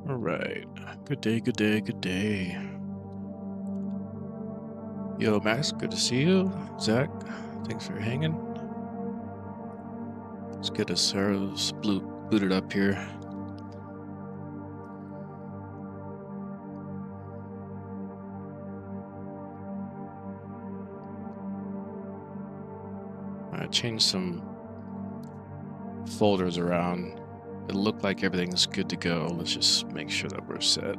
All right. Good day, good day, good day. Yo, Max, good to see you. Zach, thanks for hanging. Let's get ourselves booted up here. I changed some folders around. It looked like everything's good to go. Let's just make sure that we're set.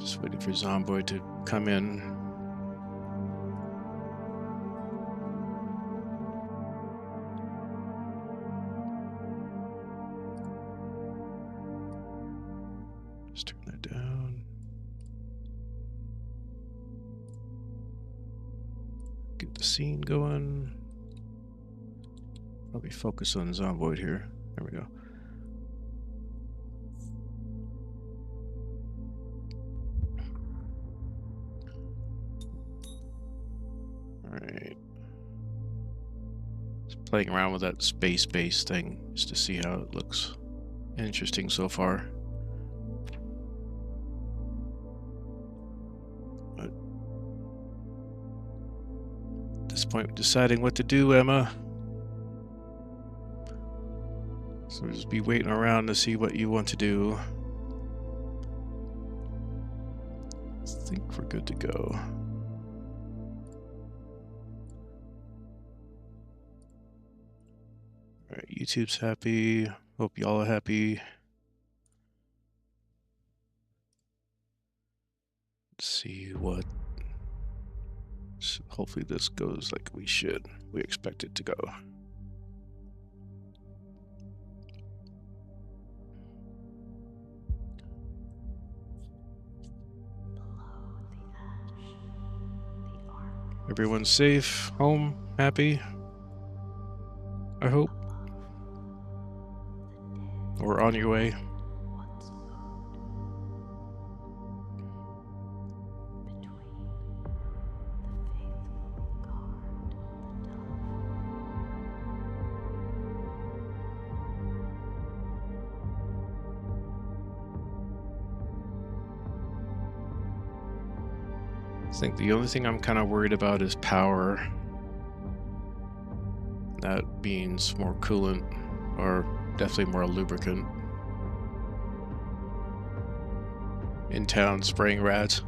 Just waiting for Zomboid to come in. Just turn that down. Get the scene going. Probably focus on Zomboid here. There we go. Alright. Just playing around with that space-based thing just to see how it looks. Interesting so far. But at this point, deciding what to do, Emma. So we'll just be waiting around to see what you want to do. I think we're good to go. Alright, YouTube's happy. Hope y'all are happy. Let's see what... Hopefully this goes like we should. We expect it to go. Everyone's safe, home, happy, I hope. Or on your way. I think the only thing I'm kind of worried about is power. That means more coolant, or definitely more lubricant. In town spraying rats.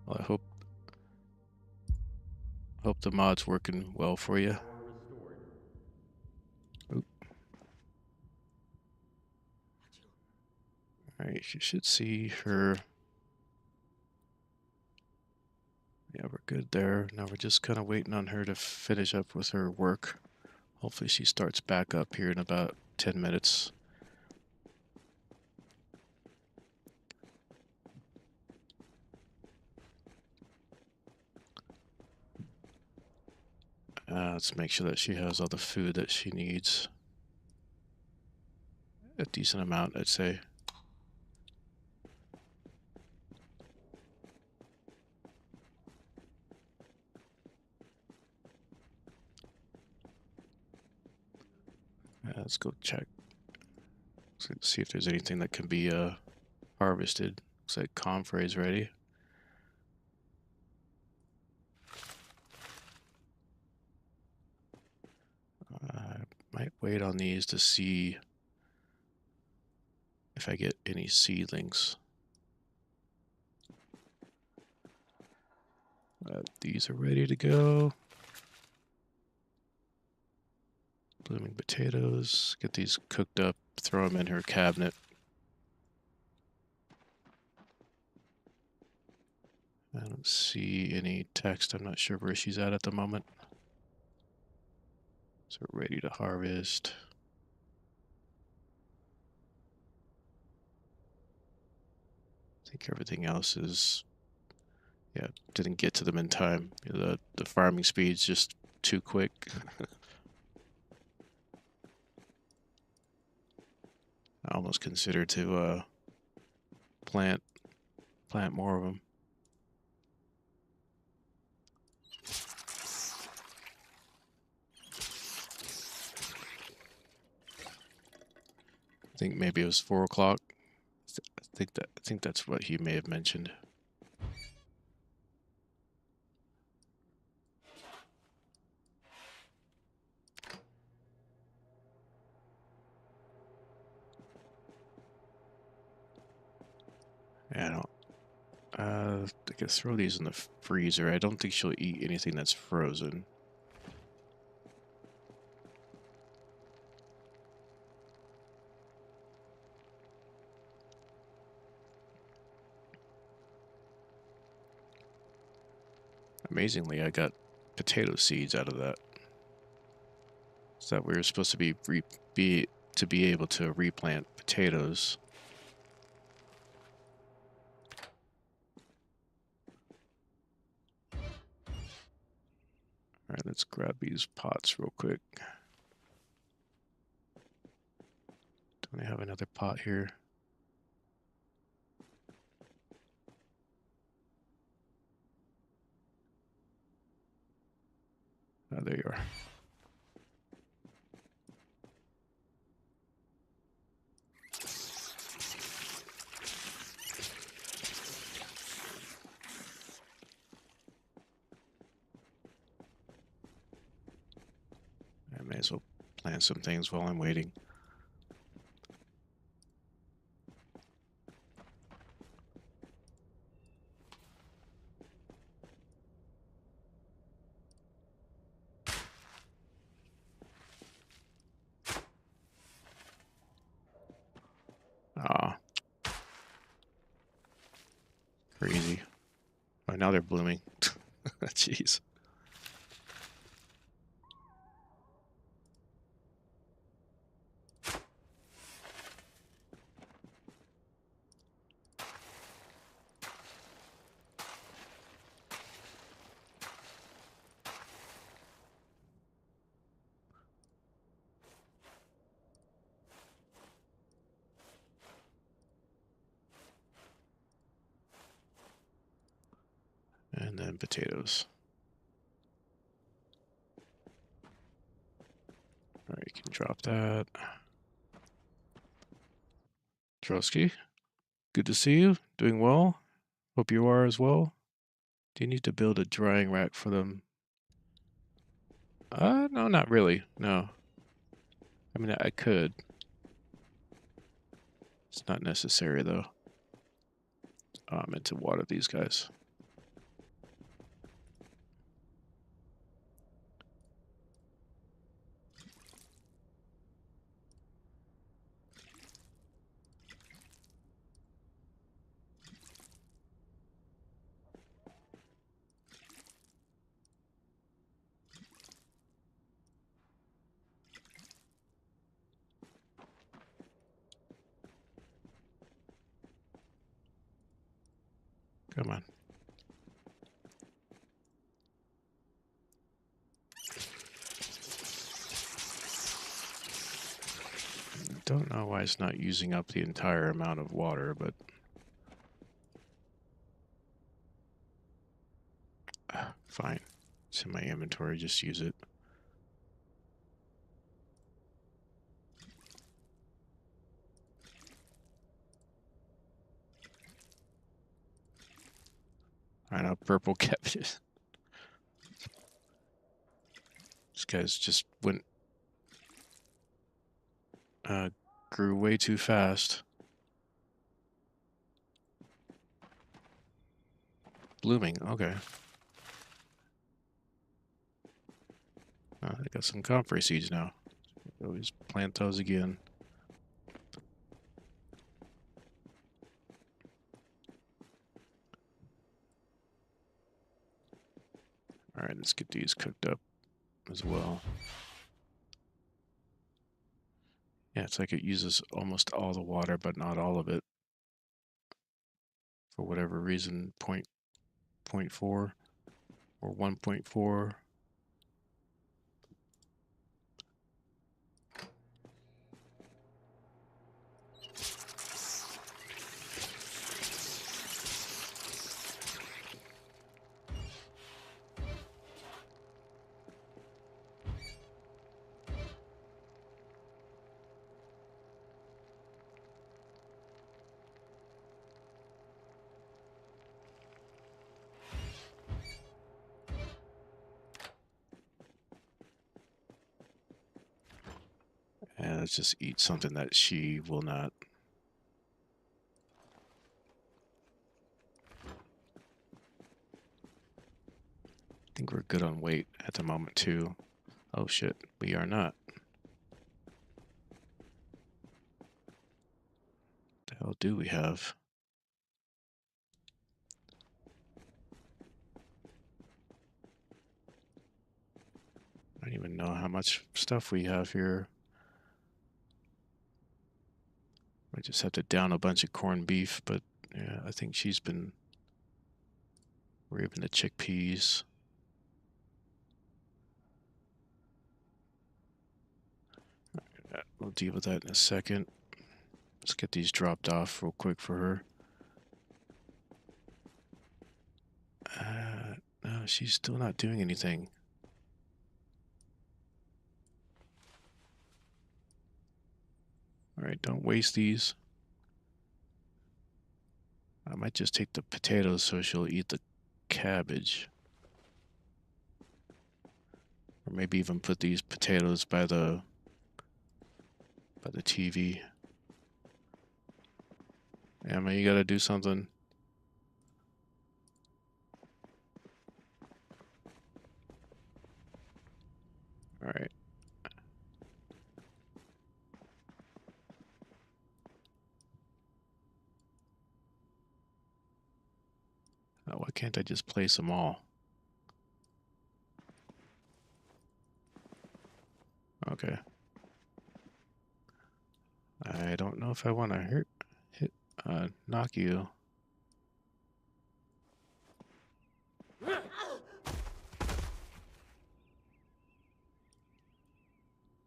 Well, I hope the mod's working well for you. Oop. Alright, you should see her. Yeah, we're good there. Now we're just kind of waiting on her to finish up with her work. Hopefully she starts back up here in about 10 minutes. Let's make sure that she has all the food that she needs. A decent amount, I'd say. Let's go check. Let's see if there's anything that can be harvested. Looks like Comfrey is ready. I might wait on these to see if I get any seedlings. These are ready to go. Blooming potatoes. Get these cooked up, throw them in her cabinet. I don't see any text. I'm not sure where she's at the moment. So we're ready to harvest. I think everything else is, yeah, didn't get to them in time. You know, the farming speed's just too quick. I almost consider to plant more of them. I think maybe it was 4 o'clock. I think that's what he may have mentioned. Yeah, I don't. I guess throw these in the freezer. I don't think she'll eat anything that's frozen. Amazingly, I got potato seeds out of that. So that we were supposed to be able to replant potatoes. All right, let's grab these pots real quick. Don't I have another pot here? Oh, there you are. I may as well plant some things while I'm waiting. Ah, crazy. Oh, now they're blooming. Jeez. And then potatoes. All right, you can drop that. Drosky, good to see you. Doing well? Hope you are as well. Do you need to build a drying rack for them? No, not really. No. I mean, I could. It's not necessary, though. Oh, I meant to water these guys. Come on. Don't know why it's not using up the entire amount of water, but fine. It's in my inventory, just use it. I know, purple cabbage. These guys just grew way too fast. Blooming, okay. I got some comfrey seeds now. Always plant those again. All right, let's get these cooked up as well. Yeah, it's like it uses almost all the water, but not all of it. For whatever reason, 0.4 or 1.4. let's just eat something that she will not. I think we're good on weight at the moment too. Oh shit, we are not. What the hell do we have? I don't even know how much stuff we have here. I just have to down a bunch of corned beef, but yeah, I think we're even the chickpeas. We'll deal with that in a second. Let's get these dropped off real quick for her. No, she's still not doing anything. All right, don't waste these. I might just take the potatoes so she'll eat the cabbage. Or maybe even put these potatoes by the TV. Emma, you gotta do something. All right. Why can't I just place them all? Okay. I don't know if I want to knock you.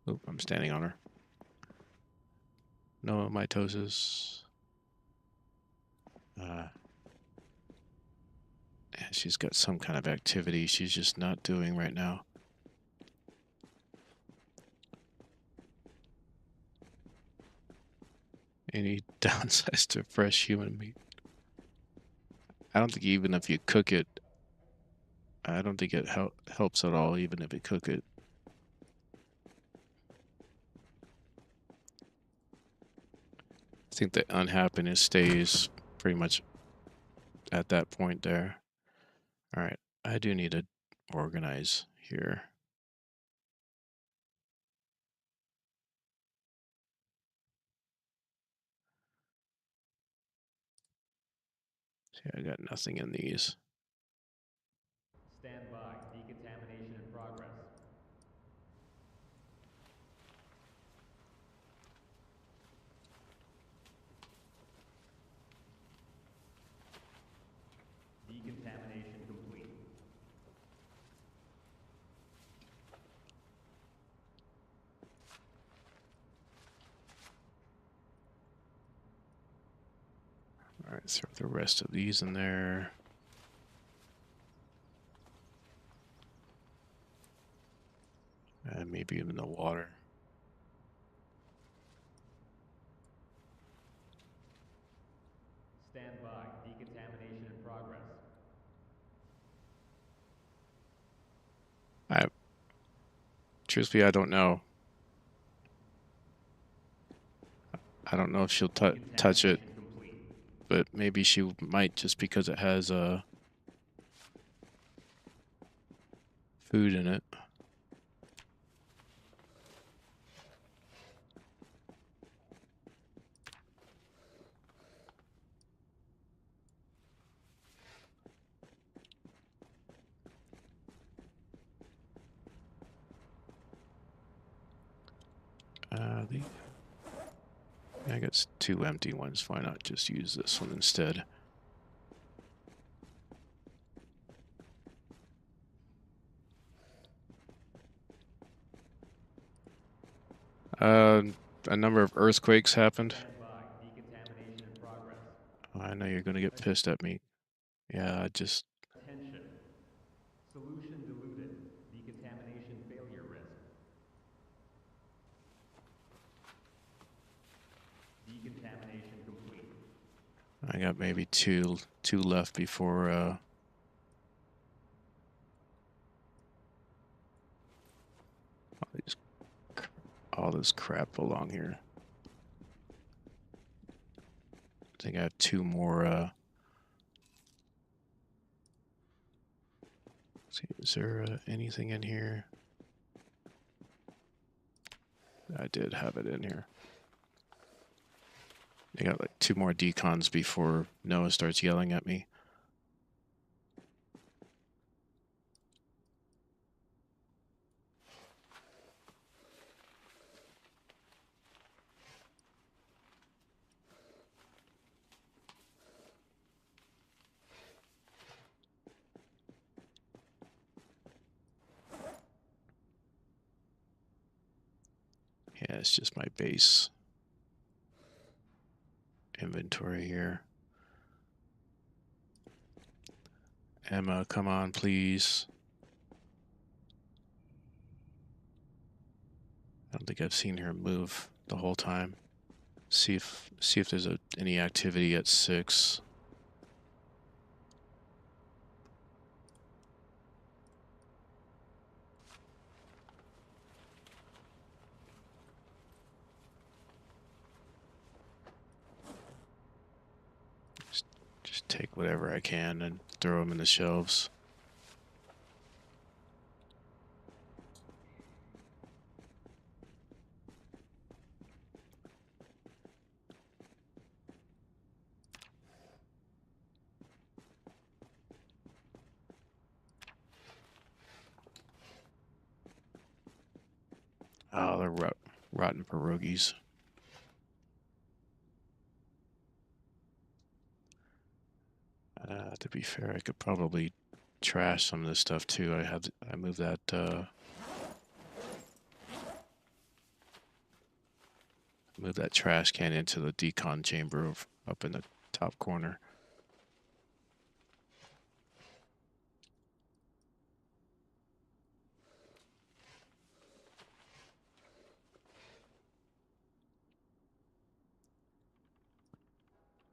Oop, I'm standing on her. No mitosis. Yeah, she's got some kind of activity she's just not doing right now. Any downsides to fresh human meat? I don't think even if you cook it, I don't think it helps at all, even if you cook it. I think the unhappiness stays pretty much at that point there. All right, I do need to organize here. See, I got nothing in these. Stand by. Decontamination in progress. Decontamination complete. All right, throw the rest of these in there. And maybe even the water. Stand by. Decontamination in progress. Truthfully, I don't know. I don't know if she'll touch it, Complete. but maybe she might just because it has food in it. I got two empty ones. Why not just use this one instead? A number of earthquakes happened. Stand by. Decontamination in progress. Oh, I know you're gonna get pissed at me. Yeah, I just. Attention. Solution diluted. Decontamination failure risk. Decontamination complete. I got maybe two left before. all this crap along here. I think I have 2 more. Let's see, is there anything in here? I did have it in here. I got like 2 more decons before Noah starts yelling at me. Yeah, it's just my base inventory here. Emma, come on, please. I don't think I've seen her move the whole time. See if there's any activity at 6. Just take whatever I can and throw them in the shelves. Oh, they're rotten pierogies. To be fair, I could probably trash some of this stuff too. I moved that trash can into the decon chamber up in the top corner.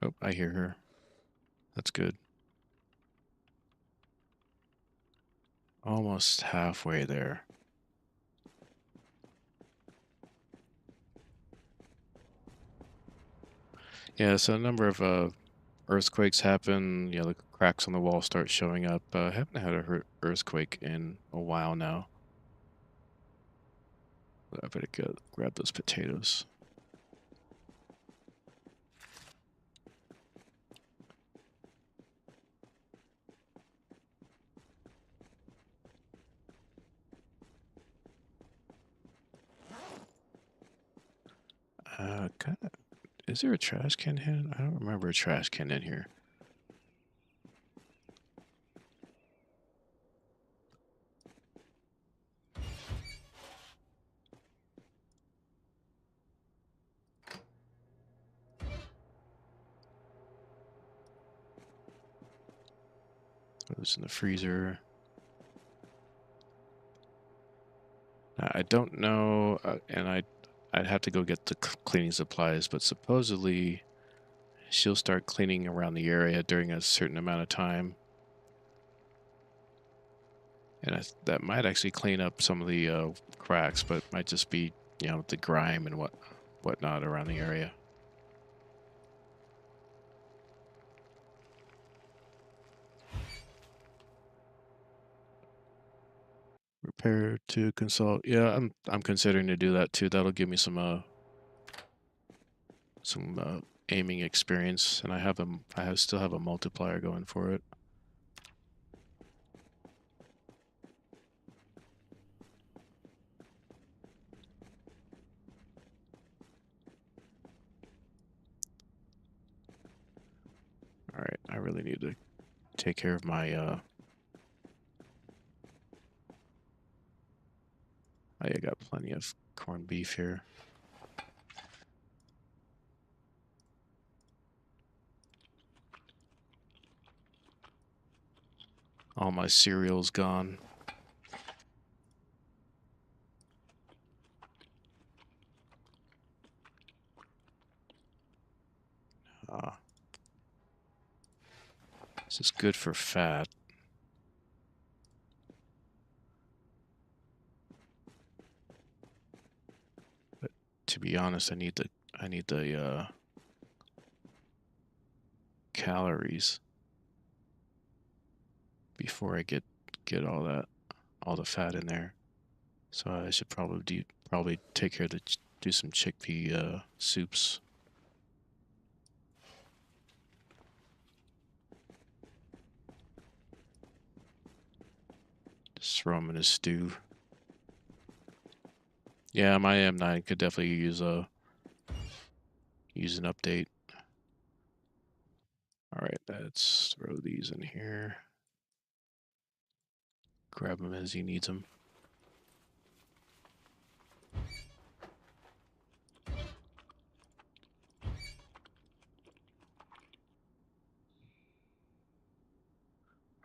Oh, I hear her. That's good. Almost halfway there. Yeah, so a number of earthquakes happen. You know, the cracks on the wall start showing up. I haven't had a earthquake in a while now. I better go grab those potatoes. Kind of. Is there a trash can here? I don't remember a trash can in here. Throw this in the freezer. I don't know, and I'd have to go get the cleaning supplies, but supposedly she'll start cleaning around the area during a certain amount of time. And that might actually clean up some of the cracks, but it might just be, you know, the grime and whatnot around the area. Prepare to consult. Yeah, I'm considering to do that too. That'll give me some aiming experience, and still have a multiplier going for it. All right, I really need to take care of my I got plenty of corned beef here. All my cereal's gone. This is good for fat. be honest, I need the calories before I get all the fat in there. So I should probably take care to do some chickpea soups. Just throw them in a stew. Yeah, my M9 could definitely use an update. All right, let's throw these in here. Grab them as he needs them.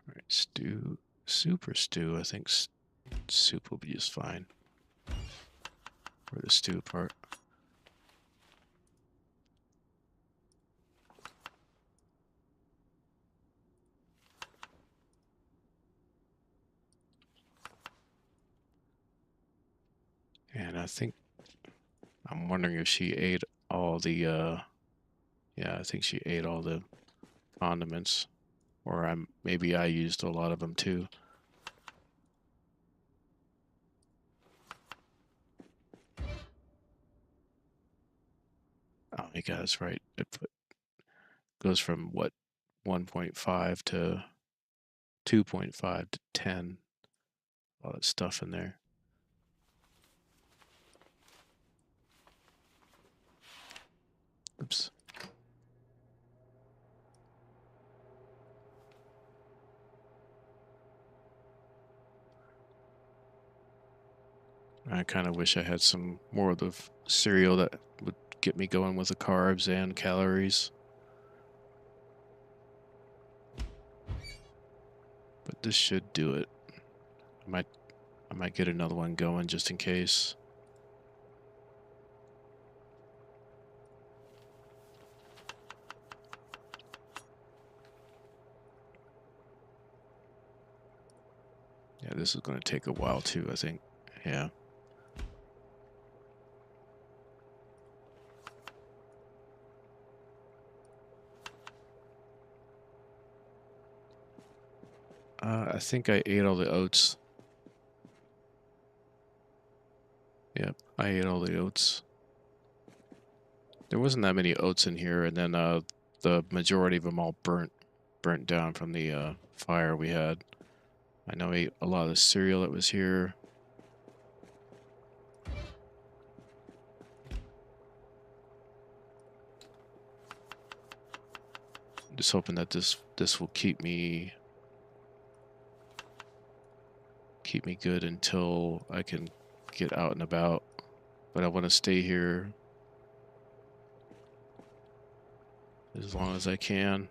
All right, soup or stew. I think soup will be just fine. Or the stew part. And I'm wondering if she ate all the, yeah, I think she ate all the condiments. Or maybe I used a lot of them too. Oh my god, that's right. Goes from what, 1.5 to 2.5 to 10. All that stuff in there. Oops. I kind of wish I had some more of the cereal that would get me going with the carbs and calories. But this should do it. I might get another one going just in case. Yeah, this is going to take a while too, I think. Yeah. I think I ate all the oats. Yep, I ate all the oats. There wasn't that many oats in here, and then the majority of them all burnt down from the fire we had. I know I ate a lot of the cereal that was here. I'm just hoping that this will keep me good until I can get out and about. But I want to stay here as long as I can.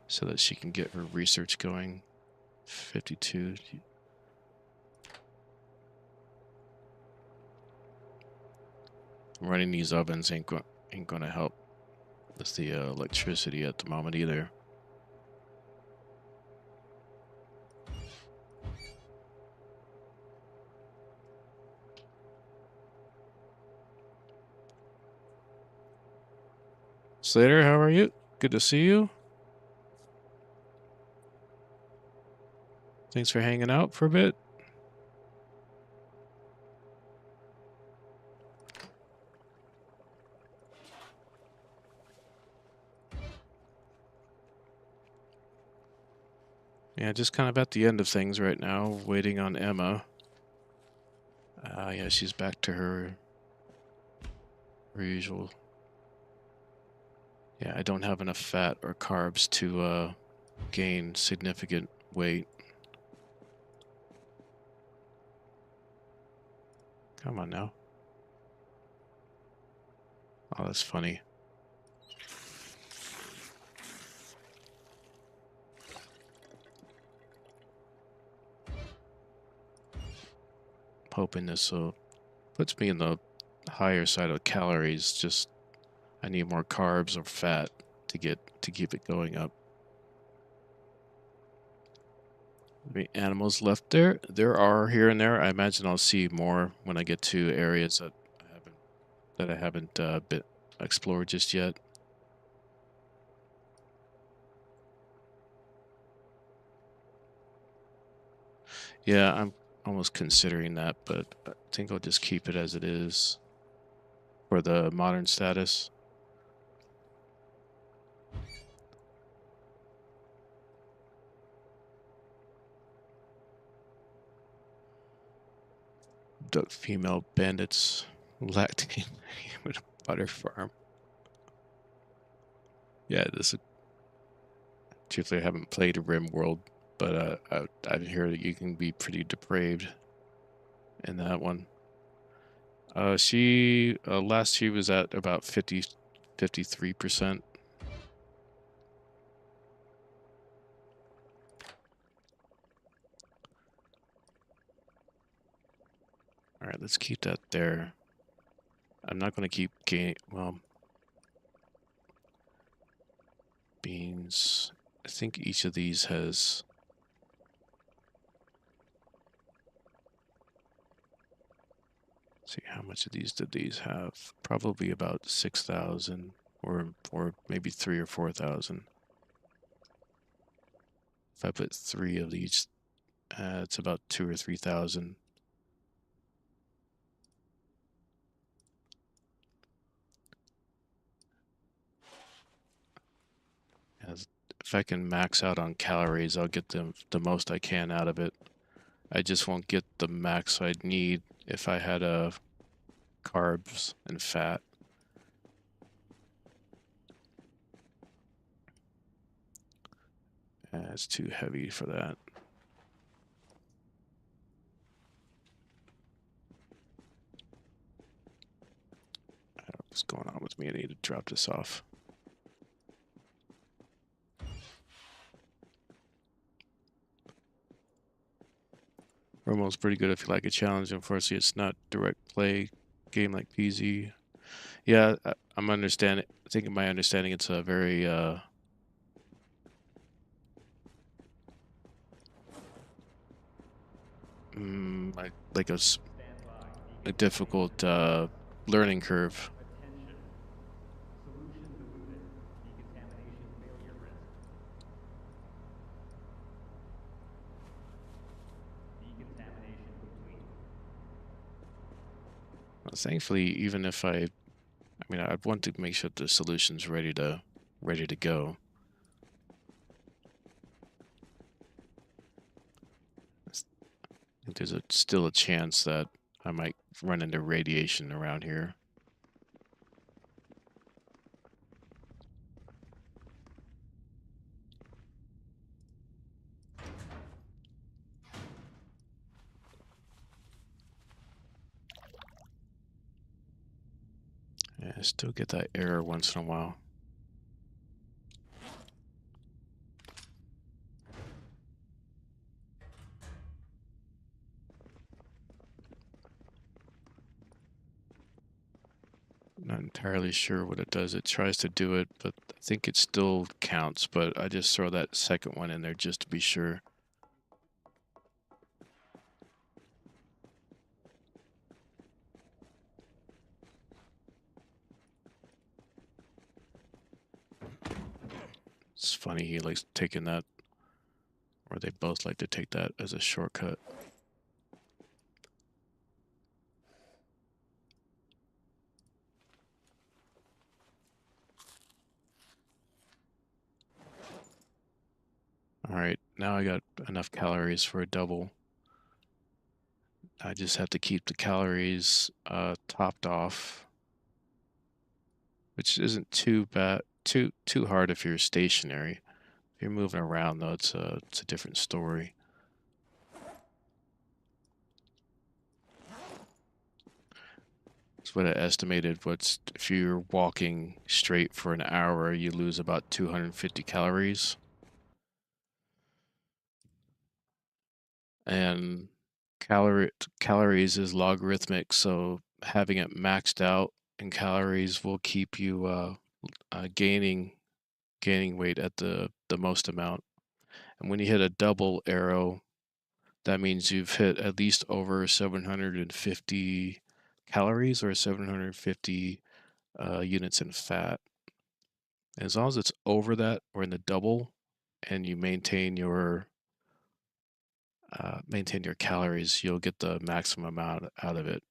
So that she can get her research going. 52. Running these ovens ain't gonna help with the electricity at the moment either. Slater, how are you? Good to see you. Thanks for hanging out for a bit. Yeah, just kind of at the end of things right now, waiting on Emma. Yeah, she's back to her usual. Yeah, I don't have enough fat or carbs to gain significant weight. Come on now. Oh, that's funny. Hoping this puts me in the higher side of calories. Just I need more carbs or fat to keep it going up. Any animals left there? There are here and there. I imagine I'll see more when I get to areas that I haven't been explored just yet. Yeah, I'm almost considering that, but I think I'll just keep it as it is for the modern status. The female bandits lactating with a butter farm. Yeah, this truthfully I haven't played a Rim World, but I've heard that you can be pretty depraved in that one. She last she was at about 53%. All right, let's keep that there. I'm not going to keep well, beans. I think each of these has. See, how much of these did these have? Probably about 6,000 or maybe 3 or 4,000. If I put 3 of these, it's about 2 or 3,000. As if I can max out on calories, I'll get the most I can out of it. I just won't get the max I'd need if I had carbs and fat. It's too heavy for that. I don't know what's going on with me. I need to drop this off. Romo's pretty good if you like a challenge. Unfortunately, it's not direct play game like PZ. Yeah, I'm understanding. I think in my understanding, it's a very like Stand by. a Decontamination difficult in learning curve. Attention. Solution diluted. Decontamination failure risk. Decontamination complete. Thankfully, even if I mean, I want to make sure the solution's ready to go. I think there's still a chance that I might run into radiation around here. Yeah, I still get that error once in a while. Not entirely sure what it does. It tries to do it, but I think it still counts. But I just throw that second one in there just to be sure. It's funny he likes taking that, or they both like to take that as a shortcut. All right, now I got enough calories for a double. I just have to keep the calories topped off, which isn't too bad, too hard if you're stationary. If you're moving around, though, it's a different story. That's what I estimated. What's if you're walking straight for an hour, you lose about 250 calories, and calories is logarithmic, so having it maxed out in calories will keep you gaining weight at the most amount. And when you hit a double arrow, that means you've hit at least over 750 calories or 750 units in fat. As long as it's over that or in the double, and you maintain your calories, you'll get the maximum amount out of it.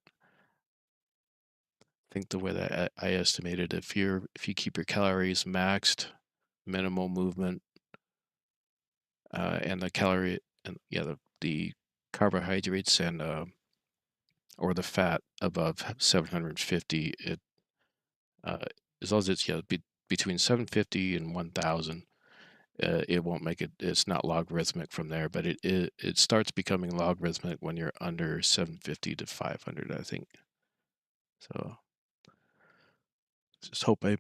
I think the way that I estimated, if you keep your calories maxed, minimal movement, and the calorie and yeah the carbohydrates and or the fat above 750, it uh, as long as it's between 750 and 1000, it won't make it. It's not logarithmic from there, but it starts becoming logarithmic when you're under 750 to 500, I think. So just hope I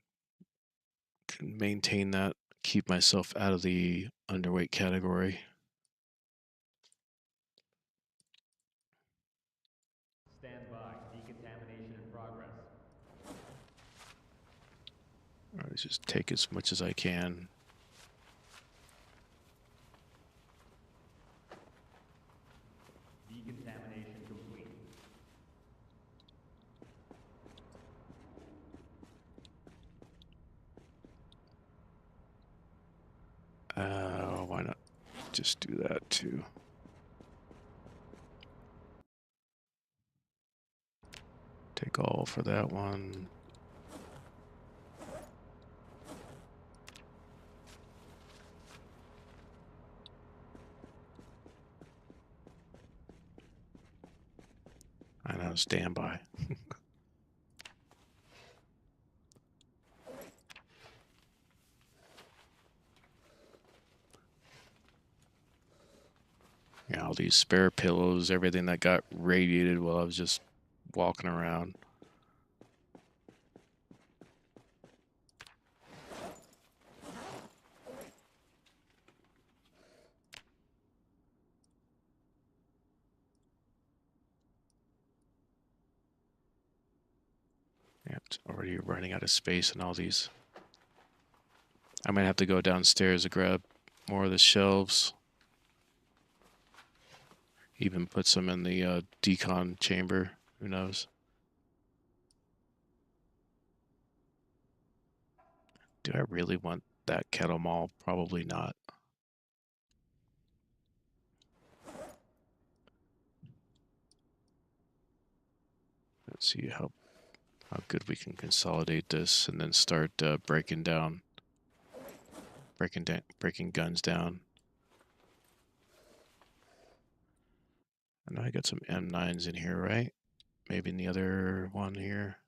can maintain that, keep myself out of the underweight category. Stand by. Decontamination in progress. I just take as much as I can. Decontamination complete. Why not just do that too? Take all for that one. I know, standby. Yeah, all these spare pillows, everything that got radiated while I was just walking around. Yeah, it's already running out of space in all these. I might have to go downstairs to grab more of the shelves. Even put some in the decon chamber. Who knows? Do I really want that kettle mall? Probably not. Let's see how good we can consolidate this and then start breaking guns down. I know I got some M9s in here, right? Maybe in the other one here.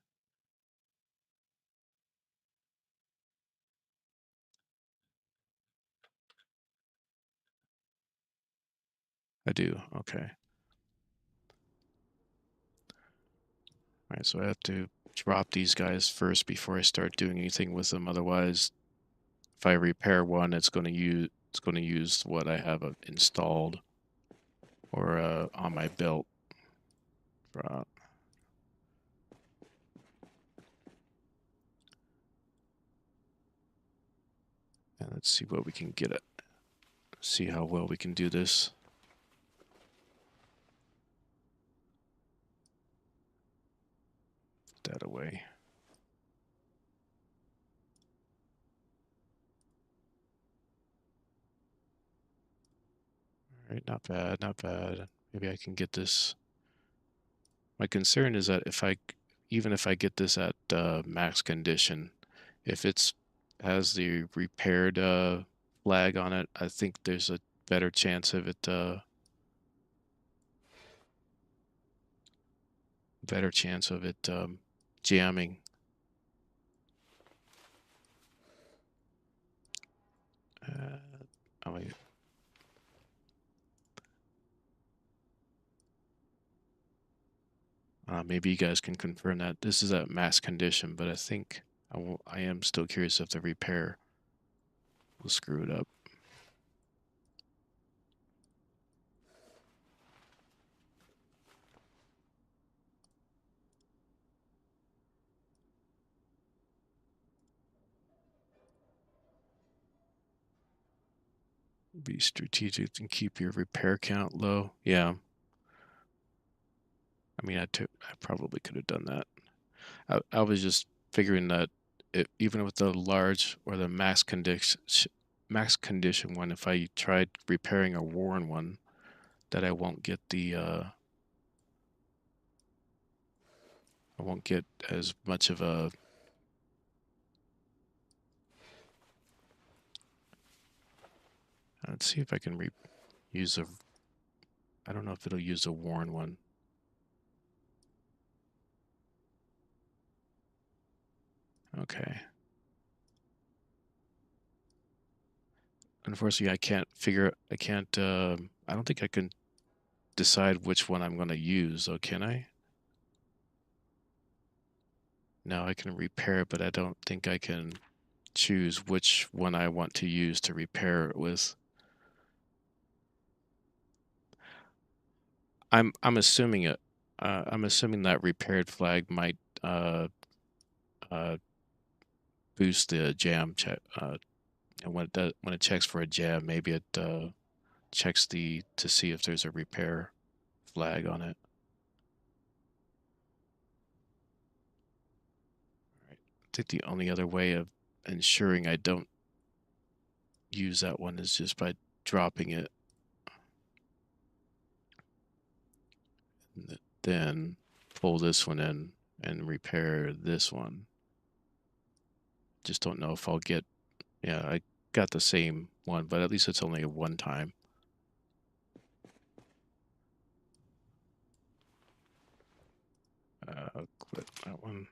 I do. Okay. All right, so I have to drop these guys first before I start doing anything with them. Otherwise, if I repair one, it's going to use what I have installed or on my belt. Drop. And let's see what we can get at. See how well we can do this. Put that away. All right, not bad, not bad. Maybe I can get this. My concern is that even if I get this at max condition, if it's has the repaired flag on it, I think there's a better chance of it jamming. Uh, oh wait. Maybe you guys can confirm that this is at max condition, but I think I am still curious if the repair will screw it up. Be strategic and keep your repair count low. Yeah. I mean, I probably could have done that. I was just figuring that even with the large or the max condition one, if I tried repairing a worn one, that I won't get as much of a. Let's see if I can use a. I don't know if it'll use a worn one. Okay. Unfortunately, I can't figure. I can't. I don't think I can decide which one I'm going to use. Oh, can I? No, I can repair it, but I don't think I can choose which one I want to use to repair it with. I'm assuming it. I'm assuming that repaired flag might uh, uh, boost the jam check. And when it checks for a jam, maybe it checks to see if there's a repair flag on it. Right. I think the only other way of ensuring I don't use that one is just by dropping it, and then pull this one in and repair this one. Just don't know if I'll get. Yeah, I got the same one, but at least it's only a one time. Click that one.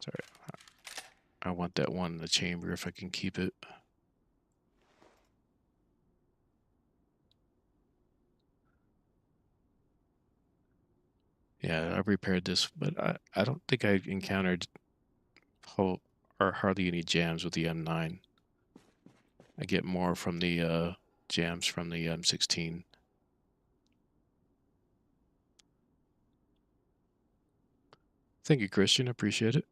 Sorry, I want that one in the chamber if I can keep it. Yeah, I've repaired this, but I don't think I encountered whole or hardly any jams with the M9. I get more from the jams from the M16. Thank you, Christian. Appreciate it.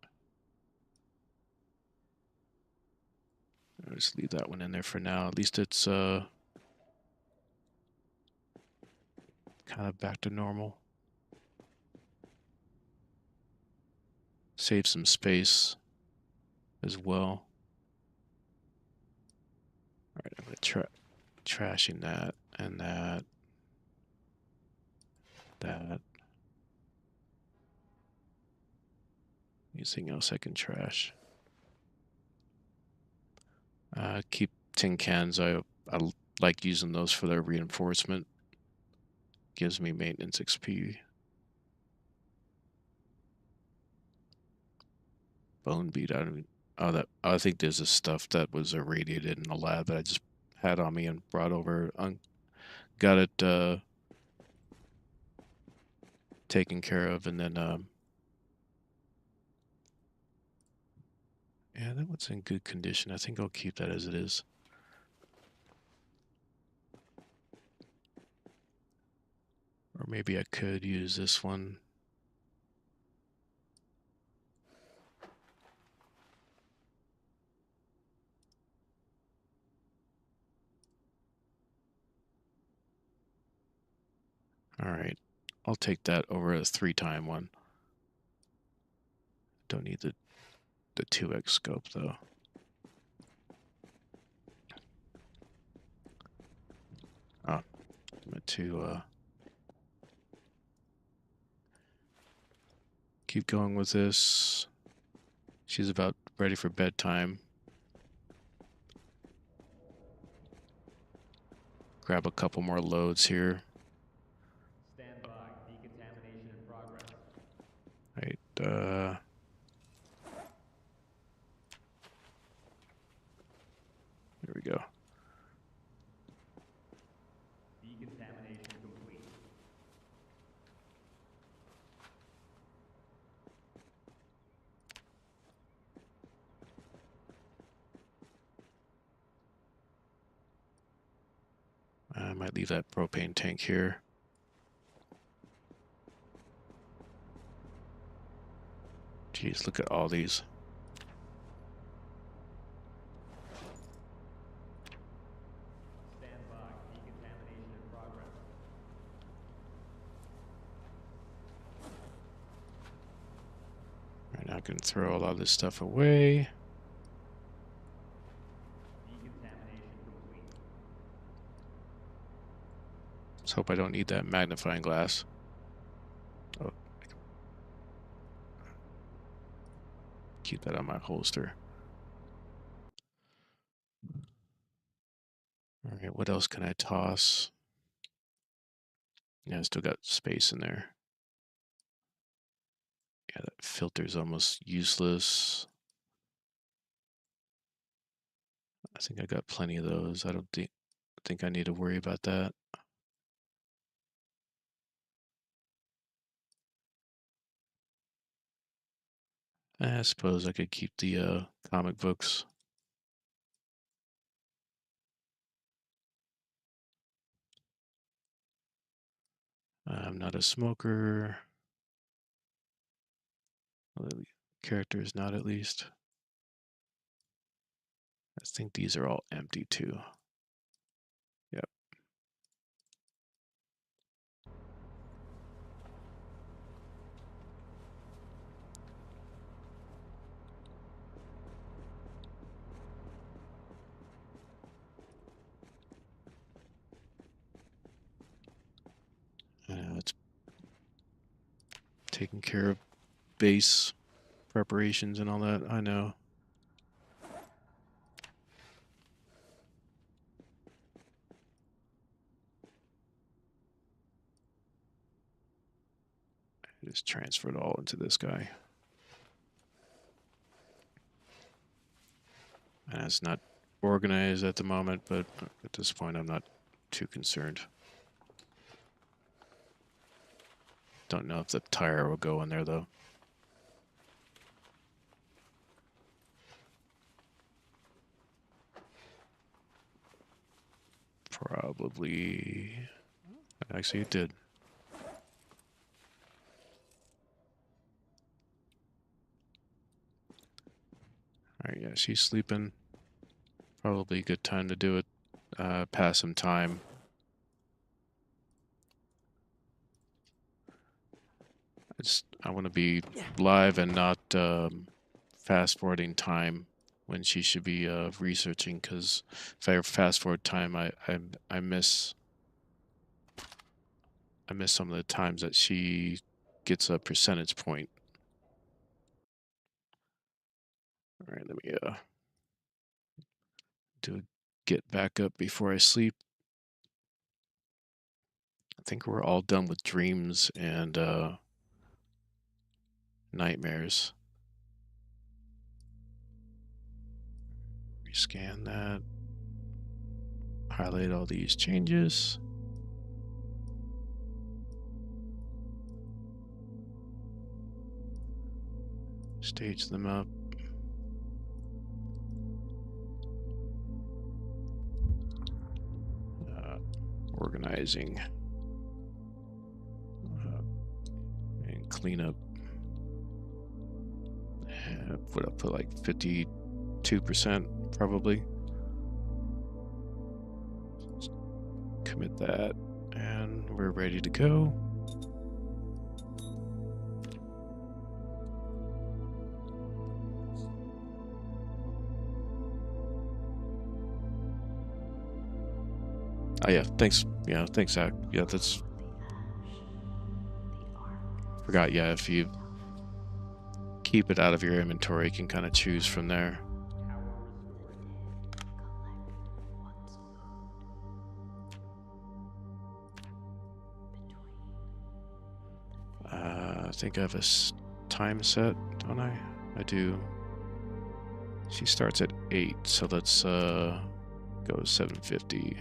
I'll just leave that one in there for now. At least it's kind of back to normal. Save some space as well. All right, I'm gonna trashing that and that. Anything else I can trash? Keep tin cans. I like using those for their reinforcement. Gives me maintenance XP. Bone bead. I don't. I think there's this stuff that was irradiated in the lab that I just had on me and brought over. Got it taken care of, and then yeah, that one's in good condition. I think I'll keep that as it is. Or maybe I could use this one. All right, I'll take that over a 3-time one. Don't need the 2x scope though. Oh, meant to keep going with this. She's about ready for bedtime. Grab a couple more loads here. Stand by. Decontamination in progress. Right, there we go. Decontamination complete. I might leave that propane tank here. Jeez, look at all these. Stand by. Decontamination in progress. Right now I can throw a lot of this stuff away. Decontamination complete. Let's hope I don't need that magnifying glass. Oh, keep that on my holster. All right, what else can I toss? Yeah, I still got space in there. Yeah, that filter's almost useless. I think I got plenty of those. I don't think I need to worry about that. I suppose I could keep the comic books. I'm not a smoker. Well, the character is not, at least. I think these are all empty too. Yep. It's taking care of base preparations and all that. I know. I just transfer it all into this guy. And it's not organized at the moment, but at this point I'm not too concerned. Don't know if the tire will go in there though. Probably. Actually, it did. Alright, yeah, she's sleeping. Probably a good time to do it. Pass some time. I want to be live and not fast forwarding time when she should be researching. Because if I fast forward time, I miss some of the times that she gets a percentage point. All right, let me do a get back up before I sleep. I think we're all done with dreams and nightmares. Rescan that. Highlight all these changes. Stage them up. Organizing. And clean up. What I'll put like 52% probably. Commit that, and we're ready to go. Oh yeah, thanks. Yeah, thanks, Zach. Yeah, that's. Forgot. Yeah, if you keep it out of your inventory, you can kind of choose from there. Power restored. I think I have a time set, don't I? I do. She starts at 8, so let's go 7:50.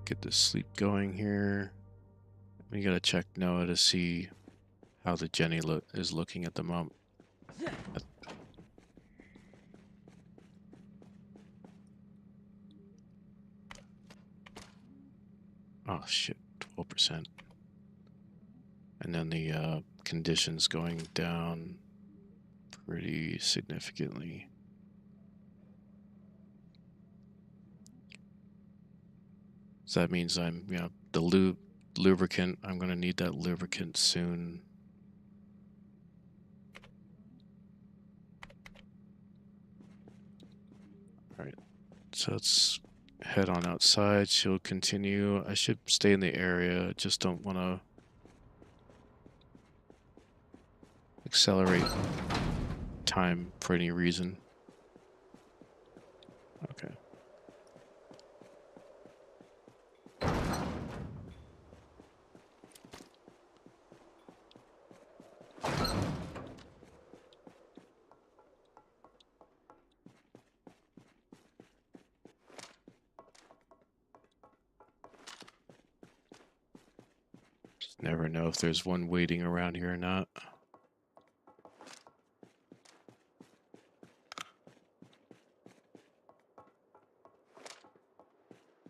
get the sleep going here. We gotta check Noah to see how the Jenny is looking at the moment. Oh shit, 12%. And then the conditions going down pretty significantly. So that means I'm, the lubricant, I'm gonna need that lubricant soon. All right, so let's head on outside. She'll continue. I should stay in the area. Just don't want to accelerate time for any reason. Okay. Just never know if there's one waiting around here or not.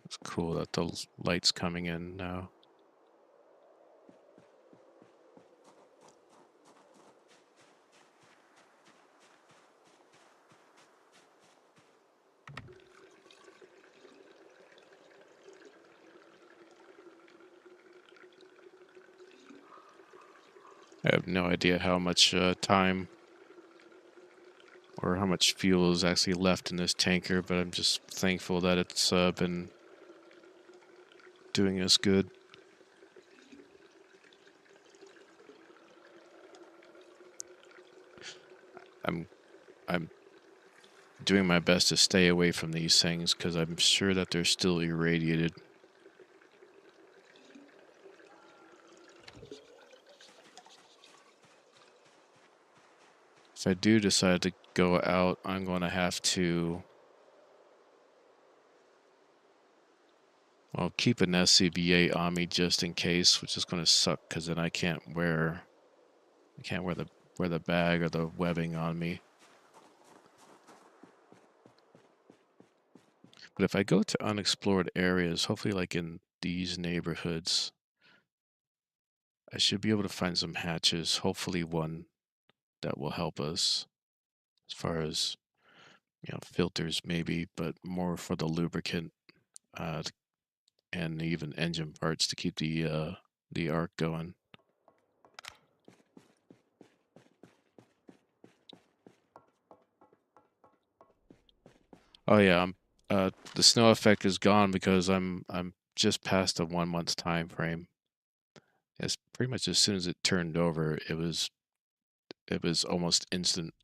It's cool that the light's coming in now. I have no idea how much time or how much fuel is actually left in this tanker, but I'm just thankful that it's been doing us good. I'm doing my best to stay away from these things because I'm sure that they're still irradiated. If I do decide to go out, I'm going to have to, well, keep an SCBA on me just in case, which is going to suck because then I can't wear the bag or the webbing on me. But if I go to unexplored areas, hopefully like in these neighborhoods, I should be able to find some hatches, hopefully one that will help us as far as, filters maybe, but more for the lubricant uh, and even engine parts to keep the arc going. Oh yeah, the snow effect is gone because I'm just past the 1 month time frame. It's pretty much as soon as it turned over, it was almost instant.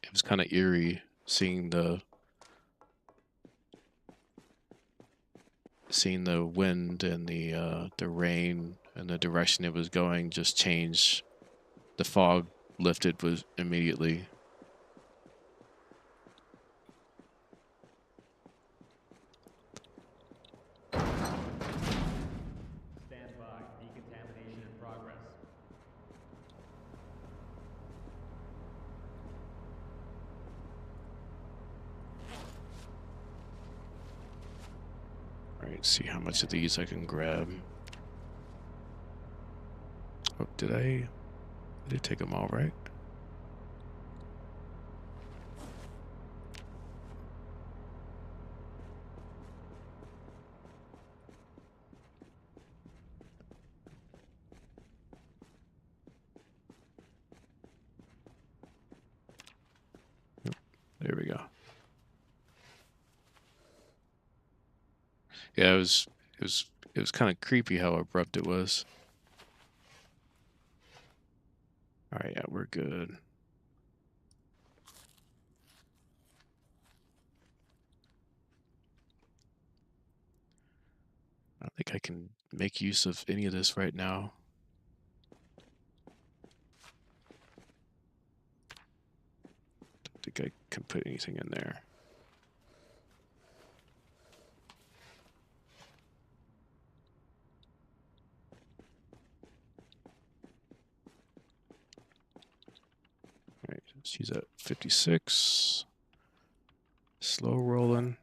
It was kind of eerie seeing the wind and the rain and the direction it was going just change. The fog lifted was immediately. Stand by. Decontamination in progress. All right, see how much of these I can grab. Oh, did I take them all right? There we go. Yeah, it was kind of creepy how abrupt it was. All right, yeah, we're good. I don't think I can make use of any of this right now. Don't think I can put anything in there. She's at 56. Slow rolling.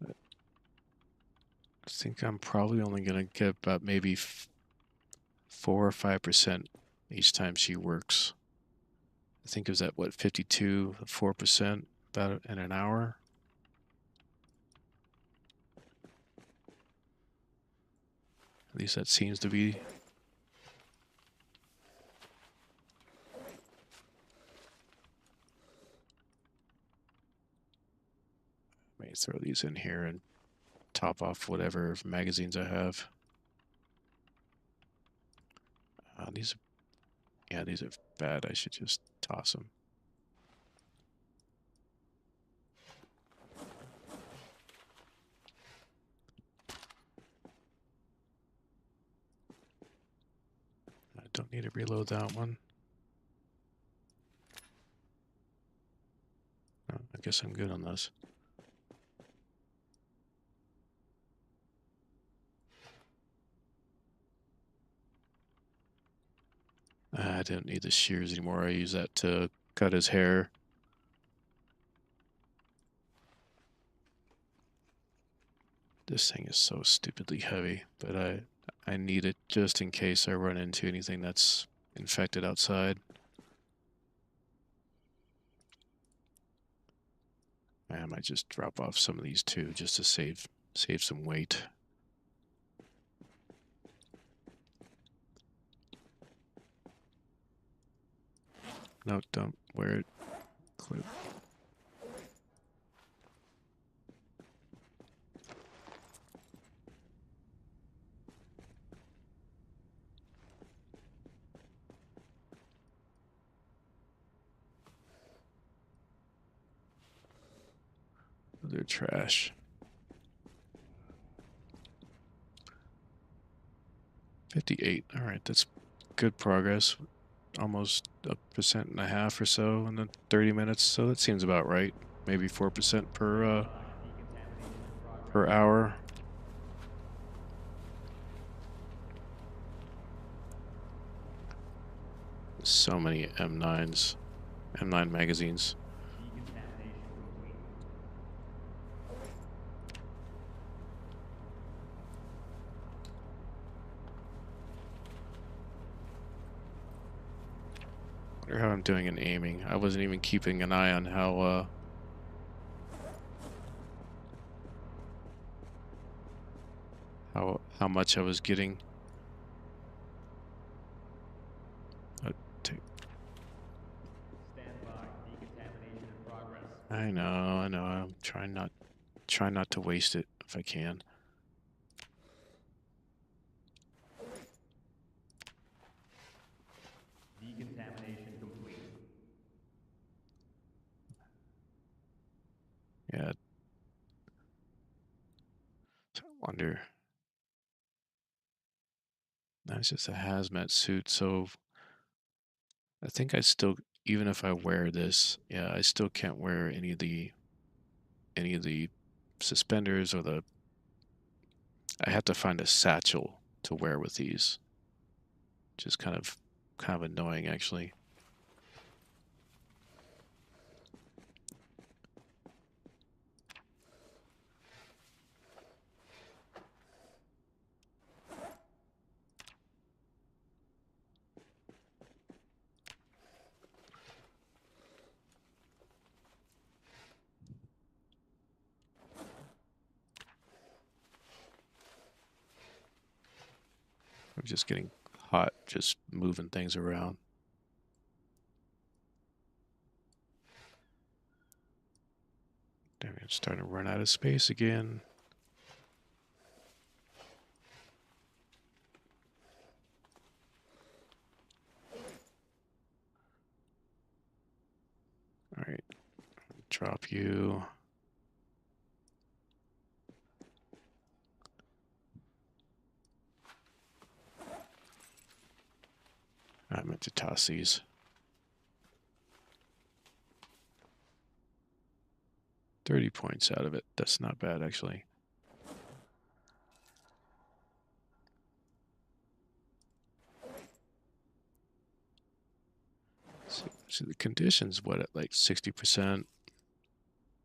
I think I'm probably only going to get about maybe 4 or 5% each time she works. I think it was at what, 52, 4% about in an hour. At least that seems to be. Let me throw these in here and top off whatever magazines I have. These are, yeah, these are bad. I should just toss them. I don't need to reload that one. Oh, I guess I'm good on this. I didn't need the shears anymore. I use that to cut his hair. This thing is so stupidly heavy, but I need it just in case I run into anything that's infected outside. I might just drop off some of these too, just to save some weight. No, don't wear it. Clip. They're trash. 58. All right, that's good progress. Almost 1.5% or so in the 30 minutes. So that seems about right. Maybe 4% per hour. So many M9s, M9 magazines. I wonder how I'm doing in aiming. I wasn't even keeping an eye on how much I was getting. Stand by. Decontamination in progress. I know. I'm trying not to waste it if I can. Decontamination complete. Yeah. I wonder. That's just a hazmat suit, so I think I still, even if I wear this, yeah, I still can't wear any of the suspenders or the. I have to find a satchel to wear with these, which is kind of annoying actually. I'm just getting hot, just moving things around. Damn, it's starting to run out of space again. All right, drop you. I meant to toss these. 30 points out of it. That's not bad, actually. So the condition's what, at like 60%?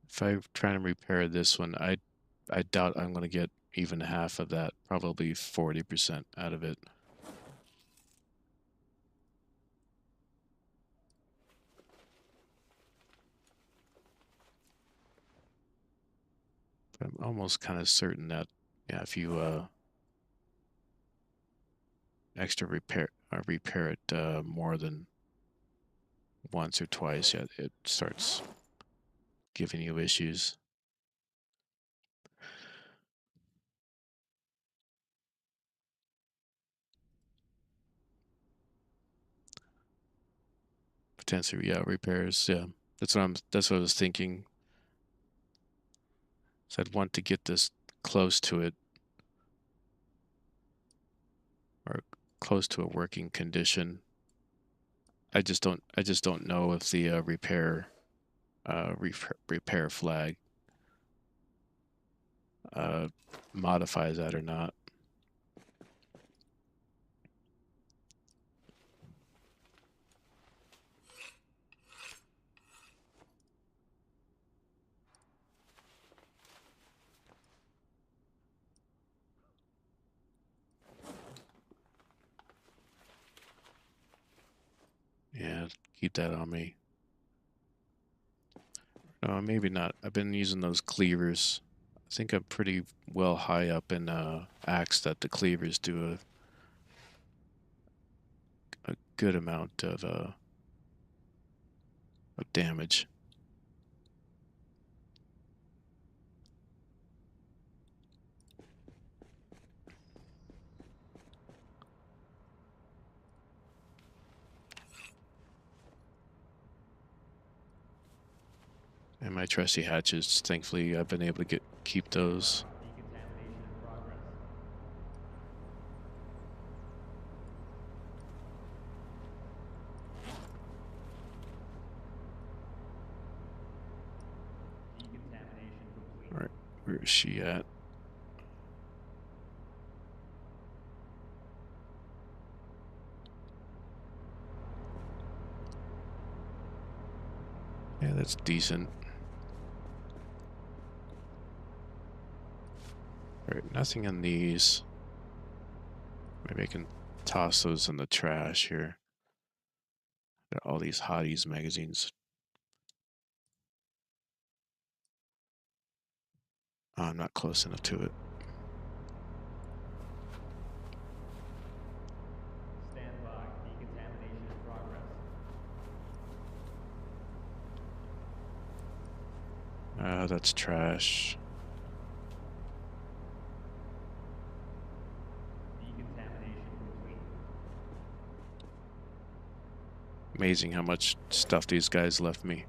If I'm trying to repair this one, I doubt I'm going to get even half of that, probably 40% out of it. But I'm almost kind of certain that, yeah, if you extra repair it more than once or twice, yeah, it starts giving you issues. Potentially, yeah, repairs, yeah. That's what I was thinking. So I'd want to get this close to it, or close to a working condition. I just don't know if the repair flag uh, modifies that or not. Yeah, keep that on me. No, maybe not. I've been using those cleavers. I think I'm pretty well high up in axe that the cleavers do a good amount of damage. And my trusty hatches, thankfully, I've been able to keep Stand by. those. Decontamination in progress. Decontamination complete. All right, where is she at? Yeah, that's decent. All right, nothing in these. Maybe I can toss those in the trash here. Got all these hotties magazines. Oh, I'm not close enough to it. Stand by. Decontamination in progress. That's trash. Decontamination complete. Amazing how much stuff these guys left me.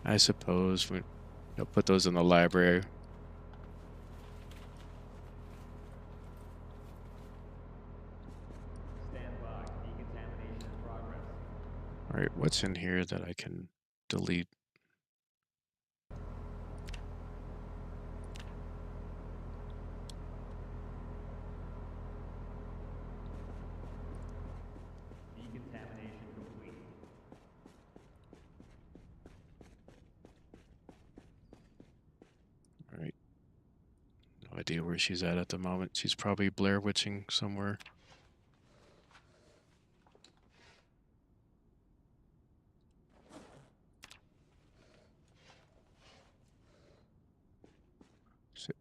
I suppose we put those in the library. Stand by. Decontamination in progress. All right, what's in here that I can delete? Decontamination complete. All right, no idea where she's at the moment. She's probably Blair Witching somewhere. So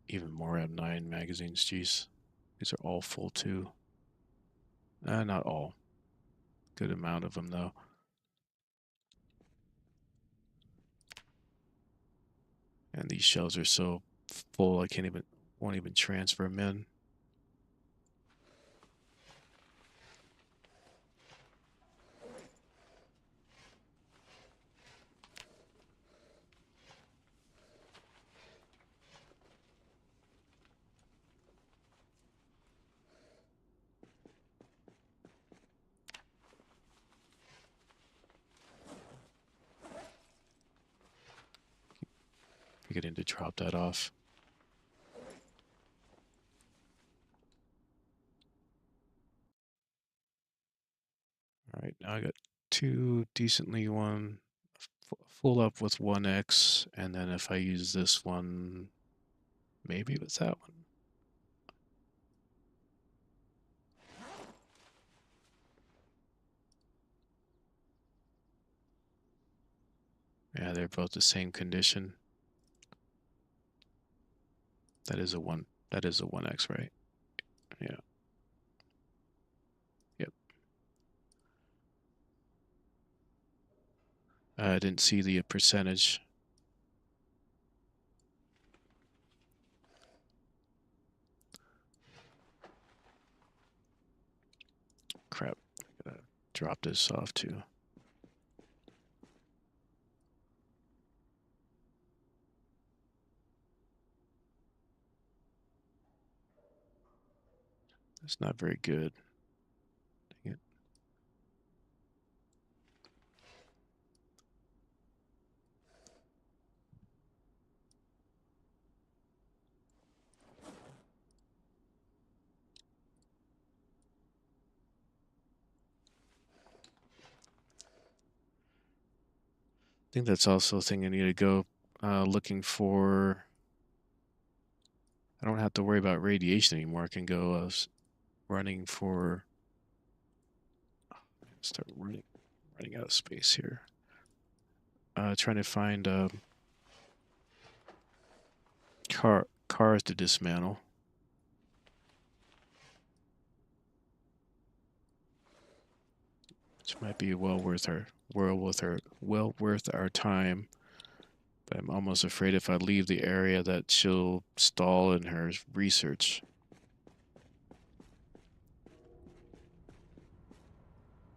even more M9 magazines. Jeez, these are all full too. Not all. Good amount of them though. And these shelves are so full I won't even transfer them in. forgetting to drop that off. All right, now I got two decently full up with 1x, and then if I use this one, maybe with that one. Yeah, they're both the same condition. That is a 1x, right? Yeah. Yep. I didn't see the percentage. Crap. I gotta drop this off too. That's not very good. Dang it. I think that's also a thing I need to go looking for. I don't have to worry about radiation anymore. I can go running for. Start running out of space here. Trying to find cars to dismantle. Which might be well worth our time. But I'm almost afraid if I leave the area that she'll stall in her research.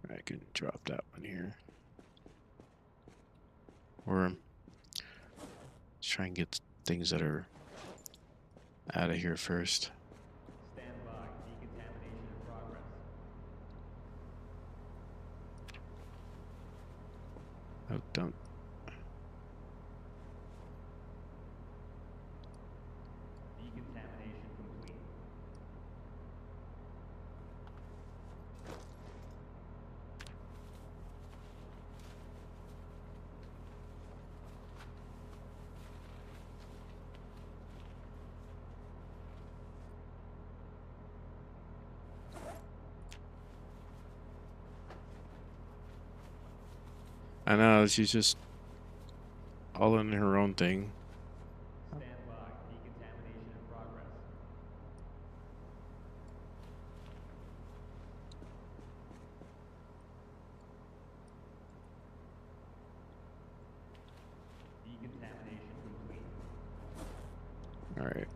I can drop that one here. Or try and get things that are out of here first. Stand by. Decontamination in progress. Oh, don't. Decontamination complete. I know, she's just all in her own thing. Stand by. Decontamination in progress. Decontamination complete. All right.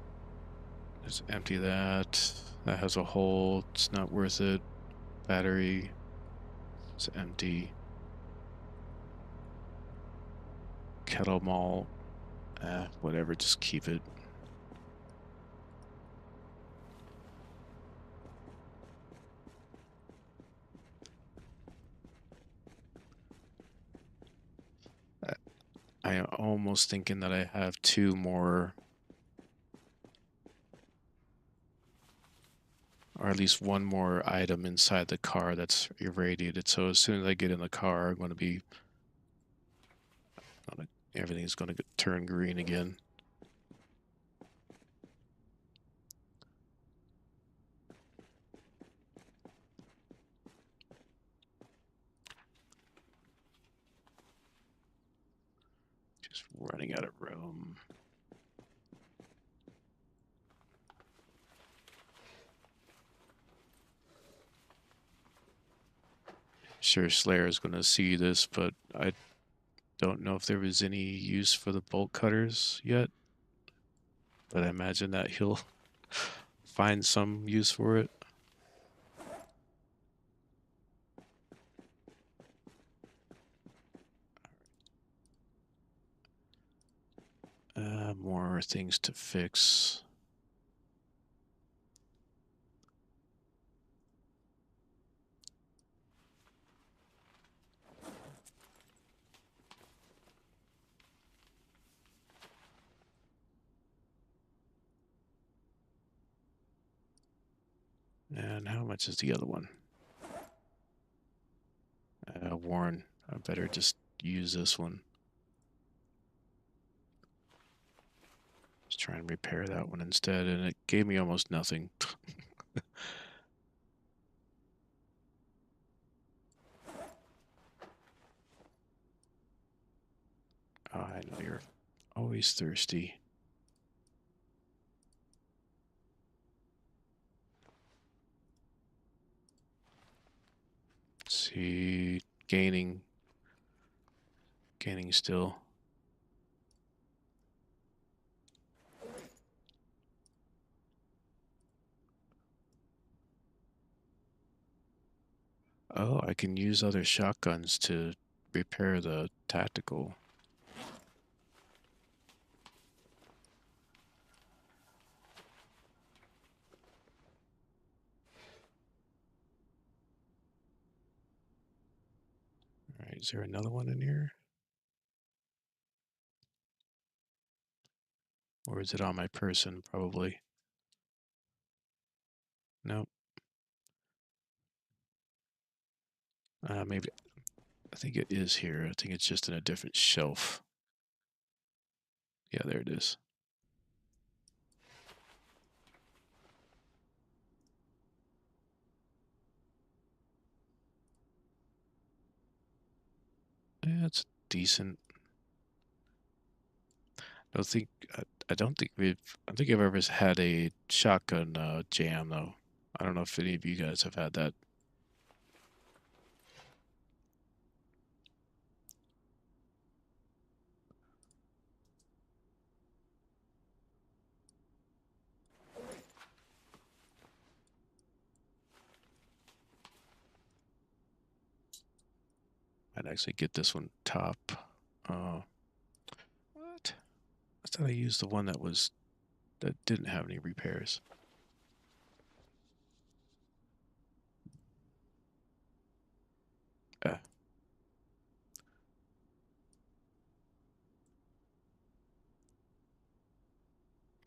Just empty that. That has a hole. It's not worth it. Battery. It's empty. Kettle malt. Whatever, just keep it. I am almost thinking that I have two more, or at least one more item inside the car that's irradiated. So as soon as I get in the car, I'm going to be, everything's going to turn green again. Just running out of room. Sure, Slayer is going to see this, but I don't know if there was any use for the bolt cutters yet. But I imagine that he'll find some use for it. More things to fix. And how much is the other one? Warren. I better just use this one. Let's try and repair that one instead, and it gave me almost nothing. Oh, I know you're always thirsty. Let's see, gaining still. Oh, I can use other shotguns to repair the tactical. All right, is there another one in here? Or is it on my person? Probably. Nope. Maybe. I think it is here. I think it's just in a different shelf. Yeah, there it is. Yeah, it's decent. I don't think I don't think we've I don't think I've ever had a shotgun jam though. I don't know if any of you guys have had that. I'd actually get this one top. What? I thought I used the one that didn't have any repairs. Uh,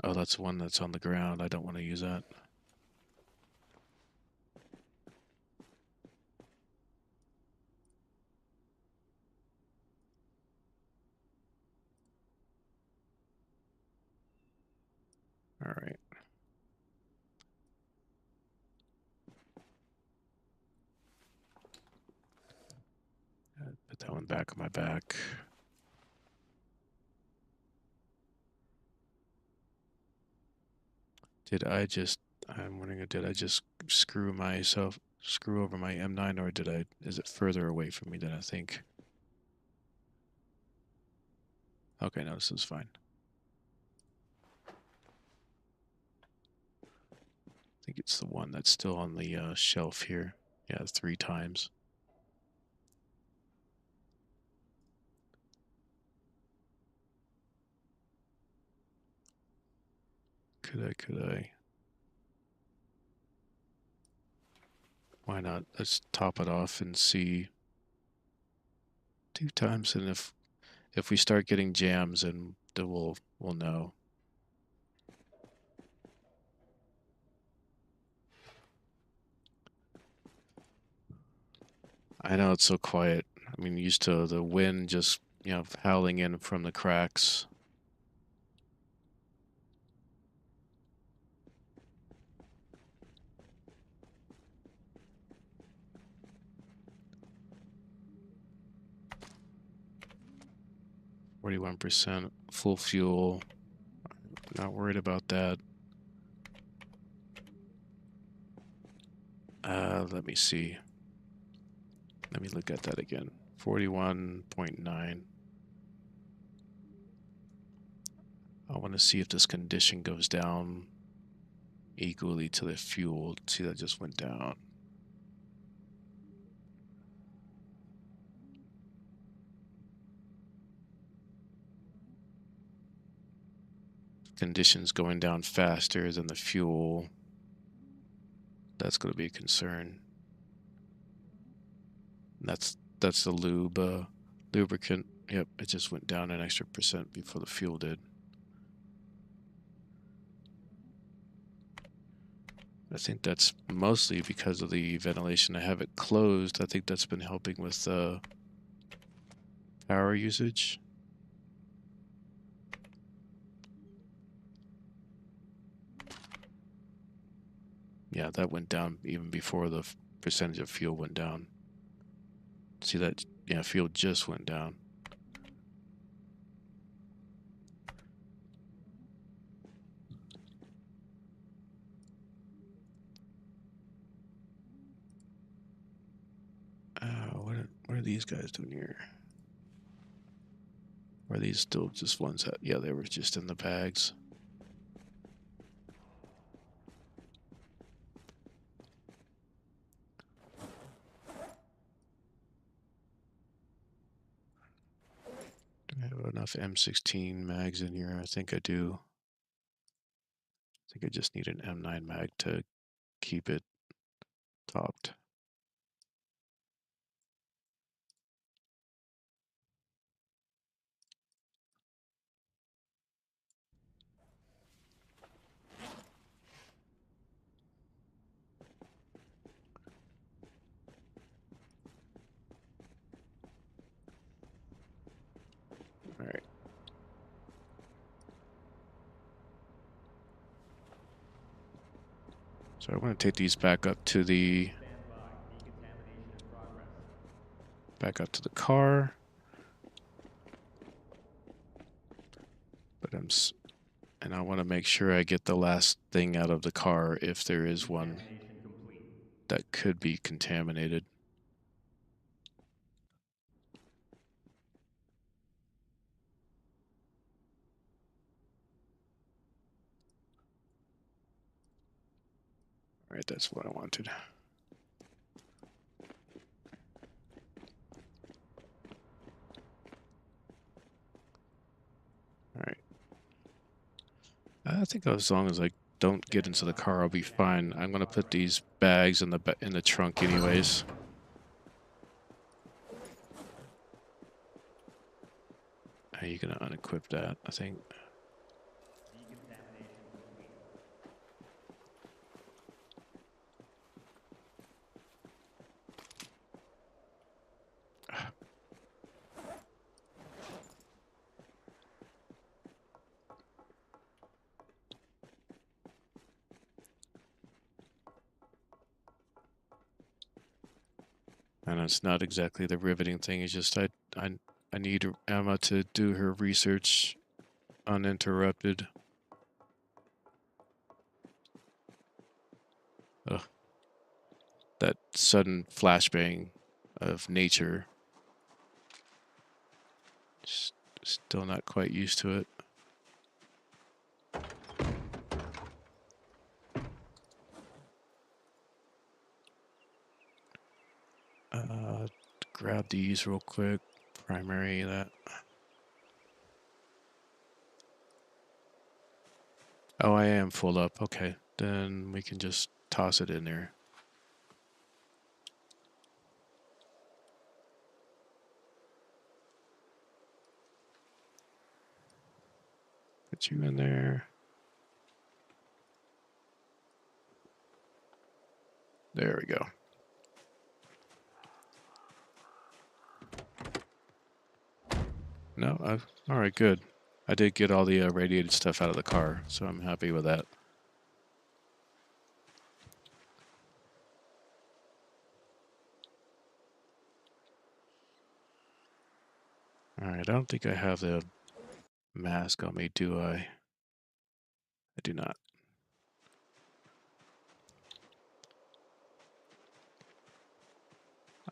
oh, that's the one that's on the ground. I don't want to use that. All right. Put that one back on my back. I'm wondering, did I just screw over my M9, or is it further away from me than I think? Okay, no, this is fine. I think it's the one that's still on the shelf here. Yeah, 3 times. Could I? Why not? Let's top it off and see 2 times, and if we start getting jams, then we'll know. I know it's so quiet. I mean, used to the wind just howling in from the cracks. %, full fuel. Not worried about that. Let me see. Let me look at that again. 41.9. I want to see if this condition goes down equally to the fuel. See, that just went down. Conditions going down faster than the fuel. That's going to be a concern. That's the lubricant. Yep, it just went down an extra % before the fuel did. I think that's mostly because of the ventilation. I have it closed. I think that's been helping with power usage. Yeah, that went down even before the percentage of fuel went down. See that? Yeah, fuel just went down. What are these guys doing here? Or are these still just ones that, yeah, they were just in the bags. Do I have enough M16 mags in here? I think I do. I think I just need an M9 mag to keep it topped. All right. So I want to take these back up to the Stand by. Decontamination in progress. car. But and I want to make sure I get the last thing out of the car if there is one Decontamination complete. that could be contaminated. All right, that's what I wanted. All right. I think as long as I don't get Stand into the by. car, I'll be fine. Decontamination I'm in gonna put progress. these bags in the trunk anyways. Are you gonna unequip that? I think. Decontamination complete. And it's not exactly the riveting thing. It's just I need Emma to do her research uninterrupted. Ugh, that sudden flashbang of nature. Just, still not quite used to it. Grab these real quick. Primary that. Oh, I am full up. Okay, then we can just toss it in there. Put you in there. There we go. No, all right, good. I did get all the radiated stuff out of the car, so I'm happy with that. All right, I don't think I have the mask on me, do I? I do not.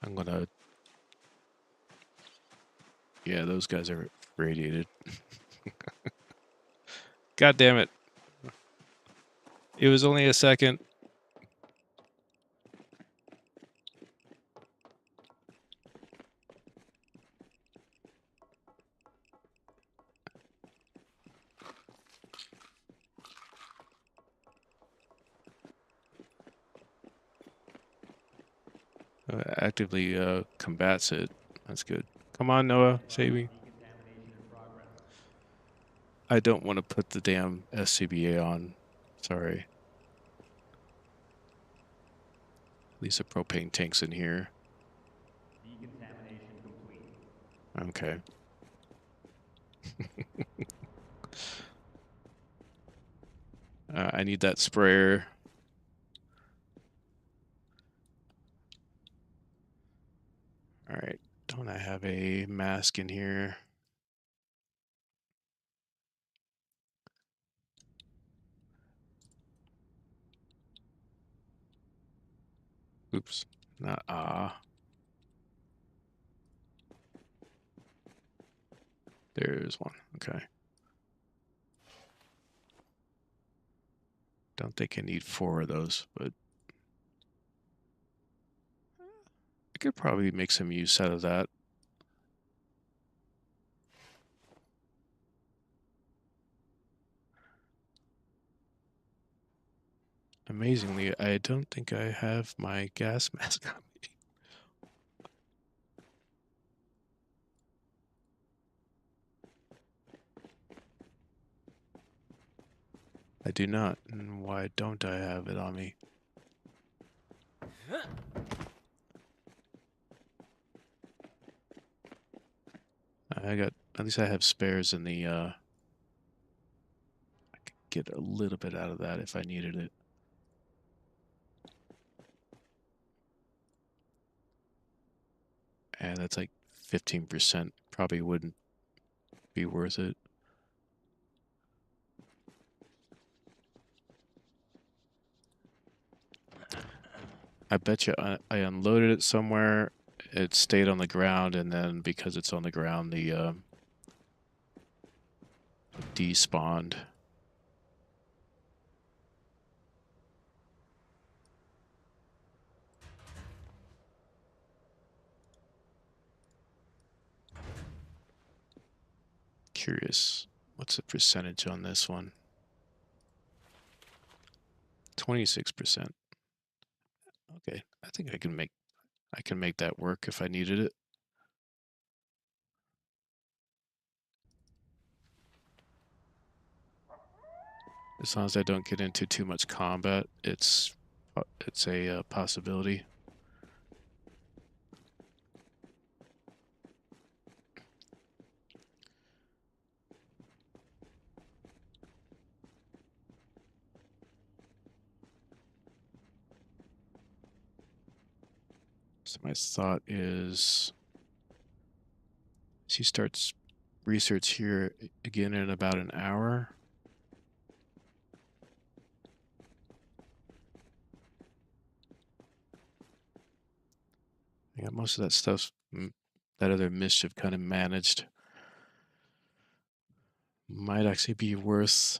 I'm gonna. Yeah, those guys are radiated. God damn it. It was only a second. Actively combats it. That's good. Come on, Noah, Stand by. save me. Decontamination in progress. I don't want to put the damn SCBA on. Sorry. At least the propane tank's in here. Decontamination complete. Okay. I need that sprayer. All right. Don't I have a mask in here? Oops. Not There's one. Okay. Don't think I need 4 of those, but I could probably make some use out of that. Amazingly, I don't think I have my gas mask on me. I do not. And why don't I have it on me? At least I have spares in the, I could get a little bit out of that if I needed it. And that's like 15%. Probably wouldn't be worth it. I bet you I unloaded it somewhere. It stayed on the ground, and then because it's on the ground, the despawned. Curious. What's the percentage on this one? 26%. Okay, I think I can make that work if I needed it. As long as I don't get into too much combat, it's a possibility. So my thought is, she starts research here again in about an hour. Yeah, most of that stuff's that other mischief kind of managed. Might actually be worth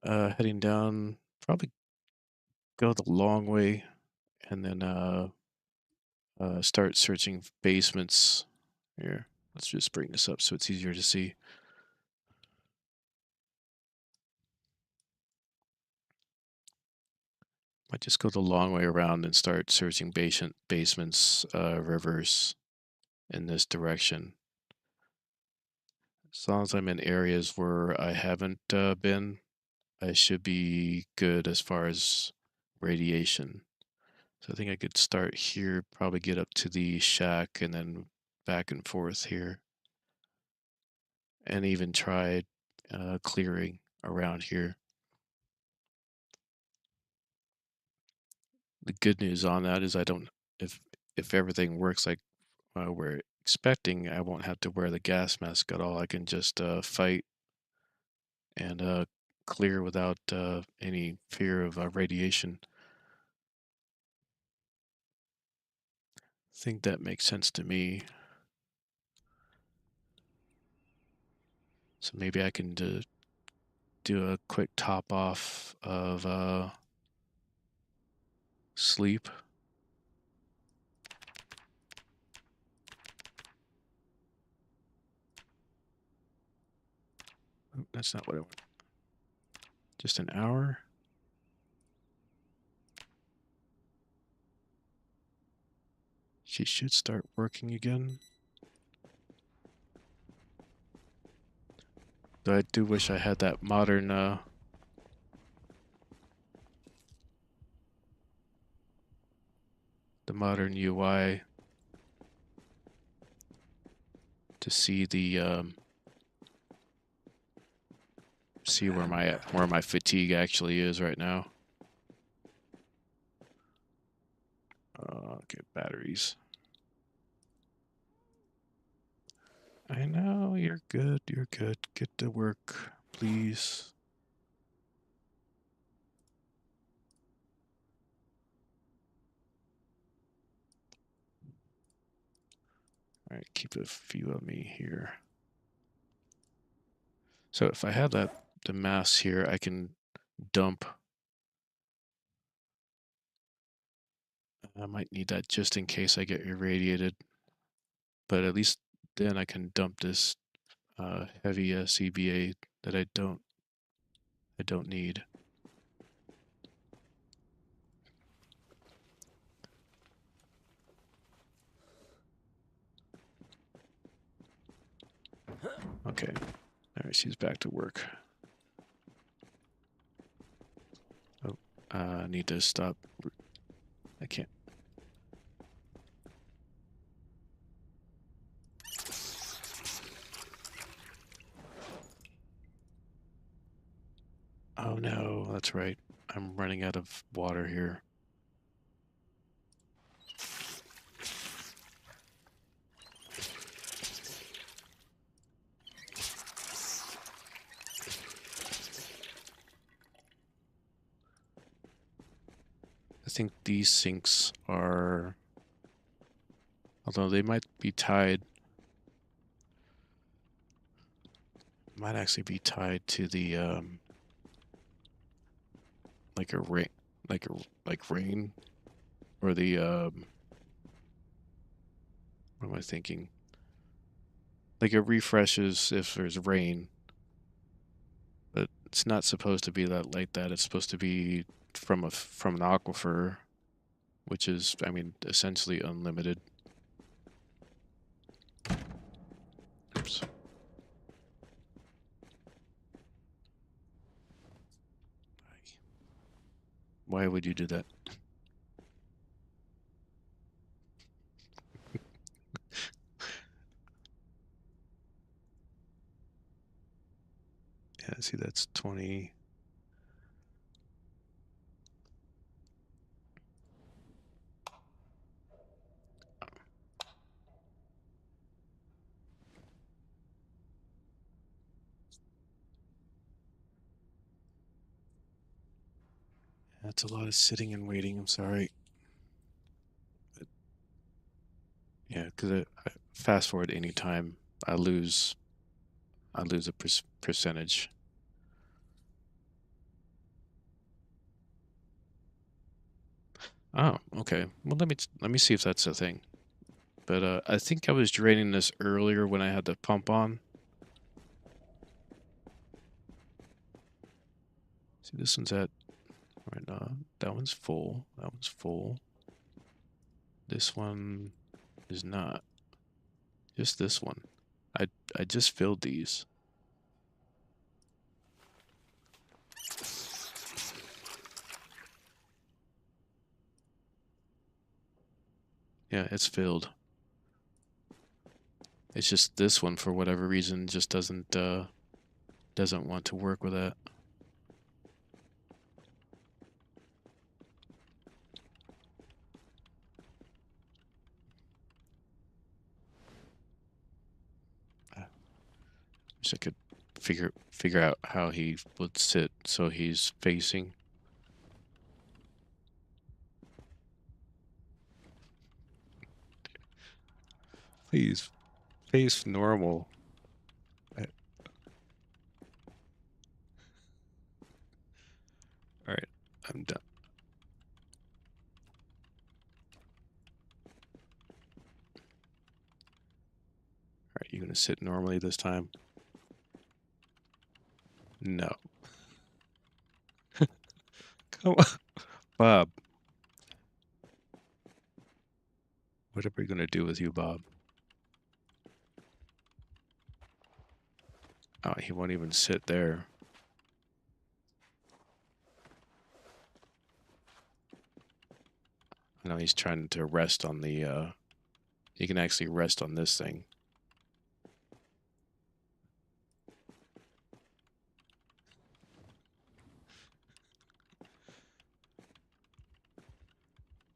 heading down. Probably go the long way, and then start searching basements. Here, let's just bring this up so it's easier to see. Might just go the long way around and start searching basements, rivers in this direction. As long as I'm in areas where I haven't been, I should be good as far as radiation. So I think I could start here, probably get up to the shack and then back and forth here. And even try clearing around here. The good news on that is I don't, if if everything works like we're expecting, I won't have to wear the gas mask at all. I can just fight and clear without any fear of radiation. I think that makes sense to me. So maybe I can do a quick top off of sleep. Oh, that's not what I want. Just an hour. She should start working again. Though I do wish I had that modern modern UI to see the see where my fatigue actually is right now. Okay, batteries. I know, you're good, you're good. Get to work, please. Alright, keep a few of me here. So if I have the mass here, I can dump. I might need that just in case I get irradiated. But at least then I can dump this heavy CBA that I don't need. Okay. Alright, she's back to work. Oh, I need to stop. I can't. Oh no, that's right. I'm running out of water here. I think these sinks are, although they might be tied, might actually be tied to the like a rain, like rain, or the what am I thinking? Like it refreshes if there's rain, but it's not supposed to be that like that. It's supposed to be from an aquifer, which is, I mean, essentially unlimited. Oops. Why would you do that? Yeah, see, that's 20. That's a lot of sitting and waiting. I'm sorry. But yeah, because I fast forward any time, I lose a percentage. Oh, okay. Well, let me see if that's a thing. But I think I was draining this earlier when I had the pump on. See, this one's at right now. That one's full. That one's full. This one is not. Just this one. I I just filled these. Yeah, it's filled. It's just this one for whatever reason just doesn't want to work with that. I wish I could figure out how he would sit so he's facing. Please face normal. All right, I'm done. All right, you gonna sit normally this time? No. Come on, Bob. What are we gonna do with you, Bob? Oh, he won't even sit there. I know he's trying to rest on the, he can actually rest on this thing.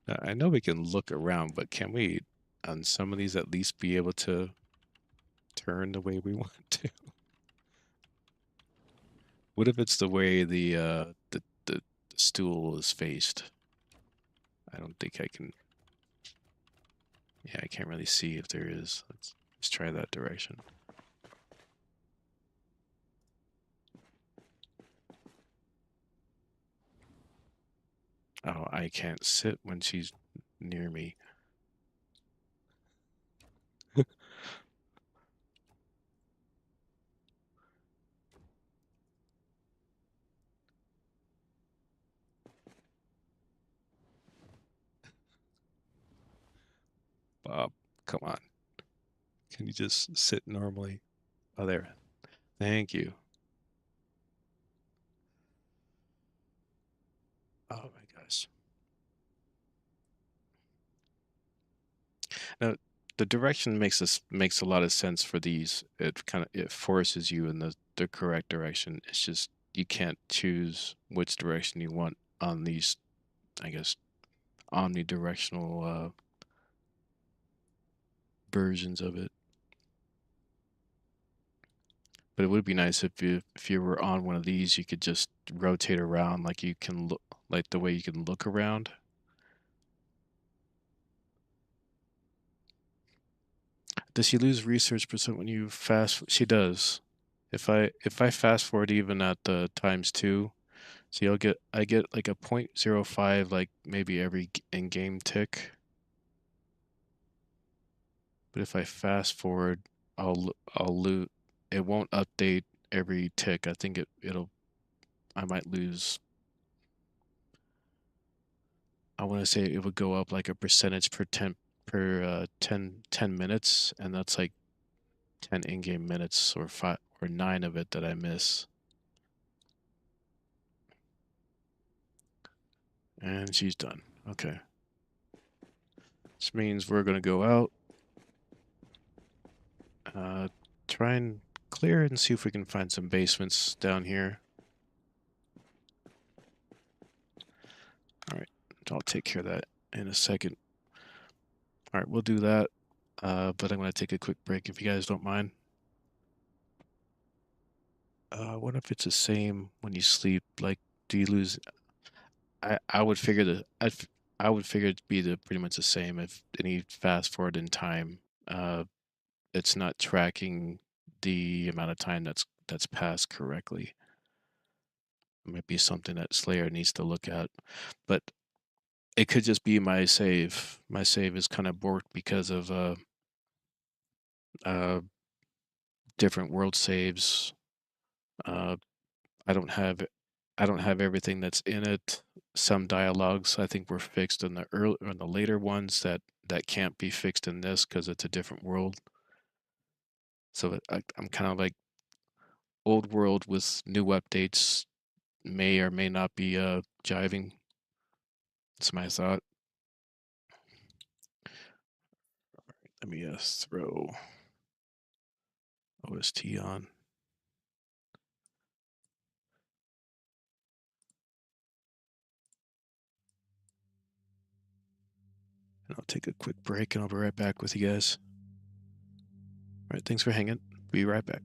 I know we can look around, but can we, on some of these, at least be able to turn the way we want to? What if it's the way the stool is faced? I don't think I can. Yeah, I can't really see if there is. Let's try that direction. Oh, I can't sit when she's near me. Bob, come on. Can you just sit normally? Oh, there. Thank you. Oh my gosh. Now, the direction makes a lot of sense for these. It forces you in the correct direction. It's just you can't choose which direction you want on these, I guess, omnidirectional versions of it. But it would be nice if you were on one of these, you could just rotate around like you can look like the way you can look around. Does she lose research percent when you fast? She does. If I fast forward even at the times two, see I get like a 0.05 like maybe every in-game tick. But if I fast forward, I'll lose. It won't update every tick. I think I might lose. I want to say it would go up like a percentage per 10 minutes, and that's like 10 in-game minutes or 5 or 9 of it that I miss. And she's done. Okay. This means we're gonna go out, uh, try and clear and see if we can find some basements down here. All right, I'll take care of that in a second. All right, we'll do that. But I'm gonna take a quick break if you guys don't mind. What if it's the same when you sleep? Like, do you lose? I would figure I would figure it'd be pretty much the same if any fast forward in time. It's not tracking the amount of time that's passed correctly. It might be something that Slayer needs to look at, but it could just be my save. My save is kind of borked because of uh, different world saves. Uh, I don't have I don't have everything that's in it. Some dialogues I think were fixed in the later ones that can't be fixed in this because it's a different world. So I'm kind of like old world with new updates may or may not be jiving. That's my thought. Let me throw OST on. And I'll take a quick break and I'll be right back with you guys. All right, thanks for hanging. Be right back.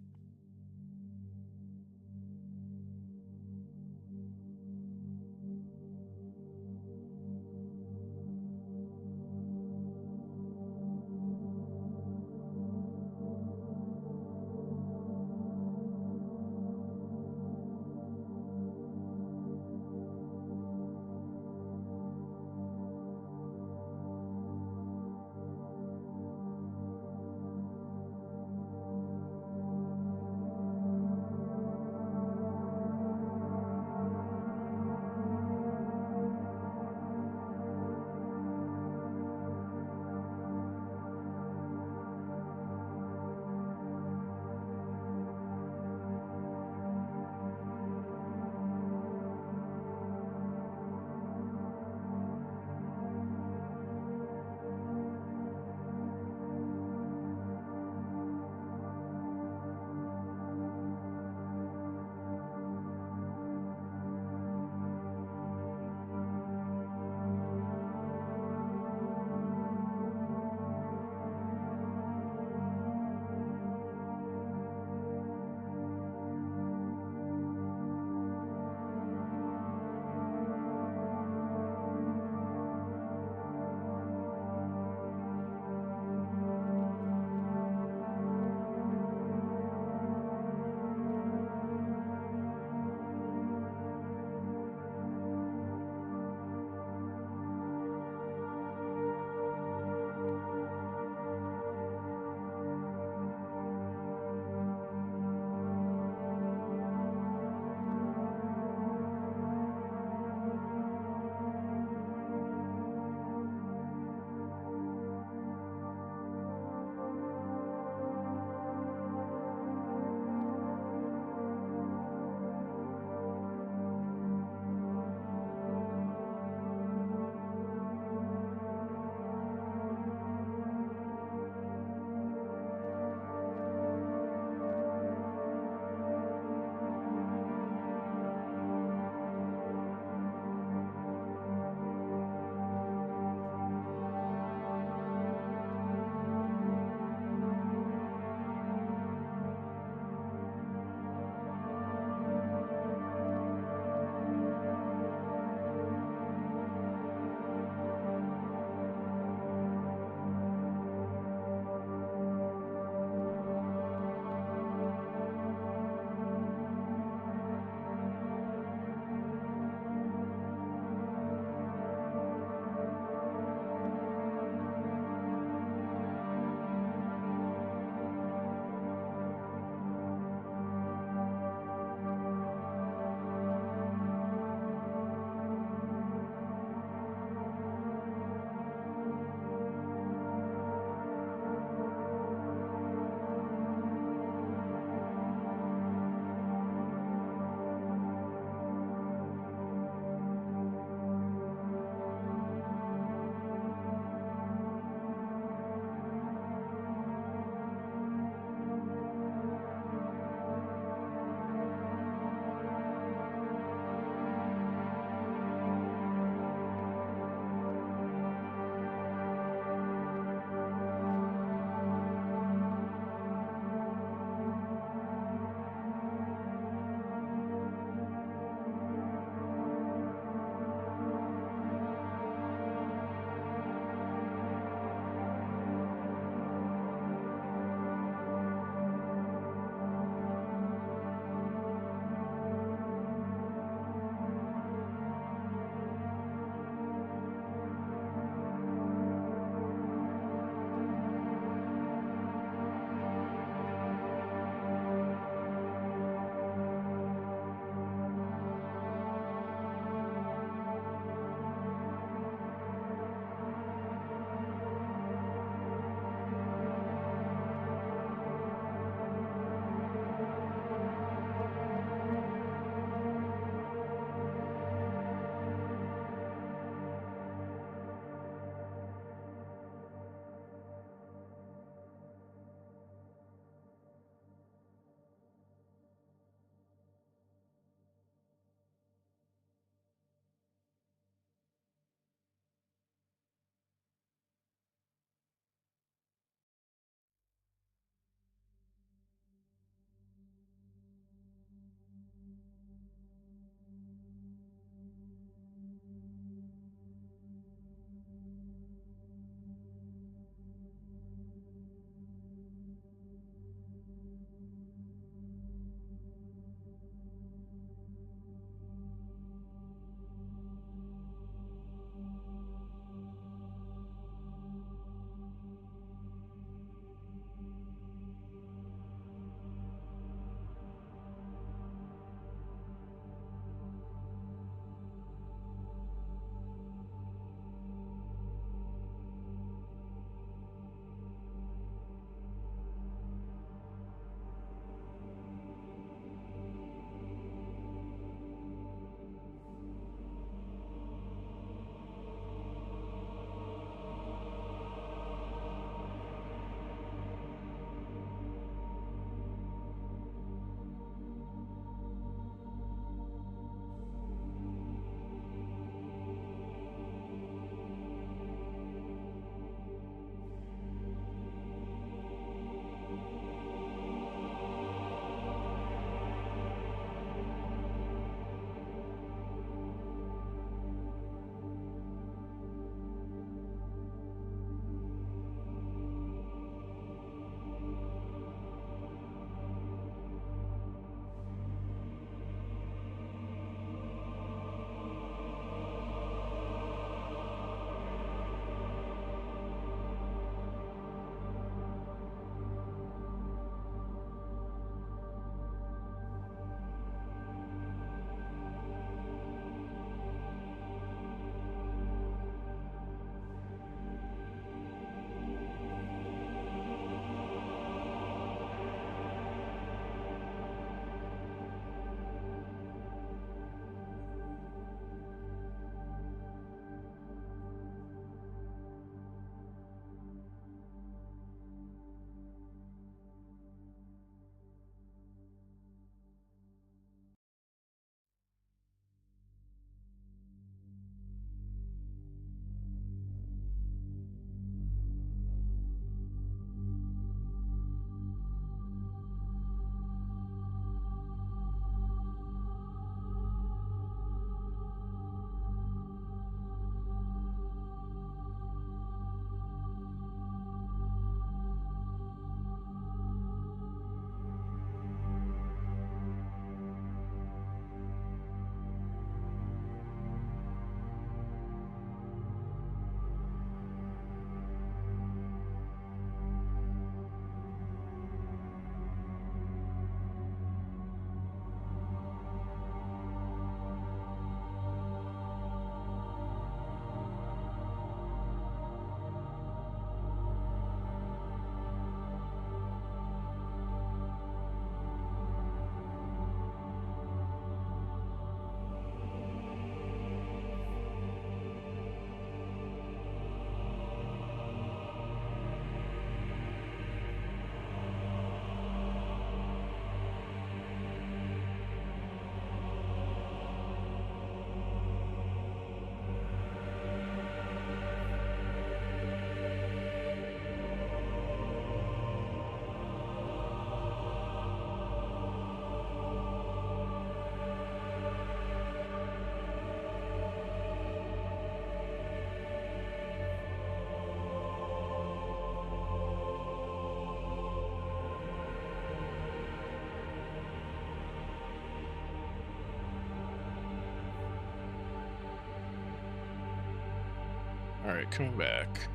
Alright, coming back.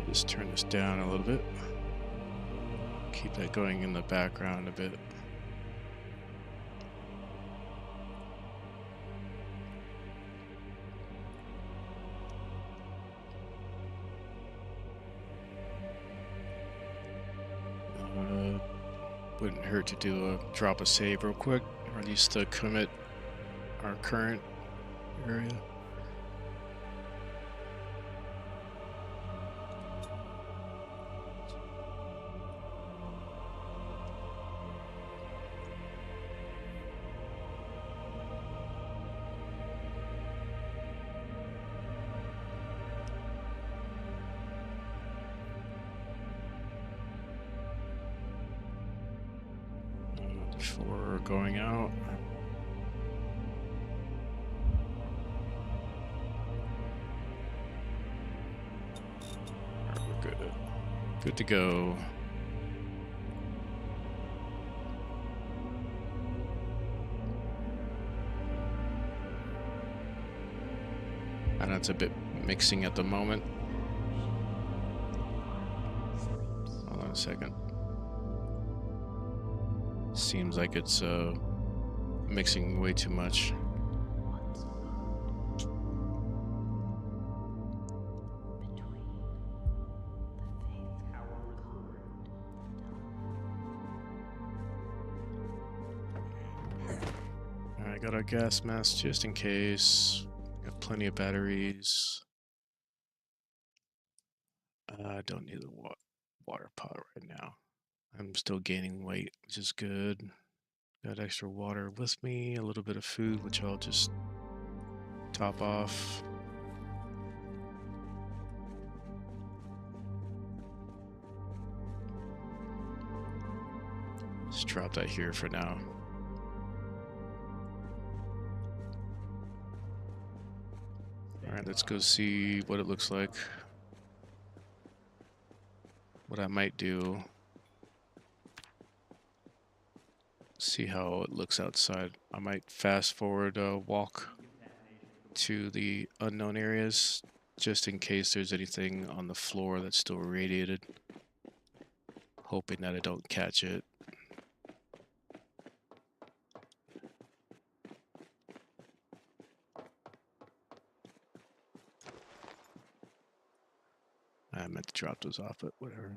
Just turn this down a little bit. Keep that going in the background a bit. Wouldn't hurt to do a drop a save real quick, or at least commit our current area. Before going out. Alright, we're good. Good to go. I know it's a bit mixing at the moment. Hold on a second. Seems like it's mixing way too much. Alright, got our gas mask just in case. Got plenty of batteries. I don't need the water pot right now. I'm still gaining weight, which is good. Got extra water with me, a little bit of food, which I'll just top off. Just drop that here for now. Alright, let's go see what it looks like. What I might do. See how it looks outside. I might fast forward a walk to the unknown areas just in case there's anything on the floor that's still irradiated. Hoping that I don't catch it. I meant to drop those off, but whatever.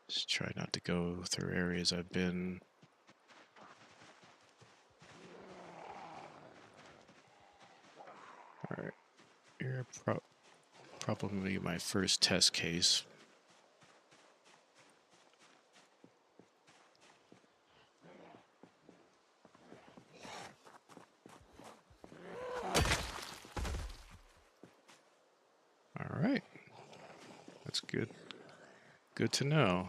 Just try not to go through areas I've been. Alright, you're probably my first test case. Alright, that's good. Good to know.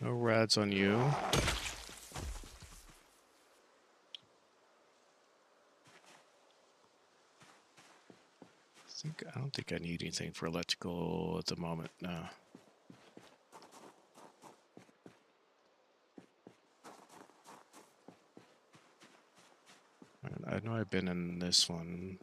No rads on you. I don't think I need anything for electrical at the moment, no. I know I've been in this one.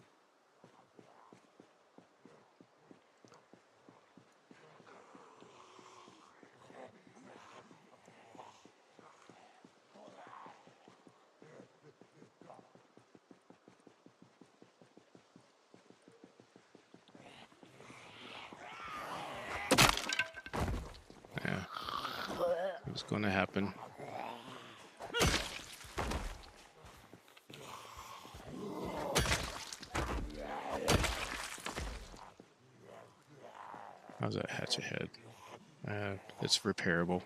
Yeah, it was going to happen. How's that hatch ahead? It's repairable.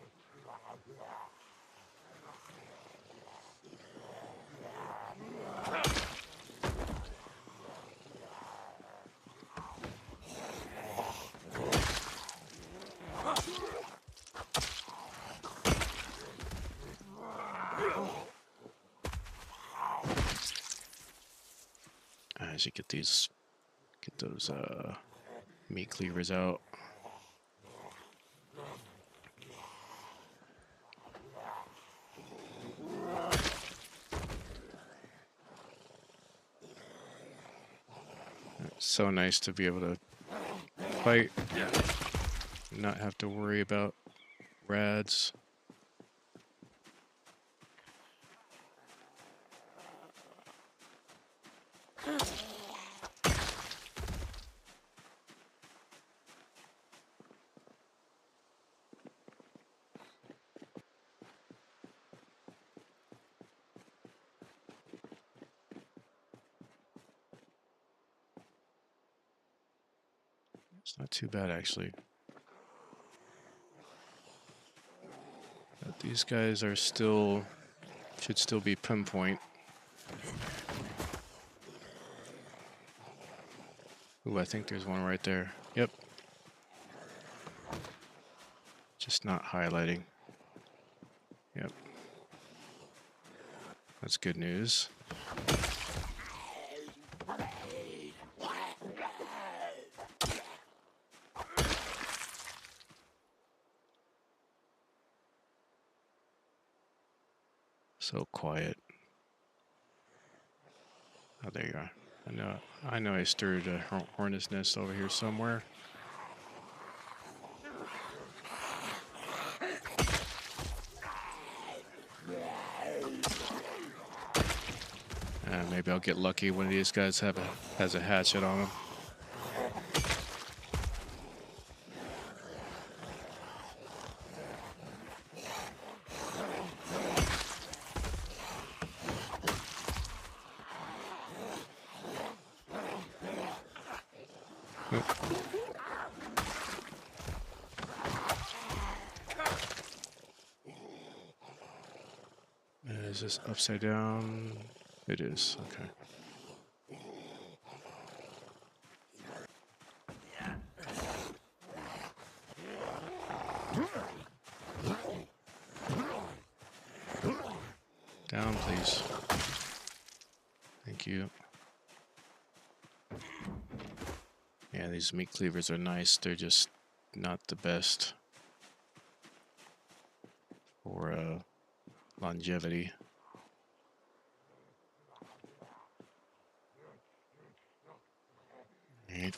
should get those meat cleavers out. It's so nice to be able to fight, not have to worry about rads. It's not too bad, actually. But these guys are should still be pinpoint. Ooh, I think there's one right there. Yep. Just not highlighting. Yep. That's good news. So quiet. Oh, there you are. I know I stirred a hornet's nest over here somewhere. Maybe I'll get lucky. One of these guys has a hatchet on him. Is this upside down? It is, okay. Down, please. Thank you. Yeah, these meat cleavers are nice. They're just not the best for longevity. Right.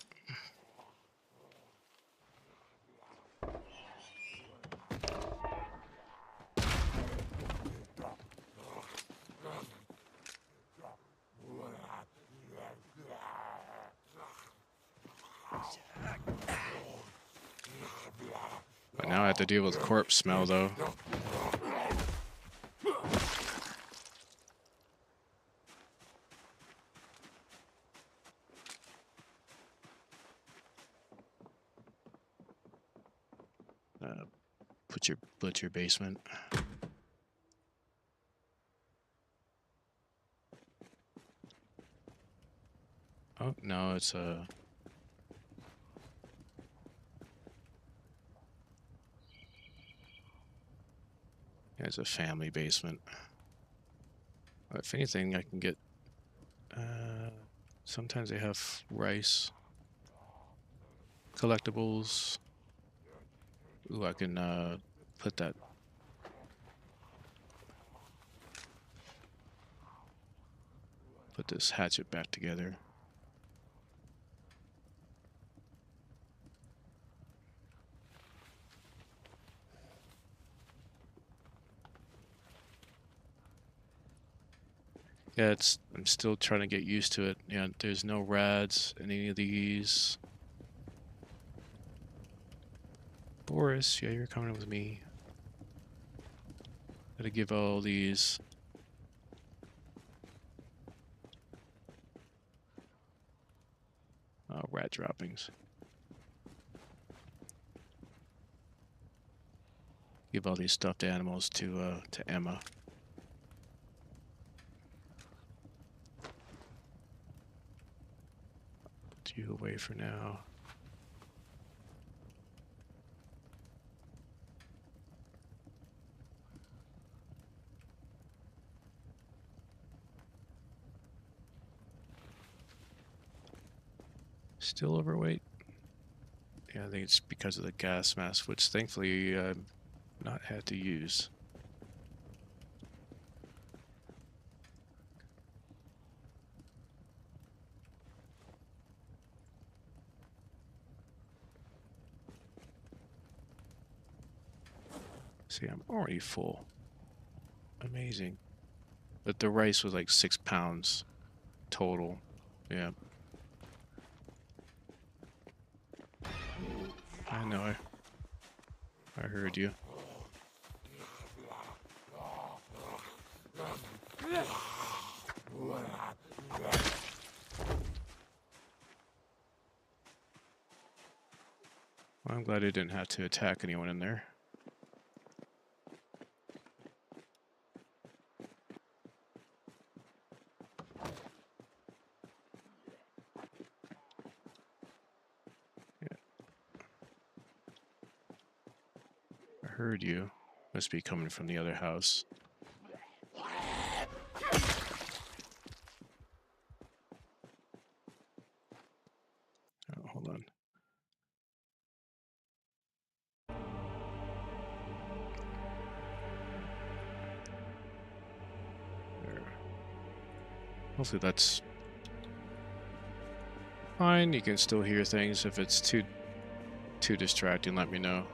But now I have to deal with corpse smell, though. Put your butcher basement. Oh no, it's a. It's a family basement. If anything, I can get. Sometimes they have rice, collectibles. Ooh, I can put that. Put this hatchet back together. Yeah, I'm still trying to get used to it. Yeah, there's no rads in any of these. Boris, yeah, you're coming with me. Gotta give all these. Rat droppings. Give all these stuffed animals to Emma. Put you away for now. Still overweight? Yeah, I think it's because of the gas mask, which thankfully I've not had to use. See, I'm already full. Amazing. But the rice was like 6 pounds total. Yeah. I know. I heard you. Well, I'm glad I didn't have to attack anyone in there. Yeah, I heard you. Must be coming from the other house. Oh, hold on. There. Hopefully that's fine. You can still hear things. If it's too distracting, let me know.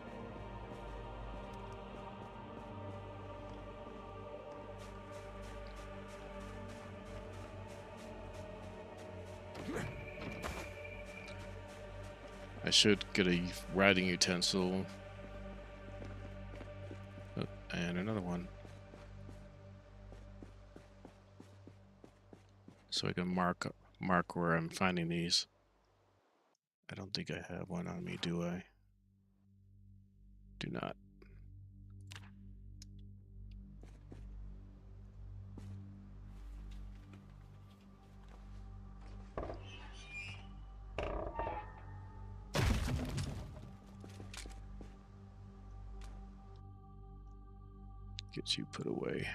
I should get a writing utensil. Oh, and another one. So I can mark where I'm finding these. I don't think I have one on me, do I? Do not. Get you put away.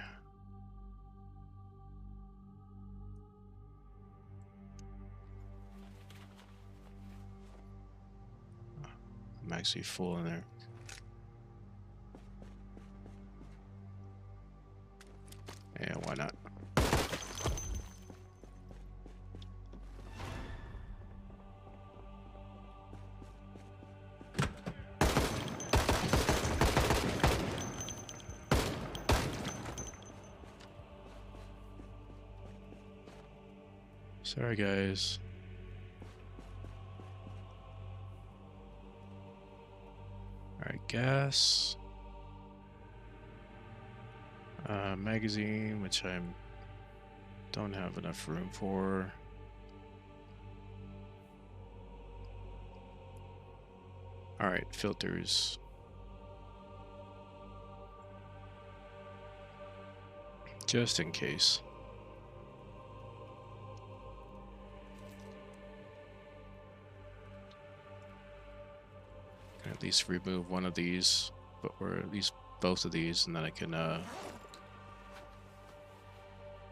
I'm actually full in there. Yeah, why not? Sorry, guys. Alright, gas. Magazine, which I don't have enough room for. Alright, filters. Just in case. Can at least remove one of these, or at least both of these, and then I can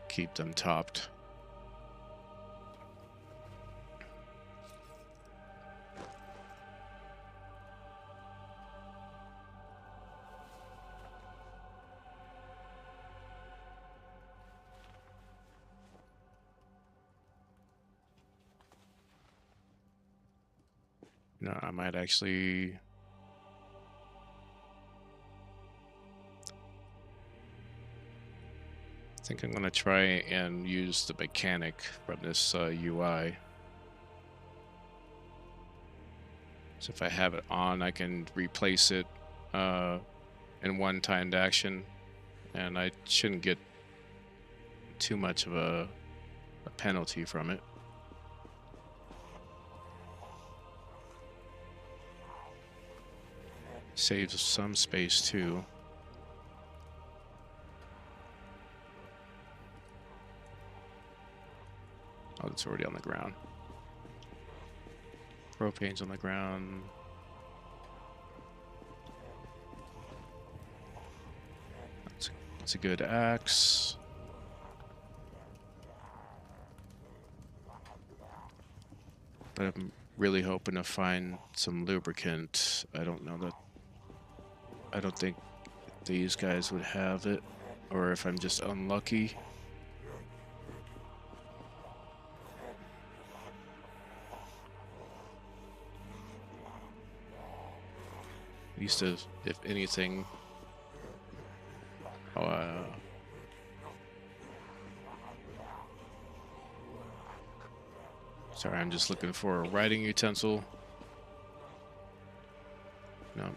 keep them topped. No, I might actually. I think I'm going to try and use the mechanic from this UI. So if I have it on, I can replace it in one timed action, and I shouldn't get too much of a penalty from it. Saves some space too. Oh, it's already on the ground. Propane's on the ground. That's a good axe. But I'm really hoping to find some lubricant. I don't know that. I don't think these guys would have it, or if I'm just unlucky. At least if anything. Oh, sorry, I'm just looking for a writing utensil. No.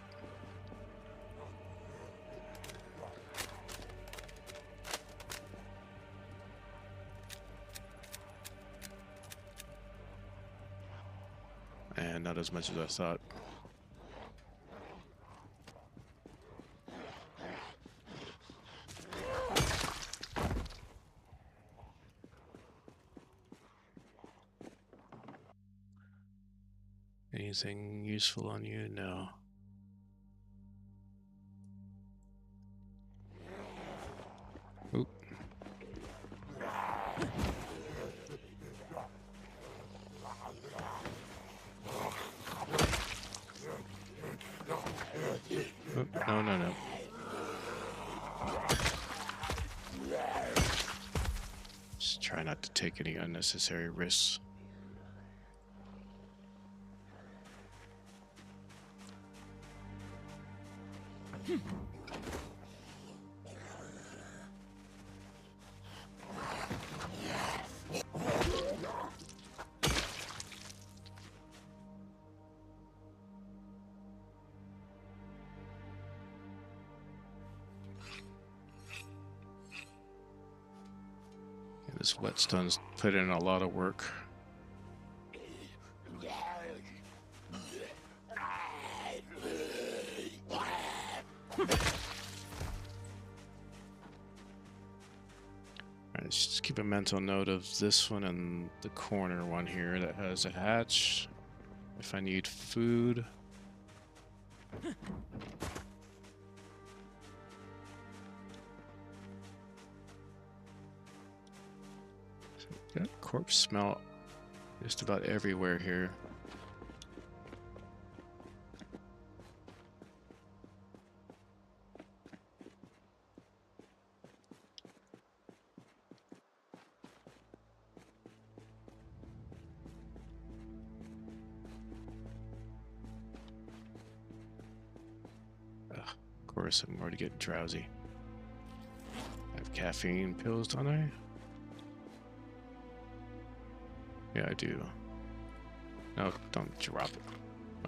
And not as much as I thought. Anything useful on you? No. Oop. Oop. No, no, no. Just try not to take any unnecessary risks. This whetstone's put in a lot of work. Alright, let's just keep a mental note of this one and the corner one here that has a hatch. If I need food. Got corpse smell just about everywhere here. Ugh, of course, I'm already getting drowsy. I have caffeine pills, don't I? Yeah, I do. No, don't drop it.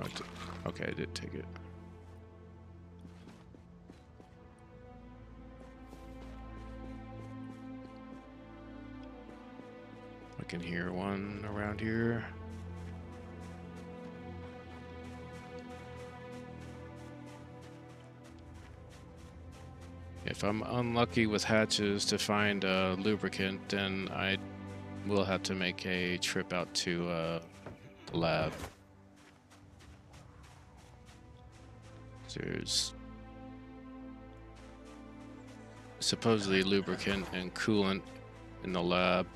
Oh, okay, I did take it. I can hear one around here. If I'm unlucky with hatches to find lubricant, then I will have to make a trip out to the lab. There's supposedly lubricant and coolant in the lab.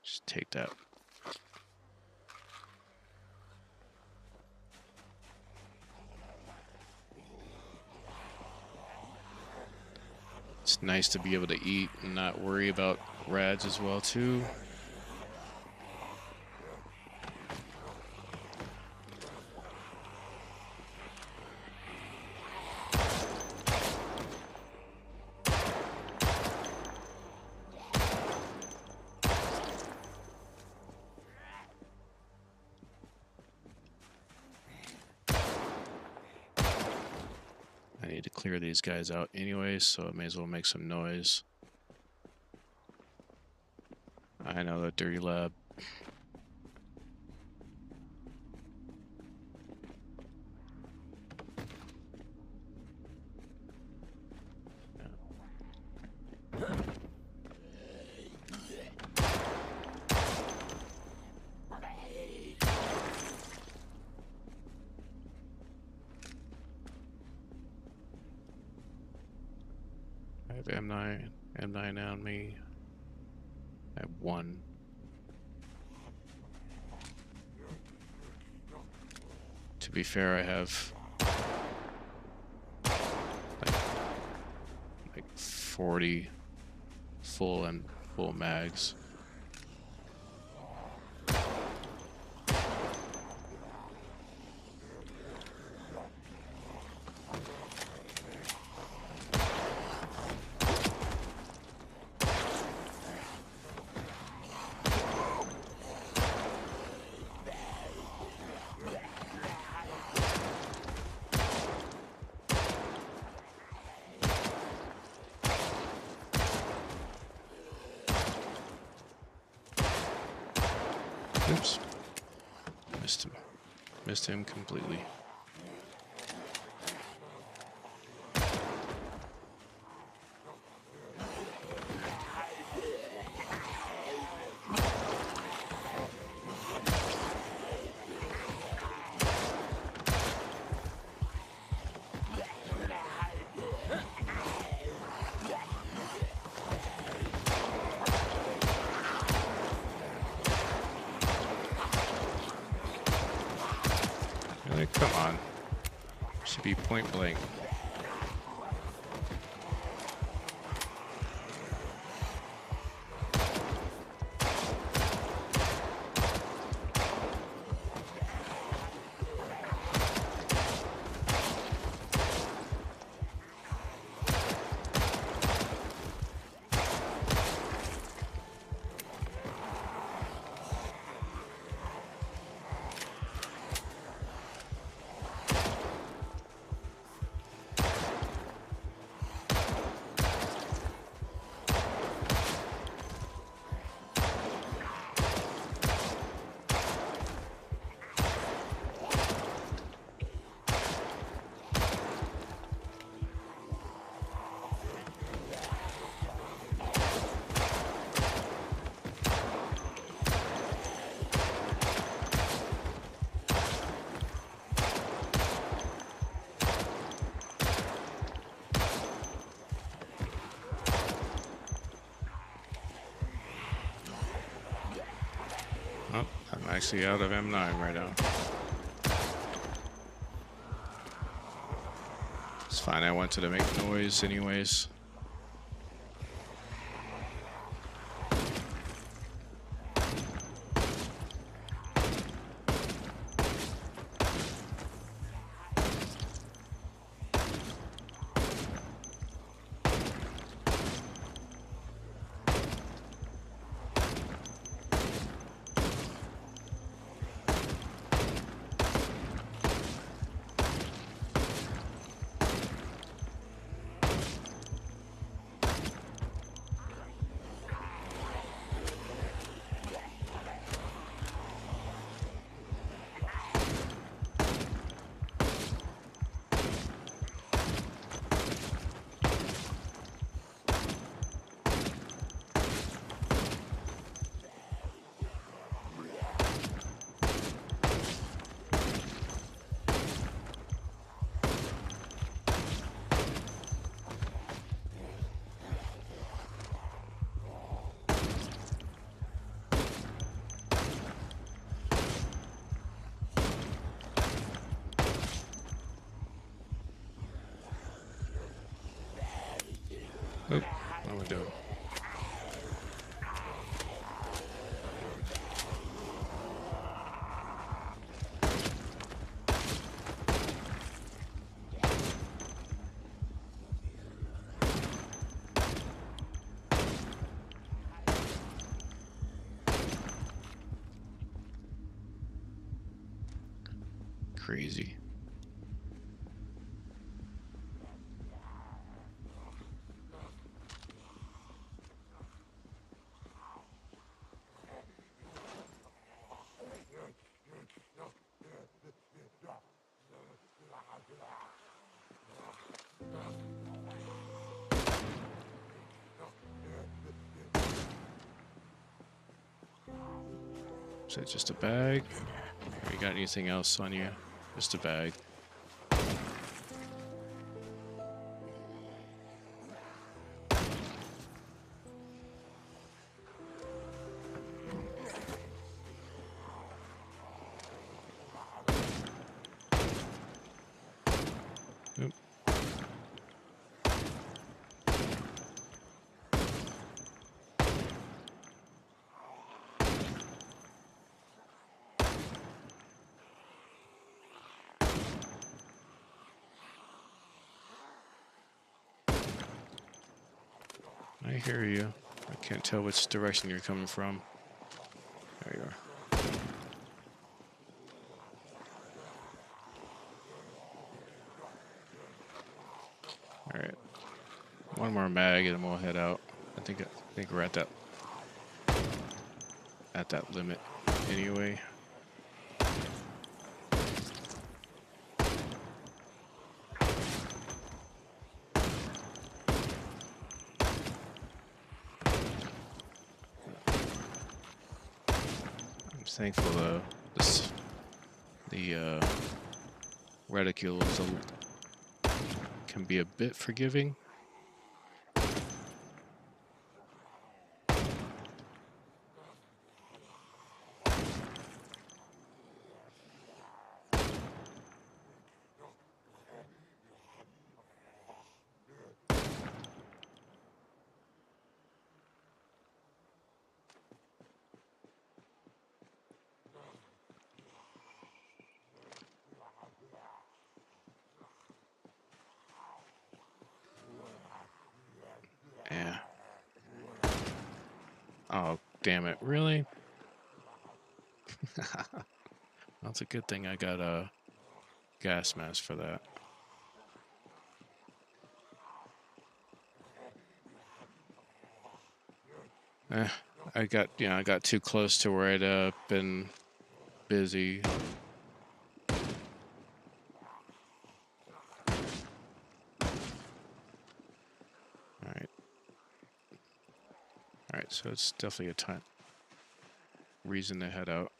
Just take that. It's nice to be able to eat and not worry about rads as well too. I need to clear these guys out anyway, so I may as well make some noise. I know that dirty lab. have M9 on me. I have 1. To be fair, I have like 40 full mags. Oops. Missed him. Missed him completely. Come on. Should be point blank. Oh, I'm actually out of M9 right now. It's fine, I wanted to make noise anyways. Oop, what am I doing? Crazy. Is that just a bag? Or you got anything else on you? Just a bag. Oop. I hear you. I can't tell which direction you're coming from. There you are. All right. One more mag and we'll head out. I think we're at that limit anyway. I'm thankful the reticules can be a bit forgiving. Yeah. Oh, damn it. Really? That's a good thing I got a gas mask for that. Eh, I got too close to where I'd been busy. All right. All right, so it's definitely a time reason to head out.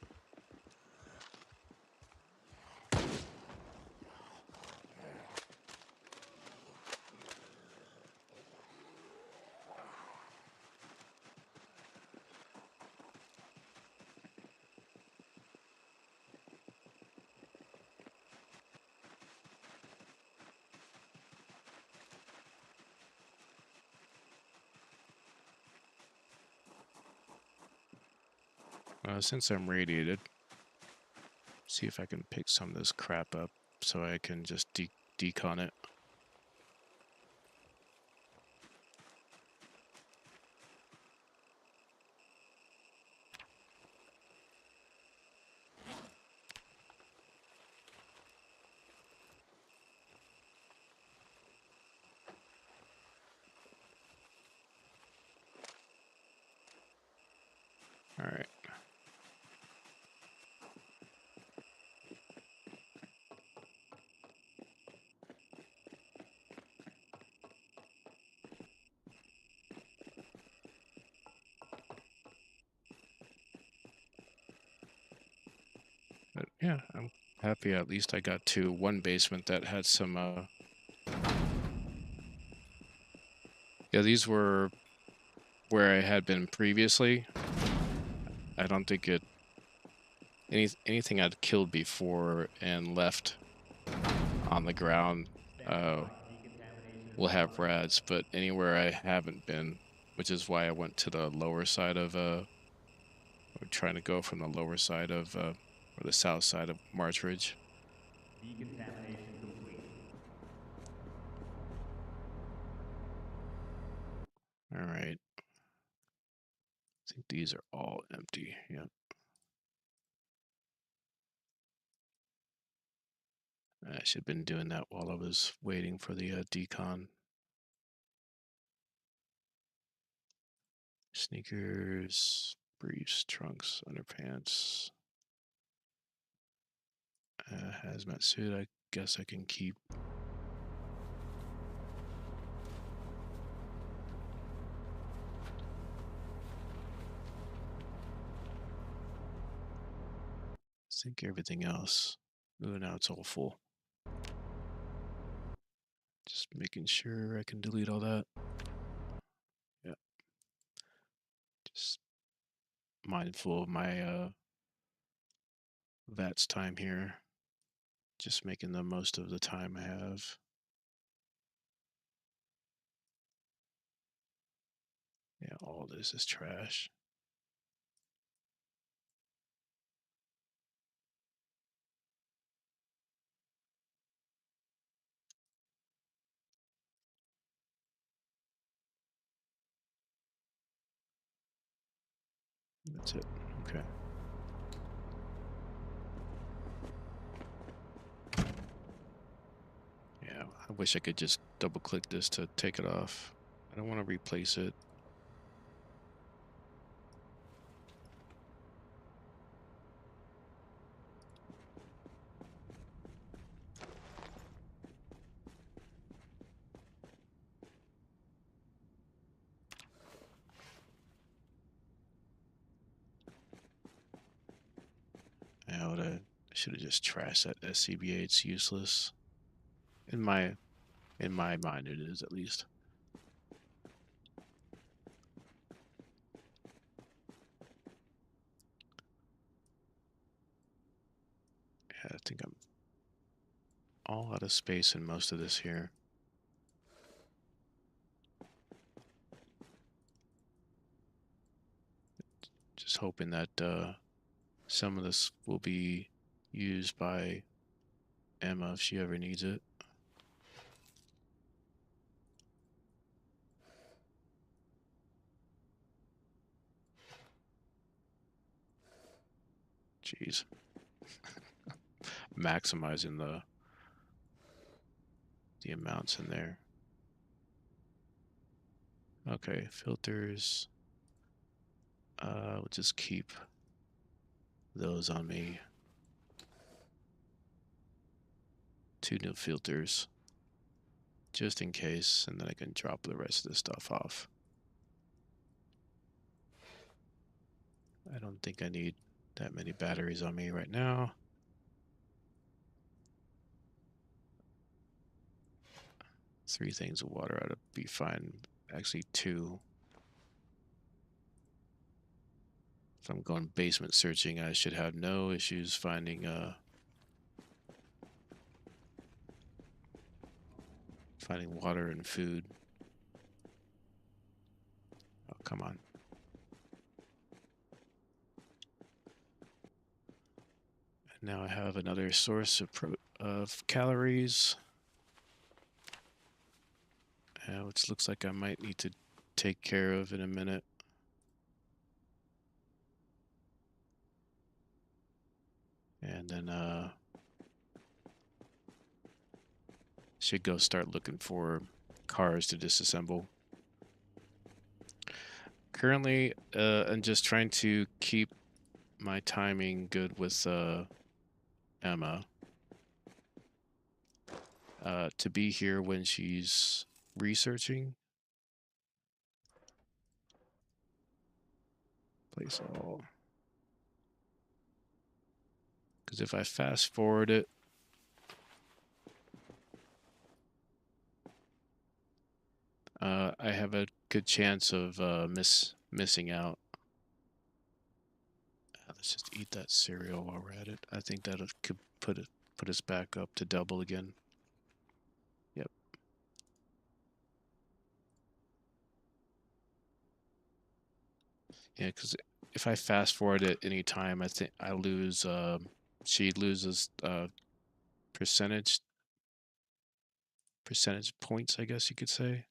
Since I'm radiated, see if I can pick some of this crap up so I can just decon it. All right. But yeah, I'm happy at least I got to one basement that had some yeah, these were where I had been previously. I don't think anything I'd killed before and left on the ground Stand by. Decontamination in will have progress. rads, but anywhere I haven't been, which is why I went to the lower side of or trying to go from the lower side of or the south side of March Ridge. Decontamination complete. All right. I think these are all empty. Yeah. I should have been doing that while I was waiting for the decon. Sneakers, briefs, trunks, underpants, hazmat suit. I guess I can keep. I think everything else. Ooh, now it's all full. Just making sure I can delete all that. Yeah. Just mindful of my VATS time here. Just making the most of the time I have. Yeah, all this is trash. That's it. Okay. Yeah, I wish I could just double click this to take it off. I don't want to replace it. I should have just trashed that SCBA. It's useless. In my mind, it is at least. Yeah, I think I'm all out of space in most of this here. Just hoping that some of this will be used by Emma if she ever needs it. Jeez. Maximizing the amounts in there. Okay, filters. We'll just keep those on me. 2 new filters. Just in case, and then I can drop the rest of this stuff off. I don't think I need that many batteries on me right now. Three things of water ought to be fine. Actually, 2. If I'm going basement searching, I should have no issues finding finding water and food. Oh, come on. And now I have another source of calories, which looks like I might need to take care of in a minute. And then should go start looking for cars to disassemble. Currently, I'm just trying to keep my timing good with Emma. To be here when she's researching. Place all. Because if I fast forward it, I have a good chance of missing out. Let's just eat that cereal while we're at it. I think that could put us back up to double again. Yep. Yeah, because if I fast forward at any time, I think I lose. She loses percentage points, I guess you could say.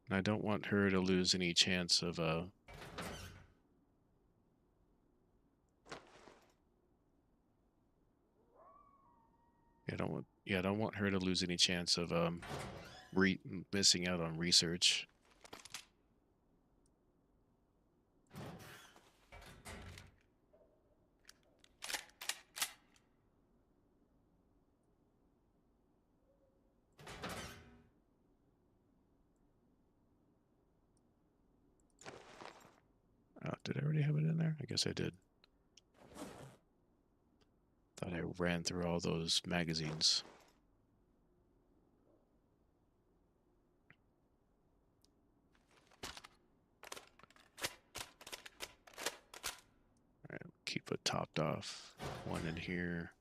And I don't want her to lose any chance of I don't want her to lose any chance of missing out on research. Oh, did I already have it in there? I guess I did. Thought I ran through all those magazines. keep it topped off. One in here.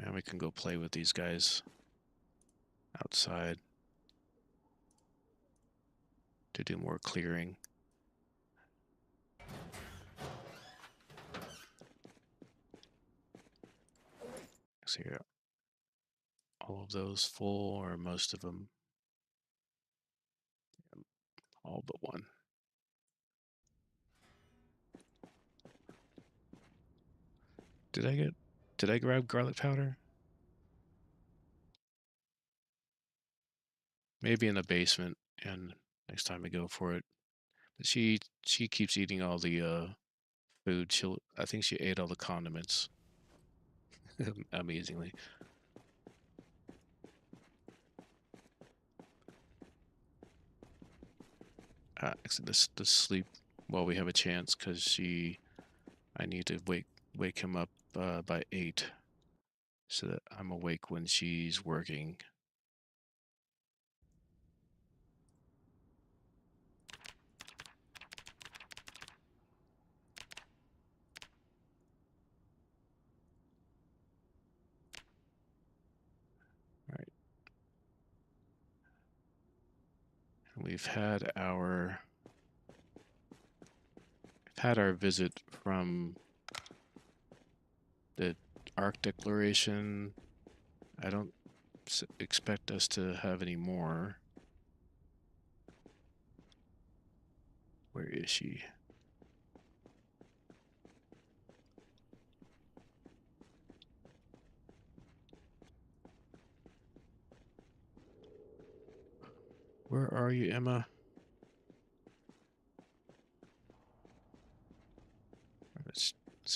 And we can go play with these guys outside to do more clearing. So here, all of those full, or most of them, all but one. Did I grab garlic powder? Maybe in the basement, and next time I go for it. But she keeps eating all the food. I think she ate all the condiments. Amazingly. Actually, this sleep while we have a chance, because I need to wake him up by 8, so that I'm awake when she's working. All right. And we've had our visit from the Ark Declaration. I don't expect us to have any more. Where is she? Where are you, Emma? Let's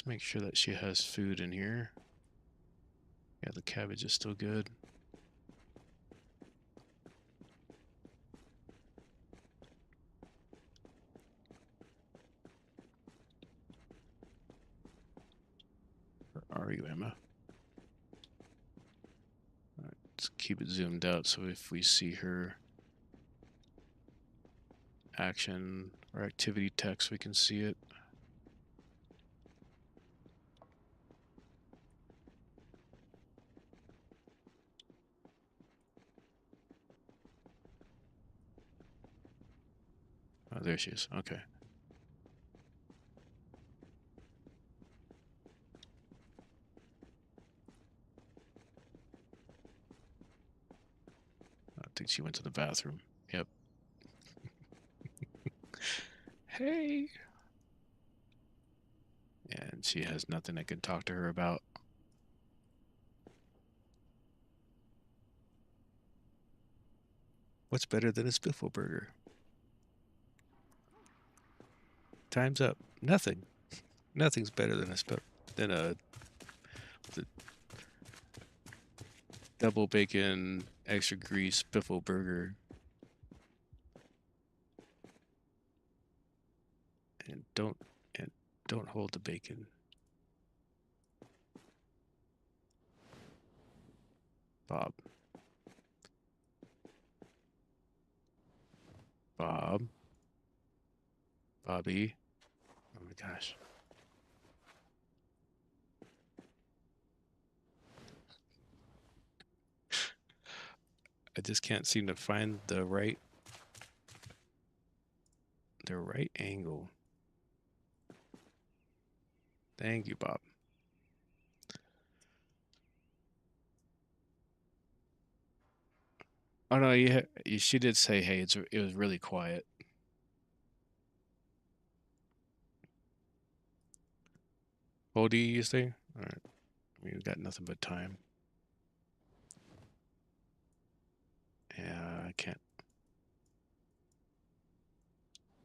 make sure that she has food in here. Yeah, the cabbage is still good. Where are you, Emma? All right, let's keep it zoomed out so if we see her action or activity text, we can see it. Oh, there she is. Okay. I think she went to the bathroom. Yep. Hey. And she has nothing I can talk to her about. What's better than a spiffle burger? Time's up. Nothing. Nothing's better than a double bacon, extra grease spiffle burger. And don't hold the bacon. Bob. Bob. Bobby. Oh my gosh. I just can't seem to find the right angle. Thank you, Bob. Oh no, she did say, hey, it was really quiet. Hold you say? All right. We've got nothing but time. Yeah, I can't.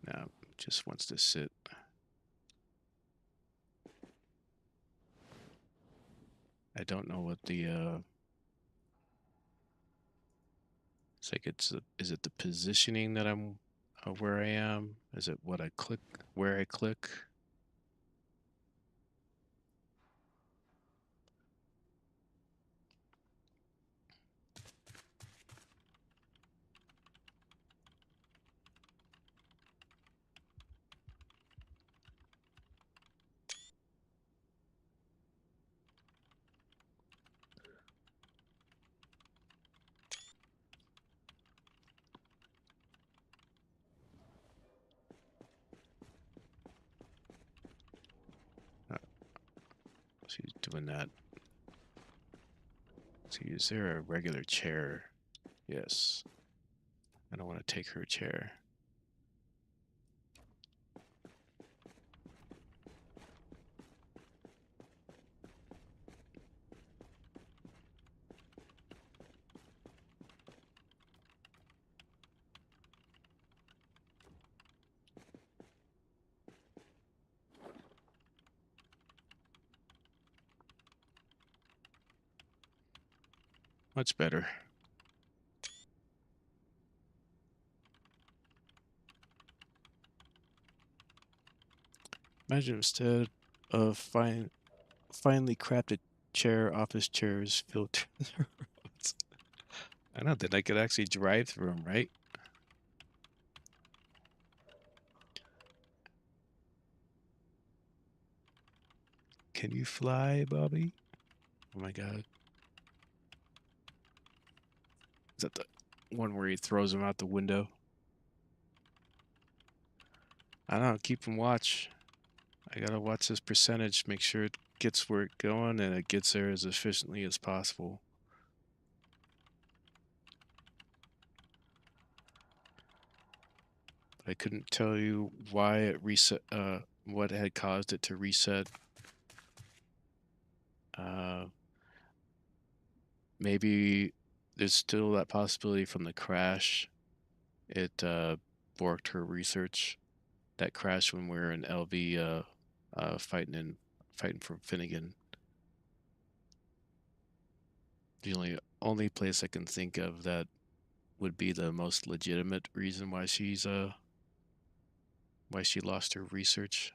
No, just wants to sit. I don't know what the it's like is it the positioning that I'm where I am? Is it what I click, where I click? doing that. See, is there a regular chair? Yes. I don't want to take her chair. Much better. Imagine instead of finely crafted office chairs filled with roads. I know, then I could actually drive through them, right? Can you fly, Bobby? Oh my god. Is that the one where he throws them out the window? I don't know, keep him watch. I gotta watch this percentage, make sure it gets where it's going and it gets there as efficiently as possible. I couldn't tell you why it reset, what had caused it to reset. Uh, maybe there's still that possibility from the crash. It borked her research. That crash when we were in LV, fighting for Finnegan. The only place I can think of that would be the most legitimate reason why she lost her research.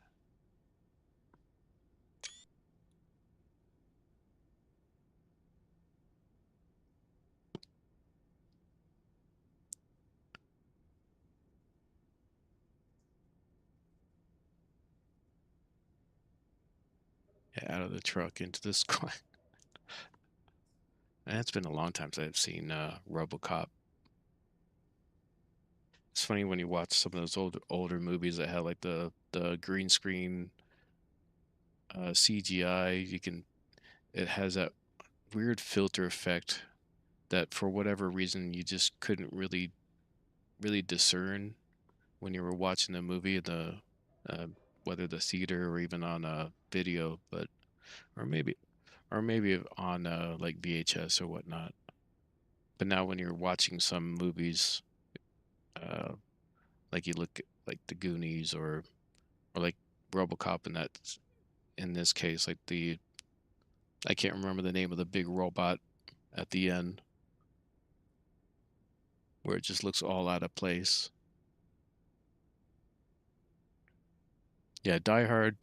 Yeah, out of the truck into the squad. And it's been a long time since I've seen RoboCop. It's funny when you watch some of those older movies that have like the green screen CGI. It has that weird filter effect that for whatever reason you just couldn't really discern when you were watching the movie, uh, whether the theater or even on video, but or maybe maybe on like VHS or whatnot. But now when you're watching some movies, uh, like you look at like the Goonies or like RoboCop, and that's in this case like the I can't remember the name of the big robot at the end where it just looks all out of place. Yeah, Die Hard.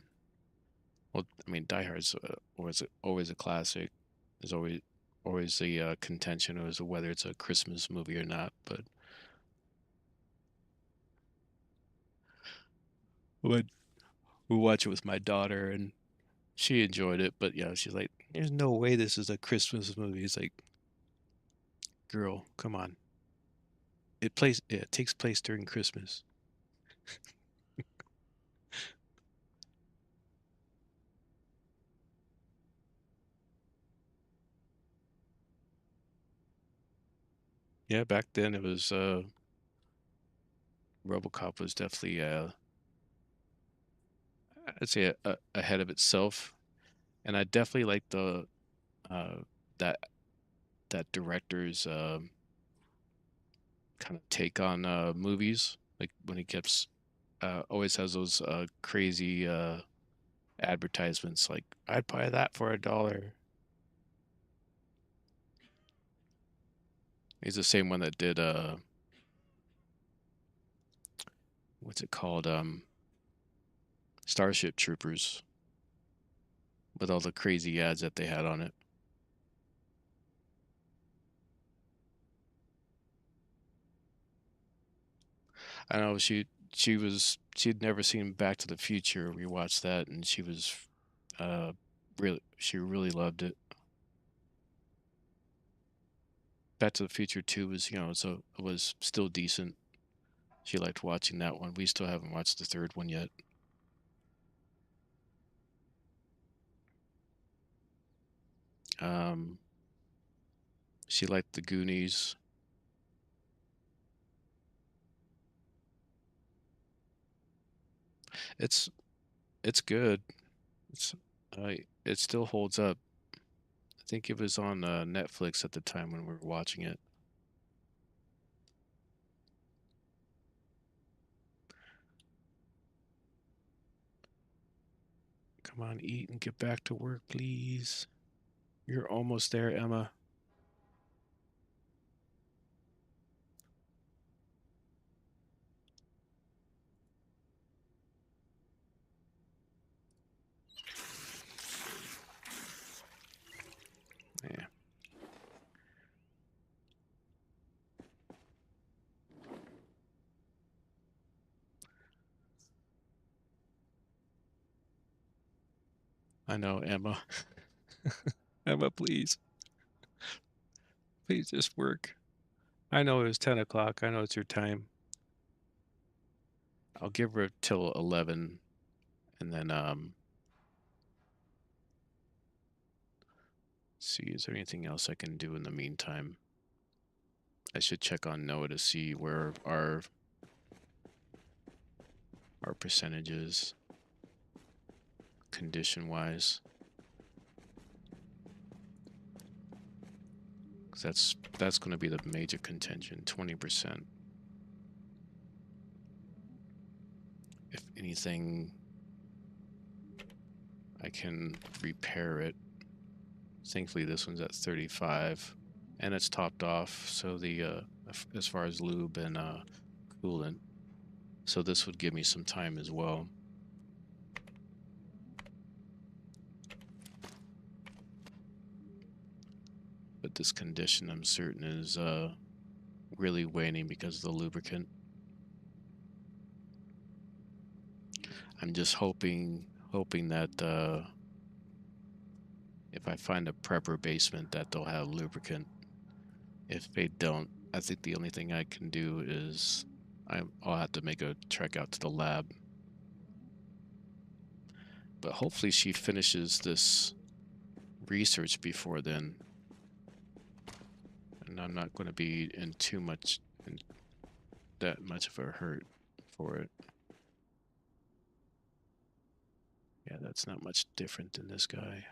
Well, I mean, Die Hard's always a classic. There's always a contention as to whether it's a Christmas movie or not. But when we watch it with my daughter, and she enjoyed it, but yeah, she's like, "There's no way this is a Christmas movie." It's like, girl, come on. It takes place during Christmas. Yeah, back then it was RoboCop was definitely I'd say ahead of itself, and I definitely like the uh that director's kind of take on movies. Like when he keeps always has those crazy advertisements like I'd buy that for $1. He's the same one that did what's it called? Starship Troopers with all the crazy ads that they had on it. I know she'd never seen Back to the Future. We watched that and she was uh she really loved it. Back to the Future 2 was, so it was still decent. She liked watching that one. We still haven't watched the third one yet. Um, she liked the Goonies. It's it's good. It's it still holds up. I think it was on Netflix at the time when we were watching it. Come on, eat and get back to work, please. You're almost there, Emma. Yeah, I know, Emma. Emma, please. Please just work. I know it was 10 o'clock. I know it's your time. I'll give her till 11 and then see, is there anything else I can do in the meantime? I should check on Noah to see where our percentage is condition wise. Cause that's going to be the major contention, 20%. If anything, I can repair it. Thankfully, this one's at 35, and it's topped off. So the as far as lube and coolant, so this would give me some time as well. But this condition, I'm certain, is really waning because of the lubricant. I'm just hoping that if I find a prepper basement that they'll have lubricant. If they don't, I think the only thing I can do is I'll have to make a trek out to the lab. But hopefully she finishes this research before then. And I'm not going to be in that much of a hurt for it. Yeah, that's not much different than this guy.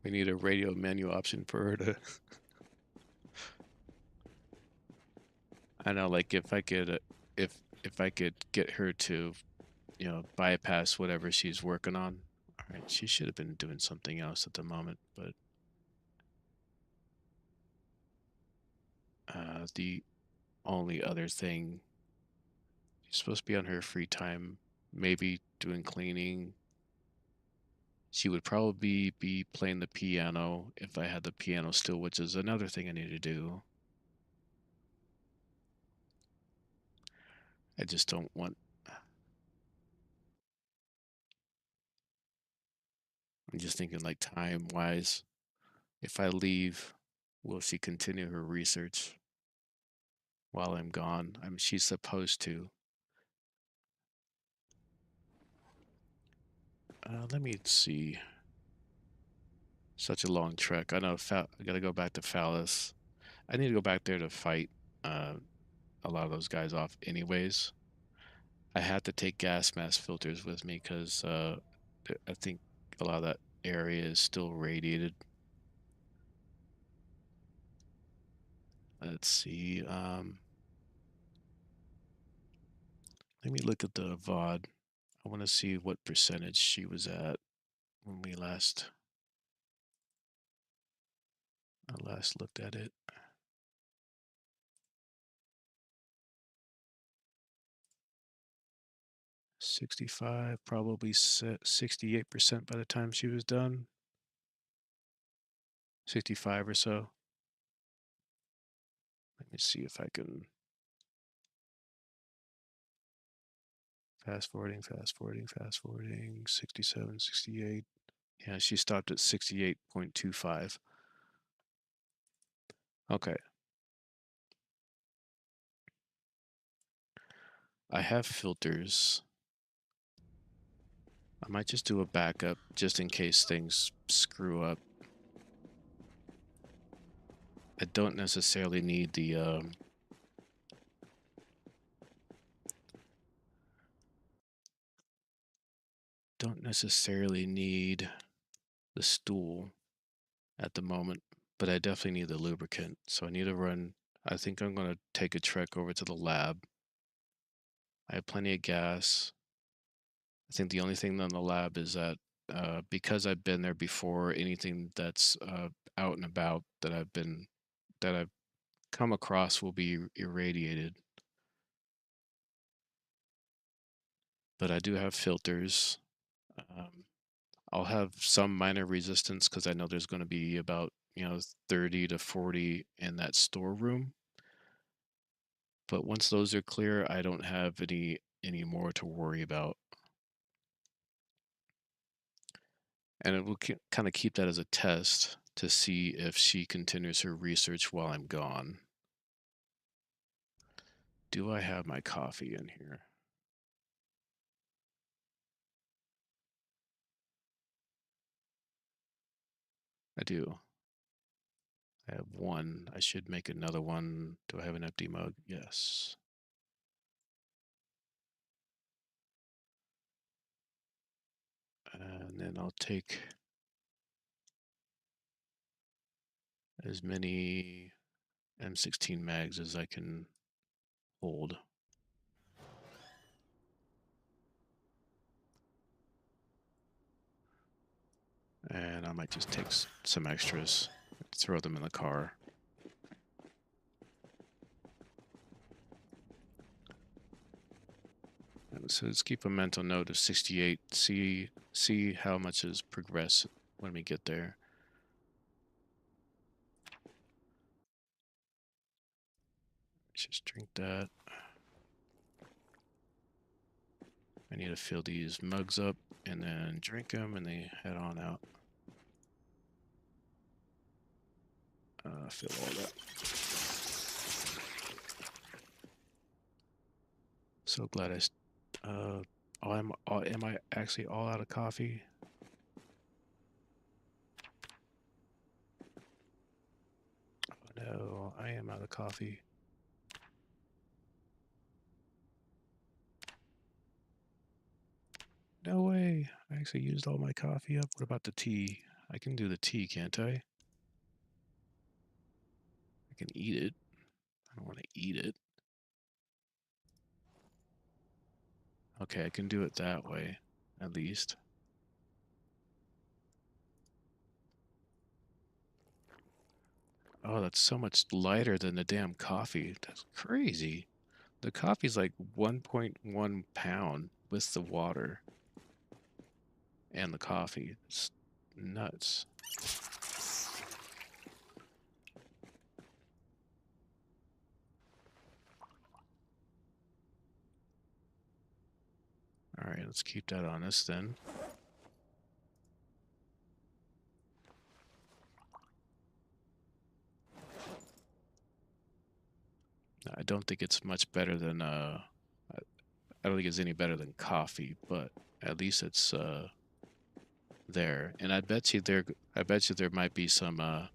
We need a radio menu option for her to. I know, like if I could, if I could get her to, bypass whatever she's working on. All right, she should have been doing something else at the moment, but the only other thing she's supposed to be on her free time, maybe doing cleaning. She would probably be playing the piano if I had the piano still, which is another thing I need to do. I just don't want. I'm just thinking like time wise. If I leave, will she continue her research while I'm gone? I mean, she's supposed to. Let me see. Such a long trek. I know. I gotta go back to Phallus. I need to go back there to fight uh, a lot of those guys off, anyways. I had to take gas mask filters with me because I think a lot of that area is still radiated. Let's see. Let me look at the VOD. I want to see what percentage she was at when we last looked at it. 65, probably 68% by the time she was done. 65 or so. Let me see if I can fast forwarding, 67, 68. Yeah, she stopped at 68.25. Okay. I have filters. I might just do a backup just in case things screw up. I don't necessarily need the don't necessarily need the stool at the moment, but I definitely need the lubricant. So I need to run. I think I'm going to take a trek over to the lab. I have plenty of gas. I think the only thing on the lab is that because I've been there before, anything that's out and about that I've come across will be irradiated. But I do have filters. Um, I'll have some minor resistance because I know there's going to be about 30 to 40 in that storeroom. But once those are clear, I don't have any more to worry about. And it will kind of keep that as a test to see if she continues her research while I'm gone. Do I have my coffee in here? I do. I have one. I should make another one. Do I have an empty mug? Yes. And then I'll take as many M16 mags as I can hold. And I might just take some extras, throw them in the car. And so let's keep a mental note of 68. See how much has progressed when we get there. Just drink that. I need to fill these mugs up and then drink them and they head on out. Fill all that. So glad am I actually all out of coffee? Oh no, I am out of coffee. No way. I actually used all my coffee up. What about the tea? I can do the tea, can't I? I can eat it. I don't want to eat it. Okay, I can do it that way, at least. Oh, that's so much lighter than the damn coffee. That's crazy. The coffee's like 1.1 pound with the water and the coffee. It's nuts. All right, let's keep that on us then. I don't think it's much better than I don't think it's any better than coffee, but at least it's there. And I bet you there might be some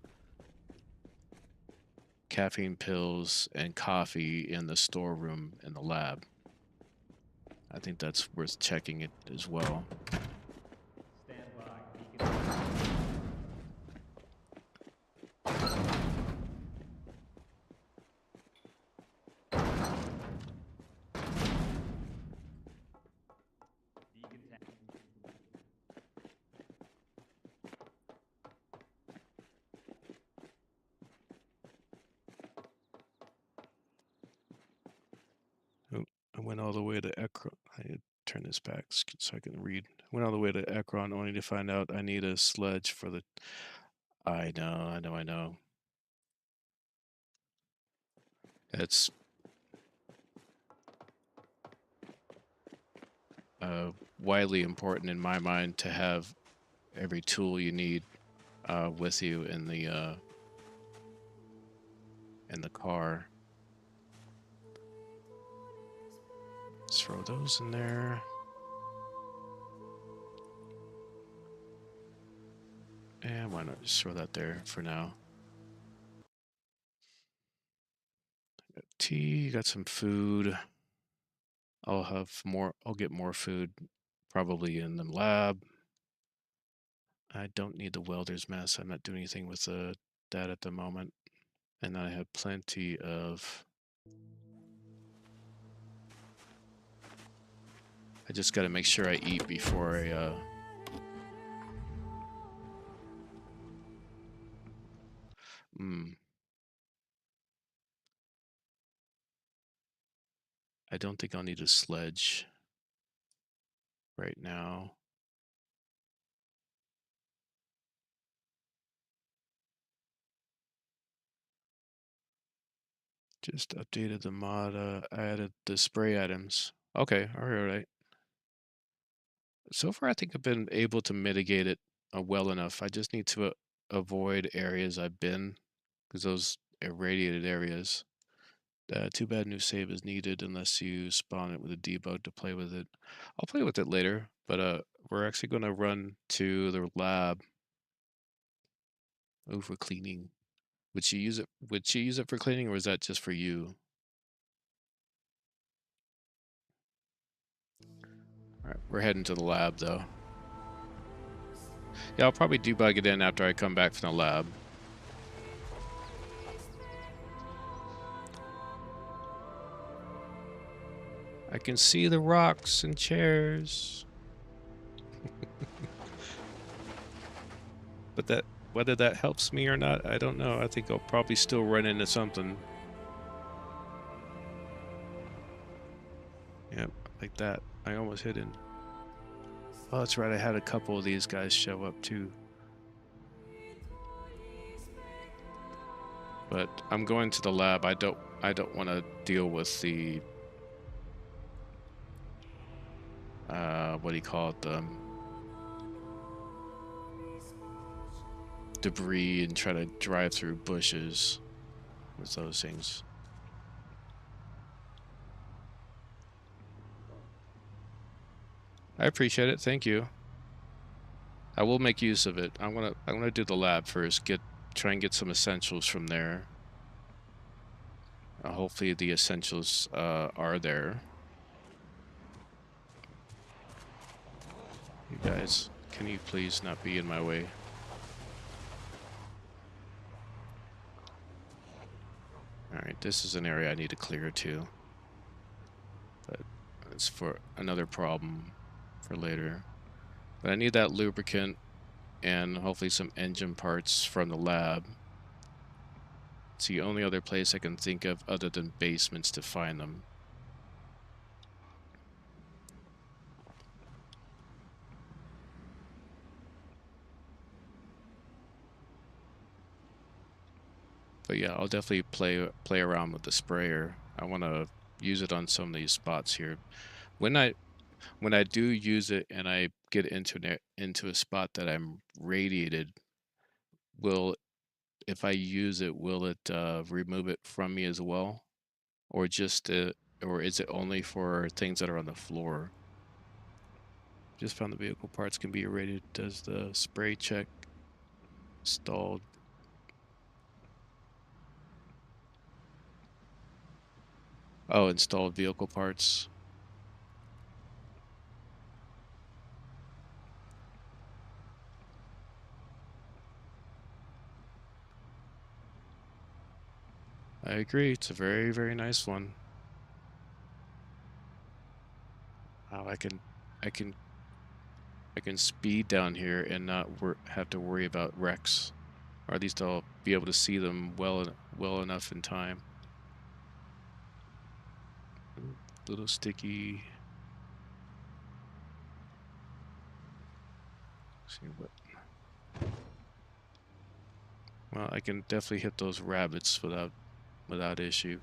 caffeine pills and coffee in the storeroom in the lab. I think that's worth checking it as well. Stand by. Decontamination. Decontamination. Oh, I went all the way to Ekron. I need to turn this back so I can read. I went all the way to Ekron only to find out I need a sledge for the. I know. It's widely important in my mind to have every tool you need with you in the in the car. Let's throw those in there. And why not just throw that there for now? Got tea, got some food. I'll get more food probably in the lab. I don't need the welder's mess. I'm not doing anything with that at the moment. And I have plenty of... I just got to make sure I eat before I... I don't think I'll need a sledge right now. Just updated the mod, added the spray items. Okay, all right. So far, I think I've been able to mitigate it well enough. I just need to avoid areas I've been, because those irradiated areas. Too bad new save is needed unless you spawn it with a debug to play with it. I'll play with it later, but we're actually going to run to the lab. Oh, for cleaning. Would she use it? Would she use it for cleaning, or is that just for you? All right, we're heading to the lab though. Yeah, I'll probably debug it in after I come back from the lab. I can see the rocks and chairs. But that whether that helps me or not, I don't know. I think I'll probably still run into something. Yep, like that. I almost hit in. Oh, that's right. I had a couple of these guys show up too. But I'm going to the lab. I don't want to deal with the what do you call it? Debris and try to drive through bushes with those things. I appreciate it. Thank you. I will make use of it. I'm gonna do the lab first. Try and get some essentials from there. Hopefully the essentials are there. You guys, can you please not be in my way? Alright, this is an area I need to clear too. But it's for another problem for later. But I need that lubricant and hopefully some engine parts from the lab. It's the only other place I can think of other than basements to find them. But yeah, I'll definitely play around with the sprayer. I want to use it on some of these spots here. When I do use it and I get into a spot that I'm radiated, will if I use it, will it remove it from me as well, or just or is it only for things that are on the floor? Just found the vehicle parts can be irradiated. Does the spray check installed? Oh, installed vehicle parts. I agree. It's a very, very nice one. Wow, I can, I can speed down here and not have to worry about wrecks, or at least I'll be able to see them well enough in time. Little sticky. See what? Well, I can definitely hit those rabbits without issue.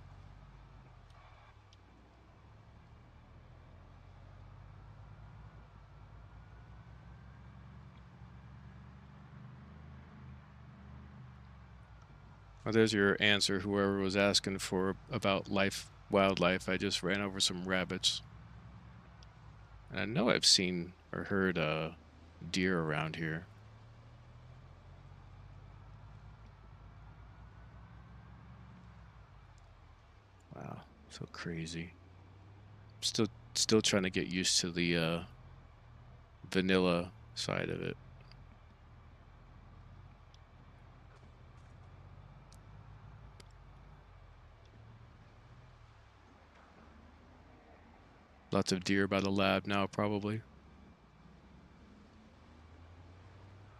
Well, there's your answer, whoever was asking for about wildlife. I just ran over some rabbits. And I know I've seen or heard deer around here. Wow, so crazy. Still trying to get used to the vanilla side of it. Lots of deer by the lab now, probably.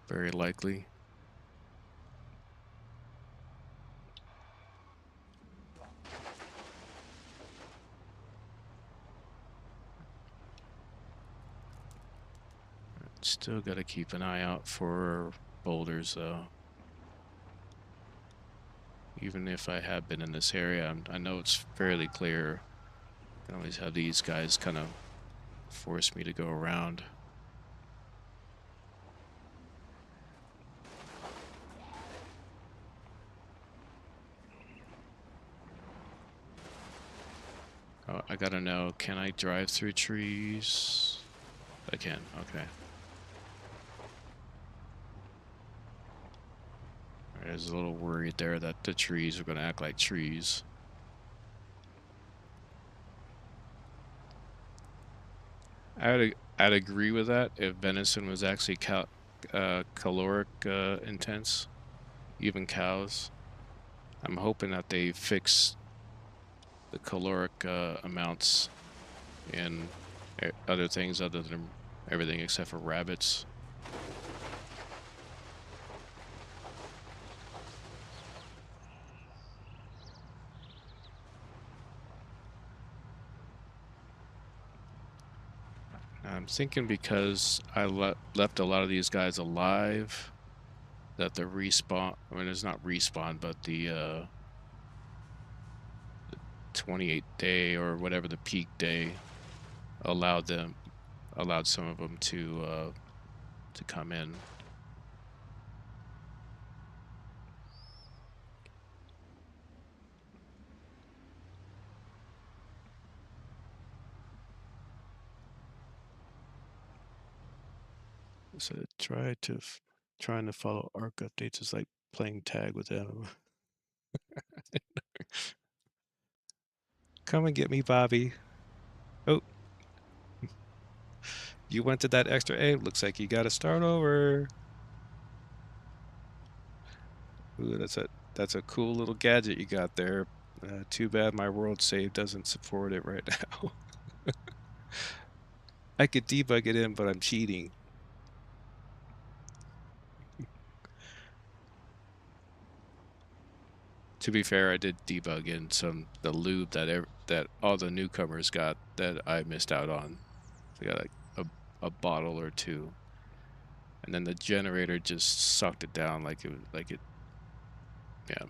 Very likely. Still got to keep an eye out for boulders, though. Even if I have been in this area, I know it's fairly clear. I can always have these guys kind of force me to go around. Oh, I gotta know, can I drive through trees? I can, okay. I was a little worried there that the trees were gonna act like trees. I'd agree with that if venison was actually caloric intense, even cows. I'm hoping that they fix the caloric amounts in other things other than everything except for rabbits. I'm thinking because I left a lot of these guys alive, that the respawn, I mean, it's not respawn, but the 28th day or whatever the peak day allowed some of them to come in. So trying to follow ARC updates is like playing tag with them. Come and get me, Bobby. Oh, you went to that extra A. Looks like you got to start over. Ooh, that's a cool little gadget you got there. Too bad my world save doesn't support it right now. I could debug it in, but I'm cheating. To be fair, I did debug in the lube that all the newcomers got that I missed out on. So I got like a bottle or two, and then the generator just sucked it down like it. Yeah,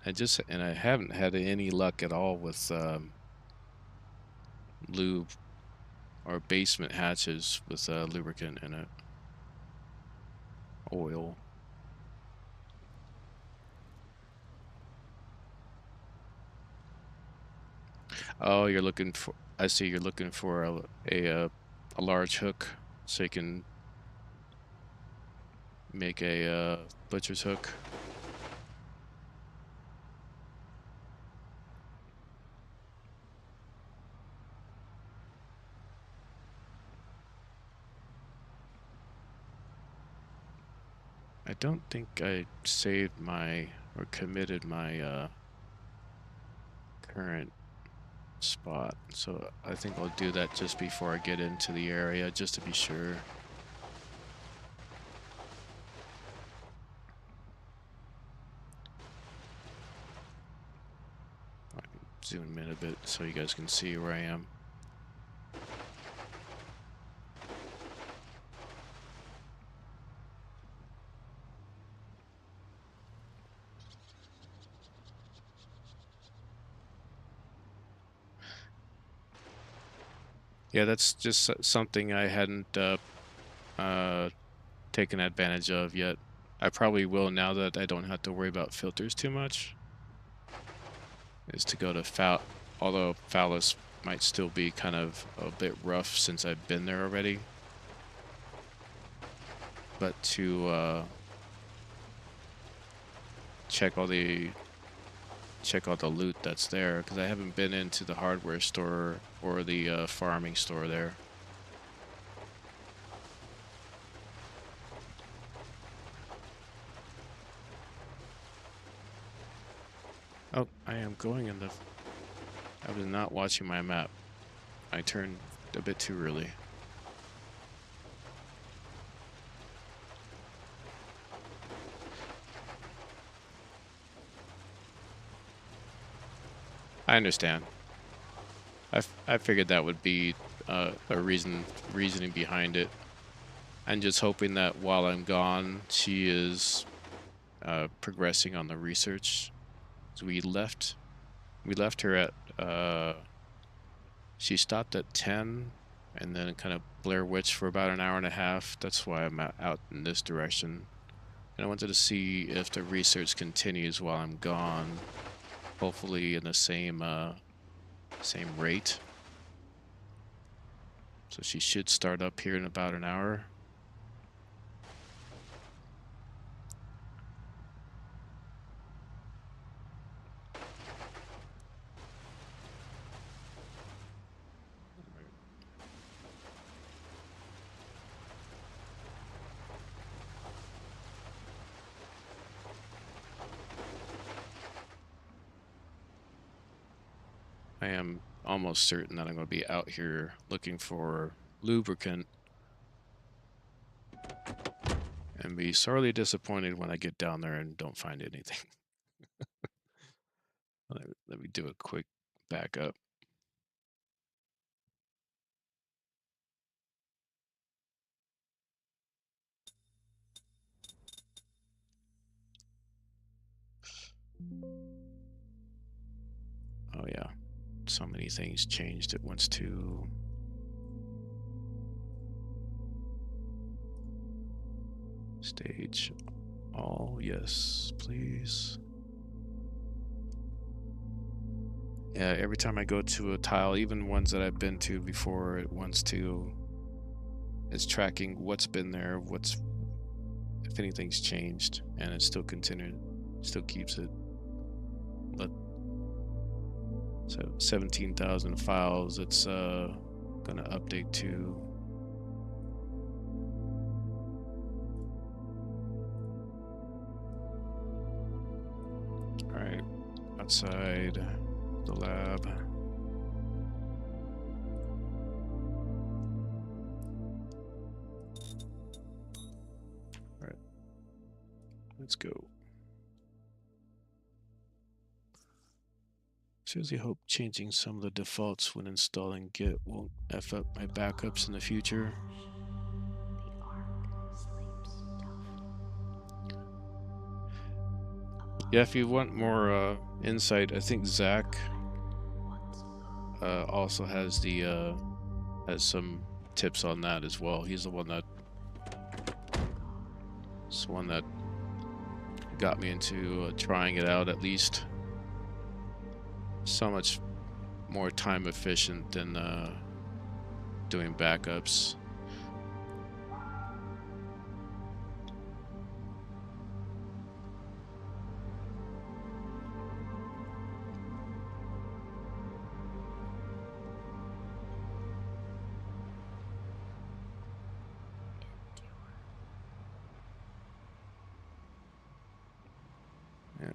I haven't had any luck at all with lube or basement hatches with lubricant in it, oil. Oh, you're looking for. I see. You're looking for a large hook so you can make a butcher's hook. I don't think I saved my or committed my current spot, so I think I'll do that just before I get into the area, just to be sure. I can zoom in a bit so you guys can see where I am. Yeah, that's just something I hadn't taken advantage of yet. I probably will now that I don't have to worry about filters too much. Is to go to although Phallus might still be kind of a bit rough since I've been there already. But to check all the loot that's there, because I haven't been into the hardware store or the farming store there. Oh, I am going in the... I was not watching my map. I turned a bit too early. I understand. I figured that would be a reasoning behind it. I'm just hoping that while I'm gone, she is progressing on the research. So we left her at she stopped at 10 and then kind of Blair Witch for about an hour and a half. That's why I'm out in this direction. And I wanted to see if the research continues while I'm gone. Hopefully in the same rate. So she should start up here in about an hour. I am almost certain that I'm going to be out here looking for lubricant and be sorely disappointed when I get down there and don't find anything. Let me do a quick backup. Oh yeah, so many things changed at once too. Stage all, yes, please. Yeah, every time I go to a tile, even ones that I've been to before, it wants to... It's tracking what's been there, if anything's changed, and it still still keeps it. So 17,000 files, it's gonna update to... Alright, outside the lab. Alright, let's go. Seriously hope changing some of the defaults when installing Git won't F up my backups in the future. Yeah, if you want more insight, I think Zach also has some tips on that as well. He's the one that got me into trying it out, at least. So much more time efficient than doing backups. Yeah.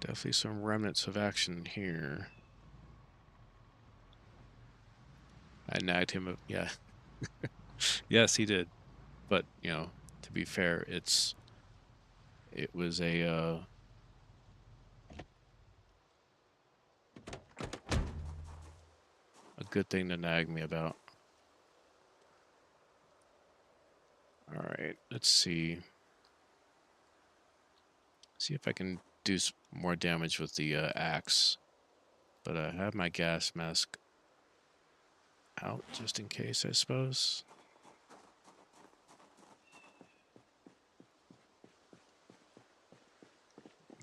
Definitely some remnants of action here. I nagged him. Yeah. Yes, he did. But, you know, to be fair, it was a good thing to nag me about. All right, let's see. See if I can do more damage with the axe. But I have my gas mask out just in case, I suppose.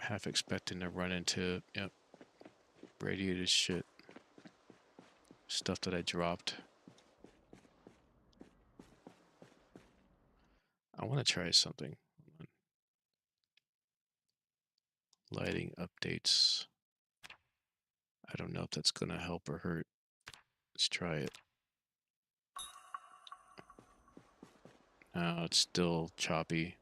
half expecting to run into, yep, radiated shit. Stuff that I dropped. I want to try something. Lighting updates. I don't know if that's going to help or hurt. Let's try it. No, it's still choppy.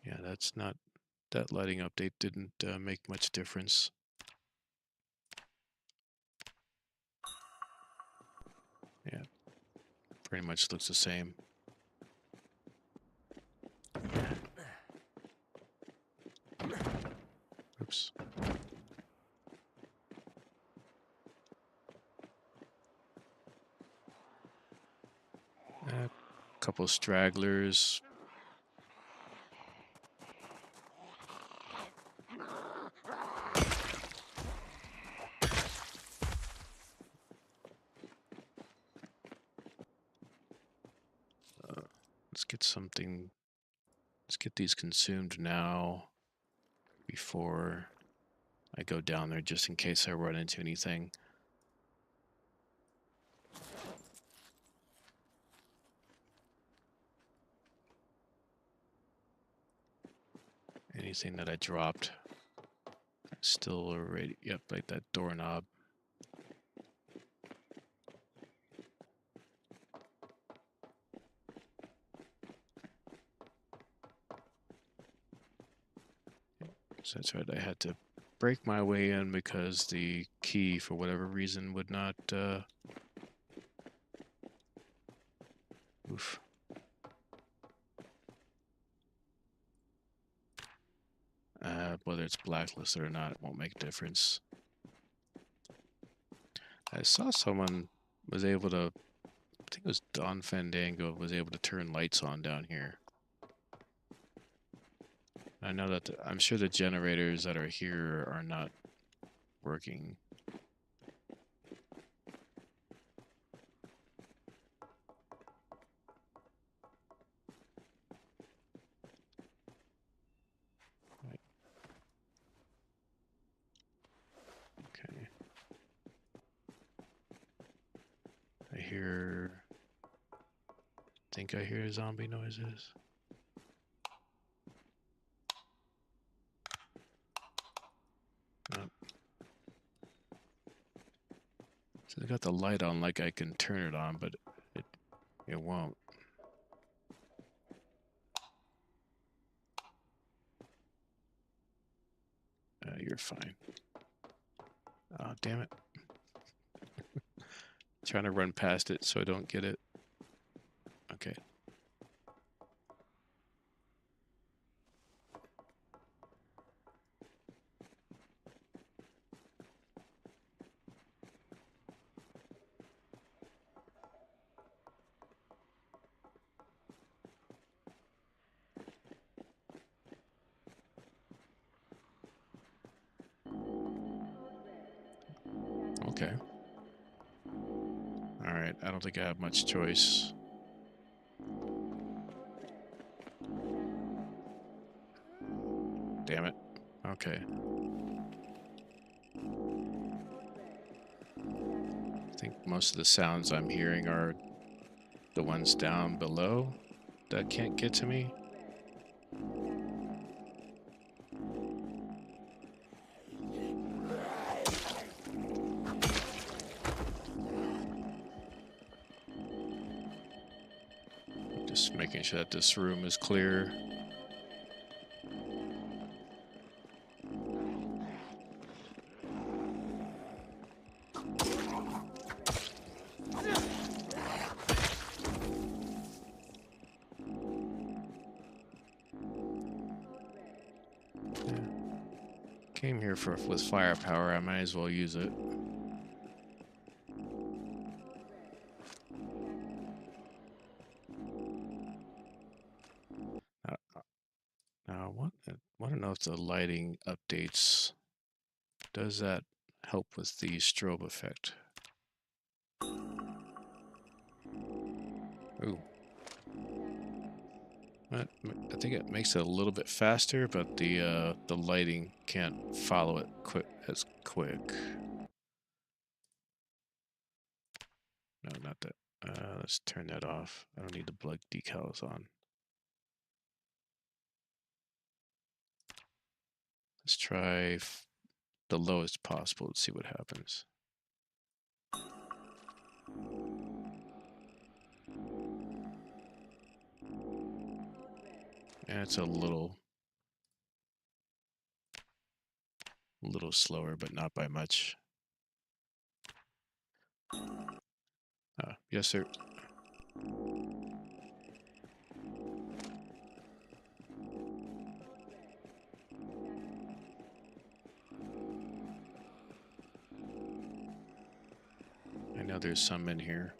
Yeah, that's not... That lighting update didn't make much difference. Yeah, pretty much looks the same. Oops. A couple stragglers. Let's get something... Let's get these consumed now before I go down there, just in case I run into anything. Anything that I dropped. Still already... Yep, like that doorknob. So that's right, I had to break my way in because the key, for whatever reason, would not... Oof. Whether it's blacklisted or not, it won't make a difference. I saw someone was able to... I think it was Don Fandango was able to turn lights on down here. I know that I'm sure the generators that are here are not working. Right. Okay. I hear... I think I hear zombie noises. Nope. So they got the light on like I can turn it on, but it won't. You're fine. Oh, damn it. Trying to run past it so I don't get it. Okay. Okay. Alright, I don't think I have much choice. Damn it. Okay. I think most of the sounds I'm hearing are the ones down below that can't get to me. Just making sure that this room is clear. Came here with firepower, I might as well use it. Now, I want to know if the lighting updates, does that help with the strobe effect? Ooh. I think it makes it a little bit faster, but the lighting can't follow it as quick. No, not that. Let's turn that off. I don't need the blood decals on. Let's try the lowest possible. Let's see what happens. Yeah, it's a little slower, but not by much. Yes, sir. I know there's some in here.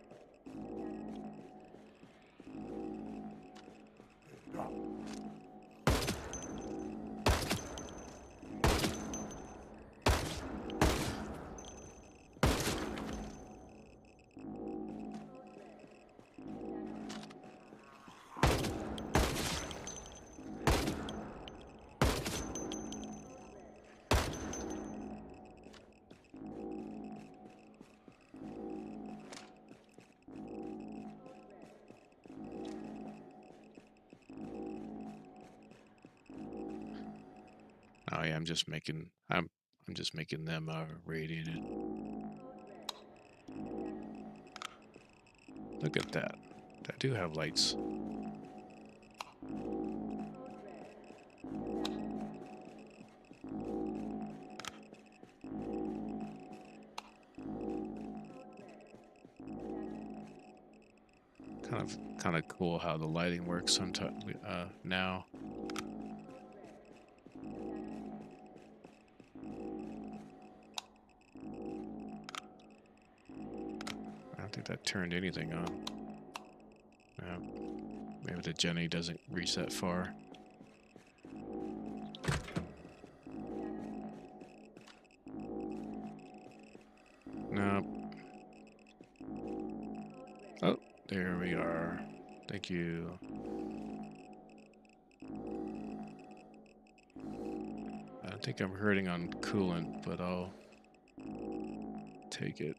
Oh yeah, I'm just making them radiated. Look at that. They do have lights. Kind of cool how the lighting works sometimes now. I don't think that turned anything on. Maybe the Jenny doesn't reach that far. Nope. Oh, there we are. Thank you. I think I'm hurting on coolant, but I'll take it.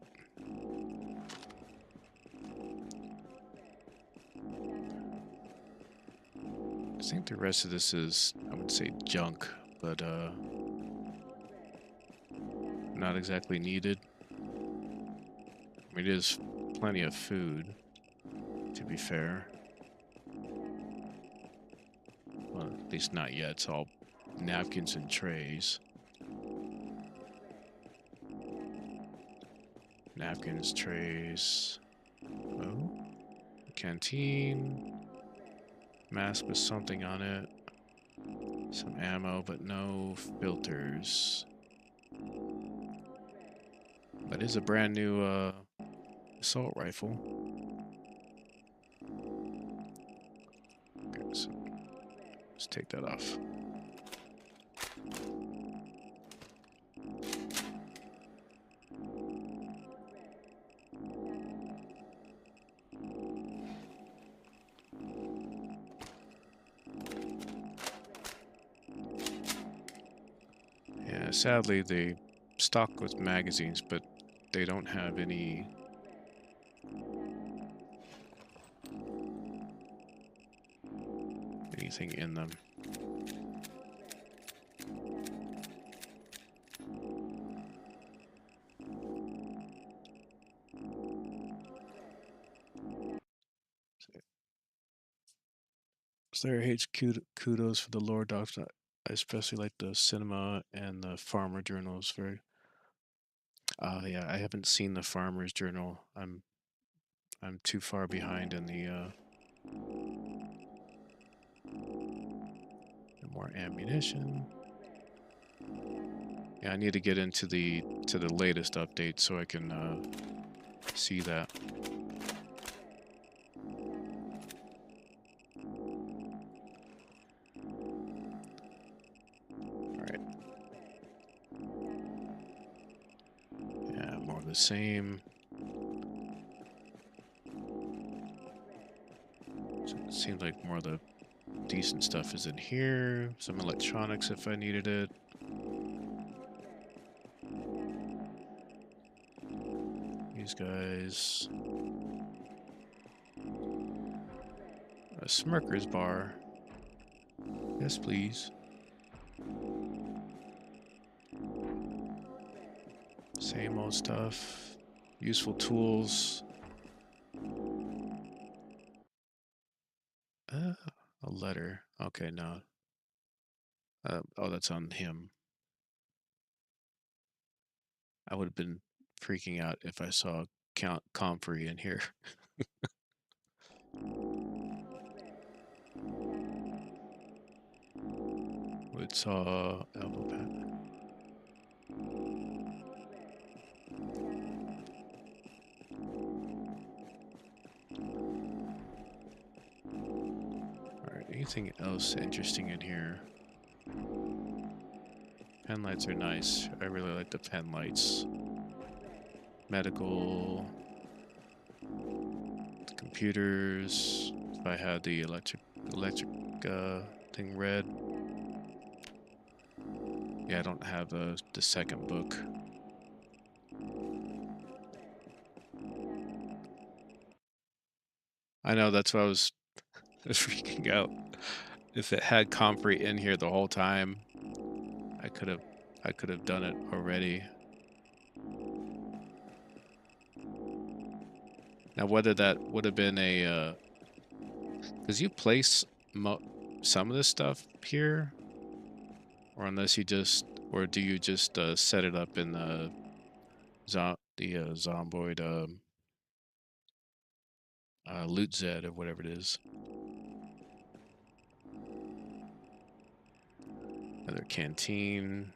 I think the rest of this is, I would say, junk, but not exactly needed. I mean, it is plenty of food, to be fair. Well, at least not yet. It's all napkins and trays. Napkins, trays. Oh, canteen. Mask with something on it. Some ammo, but no filters. That is a brand new assault rifle. Okay, so let's take that off. Yeah, sadly they stock with magazines, but they don't have anything in them. Slayer hates kudos for the lore docs. I especially like the cinema and the farmer journals. Yeah, I haven't seen the farmer's journal. I'm too far behind in the more ammunition. Yeah, I need to get into the latest update so I can see that. All right. Yeah, more of the same. So it seems like more of the decent stuff is in here. Some electronics if I needed it. These guys. A Smirker's bar. Yes, please. Same old stuff. Useful tools. A letter. Okay, no. Oh, that's on him. I would have been freaking out if I saw Count Comfrey in here. Would saw elbow pad. Alright, anything else interesting in here? Pen lights are nice. I really like the pen lights. Medical. Computers. If I had the electric thing read. Yeah, I don't have the second book. I know, that's why I was freaking out. If it had Comfrey in here the whole time, I could have done it already. Now whether that would have been a because you place some of this stuff here, or unless you just, or do you just set it up in the Zomboid loot Z or whatever it is. Another canteen.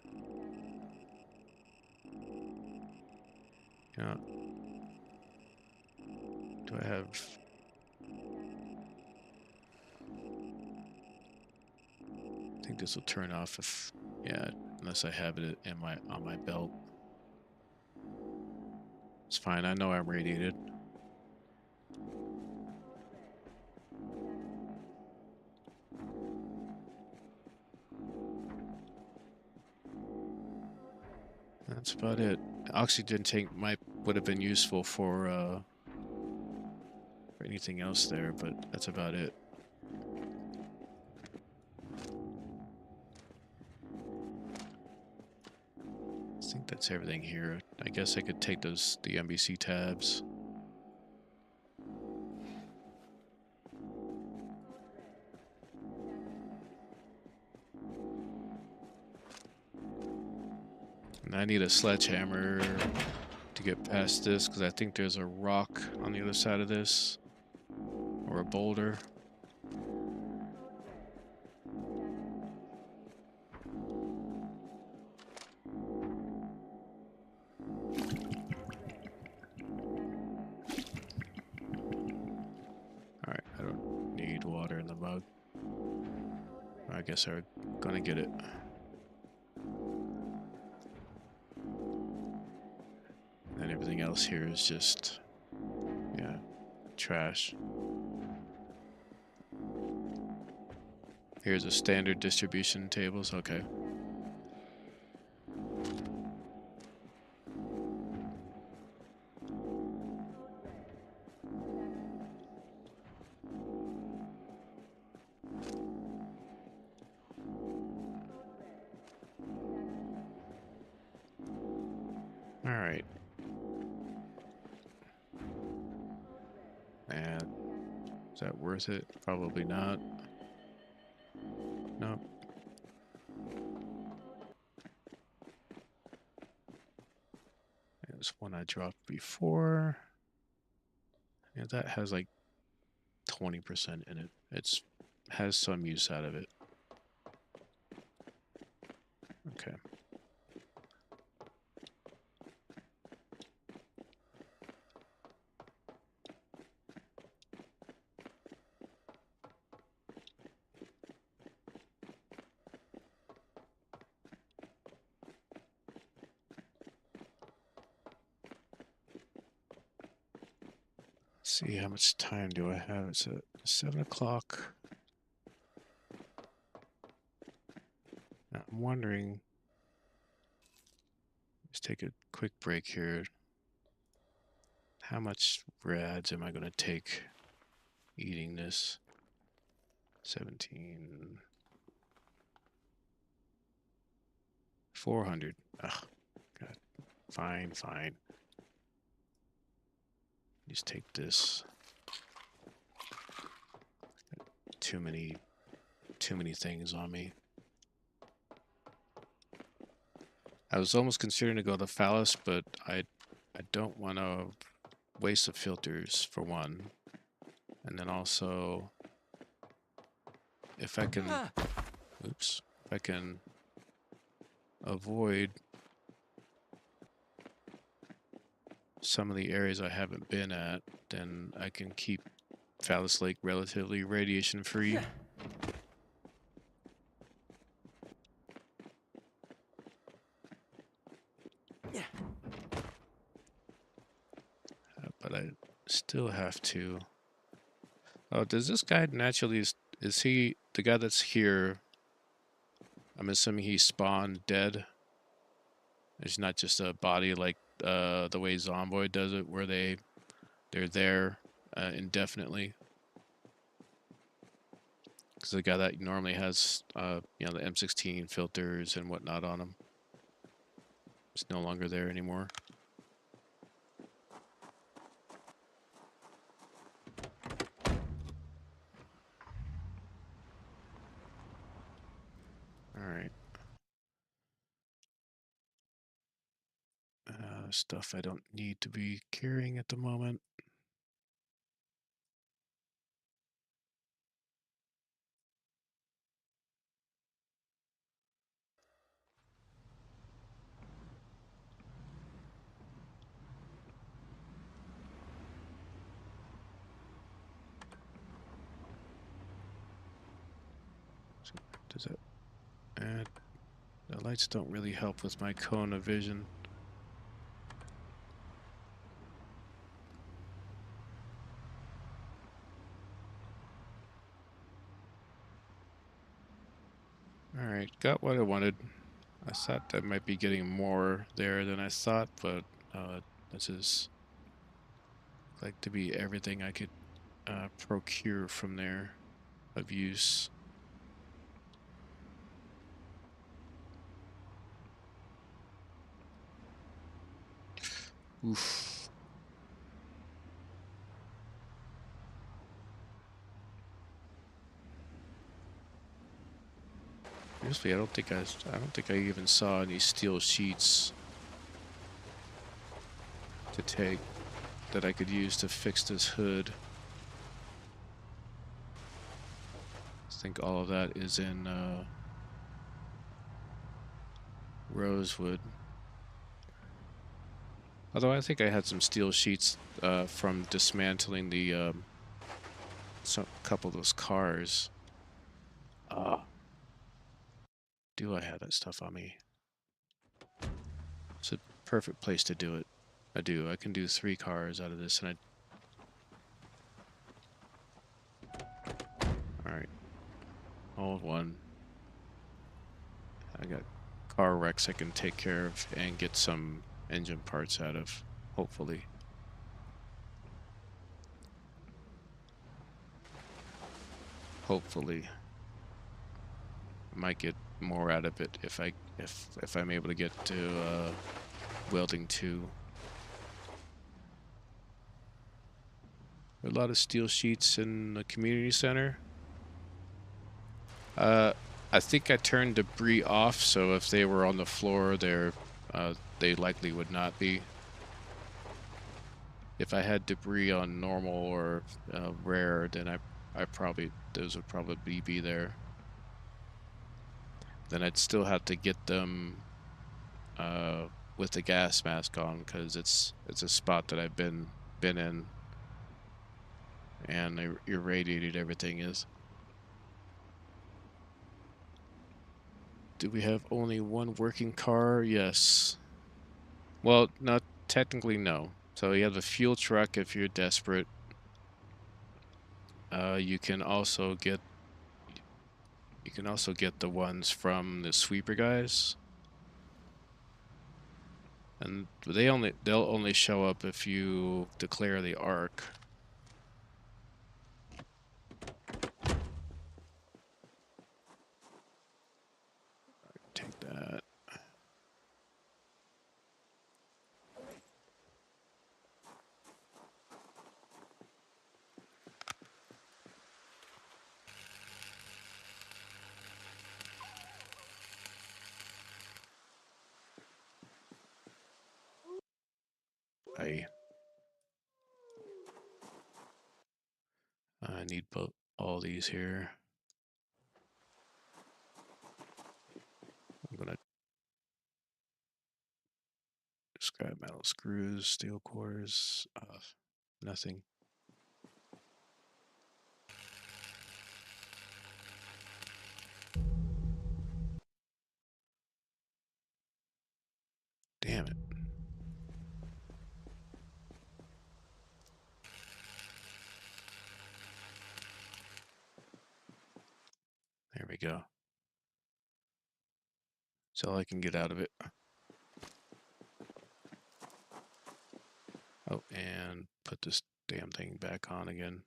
Yeah. Do I have? I think this will turn off if, yeah, unless I have it in on my belt. It's fine. I know I'm radiated. That's about it. Oxygen tank would have been useful for anything else there, but that's about it. I think that's everything here. I guess I could take the NBC tabs. And I need a sledgehammer to get past this, because I think there's a rock on the other side of this. Or a boulder. Alright, I don't need water in the mug. I guess I'm gonna get it. And everything else here is just, yeah, trash. Here's a standard distribution tables, okay. Alright. And is that worth it? Probably not. Nope. There's one I dropped before. Yeah, that has like 20% in it. It's has some use out of it. Okay. See how much time do I have? It's at 7 o'clock. Now, I'm wondering, let's take a quick break here. How much rads am I going to take eating this? 17. 400. Ugh, God. Fine, fine. Just take this. Too many things on me. I was almost considering to go the phallus, but I don't want to waste the filters for one. And then also, if I can, oops, if I can avoid some of the areas I haven't been at, then I can keep Phallus Lake relatively radiation free. But I still have to. Oh, does this guy naturally, is he the guy that's here? I'm assuming he spawned dead. It's not just a body like the way Zomboid does it, where they're there indefinitely. Because the guy that normally has you know, the M16 filters and whatnot on him, it's no longer there anymore. All right. Stuff I don't need to be carrying at the moment. So does that? The lights don't really help with my cone of vision. All right, got what I wanted. I thought I might be getting more there than I thought, but this is like to be everything I could procure from there of use. Oof. Seriously, I don't think I even saw any steel sheets to take that I could use to fix this hood. I think all of that is in rosewood. Although I think I had some steel sheets from dismantling the some couple of those cars. Do I have that stuff on me? It's a perfect place to do it. I do. I can do 3 cars out of this, and all right, hold one. I got car wrecks I can take care of and get some engine parts out of, hopefully. Hopefully. I might get more out of it if I'm able to get to welding 2. A lot of steel sheets in the community center. I think I turned debris off, so if they were on the floor, they likely would not be. If I had debris on normal or rare, then those would probably be there. Then I'd still have to get them with the gas mask on, because it's a spot that I've been in, and irradiated everything is. Do we have only one working car? Yes. Well, not technically, no. So you have a fuel truck if you're desperate. You can also get the ones from the sweeper guys, and they'll only show up if you declare the arc. Take that. I need both all these here. I'm gonna scrap metal screws, steel cores, nothing. Damn it. There we go. That's all I can get out of it. Oh, and put this damn thing back on again.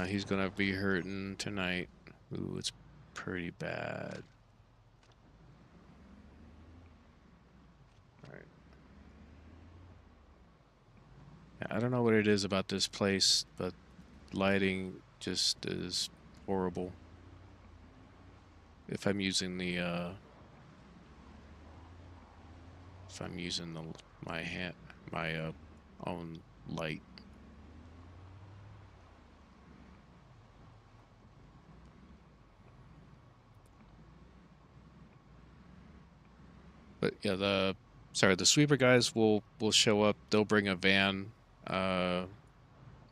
He's gonna be hurting tonight. Ooh, it's pretty bad. All right. I don't know what it is about this place, but lighting just is horrible. If I'm using the my own light. But yeah, the sweeper guys will show up. They'll bring a van. Uh,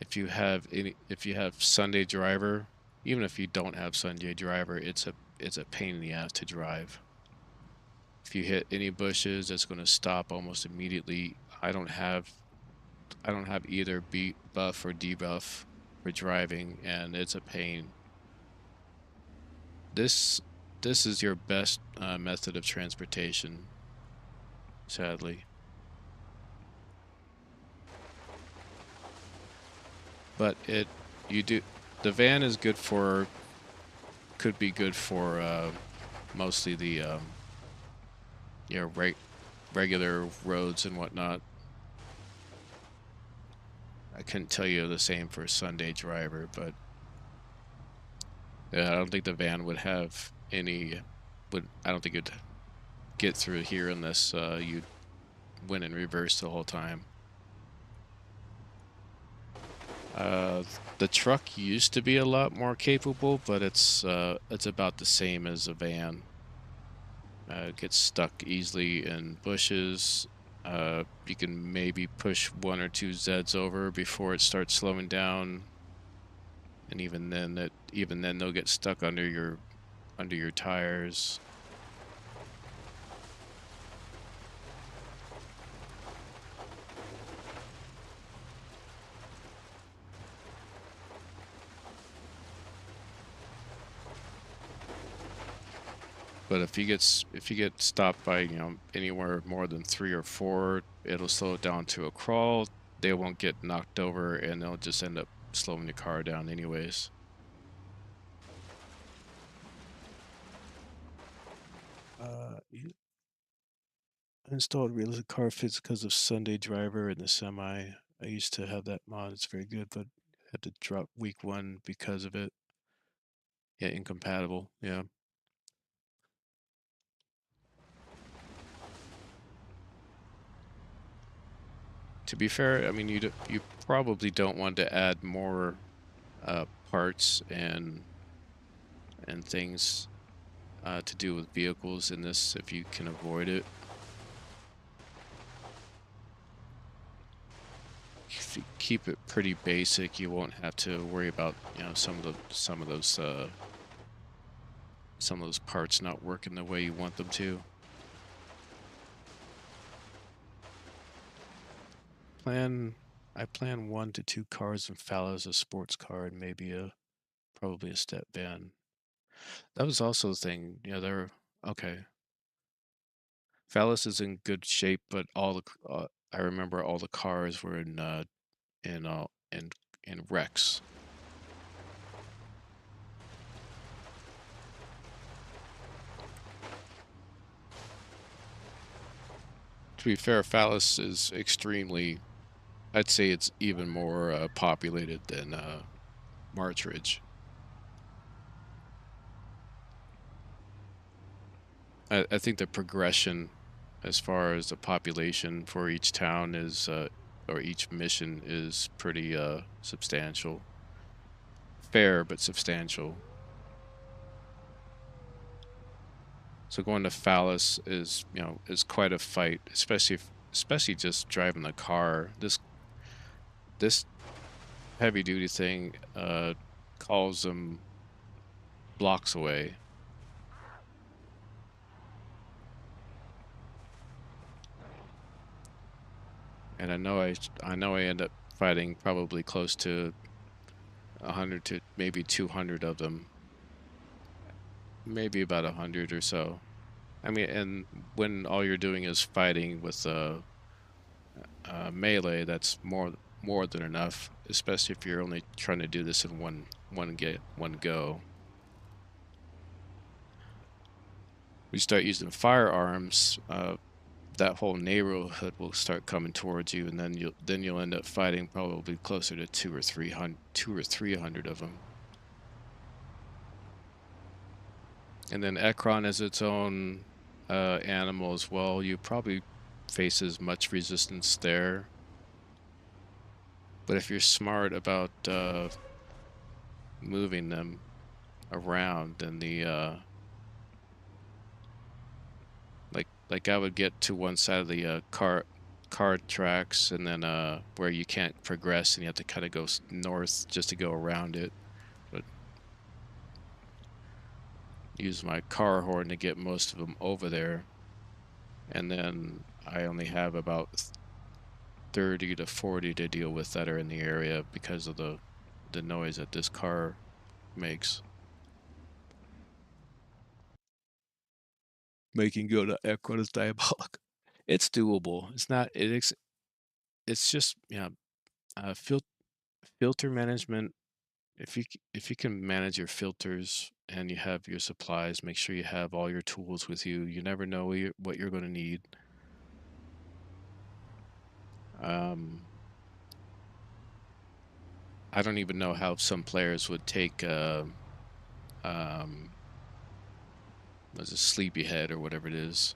if you have Sunday driver, even if you don't have Sunday driver, it's a pain in the ass to drive. If you hit any bushes, it's going to stop almost immediately. I don't have either buff or debuff for driving, and it's a pain. This this is your best method of transportation, sadly. But you do the van is good for could be good for mostly the you know regular roads and whatnot. I couldn't tell you the same for a Sunday driver, but yeah, I don't think the van would have any. I don't think it'd get through here unless you went in reverse the whole time. Uh, the truck used to be a lot more capable, but it's about the same as a van. It gets stuck easily in bushes. You can maybe push one or two Zeds over before it starts slowing down, and even then they'll get stuck under your tires. But if you get stopped by anywhere more than 3 or 4, it'll slow it down to a crawl. They won't get knocked over, and they'll just end up slowing the car down anyways. I installed realistic car fits because of Sunday driver and the semi. I used to have that mod. It's very good, but had to drop week 1 because of it. Yeah, incompatible. Yeah. To be fair, I mean you probably don't want to add more parts and things to do with vehicles in this if you can avoid it. If you keep it pretty basic, you won't have to worry about some of those parts not working the way you want them to. I plan 1 to 2 cars and Phallus, a sports car, and maybe a probably a step van. That was also the thing. Yeah, they're okay. Phallus is in good shape, but I remember all the cars were in uh in in wrecks. To be fair, Phallus is extremely. I'd say it's even more populated than Martridge. I think the progression as far as the population for each town is or each mission is pretty substantial. Fair but substantial. So going to Phallus is, is quite a fight, especially just driving the car. This heavy duty thing calls them blocks away. And I know I end up fighting probably close to 100 to maybe 200 of them, maybe about 100 or so. I mean, and when all you're doing is fighting with melee, that's more than enough, especially if you're only trying to do this in one go. We start using firearms, that whole neighborhood will start coming towards you, and then you'll end up fighting probably closer to 2 or 300 of them. And then Ekron is its own animal as well. You probably face as much resistance there, but if you're smart about moving them around, then the like I would get to one side of the car tracks, and then where you can't progress and you have to kind of go north just to go around it. But use my car horn to get most of them over there, and then I only have about 30 to 40 to deal with that are in the area because of the noise that this car makes. Making go to Ecuador is diabolical. It's doable. It's not. It's just filter management. If you can manage your filters and you have your supplies, make sure you have all your tools with you. You never know what you're going to need. Um, I don't even know how some players would take um, was it sleepyhead or whatever it is.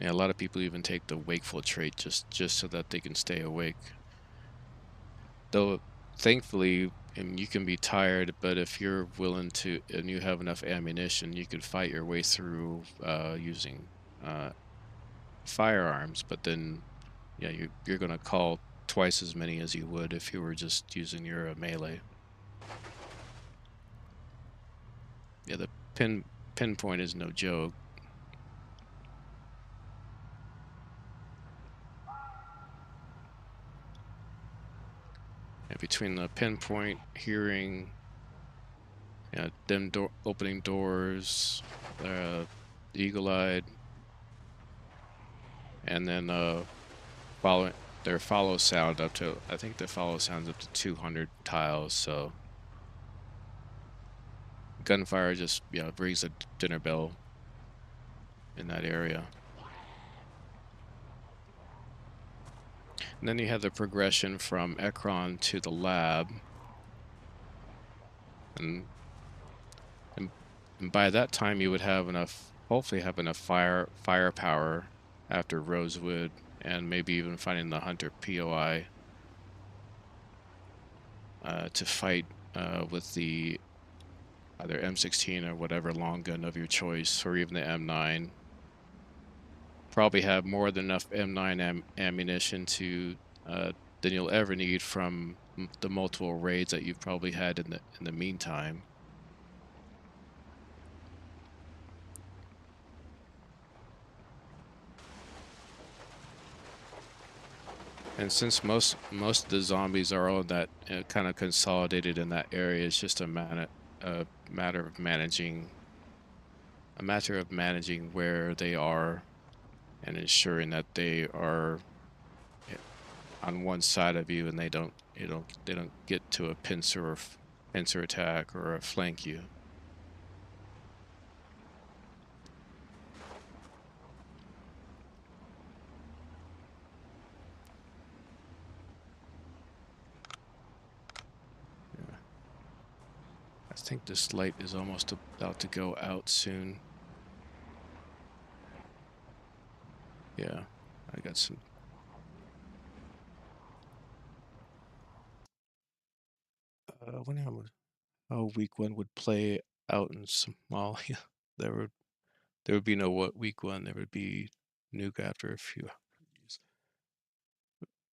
Yeah, a lot of people even take the wakeful trait just so that they can stay awake. Though, thankfully, and you can be tired, but if you're willing to and you have enough ammunition, you could fight your way through using uh, firearms. But then, yeah, you're gonna call twice as many as you would if you were just using your melee. Yeah, the pinpoint is no joke. And between the pinpoint, hearing, yeah, them opening doors, eagle-eyed, and then following their follow sound up to, I think their follow sounds up to 200 tiles. So gunfire just rings a dinner bell in that area. And then you have the progression from Ekron to the lab, and and, and by that time you would have enough, hopefully have enough firepower after Rosewood, and maybe even finding the Hunter POI to fight with the either M16 or whatever long gun of your choice, or even the M9. Probably have more than enough M9 ammunition to than you'll ever need from the multiple raids that you've probably had in the meantime. And since most of the zombies are all that kind of consolidated in that area, it's just a matter of managing a matter of managing where they are and ensuring that they are eh, on one side of you and they don't get to a pincer attack or a flank you. Yeah. I think this light is almost about to go out soon. Yeah, I got some. Wonder how week one would play out in Somalia. There would there would be no what week one. There would be nuke after a few years.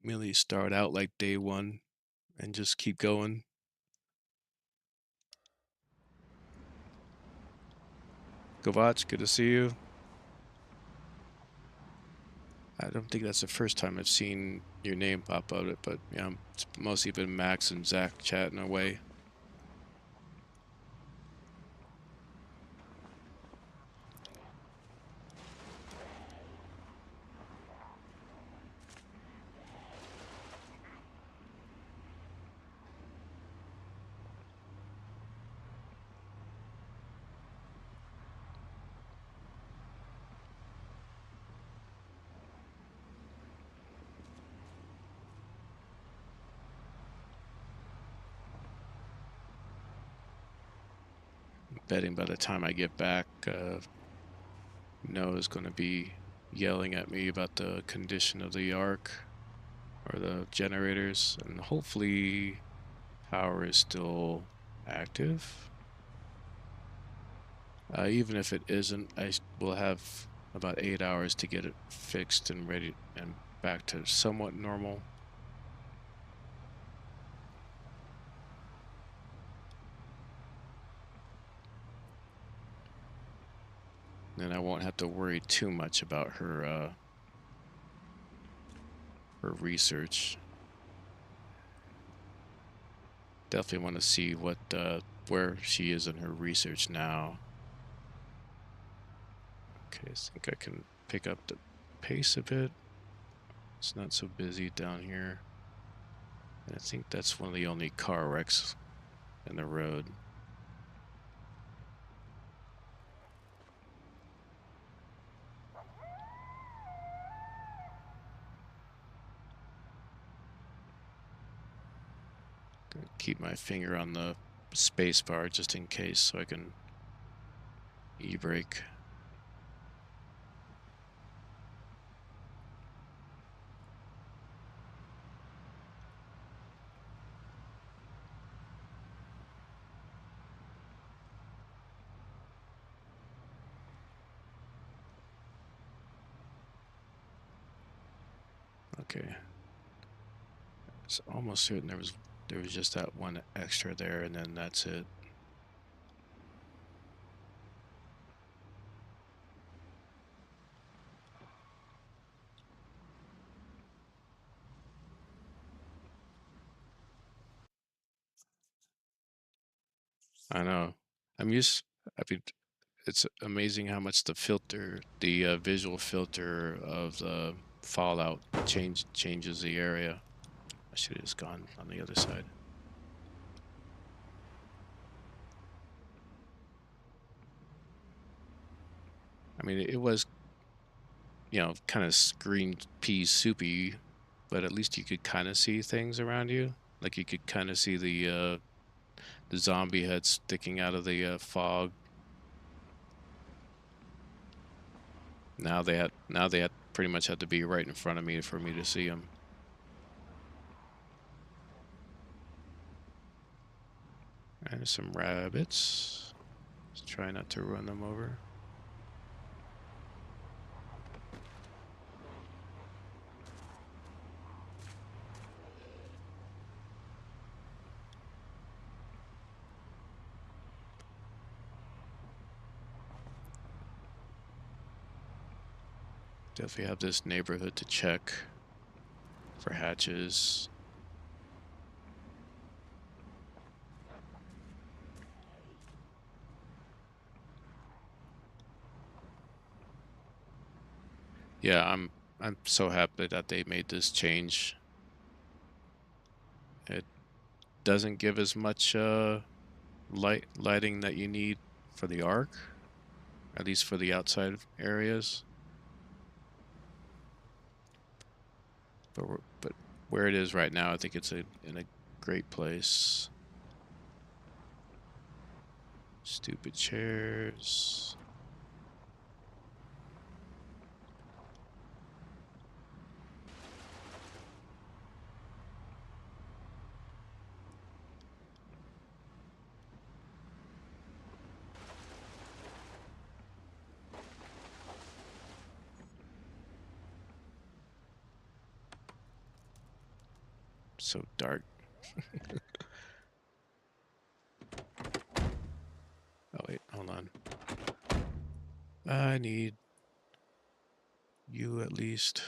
Merely start out like day one and just keep going. Kovac, good to see you. I don't think that's the first time I've seen your name pop out, but yeah, it's mostly been Max and Zach chatting away. Betting by the time I get back, Noah's going to be yelling at me about the condition of the arc or the generators, and hopefully power is still active. Even if it isn't, I will have about 8 hours to get it fixed and ready and back to somewhat normal. Then I won't have to worry too much about her research. Definitely want to see what where she is in her research now. Okay, I think I can pick up the pace a bit. It's not so busy down here. And I think that's one of the only car wrecks in the road. Gonna keep my finger on the space bar just in case so I can e-brake. Okay. It's almost certain there was just that one extra there and then that's it. I know. I'm used I mean it's amazing how much the visual filter of the Fallout changes the area. I should have just gone on the other side. I mean, it was, kind of green pea soupy, but at least you could kind of see things around you. Like you could kind of see the zombie head sticking out of the fog. Now they had pretty much had to be right in front of me for me to see them. And some rabbits. Just try not to run them over. Definitely have this neighborhood to check. for hatches. Yeah, I'm so happy that they made this change. It doesn't give as much lighting that you need for the arc, at least for the outside areas. But where it is right now, I think it's in a great place. Stupid chairs. So dark. Oh wait, hold on. I need you at least.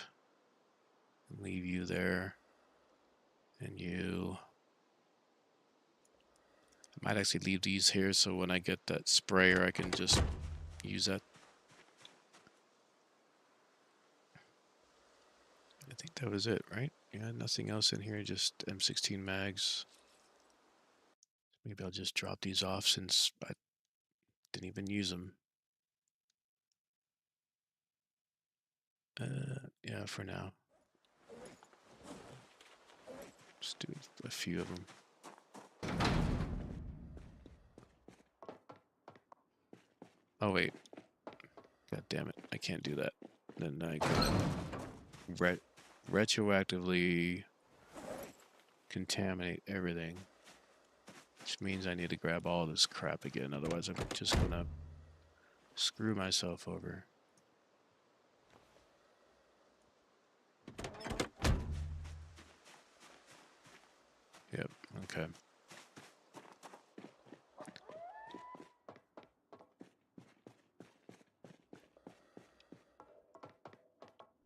Leave you there. And you. I might actually leave these here so when I get that sprayer I can just use that. I think that was it, right? Yeah, nothing else in here, just M16 mags. Maybe I'll just drop these off since I didn't even use them. Yeah, for now. Just do a few of them. Oh wait. God damn it. I can't do that. Then I can retroactively contaminate everything. Which means I need to grab all this crap again, otherwise I'm just gonna screw myself over. Yep, okay.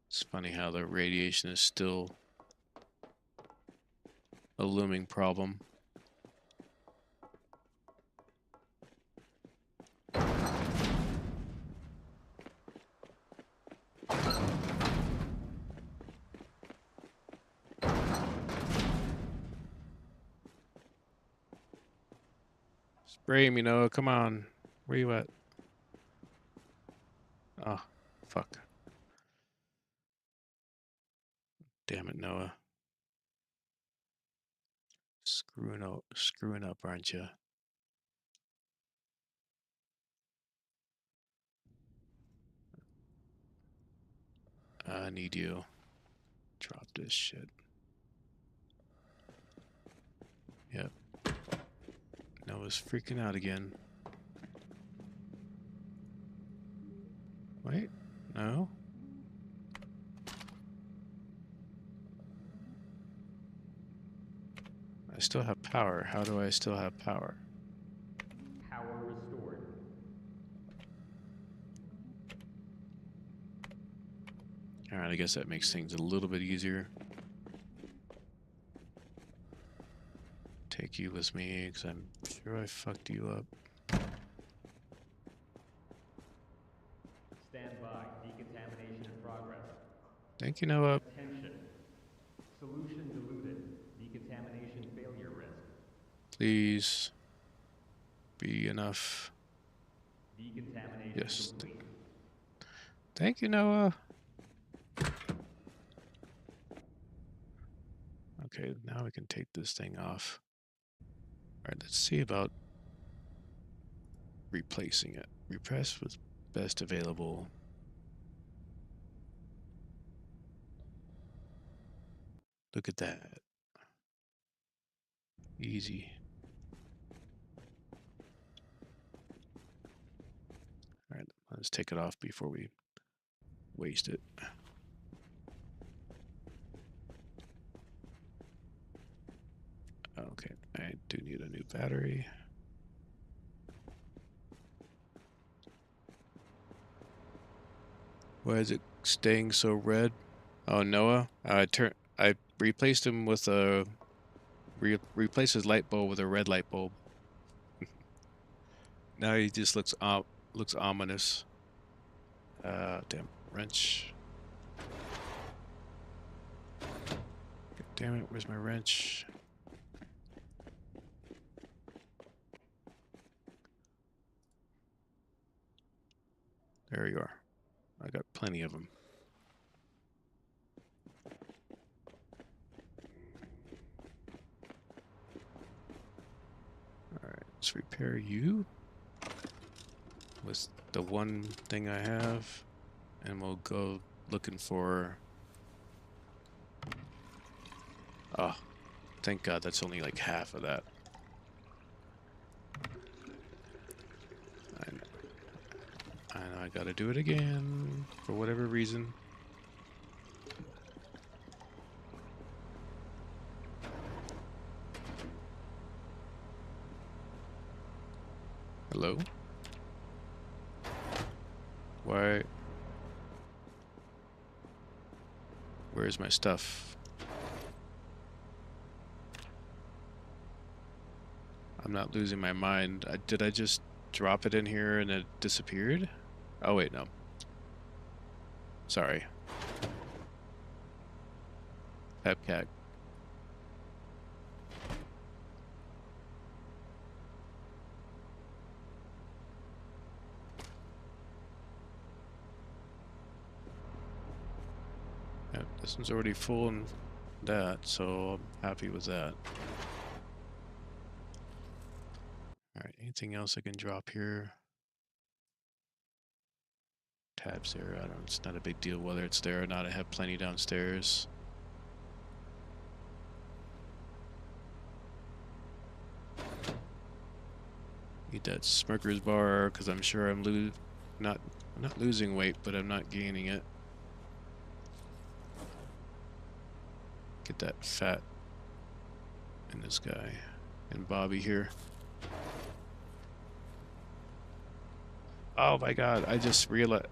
It's funny how the radiation is still a looming problem. Spray me, Noah, come on. Where you at? Oh, fuck. Damn it, Noah. Screwing up, aren't you? I need you. Drop this shit. Yep. Noah's freaking out again. Wait, no. I still have power. How do I still have power? Power restored. Alright, I guess that makes things a little bit easier. Take you with me, because I'm sure I fucked you up. Stand by. Decontamination in progress. Thank you, Noah. Attention. Solution diluted. Decontamination failure risk. Please be enough. Decontamination Yes. complete. Thank you, Noah. Okay, now we can take this thing off. Alright, let's see about replacing it. Repress with best available. Look at that. Easy. Alright, let's take it off before we waste it. Okay, I do need a new battery. Why is it staying so red? Oh, Noah, I replaced him with a replaced his light bulb with a red light bulb. Now he just looks ominous. Damn wrench. God damn it! Where's my wrench? There you are. I got plenty of them. Alright, let's repair you with the one thing I have, and we'll go looking for... Oh, thank God that's only like half of that. I know I gotta do it again for whatever reason. Hello? Why? Where's my stuff? I'm not losing my mind. Did I just drop it in here and it disappeared? Oh, wait, no. Sorry. Pepcat. Yep, this one's already full and that, so I'm happy with that. Alright, anything else I can drop here? Tabs there, I don't, it's not a big deal whether it's there or not. I have plenty downstairs. Need that Smirker's bar because I'm sure I'm not losing weight, but I'm not gaining it. Get that fat in this guy and Bobby here. Oh my God! I just realized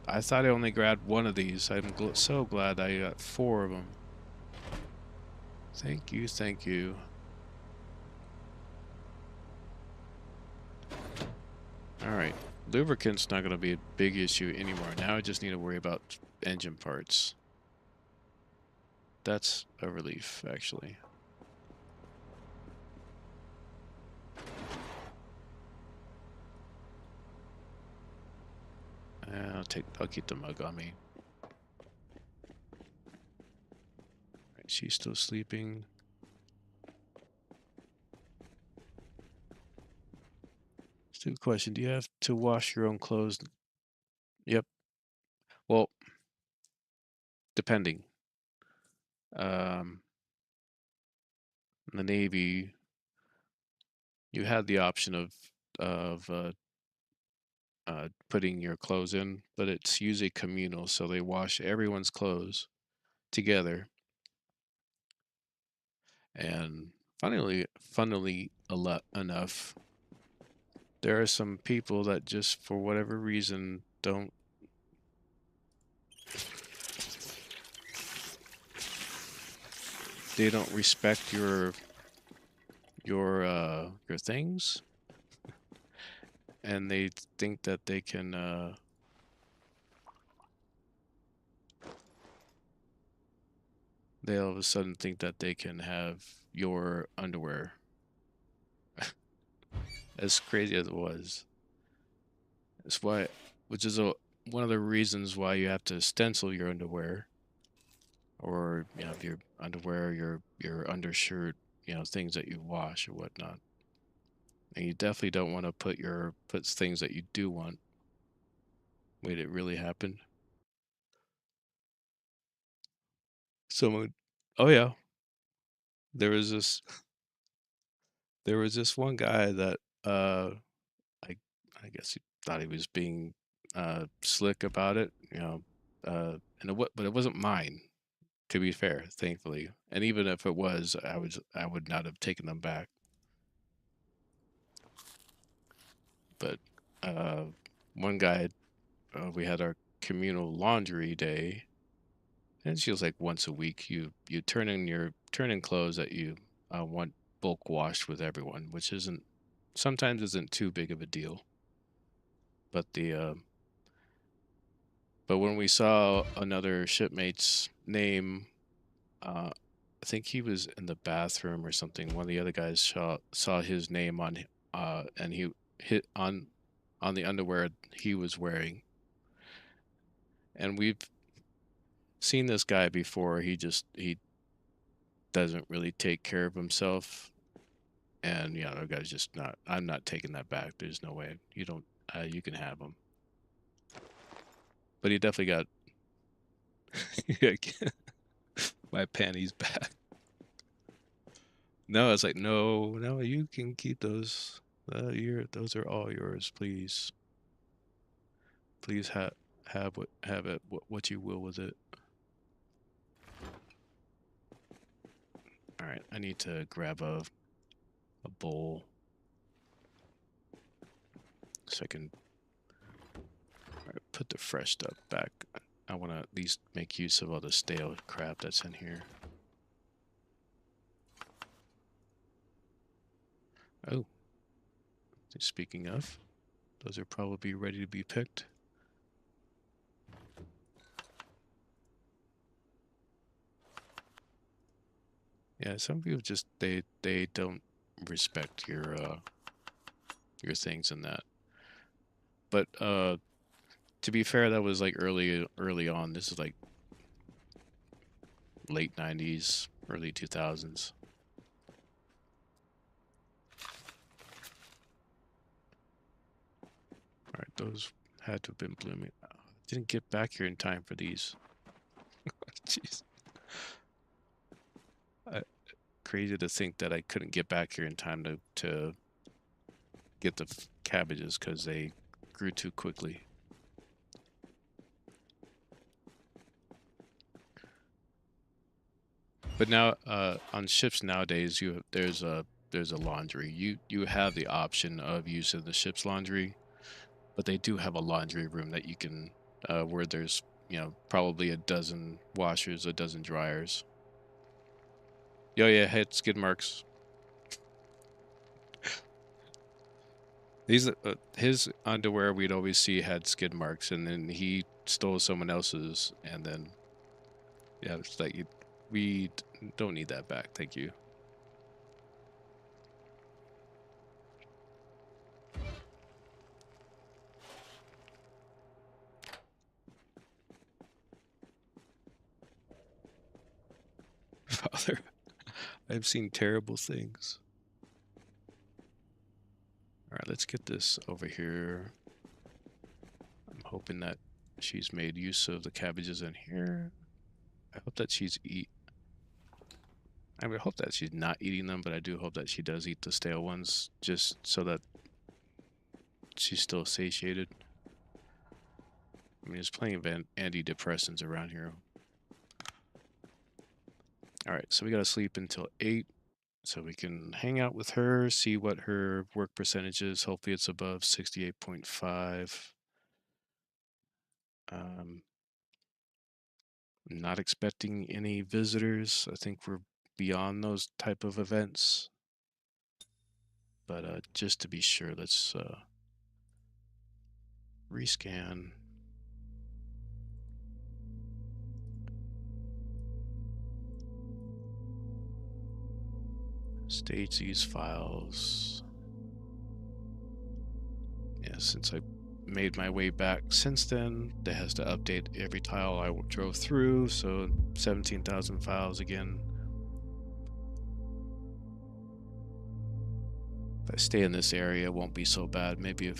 I thought I only grabbed one of these. I'm so glad I got 4 of them. Thank you, thank you. Alright, lubricant's not going to be a big issue anymore. Now I just need to worry about engine parts. That's a relief, actually. I'll keep the mug on me. Alright, she's still sleeping. Stupid question. Do you have to wash your own clothes? Yep. Well, depending. In the Navy, you had the option of putting your clothes in, but it's usually communal, so they wash everyone's clothes together. And funnily enough, there are some people that just for whatever reason they don't respect your things, and they think that they can they all of a sudden think that they can have your underwear. As crazy as it was. It's why, which is one of the reasons why you have to stencil your underwear, or your underwear, your undershirt, things that you wash or whatnot. And you definitely don't want to put things that you do want. Wait, it really happened? Someone, oh yeah, there was this there was this one guy that I I guess he thought he was being slick about it, but it wasn't mine. To be fair, thankfully, and even if it was, I would not have taken them back. But one guy, we had our communal laundry day, And it feels like once a week you turn in clothes that you want bulk washed with everyone, which isn't sometimes isn't too big of a deal. But the but when we saw another shipmate's name, I think he was in the bathroom or something. One of the other guys saw his name on and he hit on the underwear he was wearing. And we've seen this guy before. He doesn't really take care of himself. And yeah, the guy's just not. I'm not taking that back. There's no way. You don't. You can have him. But he definitely got my panties back. No, it's like no, no. You can keep those. Those are all yours. Please, please have it what you will with it. All right, I need to grab a bowl so I can put the fresh stuff back. I want to at least make use of all the stale crap that's in here. Oh, speaking of, those are probably ready to be picked. Yeah, some people just they don't respect your things in that. But to be fair, that was like early on. This is like late 90s, early 2000s. All right, those had to have been blooming. Didn't get back here in time for these. Jeez. Crazy to think that I couldn't get back here in time to get the cabbages because they grew too quickly. But now, on ships nowadays, there's a laundry. You have the option of using the ship's laundry, but they do have a laundry room that you can, where there's probably a dozen washers, a dozen dryers. Yo, yeah, hit skid marks. These his underwear we'd always see had skid marks, and then he stole someone else's, and then yeah, it's like we don't need that back. Thank you. Father, I've seen terrible things. All right, let's get this over here. I'm hoping that she's made use of the cabbages in here. I hope that I would hope that she's not eating them, but I do hope that she does eat the stale ones, just so that she's still satiated. I mean, there's plenty of antidepressants around here. All right, so we got to sleep until 8, so we can hang out with her, see what her work percentage is. Hopefully it's above 68.5. I'm not expecting any visitors. I think we're beyond those type of events. But just to be sure, let's rescan. Stage these files. Yeah, since I made my way back since then, that has to update every tile I drove through, so 17,000 files again. If I stay in this area, it won't be so bad. Maybe a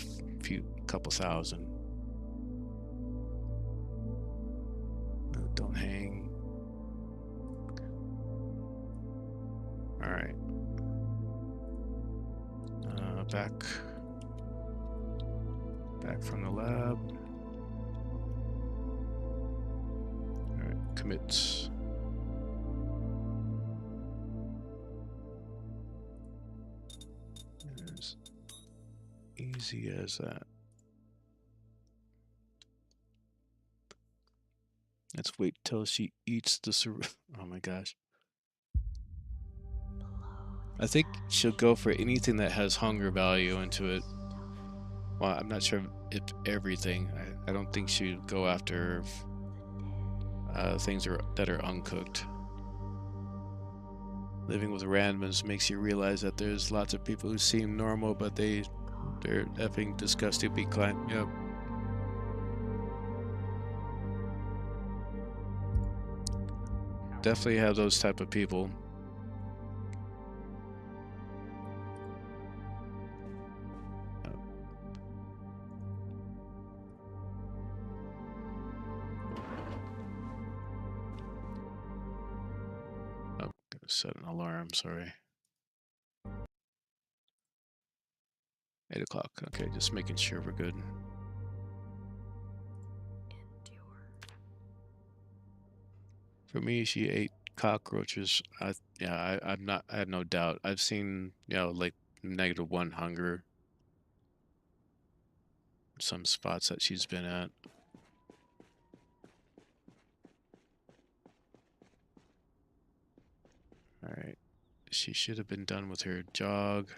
couple thousand. Don't hang. All right. Back from the lab. All right, commits. As easy as that. Let's wait till she eats the oh my gosh. I think she'll go for anything that has hunger value into it. Well, I'm not sure if everything. I don't think she'd go after things that are uncooked. Living with randoms makes you realize that there's lots of people who seem normal, but they're effing disgusting. Be kind. Yep. Definitely have those type of people. Oh, gotta set an alarm. Sorry. 8 o'clock. Okay, just making sure we're good. For me, she ate cockroaches. I'm not. I have no doubt. I've seen, like -1 hunger. Some spots that she's been at. All right. She should have been done with her jog.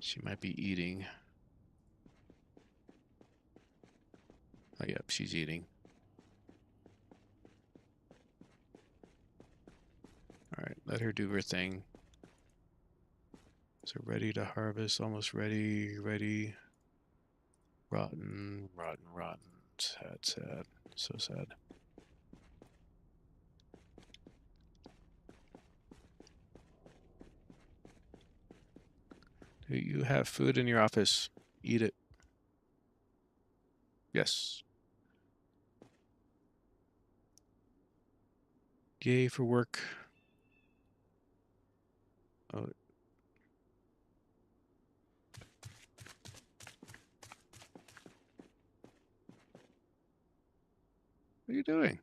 She might be eating. Oh, yep, she's eating. All right, let her do her thing. So ready to harvest, almost ready, ready. Rotten, rotten, rotten. Sad, sad. So sad. Do you have food in your office? Eat it. Yes. Yay for work. Oh, what are you doing?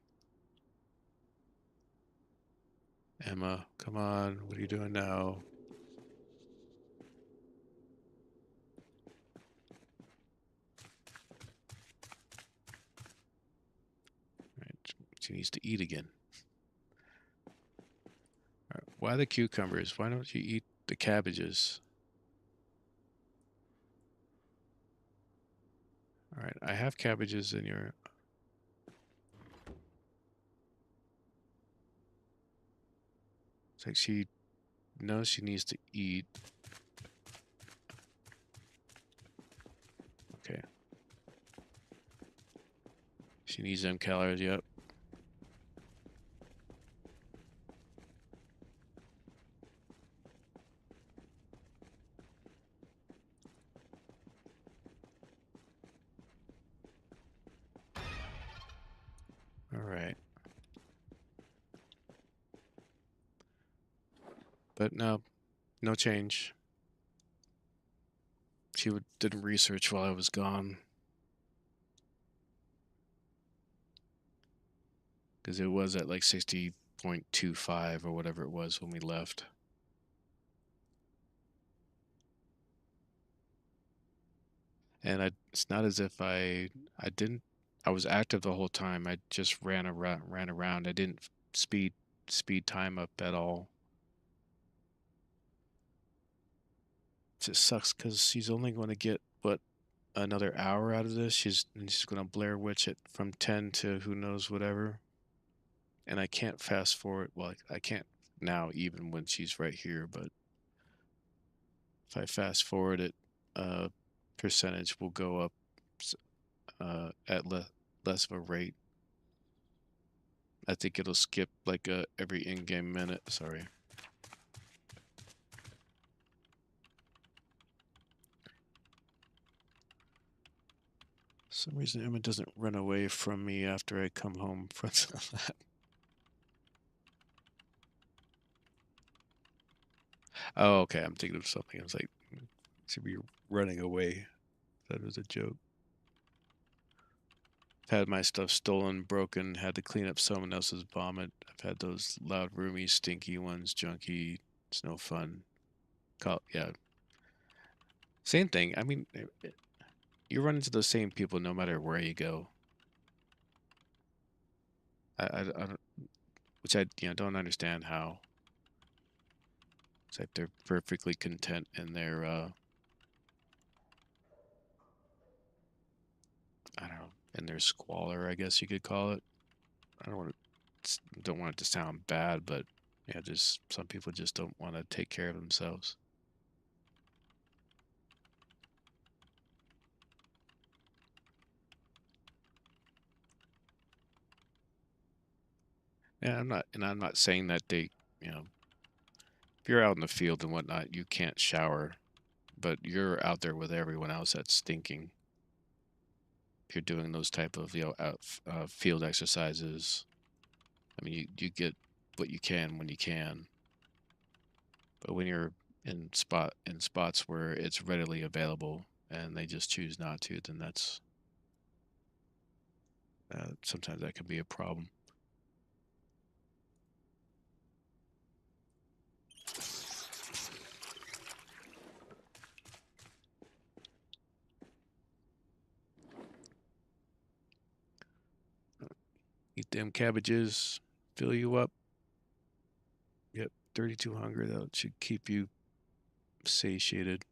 Emma, come on. What are you doing now? Right, she needs to eat again. All right, why the cucumbers? Why don't you eat the cabbages? All right, I have cabbages in your... It's like she knows she needs to eat. Okay. She needs them calories, yep. All right. But no, no change. She did research while I was gone. Because it was at like 60.25 or whatever it was when we left. And it's not as if I didn't, I was active the whole time. I just ran around. I didn't speed time up at all. It just sucks because she's only going to get, what, another hour out of this. She's going to Blair Witch it from 10 to who knows whatever. And I can't fast forward. Well, I can't now, even when she's right here. But if I fast forward it, percentage will go up at less of a rate. I think it'll skip like every in-game minute. Sorry. For some reason Emma doesn't run away from me after I come home from that. Oh, okay. I'm thinking of something. I was like, should be running away. That was a joke. I've had my stuff stolen, broken, had to clean up someone else's vomit. I've had those loud, roomy, stinky ones, junky. It's no fun. Yeah, same thing. I mean, you run into those same people no matter where you go. I don't, which I don't understand how. It's like they're perfectly content in their I don't know, in their squalor, I guess you could call it. I don't want it to sound bad, but yeah, just some people just don't want to take care of themselves. Yeah, I'm not saying that you know, if you're out in the field and whatnot, you can't shower, but you're out there with everyone else that's stinking. If you're doing those type of, field exercises, I mean, you get what you can when you can, but when you're in spots where it's readily available and they just choose not to, then that's sometimes that can be a problem. Eat them cabbages, fill you up. Yep, 32 hunger. That should keep you satiated.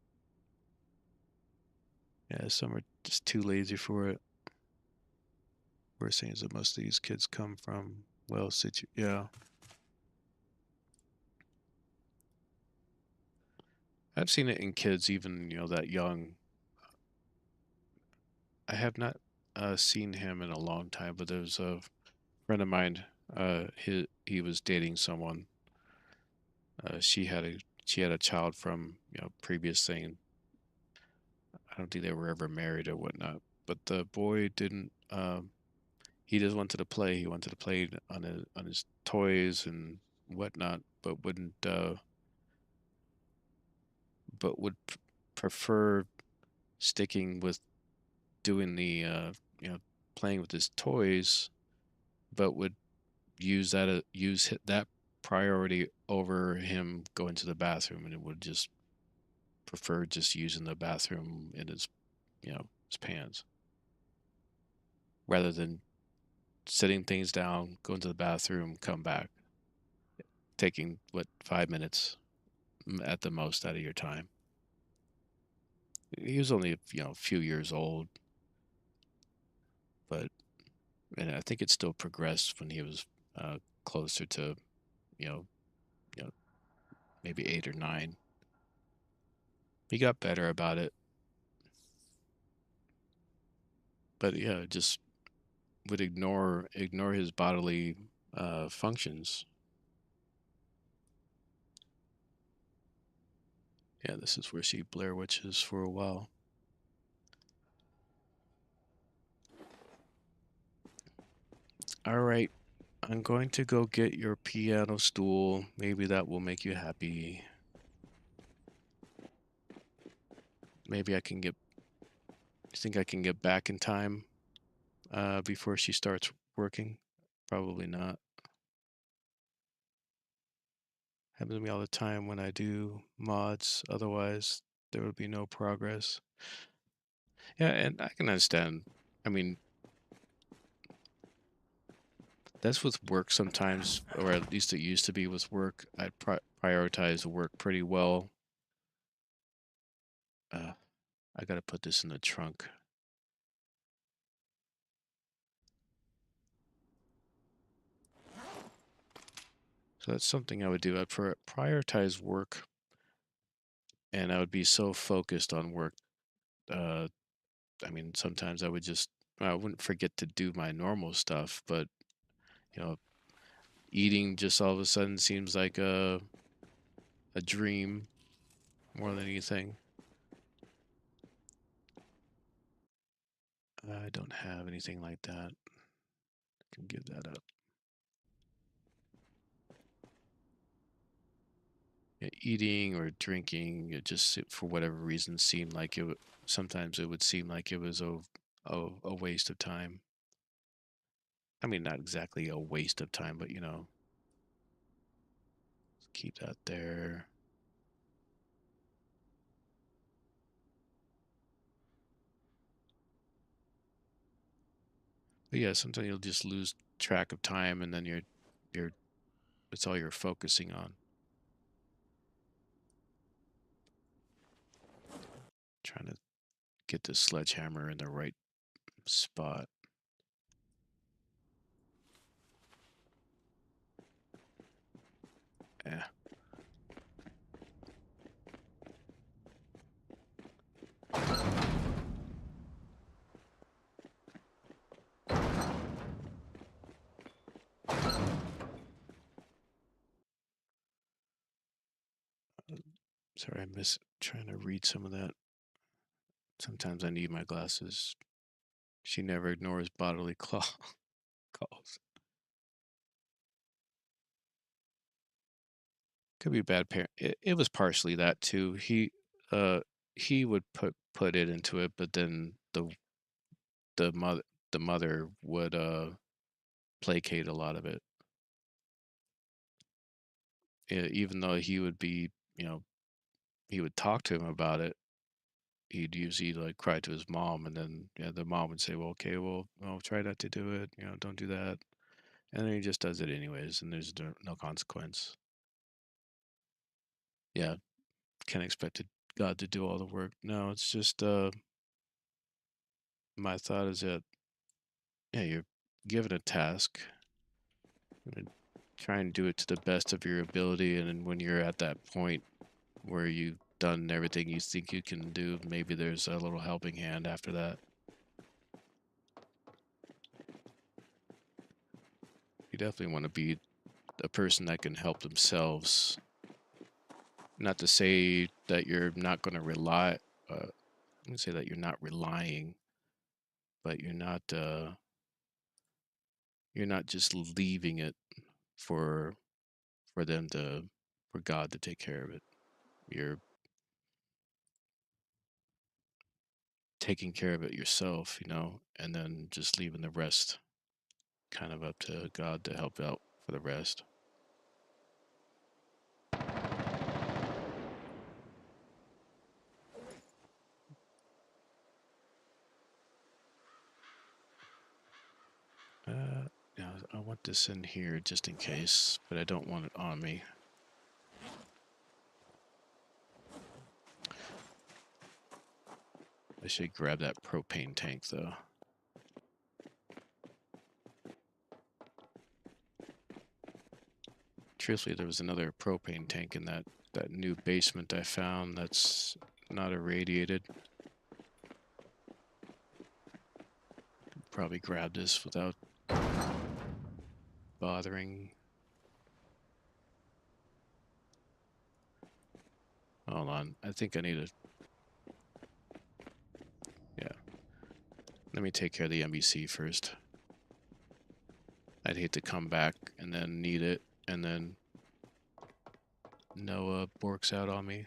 Yeah, some are just too lazy for it. Worst thing is that most of these kids come from well situated. Yeah, I've seen it in kids even that young. I have not seen him in a long time, but there's a friend of mine. He was dating someone. She had a child from previous thing. I don't think they were ever married or whatnot. But the boy didn't. He just wanted to play. He wanted to play on his toys and whatnot, but wouldn't. But would prefer sticking with doing the playing with his toys, but would that priority over him going to the bathroom, and it would just prefer just using the bathroom in his pants rather than sitting things down, going to the bathroom, come back, taking what 5 minutes at the most out of your time. He was only a few years old, but and I think it still progressed when he was closer to you know you know maybe 8 or 9. He got better about it, but yeah, just would ignore his bodily functions. Yeah, this is where she Blair Witches for a while. All right, I'm going to go get your piano stool. Maybe that will make you happy. Maybe I can get. You think I can get back in time before she starts working? Probably not. Happens to me all the time when I do mods. Otherwise, there would be no progress. Yeah, and I can understand. I mean, that's with work sometimes, or at least it used to be with work. I prioritize work pretty well. Uh, I gotta put this in the trunk. So that's something I would do. I'd prioritize work, and I would be so focused on work. Uh, I mean, sometimes I wouldn't forget to do my normal stuff, but you know, eating just all of a sudden seems like a dream more than anything. I don't have anything like that. I can give that up. Yeah, eating or drinking, for whatever reason seemed like sometimes it would seem like it was a waste of time. I mean, not exactly a waste of time, but keep that there. But yeah, sometimes you'll just lose track of time, and then you're it's all you're focusing on. Trying to get the sledgehammer in the right spot. Yeah. Sorry, I miss trying to read some of that. Sometimes I need my glasses. She never ignores bodily calls. Could be a bad parent. It was partially that too. Uh he would put it into it, but then the mother the mother would placate a lot of it. Even though he would be, he would talk to him about it. He'd usually like cry to his mom, and then the mom would say, "Well, okay, well, try not to do it. Don't do that." And then he just does it anyways, and there's no consequence. Yeah, can't expect God to do all the work. No, it's just my thought is that yeah, you're given a task, and try and do it to the best of your ability, and then when you're at that point where you've done everything you think you can do, maybe there's a little helping hand after that. You definitely want to be a person that can help themselves. Not to say that you're not going to rely. I'm going to say that you're not relying, but you're not just leaving it for for them to for God to take care of it. You're taking care of it yourself, and then just leaving the rest kind of up to God to help out for the rest. Now I want this in here just in case, but I don't want it on me. I should grab that propane tank though. Truthfully, there was another propane tank in that new basement I found that's not irradiated. Probably grab this without bothering. Hold on, I think I need a. Yeah, let me take care of the MBC first. I'd hate to come back and then need it, and then Noah borks out on me.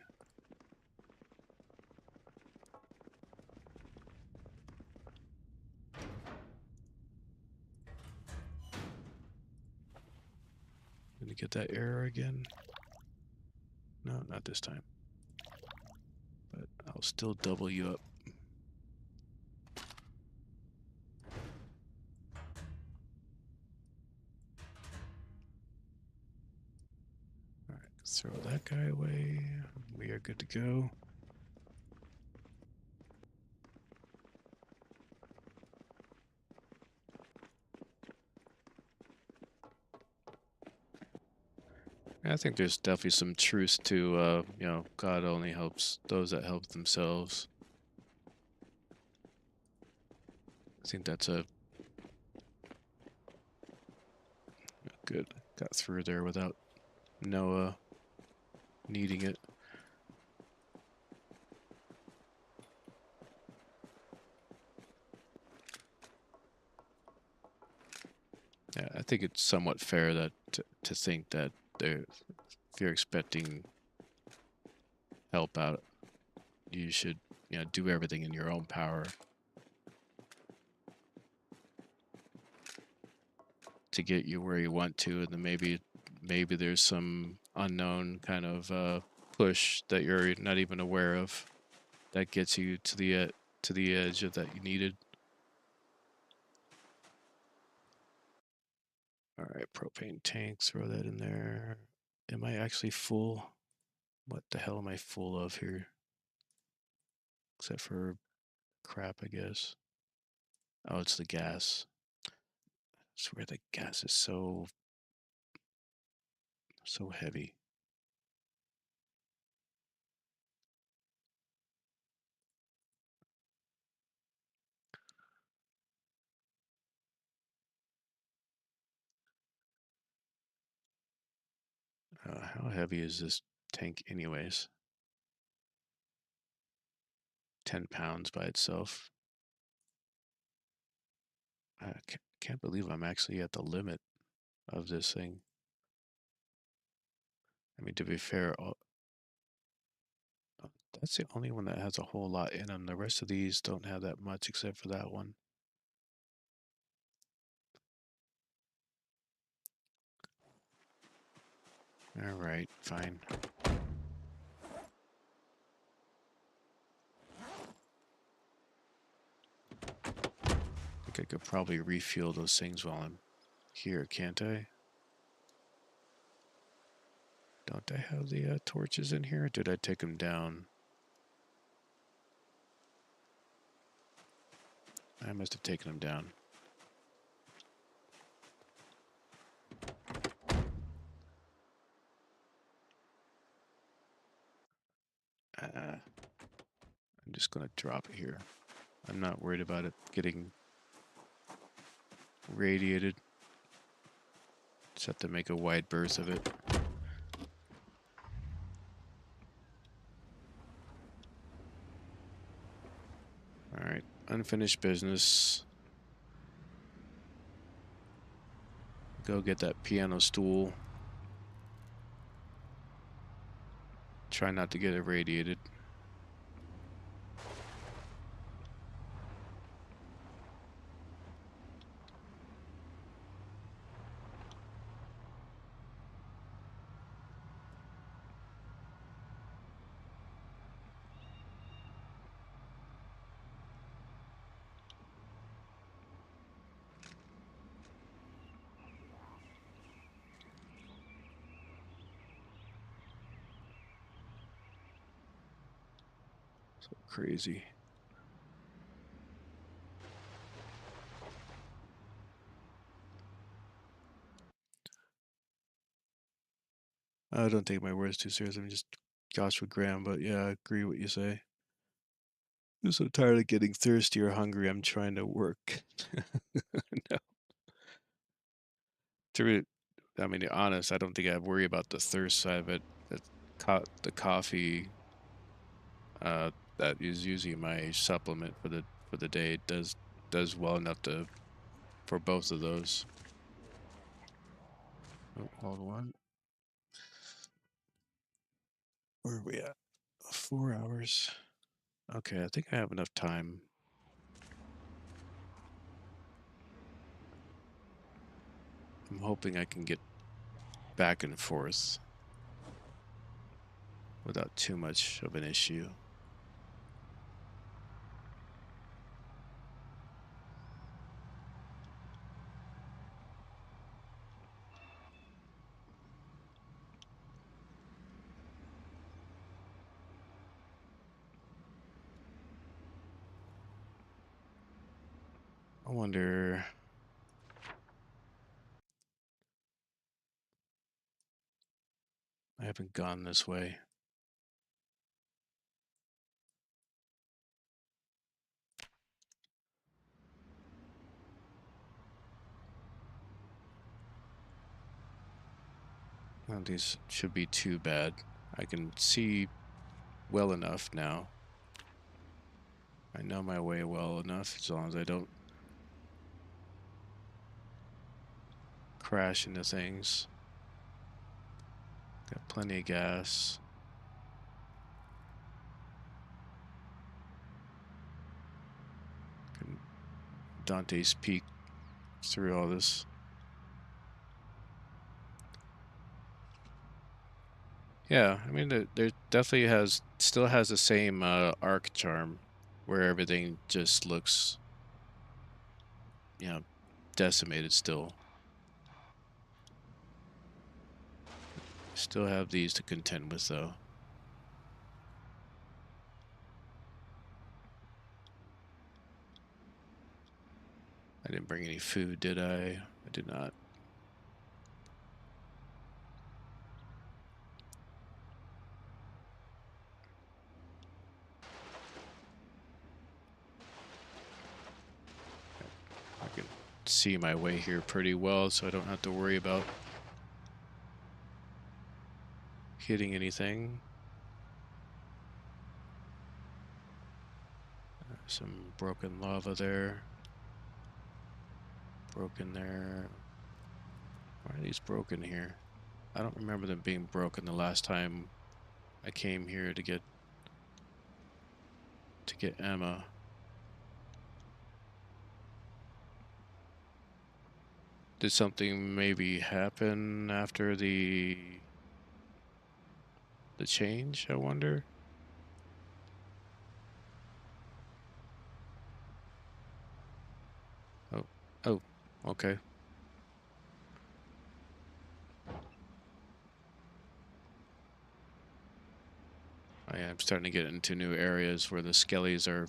Gonna get that error again? No, not this time. But I'll still double you up. Alright, throw that guy away. We are good to go. I think there's definitely some truth to, God only helps those that help themselves. I think that's a good. Got through there without Noah needing it. Yeah, I think it's somewhat fair that to think that if you're expecting help out, you should do everything in your own power. to get you where you want to, and then maybe there's some unknown kind of push that you're not even aware of that gets you to the edge of that you needed. All right, propane tanks, throw that in there. Am I actually full? What the hell am I full of here? Except for crap, I guess. Oh, it's the gas. I swear the gas is so heavy. How heavy is this tank anyways? 10 pounds by itself. I can't believe I'm actually at the limit of this thing. I mean, to be fair, that's the only one that has a whole lot in them. The rest of these don't have that much except for that one. All right, fine. I think I could probably refuel those things while I'm here, can't I? Don't I have the torches in here? Or did I take them down? I must have taken them down. I'm just going to drop it here. I'm not worried about it getting radiated. Just have to make a wide berth of it. Alright, unfinished business. Go get that piano stool. Try not to get irradiated. So crazy. I don't take my words too seriously. I'm just Joshua Graham, but yeah, I agree what you say. I'm so tired of getting thirsty or hungry. I'm trying to work. No, to I mean, to be honest, I don't think I worry about the thirst side of it. The coffee that is usually my supplement for the day does well enough to for both of those. Oh, hold on. Where are we at? 4 hours. Okay, I think I have enough time. I'm hoping I can get back and forth without too much of an issue. I wonder. I haven't gone this way. None of these should be too bad. I can see well enough now. I know my way well enough as long as I don't crash into things. Got plenty of gas. Can Dante's Peak through all this. Yeah, I mean, there definitely still has the same arc charm, where everything just looks, you know, decimated still. Still have these to contend with, though. I didn't bring any food, did I? I did not. I can see my way here pretty well, so I don't have to worry about hitting anything. Some broken lava there. Broken there. Why are these broken here? I don't remember them being broken the last time I came here to get Emma. Did something maybe happen after the change, I wonder? Oh, oh, okay. I'm starting to get into new areas where the skellies are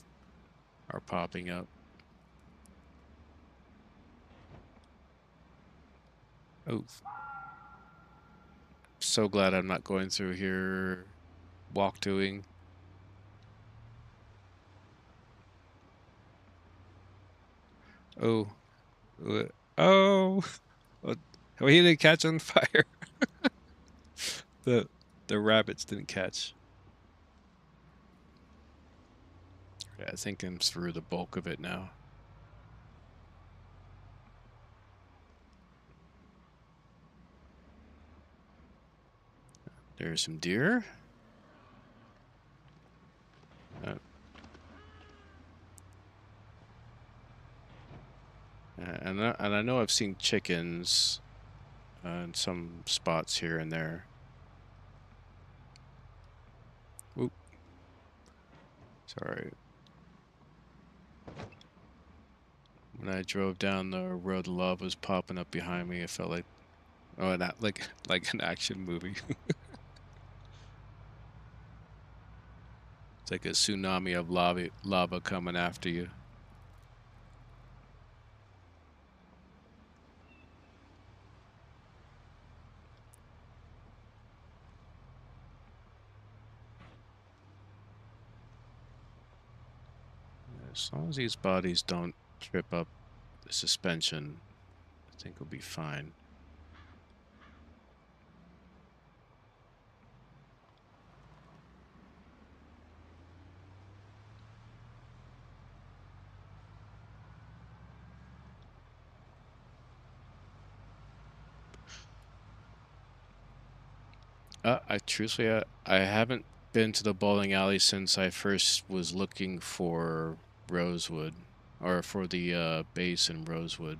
popping up. Oh, so glad I'm not going through here walk doing. Oh, oh, oh, he didn't catch on fire. The the rabbits didn't catch. Yeah, I think I'm through the bulk of it now. There's some deer. Uh, and I know I've seen chickens in some spots here and there. Oop, sorry. When I drove down the road, lava was popping up behind me. It felt like, oh, not like like an action movie. It's like a tsunami of lava coming after you. As long as these bodies don't trip up the suspension, I think we'll be fine. I truthfully, I haven't been to the bowling alley since I first was looking for Rosewood, or for the base in Rosewood.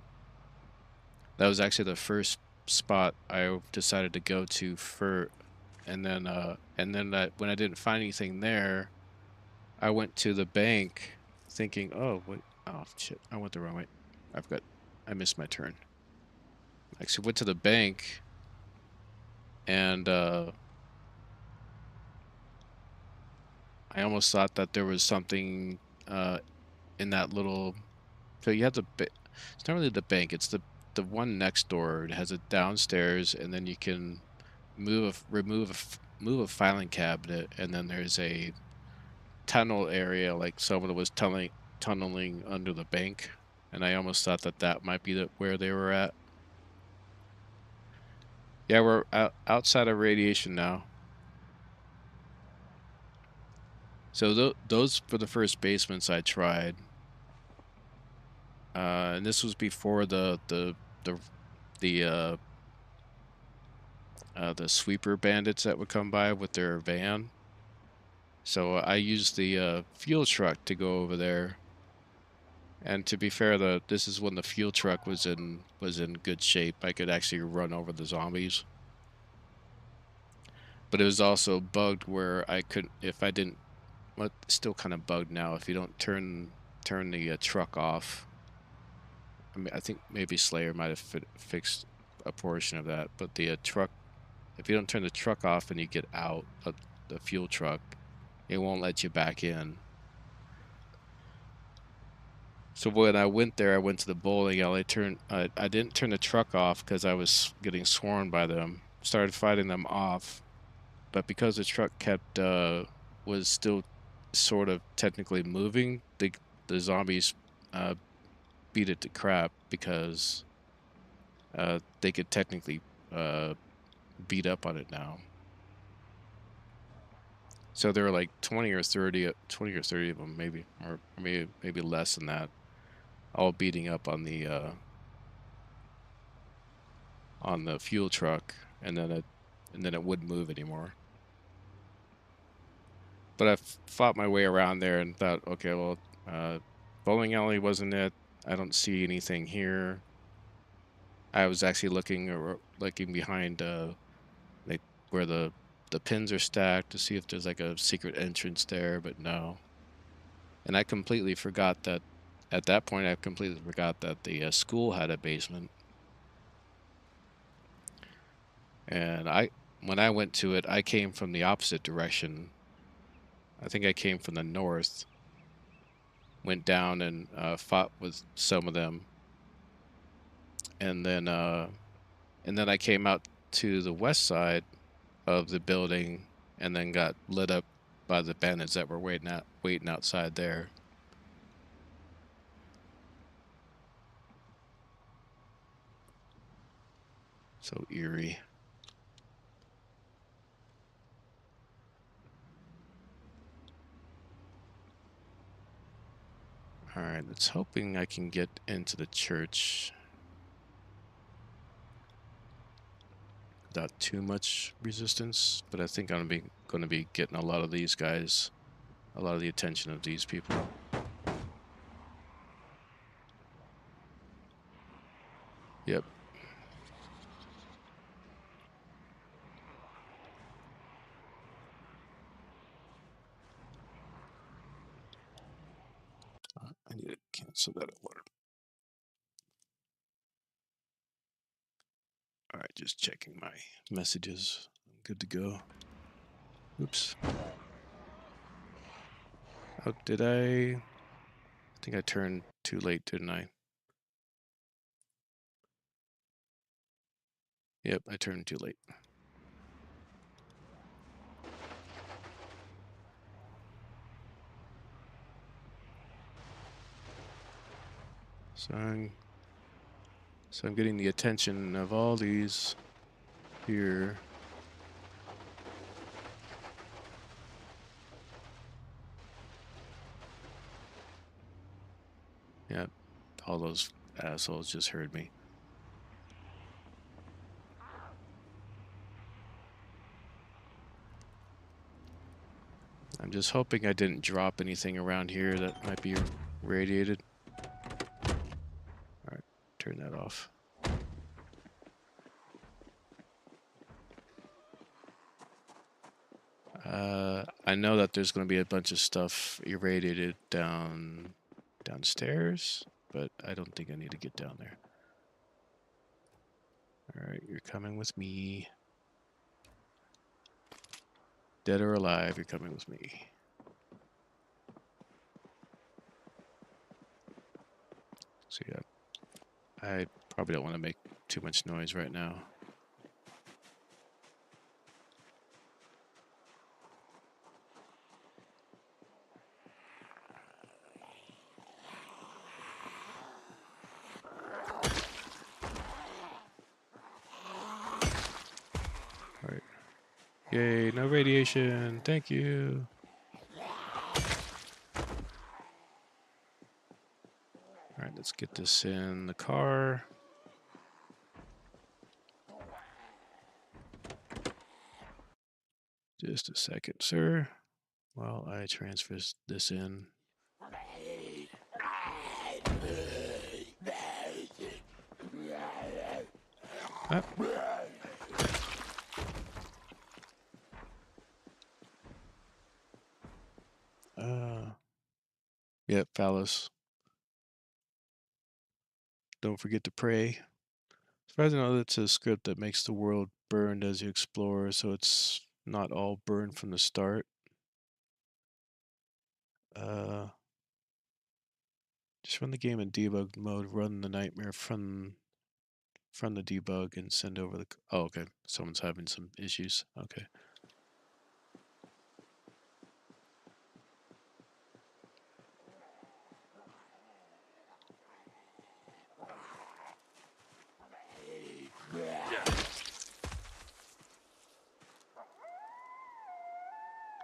That was actually the first spot I decided to go to for, and then that when I didn't find anything there, I went to the bank, thinking, oh wait, oh shit, I went the wrong way. I missed my turn. Actually, went to the bank and I almost thought that there was something in that little. So you have it's not really the bank. It's the one next door. It has a downstairs, and then you can move a filing cabinet, and then there's a tunnel area, like someone was tunneling under the bank, and I almost thought that that might be where they were at. Yeah, we're outside of radiation now. So those were the first basements I tried. And this was before the the uh the sweeper bandits that would come by with their van. So I used the fuel truck to go over there. And to be fair, the this is when the fuel truck was in good shape. I could actually run over the zombies. but it was also bugged where I couldn't, if I didn't, well, it's still kind of bugged now. If you don't turn the truck off, I mean, I think maybe Slayer might have fixed a portion of that, but the truck, if you don't turn the truck off and you get out of the fuel truck, it won't let you back in. So when I went there, I went to the bowling alley. I didn't turn the truck off because I was getting swarmed by them. Started fighting them off, but because the truck kept was still sort of technically moving, the zombies uh, beat it to crap because they could technically uh, beat up on it now. So there were like 20 or 30 of them, maybe, or maybe less than that, all beating up on the fuel truck, and then it wouldn't move anymore. But I fought my way around there and thought, okay, well, bowling alley wasn't it? I don't see anything here. I was actually looking behind like where the pins are stacked to see if there's like a secret entrance there, but no. And I completely forgot that at that point I completely forgot that the school had a basement. And when I went to it, I came from the opposite direction. I think I came from the north, went down and fought with some of them, and then I came out to the west side of the building, and then got lit up by the bandits that were waiting outside there. So eerie. All right, let's hoping I can get into the church without too much resistance, but I think I'm going to be getting a lot of these guys, a lot of the attention of these people. Yep. I need to cancel that alert. All right, just checking my messages. I'm good to go. Oops. Oh, did I? I think I turned too late, didn't I? Yep, I turned too late. So I'm getting the attention of all these here. Yep, all those assholes just heard me. I'm just hoping I didn't drop anything around here that might be radiated. All right, turn that off. I know that there's going to be a bunch of stuff irradiated downstairs, but I don't think I need to get down there. All right, you're coming with me. Dead or alive, you're coming with me. So yeah, I probably don't want to make too much noise right now. All right. Yay, no radiation. Thank you. All right, let's get this in the car. Just a second, sir, while I transfer this in. Ah. Yep, phallus. Don't forget to pray. Surprising though, that's a script that makes the world burned as you explore, so it's not all burned from the start. Uh, just run the game in debug mode. Run the nightmare from the debug and send over the. Oh, okay. Someone's having some issues. Okay.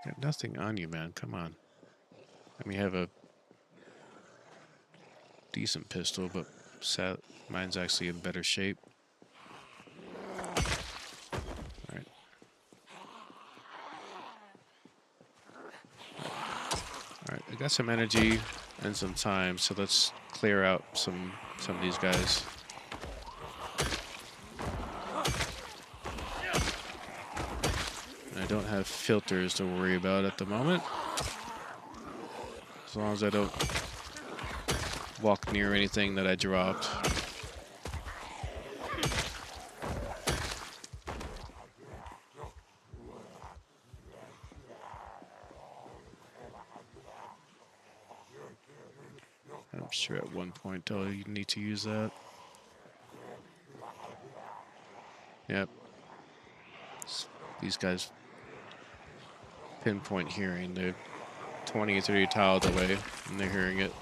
Got nothing on you, man. Come on. I mean, you have a decent pistol, but mine's actually in better shape. All right. All right. I got some energy and some time, so let's clear out some of these guys. I don't have filters to worry about at the moment. As long as I don't walk near anything that I dropped. I'm sure at one point I'll need to use that. Yep. These guys pinpoint hearing. They're 20 or 30 tiles away and they're hearing it.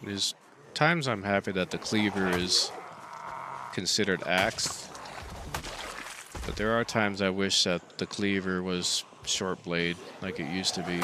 There's times I'm happy that the cleaver is considered axed, but there are times I wish that the cleaver was short blade like it used to be.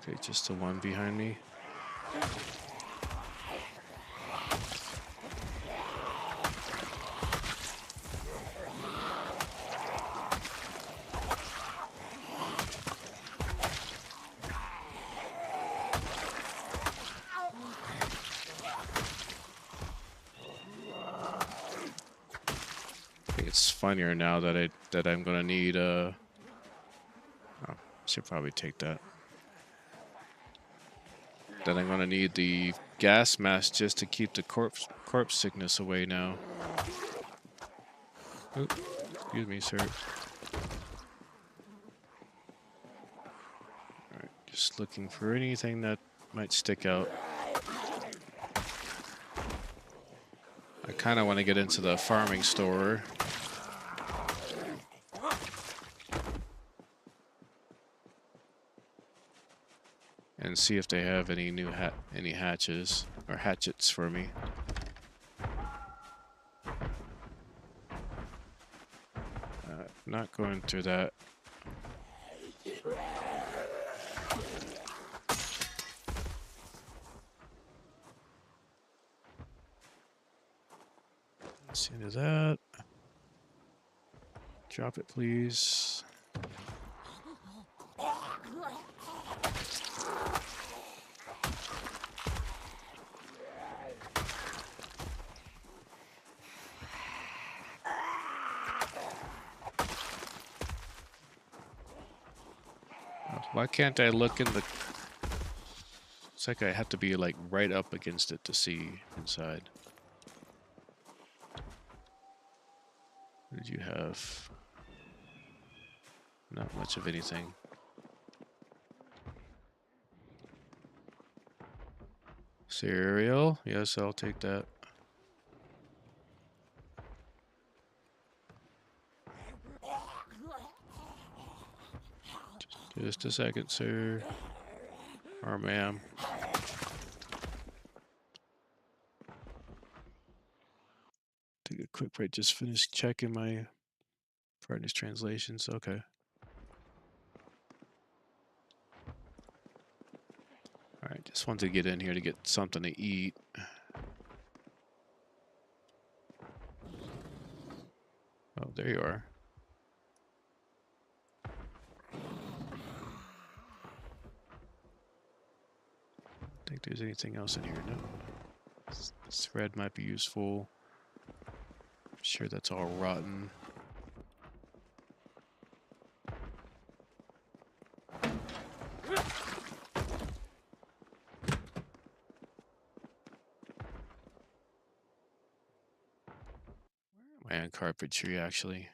Okay, just the one behind me. I think it's funnier now that I'm gonna need oh, should probably take that. That I'm gonna need the gas mask just to keep the corpse sickness away now. Oop, excuse me, sir. Alright, just looking for anything that might stick out. I kinda wanna get into the farming store. And see if they have any new hatches or hatchets for me. Not going through that. Let's into that. Drop it, please. Why can't I look in the... Looks like I have to be like right up against it to see inside. What did you have? Not much of anything. Cereal? Yes, I'll take that. Just a second, sir. Or ma'am. Take a quick break. Just finished checking my partner's translations. Okay. Alright, just wanted to get in here to get something to eat. Oh, there you are. I think there's anything else in here. No. This thread might be useful. I'm sure that's all rotten. And carpentry, actually.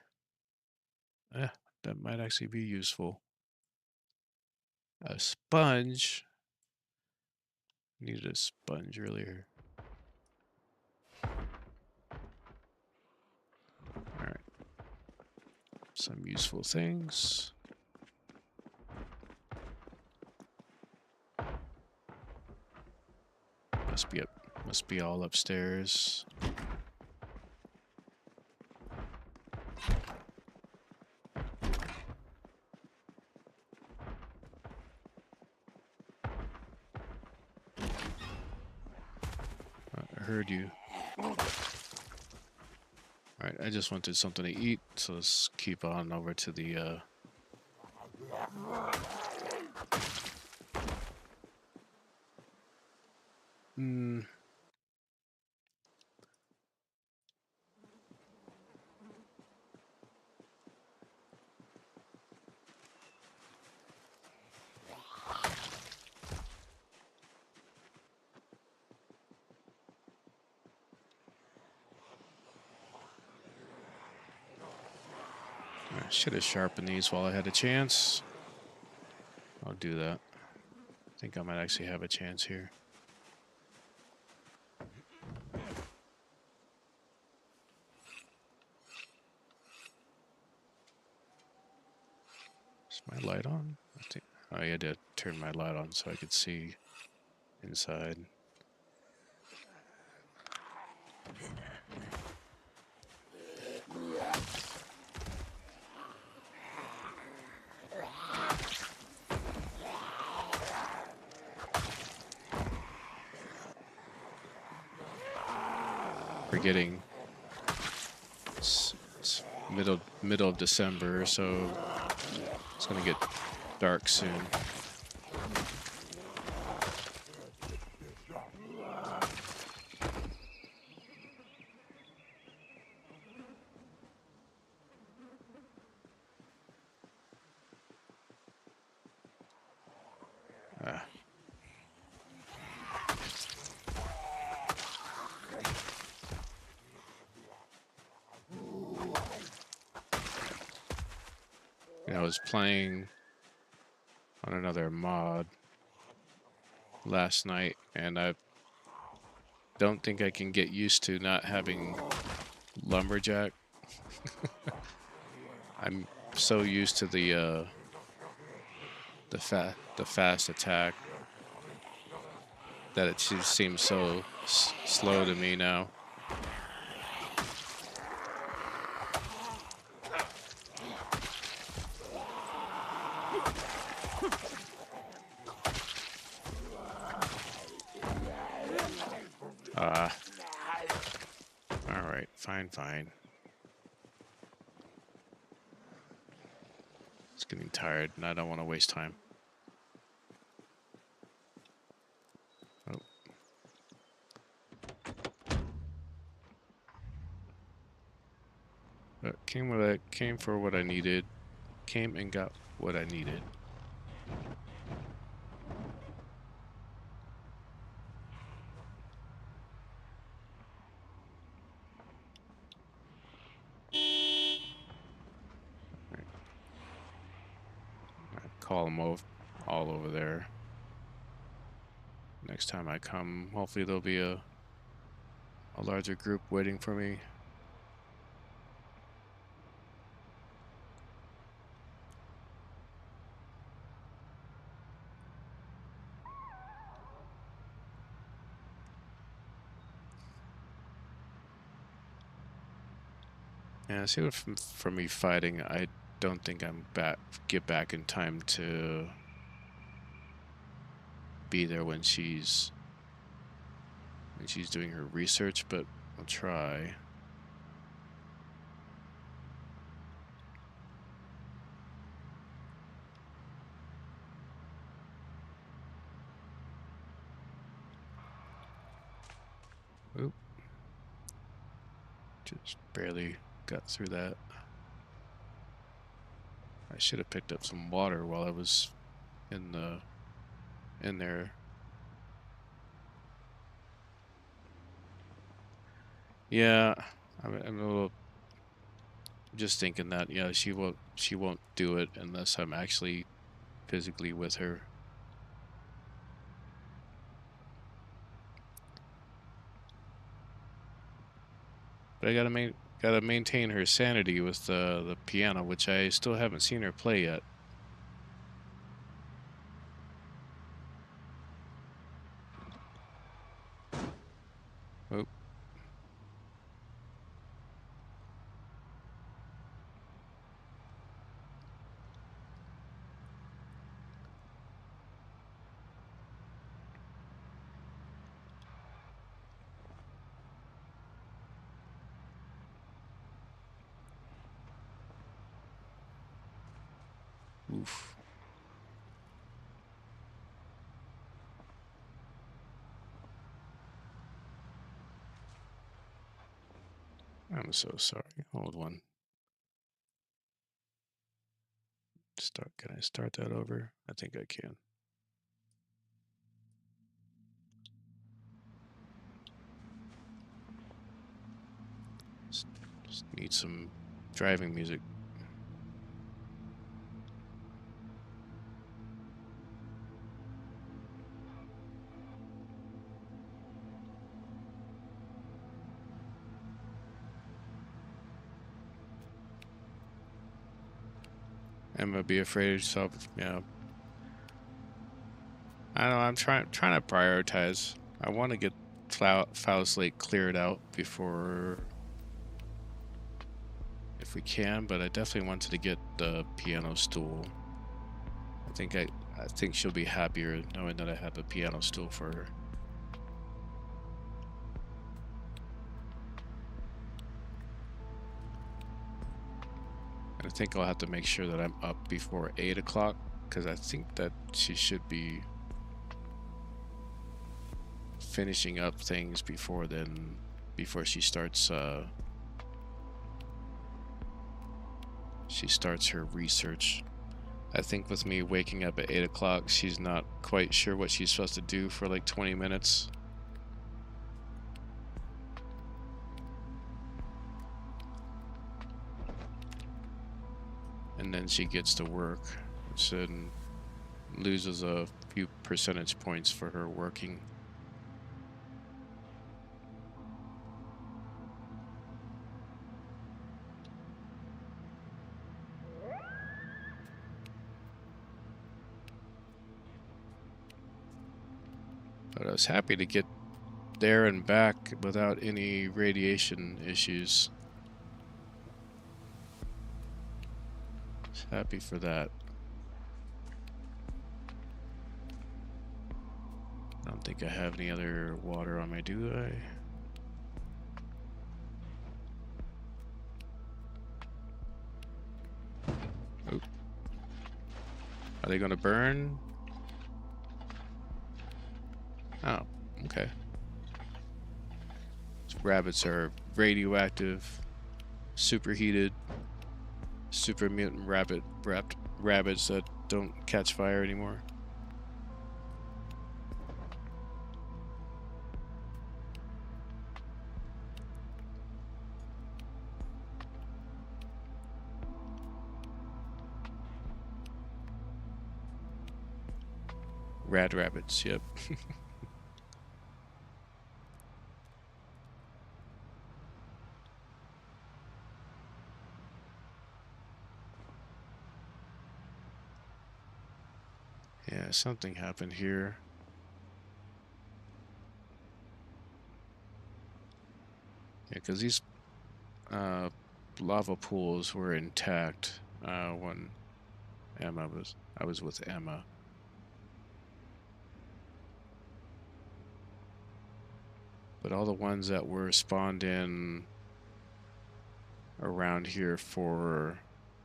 That might actually be useful. A sponge. Needed a sponge earlier. Alright. Some useful things. Must be all upstairs. I heard you. Alright, I just wanted something to eat, so let's keep on over to the I should have sharpened these while I had a chance. I'll do that. I think I might actually have a chance here. Is my light on? I think I had to turn my light on so I could see inside. Forgetting it's middle of December, so it's gonna get dark soon. I was playing on another mod last night, and I don't think I can get used to not having lumberjack. I'm so used to the fast attack that it just seems so slow to me now. Alright, fine. It's getting tired, and I don't want to waste time. Oh. Came for what I needed. Came and got what I needed. call them all over there. Next time I come, hopefully there'll be a larger group waiting for me. Yeah, see what from me fighting, I don't think I'm get back in time to be there when she's doing her research, but I'll try. Oop. Just barely got through that. I should have picked up some water while I was in there. Yeah, I'm a little just thinking that, yeah, she won't do it unless I'm actually physically with her. But I gotta maintain her sanity with the piano, which I still haven't seen her play yet. Oop. Oof. I'm so sorry. Hold one. Can I start that over? I think I can. Just need some driving music. I'm gonna be afraid of self. Yeah. I don't know. I'm trying to prioritize. I want to get foul slate cleared out before, if we can, but I definitely wanted to get the piano stool. I think she'll be happier knowing that I have a piano stool for her. And I think I'll have to make sure that I'm up before 8 o'clock, because I think that she should be finishing up things before then, before she starts her research. I think with me waking up at 8 o'clock, she's not quite sure what she's supposed to do for like 20 minutes. And then she gets to work, which then loses a few percentage points for her working. But I was happy to get there and back without any radiation issues. Happy for that. I don't think I have any other water on me, do I? Oh. Are they gonna burn? Oh, okay. Rabbits are radioactive, superheated, super mutant rabbits that don't catch fire anymore. Rad rabbits, yep. Yeah, something happened here. Yeah, because these uh, lava pools were intact when I was with Emma. But all the ones that were spawned in around here for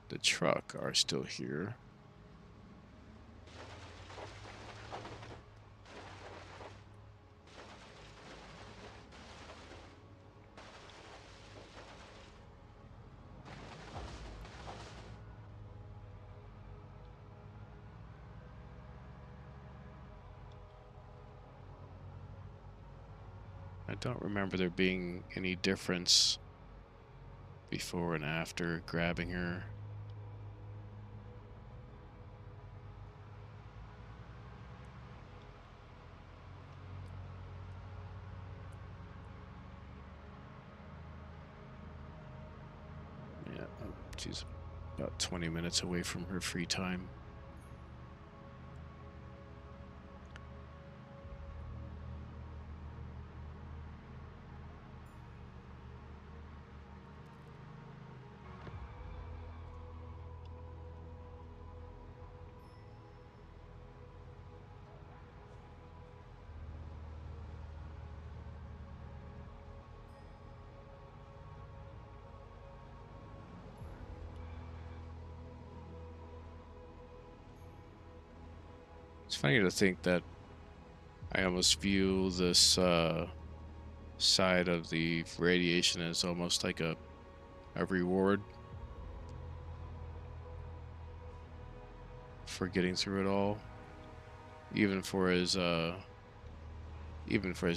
the truck are still here. I don't remember there being any difference before and after grabbing her. Yeah, she's about 20 minutes away from her free time. It's funny to think that I almost view this side of the radiation as almost like a reward for getting through it all, even for as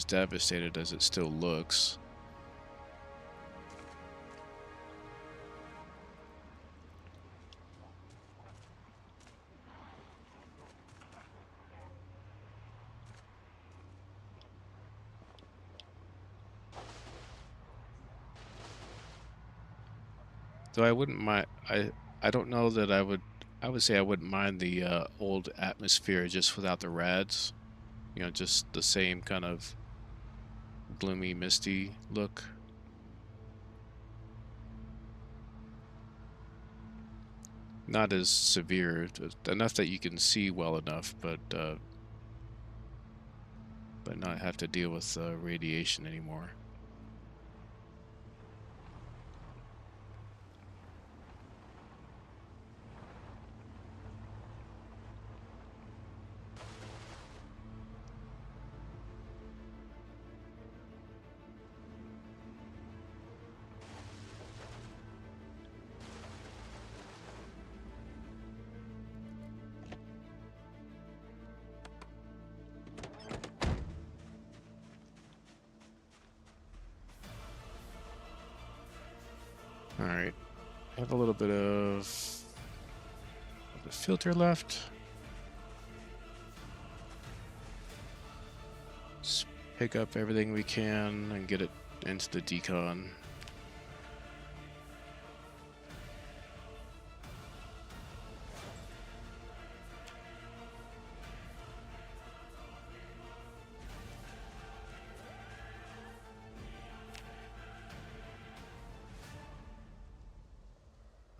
devastated as it still looks. Though I wouldn't mind. I don't know that I would. I would say I wouldn't mind the old atmosphere just without the rads. You know, just the same kind of gloomy, misty look. Not as severe, enough that you can see well enough, but not have to deal with radiation anymore. All right, I have a little bit of the filter left. Let's pick up everything we can and get it into the decon.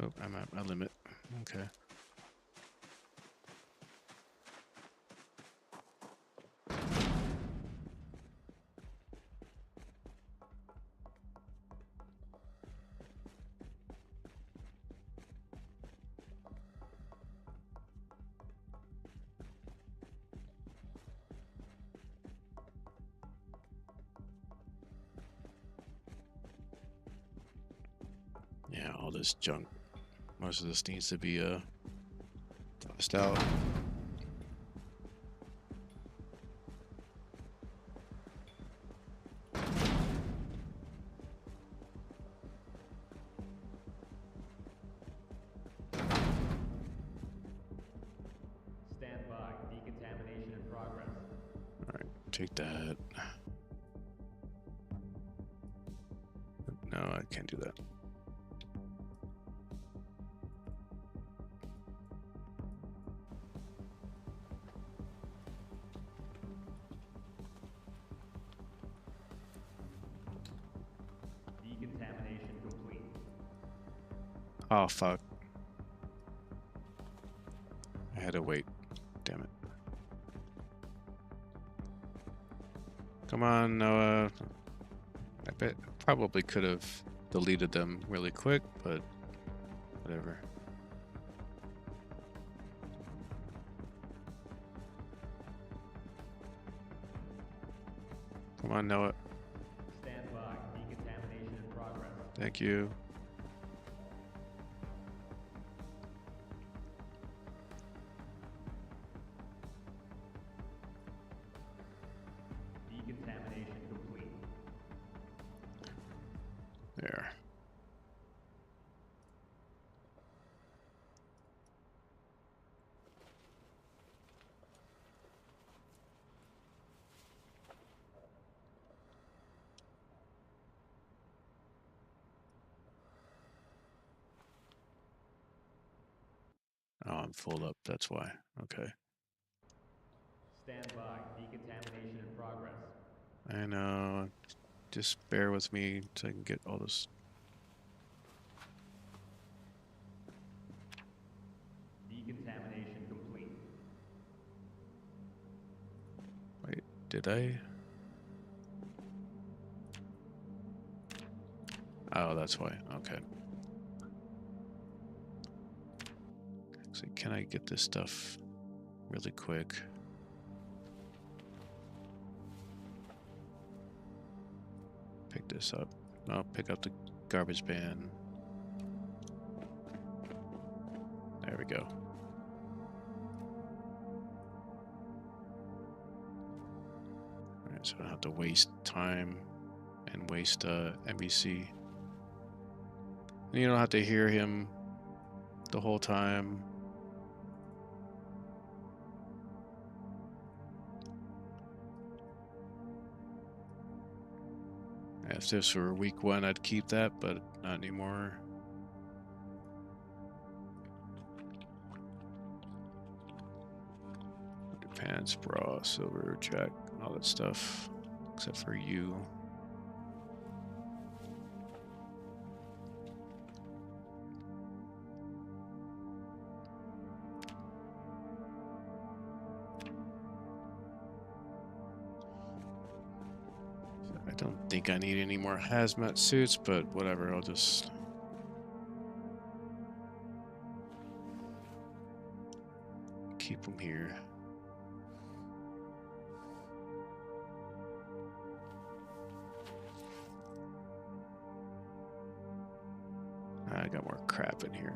Oh, I'm at my limit. Okay. Yeah, all this junk. Most of this needs to be tossed out. Stand by. Decontamination in Take that. No, I can't do that. Decontamination complete. Oh, fuck. I had to wait. Damn it. Come on, Noah. I bet probably could have deleted them really quick, but whatever. Come on, Noah. Stand by. Decontamination in progress. Thank you. Decontamination complete. There. Oh, I'm full up. That's why. Okay. Stand by. Decontamination in progress. I know. Just bear with me so I can get all this. Decontamination complete. Wait, did I? Oh, that's why. Okay. So can I get this stuff really quick? Pick this up. No, pick up the garbage bin. There we go. Alright, so I don't have to waste time and waste NBC. And you don't have to hear him the whole time. If this were week 1, I'd keep that, but not anymore. Pants, bra, silver, jack, all that stuff, except for you. I don't think I need any more hazmat suits, but whatever, I'll just... keep them here. I got more crap in here.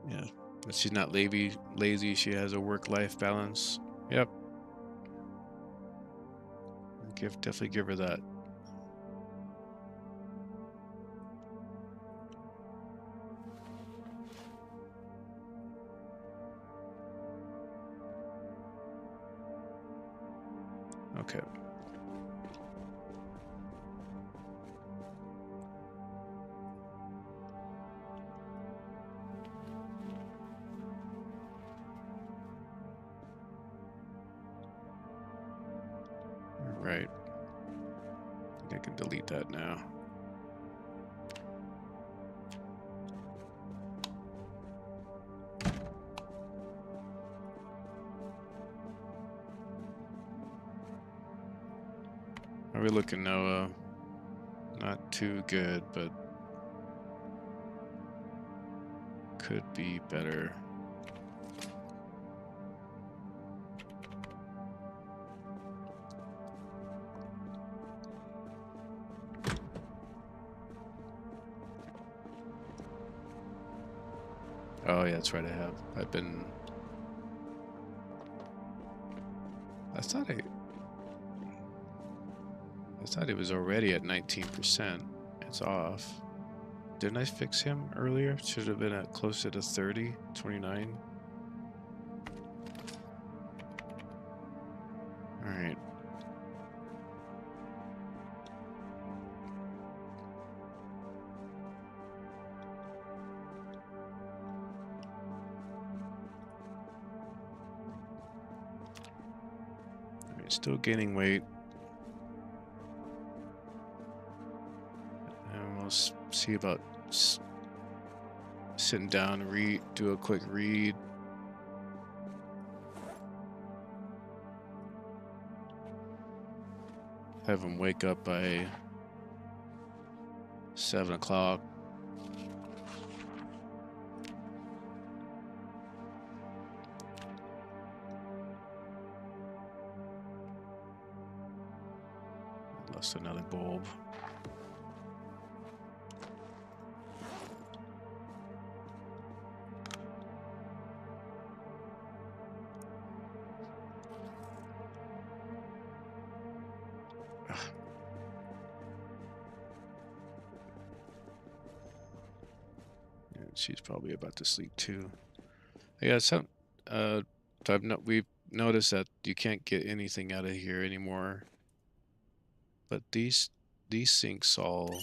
Yeah, but she's not lazy. She has a work-life balance. Yep. Definitely give her that. Okay. Right. I think I can delete that now. How are we looking, Noah? Not too good, but could be better. Oh yeah, that's right. I have. I've been. I thought it was already at 19%. It's off. Didn't I fix him earlier? Should have been at closer to 30, 29. All right. All right, still gaining weight. And we'll see about sitting down, do a quick read. Have him wake up by 7 o'clock. Lost another bulb. Yeah, she's probably about to sleep too. Yeah, we've noticed that you can't get anything out of here anymore. But these sinks all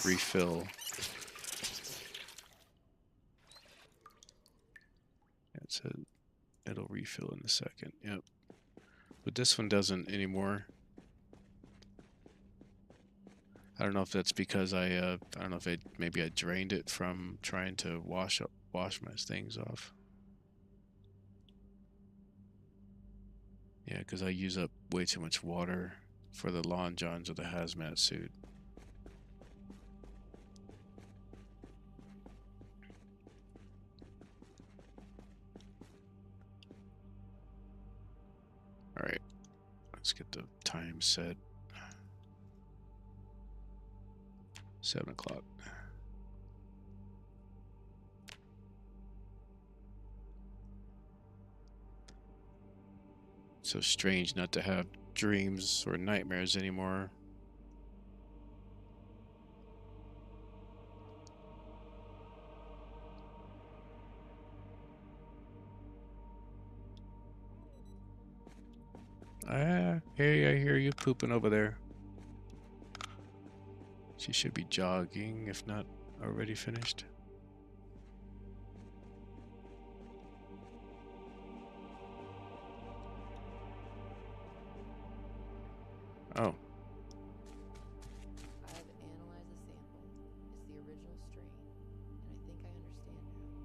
refill. It'll refill in a second. Yep. But this one doesn't anymore. I don't know if that's because I don't know if maybe I drained it from trying to wash my things off. Yeah, because I use up way too much water for the lawn johns of the hazmat suit. All right, let's get the time set. 7 o'clock. So strange not to have dreams or nightmares anymore. Hey, I hear you pooping over there. She should be jogging, if not already finished. Oh. I've analyzed the sample. It's the original strain, and I think I understand now.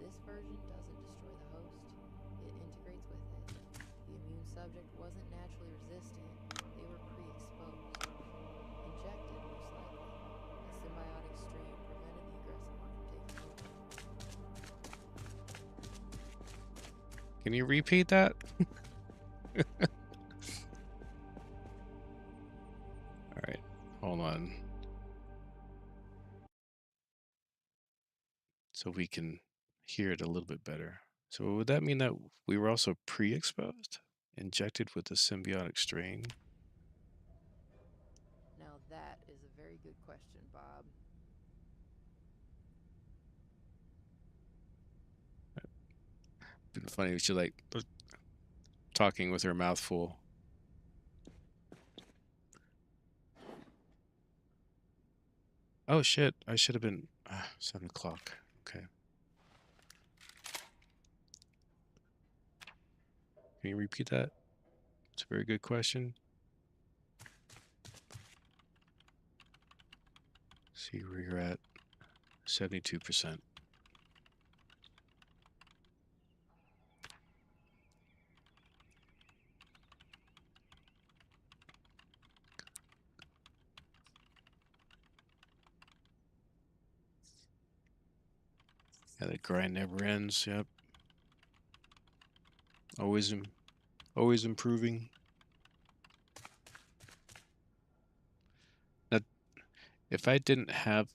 This version doesn't destroy the host, it integrates with it. The immune subject wasn't naturally resistant, they were pre-exposed. Injected, most likely. The symbiotic strain prevented the aggressive one from taking over. Can you repeat that? All right, hold on. So we can hear it a little bit better. So would that mean that we were also pre-exposed? Injected with the symbiotic strain? Now that is a very good question, Bob. Been funny, she like talking with her mouth full. Oh shit, I should have been 7 o'clock. Okay. Can you repeat that? It's a very good question. See where you're at. 72%. Yeah, the grind never ends. Yep. Always, always improving. Now, if I didn't have,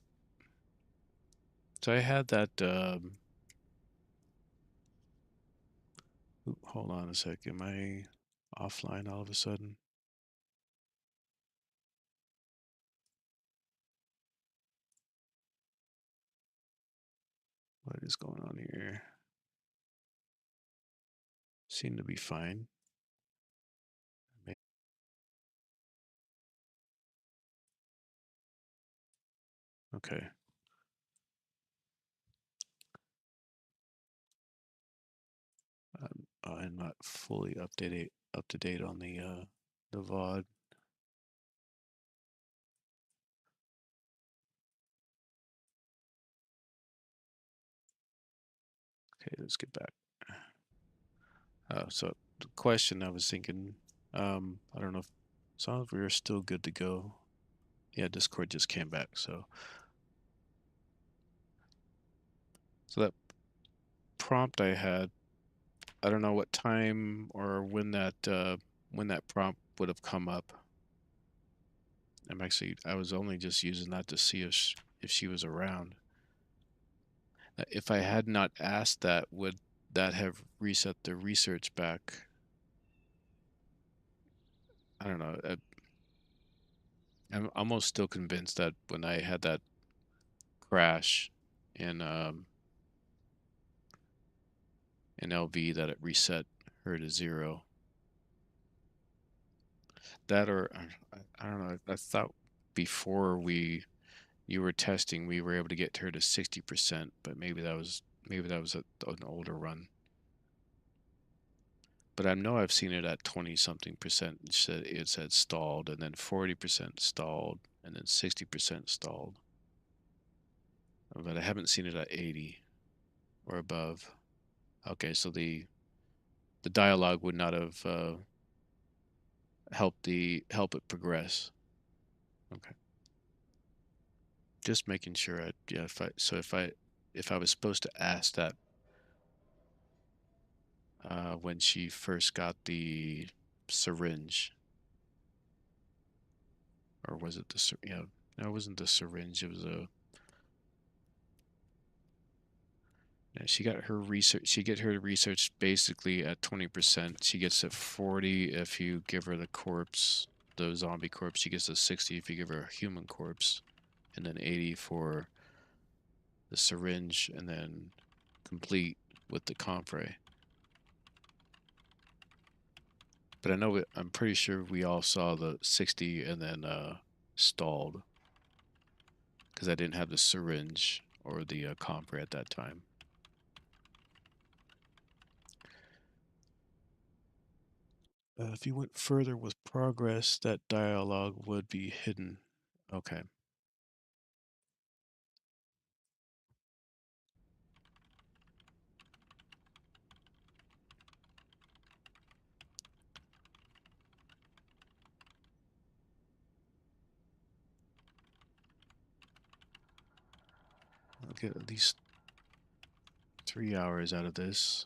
so I had that. Hold on a second. Am I offline all of a sudden? What is going on here? Seem to be fine. Okay. I'm not fully up to date on the VOD. Okay, let's get back. So the question I was thinking, I don't know if as long as we are still good to go. Yeah, Discord just came back, so that prompt I had, I don't know what time or when that prompt would have come up. I was only just using that to see if she was around. If I had not asked that, would that have reset the research back? I don't know. I'm almost still convinced that when I had that crash in LV that it reset her to 0. That or I don't know. I thought before you were testing, we were able to get her to 60%, but maybe that was an older run. But I know I've seen it at 20 something percent. It said stalled, and then 40% stalled, and then 60% stalled. But I haven't seen it at 80 or above. Okay, so the dialogue would not have help it progress. Okay, just making sure. Yeah, if I was supposed to ask that when she first got the syringe, or was it the yeah? No, it wasn't the syringe. It was a. Yeah, she got her research. She get her research basically at 20%. She gets a 40 if you give her the corpse, the zombie corpse. She gets a 60 if you give her a human corpse, and then 80 for the syringe, and then complete with the Carafe. But I know I'm pretty sure we all saw the 60 and then stalled because I didn't have the syringe or the Carafe at that time. If you went further with progress, that dialogue would be hidden. Okay. I'll get at least 3 hours out of this.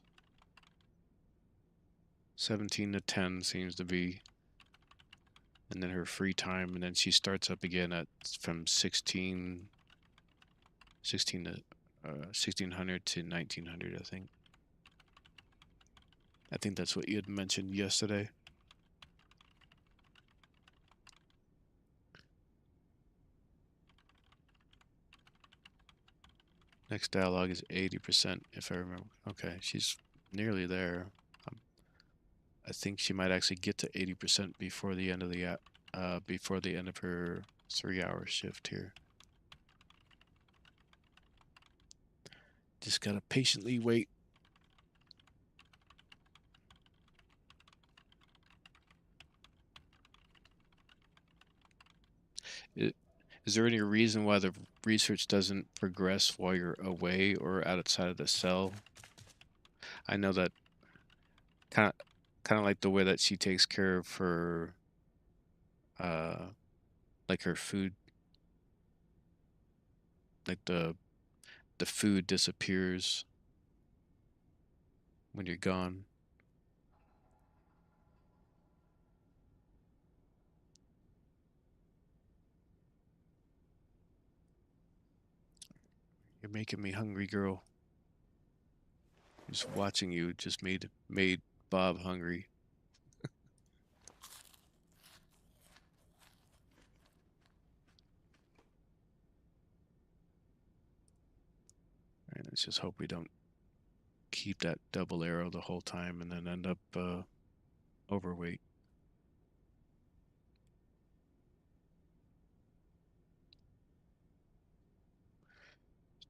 17 to 10 seems to be. And then her free time, and then she starts up again at from 16 to 1600 to 1900, I think. I think that's what you had mentioned yesterday. Next dialogue is 80%, if I remember. Okay, she's nearly there. I think she might actually get to 80% before the end of her 3-hour shift here. Just gotta patiently wait. Is there any reason why the research doesn't progress while you're away or outside of the cell? I know that kind of like the way that she takes care of her, uh, like her food, like the food disappears when you're gone. You're making me hungry, girl. Just watching you just made Bob hungry. Let's just hope we don't keep that double arrow the whole time and then end up overweight.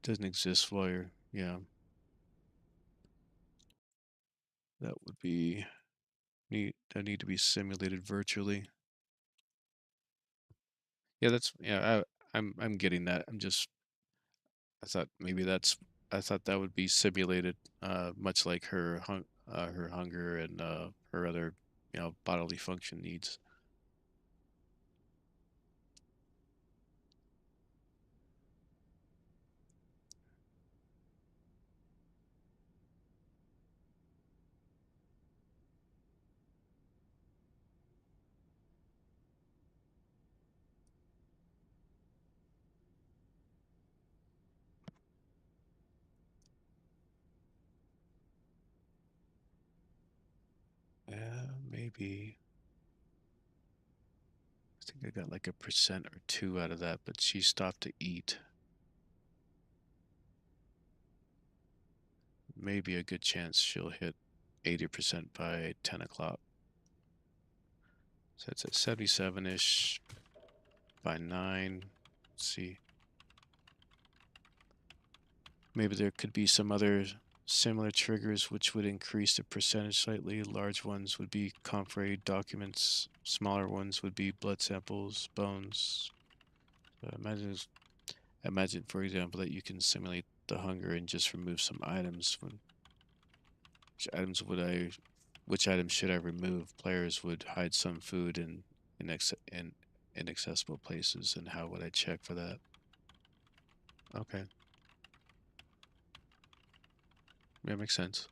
Doesn't exist while you're, yeah. That would be need that need to be simulated virtually. Yeah, I'm getting that. I thought maybe I thought that would be simulated, much like her hunger and her other, bodily function needs. Yeah, maybe. I think I got like a percent or two out of that, but she stopped to eat. Maybe a good chance she'll hit 80% by 10 o'clock. So it's at 77-ish by 9. Let's see. Maybe there could be some other similar triggers which would increase the percentage slightly. Large ones would be Carafe documents. Smaller ones would be blood samples, bones. Imagine, for example, that you can simulate the hunger and just remove some items. Which items would I? Which items should I remove? Players would hide some food in inaccessible places, and how would I check for that? Okay, yeah, makes sense.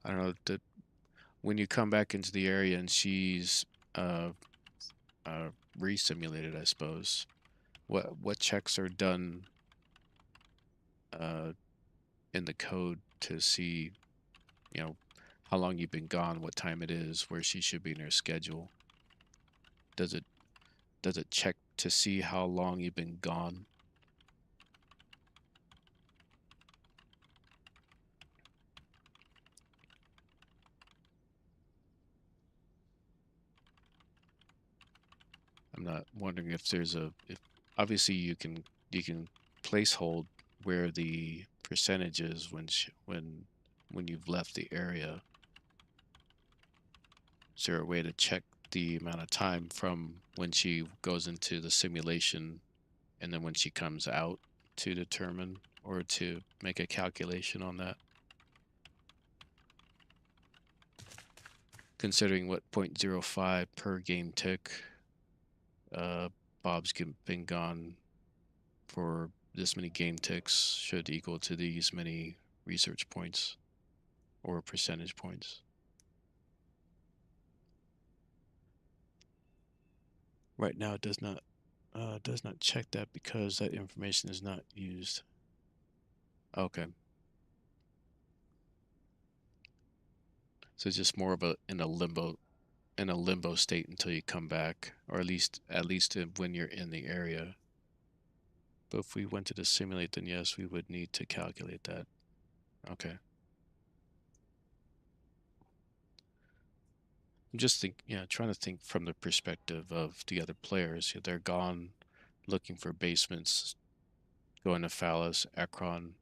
I don't know that when you come back into the area and she's uh, uh, re-simulated, I suppose. What checks are done uh, in the code to see, you know, how long you've been gone, what time it is, where she should be in her schedule? Does it does it check to see how long you've been gone? I'm not wondering if there's a if obviously you can place hold where the percentage is when you've left the area. Is there a way to check the amount of time from when she goes into the simulation and then when she comes out to determine or to make a calculation on that? Considering what 0.05 per game tick, uh, been gone for this many game ticks should equal to these many research points or percentage points. Right now, it does not check that because that information is not used. Okay, so it's just more of a in a limbo state until you come back, or at least when you're in the area. But if we wanted to simulate, then yes, we would need to calculate that. Okay. I'm just trying to think from the perspective of the other players. They're gone looking for basements, going to Phallus, Ekron.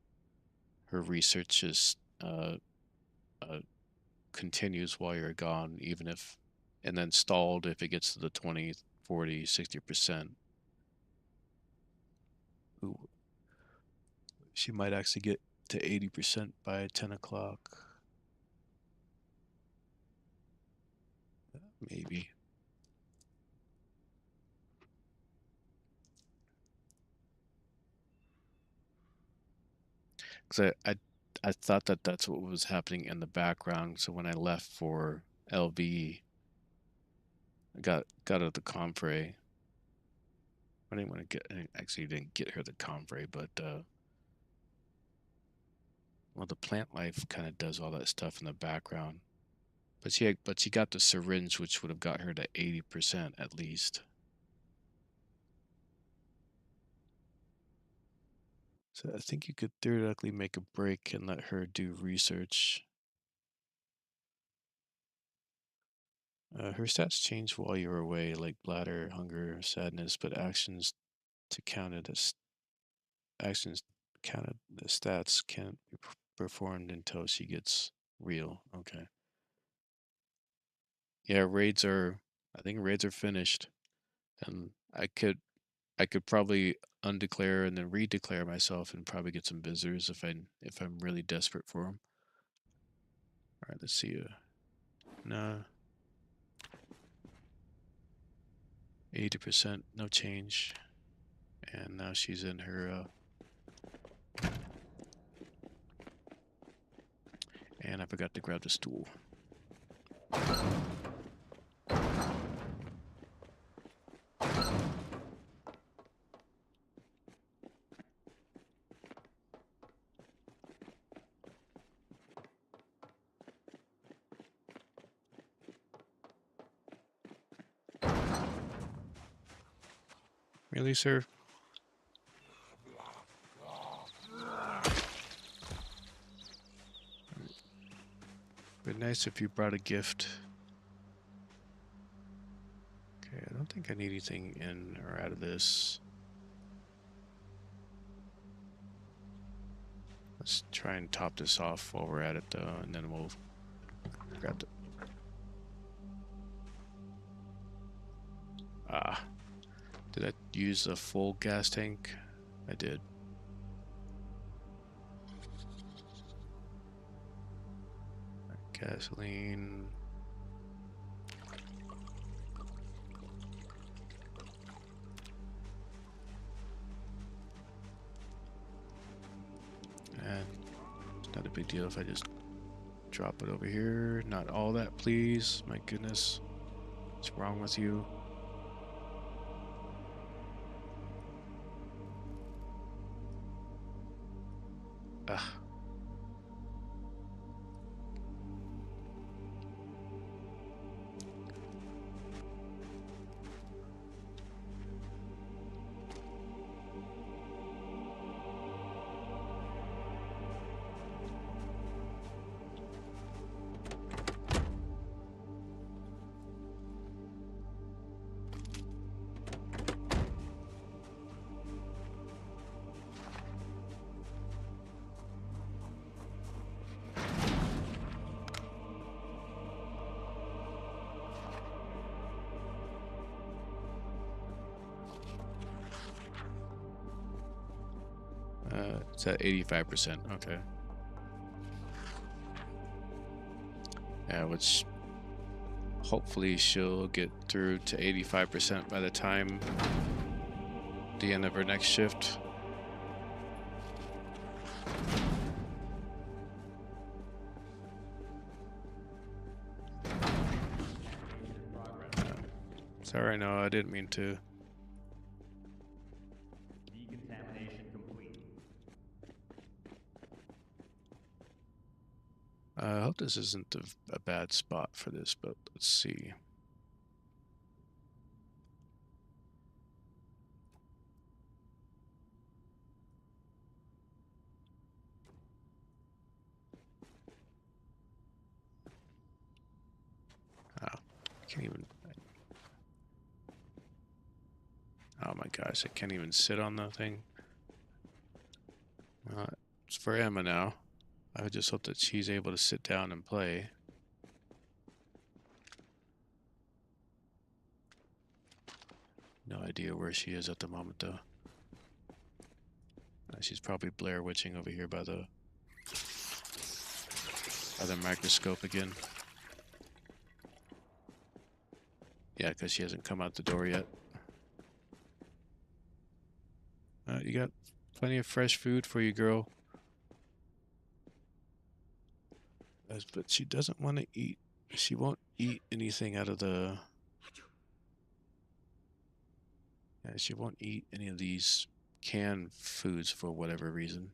Her research is uh, continues while you're gone, even if, and then stalled if it gets to the 20, 40, 60%. Ooh, she might actually get to 80% by 10 o'clock. Maybe. Because I thought that that's what was happening in the background. So when I left for LV, I got out of the Comfrey. I didn't want to I actually didn't get her the Comfrey, but well, the plant life kind of does all that stuff in the background. But she got the syringe, which would have got her to 80% at least. So I think you could theoretically make a break and let her do research. Her stats change while you're away, like bladder, hunger, sadness, but actions counted the stats can't be performed until she gets real. Okay. Yeah, I think raids are finished, and I could probably undeclare and then redeclare myself and probably get some visitors if I'm really desperate for them. All right, let's see. No, 80%, no change, and now she's in her. And I forgot to grab the stool. Really, sir? But nice if you brought a gift. Okay, I don't think I need anything in or out of this. Let's try and top this off while we're at it, though, and then we'll grab the... Ah. Did I use a full gas tank? I did. Gasoline. And it's not a big deal if I just drop it over here. Not all that, please. My goodness. What's wrong with you? Ugh. It's at 85%. Okay. Yeah, which hopefully she'll get through to 85% by the time the end of her next shift. Sorry, no, I didn't mean to. Decontamination complete. I hope this isn't a bad spot for this, but let's see. Oh, I can't even. Oh my gosh, I can't even sit on the thing. It's for Emma now. I just hope that she's able to sit down and play. No idea where she is at the moment, though. She's probably Blair Witching over here by the microscope again. Yeah, because she hasn't come out the door yet. You got plenty of fresh food for you, girl. But she doesn't want to eat. She won't eat anything out of the... Yeah, she won't eat any of these canned foods for whatever reason.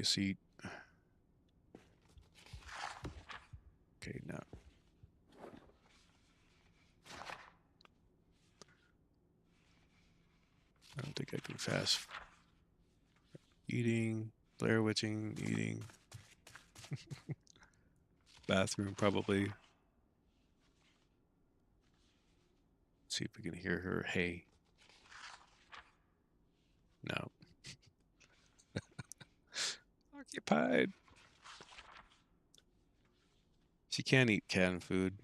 a seat. Okay, now. I don't think I can fast. Eating, Blair witching, eating. Bathroom, probably. See if we can hear her. Hey. No. Occupied. She can't eat canned food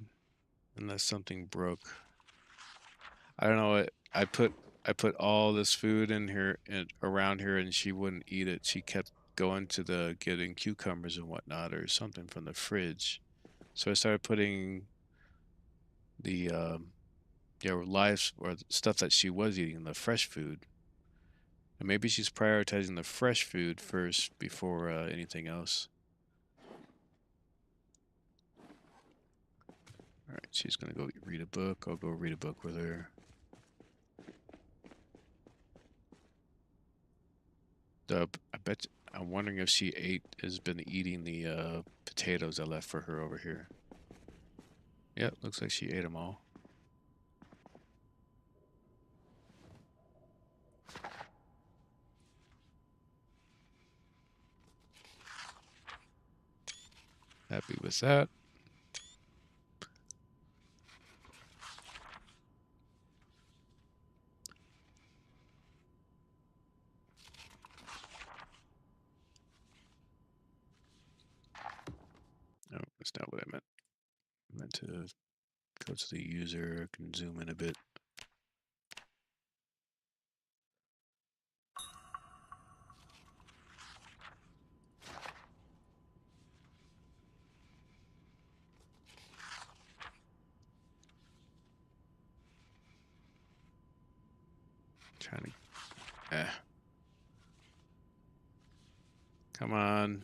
unless something broke. I don't know what I put all this food in here and around here and she wouldn't eat it. She kept going to the getting cucumbers and whatnot or something from the fridge. So I started putting the lives or the stuff that she was eating, the fresh food. And maybe she's prioritizing the fresh food first before anything else. All right, she's gonna go read a book. I'll go read a book with her. I bet I'm wondering if she has been eating the potatoes I left for her over here. Yep, looks like she ate them all. Happy with that. No, that's not what I meant. I meant to go to the user, I can zoom in a bit. Trying to, come on.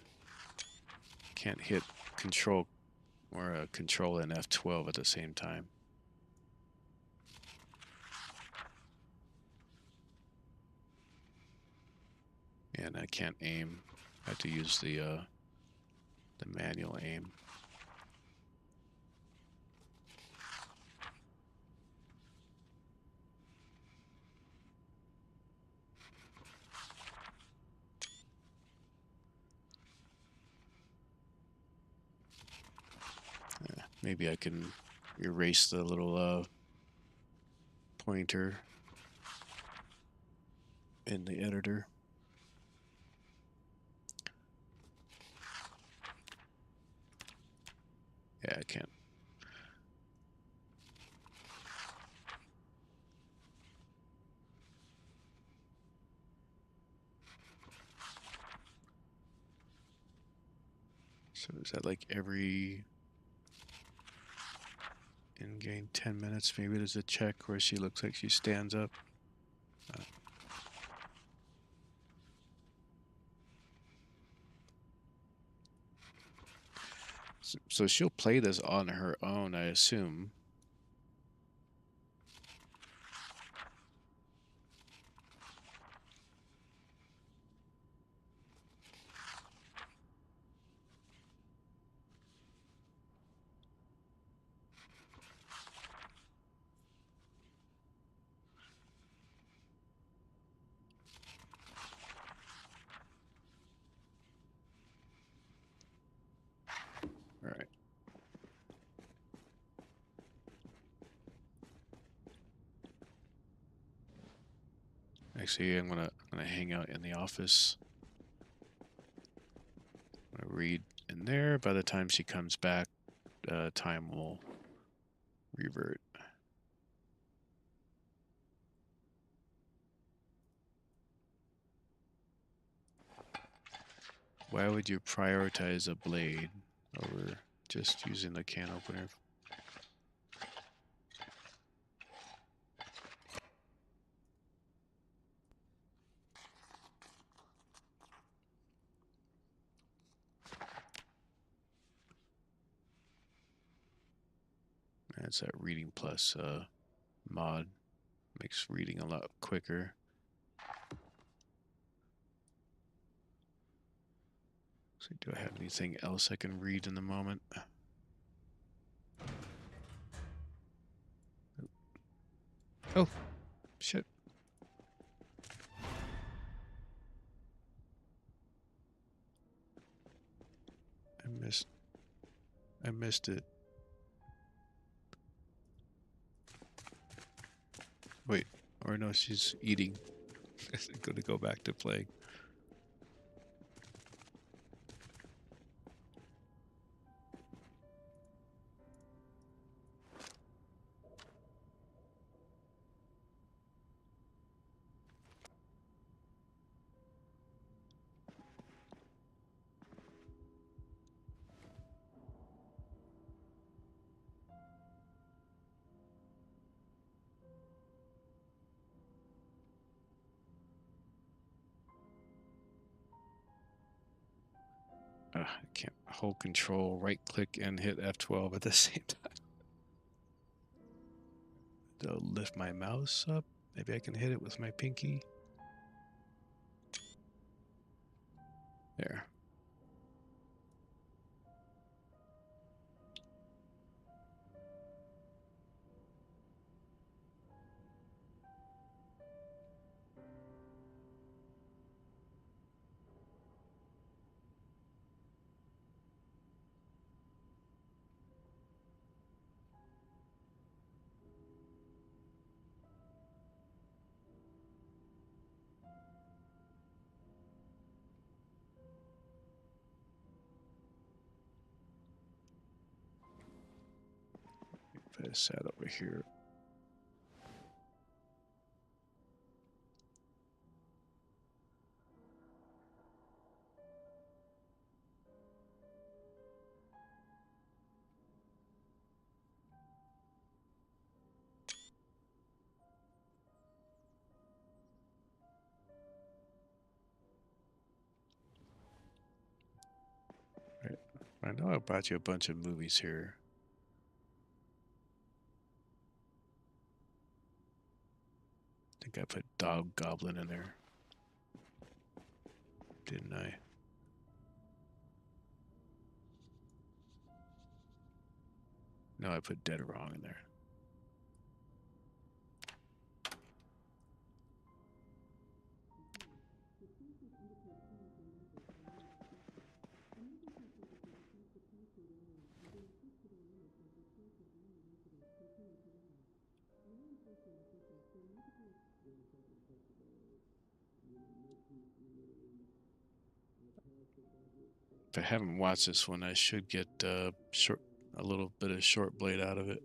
Can't hit control or control and F12 at the same time. And I can't aim. I have to use the manual aim. Maybe I can erase the little pointer in the editor. Yeah, I can't. So is that like every in-game 10 minutes? Maybe there's a check where she looks like she stands up. So she'll play this on her own, I assume. All right. Actually, I'm gonna hang out in the office. I'm gonna read in there. By the time she comes back, time will revert. Why would you prioritize a blade over just using the can opener? That's that reading plus mod. Makes reading a lot quicker. Do I have anything else I can read in the moment? Oh, shit. I missed it. Wait, or no, she's eating. I'm gonna go back to playing. I can't hold control, right click, and hit F12 at the same time. To lift my mouse up. Maybe I can hit it with my pinky. There. Put a set over here. Right. I know I bought you a bunch of movies here. I think I put Dog Goblin in there. Didn't I? No, I put Dead Wrong in there. If I haven't watched this one, I should get a little bit of short blade out of it.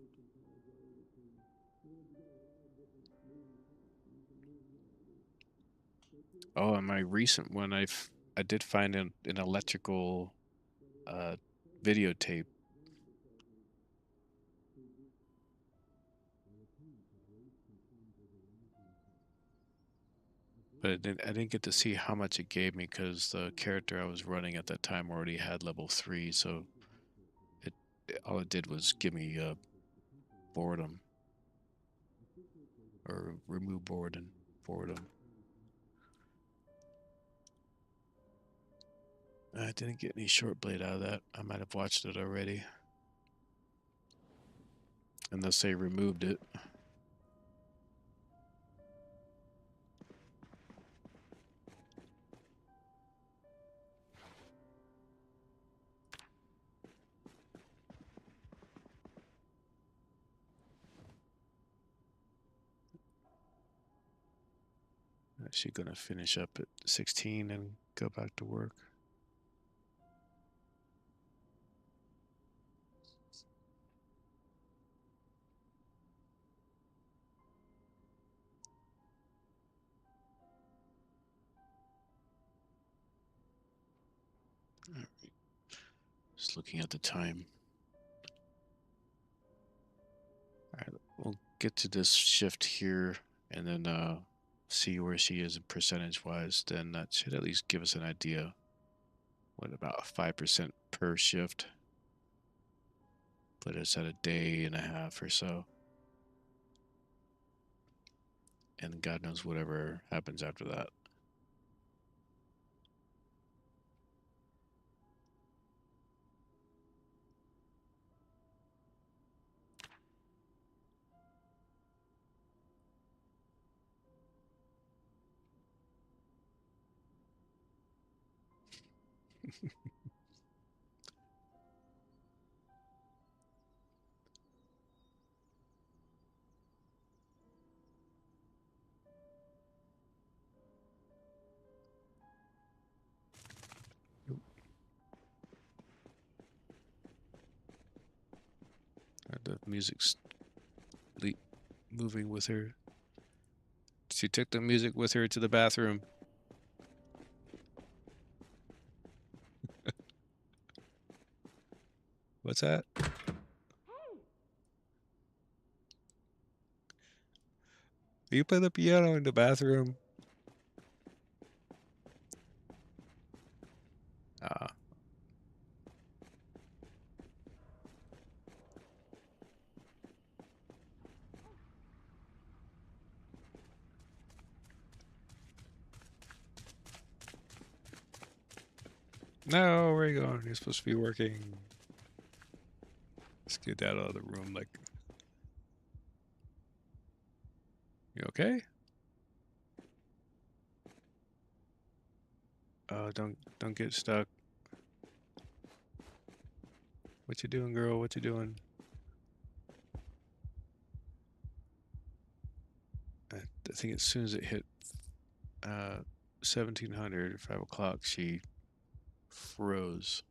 Oh, and my recent one, I did find an electrical videotape. But I didn't get to see how much it gave me because the character I was running at that time already had level 3, so all it did was give me boredom, or remove boredom. I didn't get any short blade out of that. I might have watched it already, unless they removed it. Actually gonna finish up at 16 and go back to work. Just looking at the time. All right, we'll get to this shift here and then see where she is percentage wise. Then that should at least give us an idea. What, about 5% per shift? Put us at a day and a half or so. And God knows whatever happens after that. The music's moving with her. She took the music with her to the bathroom. What's that? You play the piano in the bathroom? Ah. No, where are you going? You're supposed to be working. Let's get that out of the room. Like, you okay? Don't get stuck. What you doing, girl? What you doing? I think as soon as it hit 1700, 5 o'clock, she froze.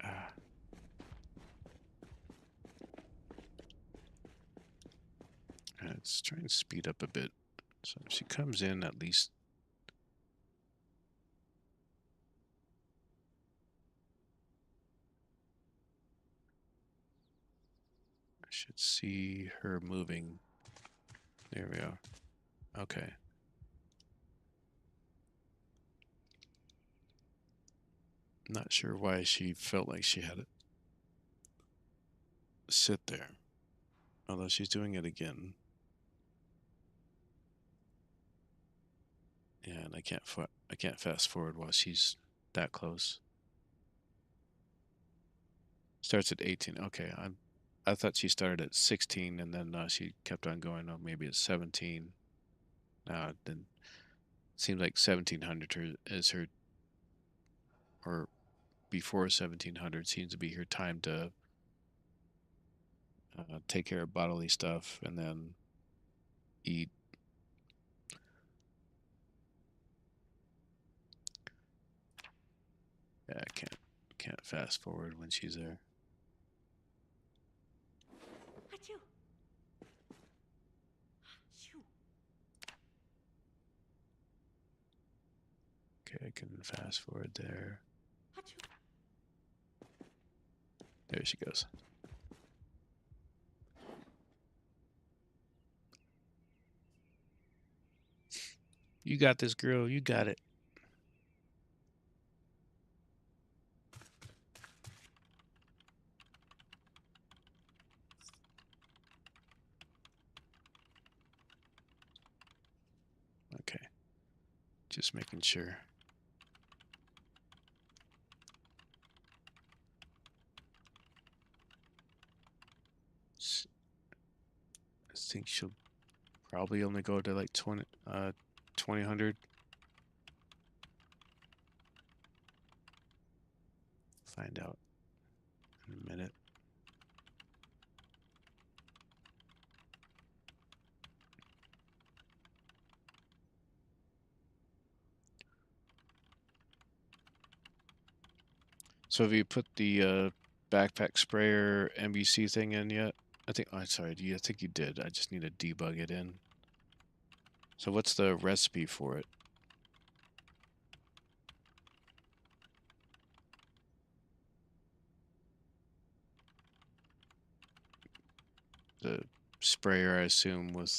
Ah. Let's try and speed up a bit. So if she comes in, at least I should see her moving. There we are. Okay. Not sure why she felt like she had to sit there. Although she's doing it again. Yeah, and I can't fast forward while she's that close. Starts at 18. Okay, I thought she started at 16 and then she kept on going. Oh, maybe it's 17. Then it seems like 1700 is her, or before 1700 seems to be her time to take care of bodily stuff and then eat. Yeah, I can't fast forward when she's there. Achoo. Achoo. Okay, I can fast forward there. Achoo. There she goes. You got this, girl. You got it. Okay. Just making sure. I think she'll probably only go to like 2000. Find out in a minute. So have you put the backpack sprayer NBC thing in yet? I think, oh, sorry, I think you did. I just need to debug it in. So what's the recipe for it? The sprayer, I assume, with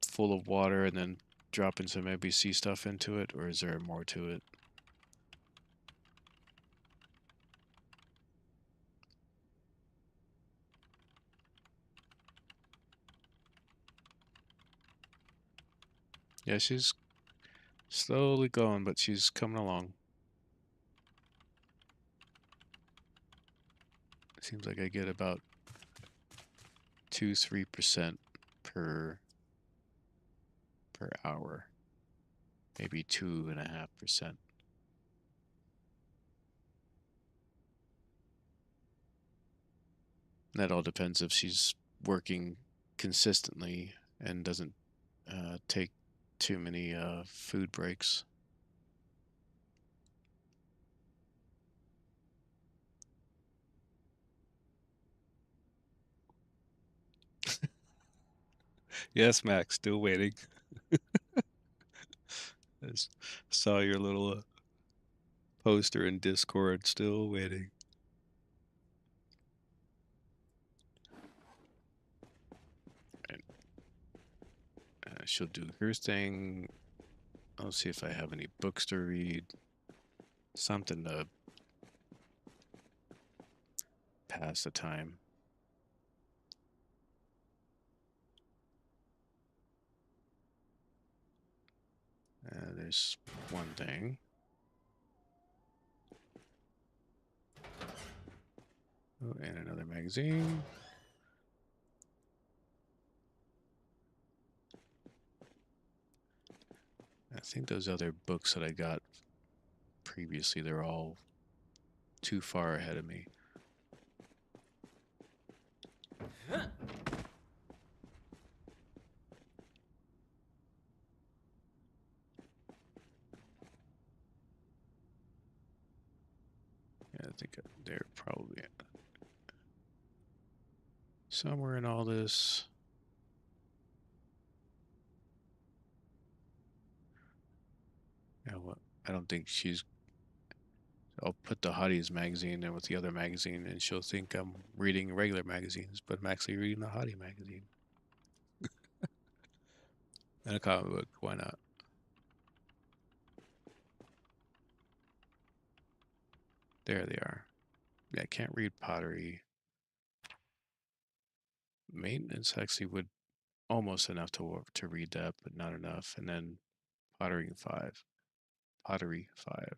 full of water and then dropping some NBC stuff into it, or is there more to it? Yeah, she's slowly going, but she's coming along. seems like I get about 2-3% per hour, maybe 2.5%. That all depends if she's working consistently and doesn't take too many food breaks. Yes, Max, still waiting. I saw your little poster in Discord, still waiting. And, she'll do her thing. I'll see if I have any books to read. Something to pass the time. There's one thing. Oh, and another magazine. I think those other books that I got previously, they're all too far ahead of me. Yeah, I think they're probably somewhere in all this. Yeah, what? I don't think she's. I'll put the Hotties magazine in with the other magazine, and she'll think I'm reading regular magazines, but I'm actually reading the Hottie magazine. And a comic book, why not? There they are. Yeah, I can't read pottery. Maintenance actually would almost enough to read that, but not enough. And then pottery 5. Pottery 5.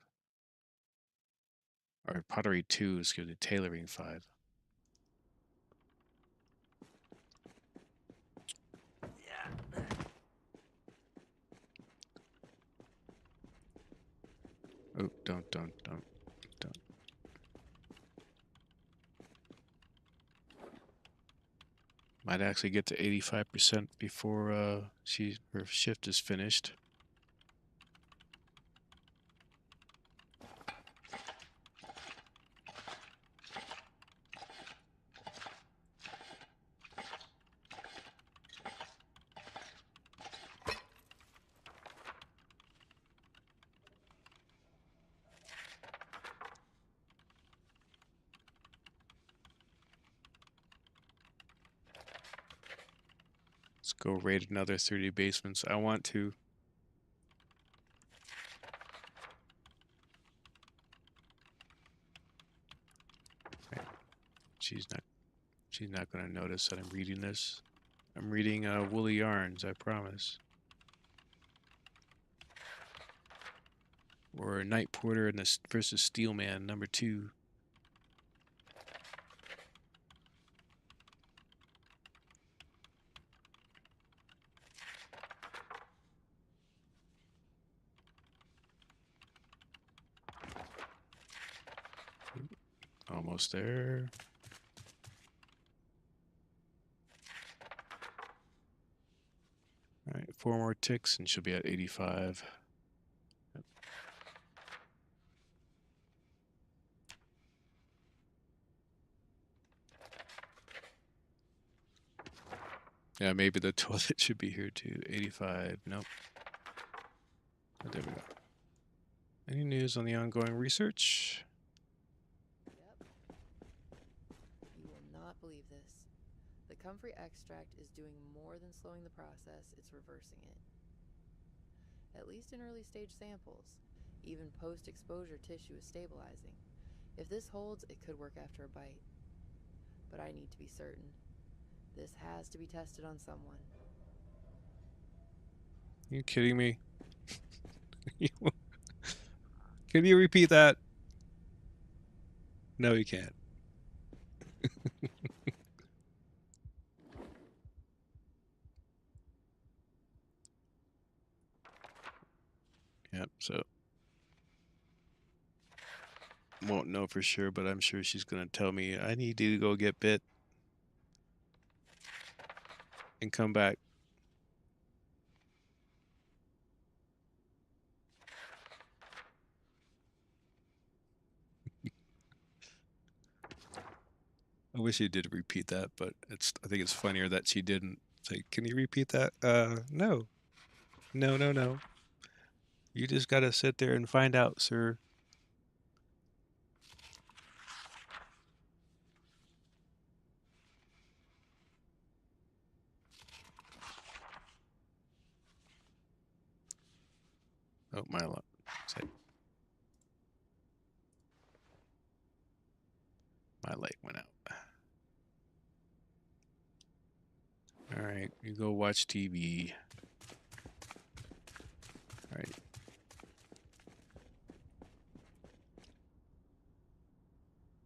Or pottery 2, excuse me, tailoring 5. Oh, don't. Might actually get to 85% before her shift is finished. Let's go raid another 30 basements. I want to. She's not gonna notice that I'm reading this. I'm reading Woolly Yarns, I promise. Or Night Porter and versus Steelman #2. Almost there. All right, 4 more ticks and she'll be at 85. Yep. Yeah, maybe the toilet should be here too. 85. Nope. Oh, there we go. Any news on the ongoing research? Yep. You will not believe this. The comfrey extract is doing more than slowing the process, it's reversing it. At least in early stage samples. Even post-exposure tissue is stabilizing. If this holds, it could work after a bite. But I need to be certain. This has to be tested on someone. Are you kidding me? Can you repeat that? No, you can't. Yep, so won't know for sure, but I'm sure she's gonna tell me I need you to go get bit and come back. I wish you did repeat that, but I think it's funnier that she didn't. It's like, can you repeat that? No. No, no, no. You just gotta sit there and find out, sir. Oh, my light went out. All right, you go watch TV. All right.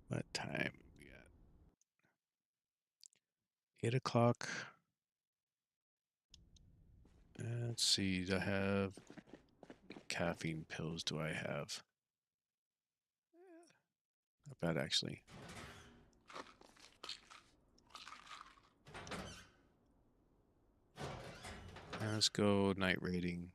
What time we got? 8 o'clock. Let's see. Do I have caffeine pills? Do I have? Not bad, actually. Let's go night raiding.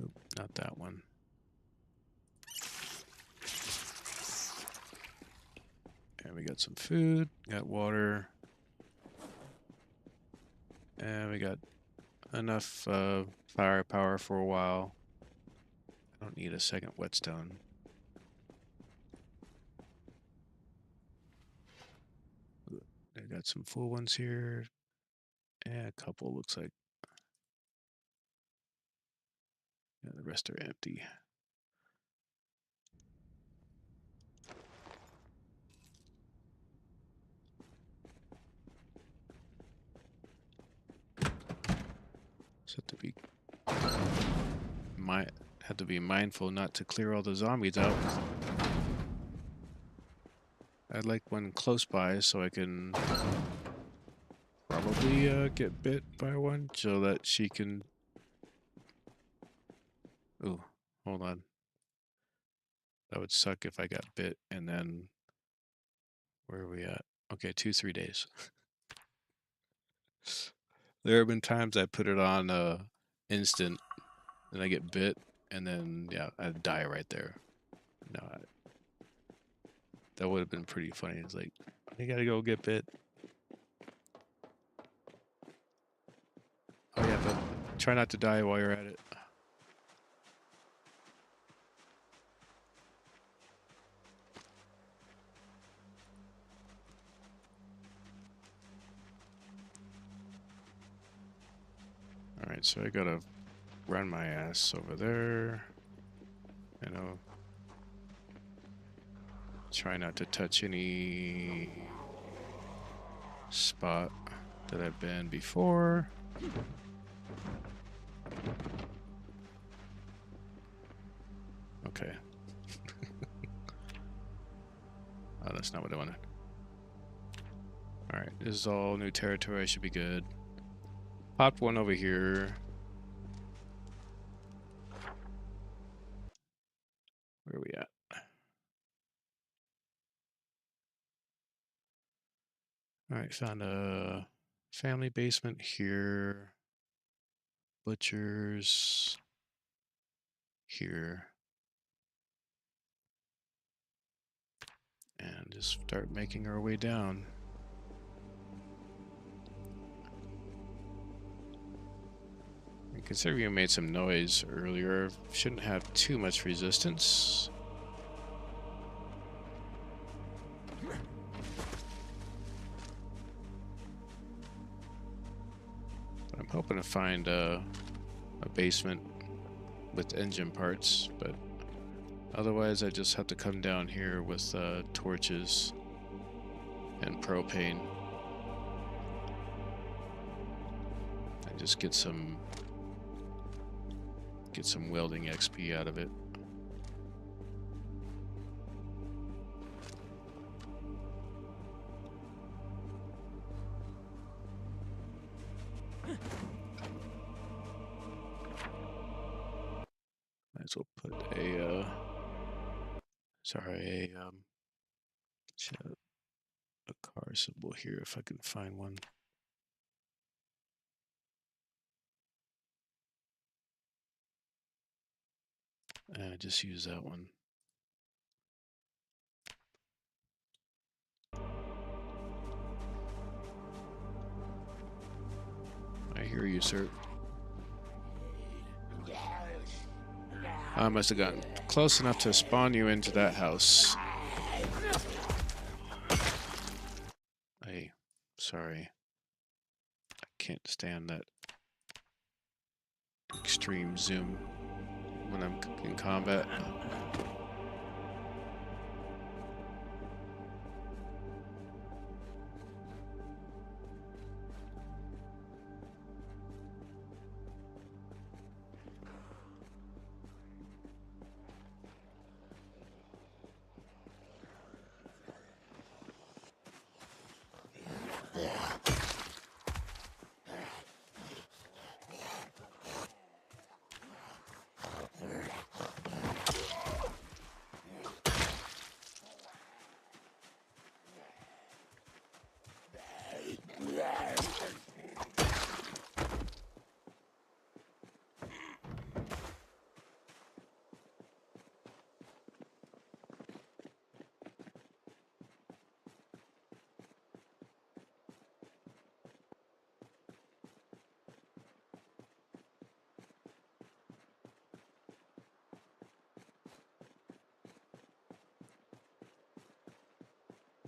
Oop, not that one. And we got some food, got water, and we got enough firepower for a while. I don't need a second whetstone. I got some full ones here, and a couple looks like. Yeah, the rest are empty. So have to be mindful not to clear all the zombies out. I'd like one close by so I can probably get bit by one so that she can. Ooh, hold on. That would suck if I got bit and then where are we at? Okay, 3 days. There have been times I put it on instant and I get bit and then yeah, I die right there. No, that would have been pretty funny. It's like, you gotta go get bit. Oh yeah, but try not to die while you're at it. Alright, so I gotta run my ass over there. You know, try not to touch any spot that I've been before. Okay. Oh, that's not what I wanted. Alright, this is all new territory. I should be good. Popped one over here. Where are we at? Alright, found a family basement here. Butchers here. And just start making our way down. And considering we made some noise earlier, shouldn't have too much resistance. But I'm hoping to find a basement with engine parts, but otherwise I just have to come down here with torches and propane and just get some welding XP out of it. as well put a sorry, a car symbol here if I can find one. Just use that one. I hear you, sir. I must have gotten close enough to spawn you into that house. Hey, sorry. I can't stand that extreme zoom when I'm in combat.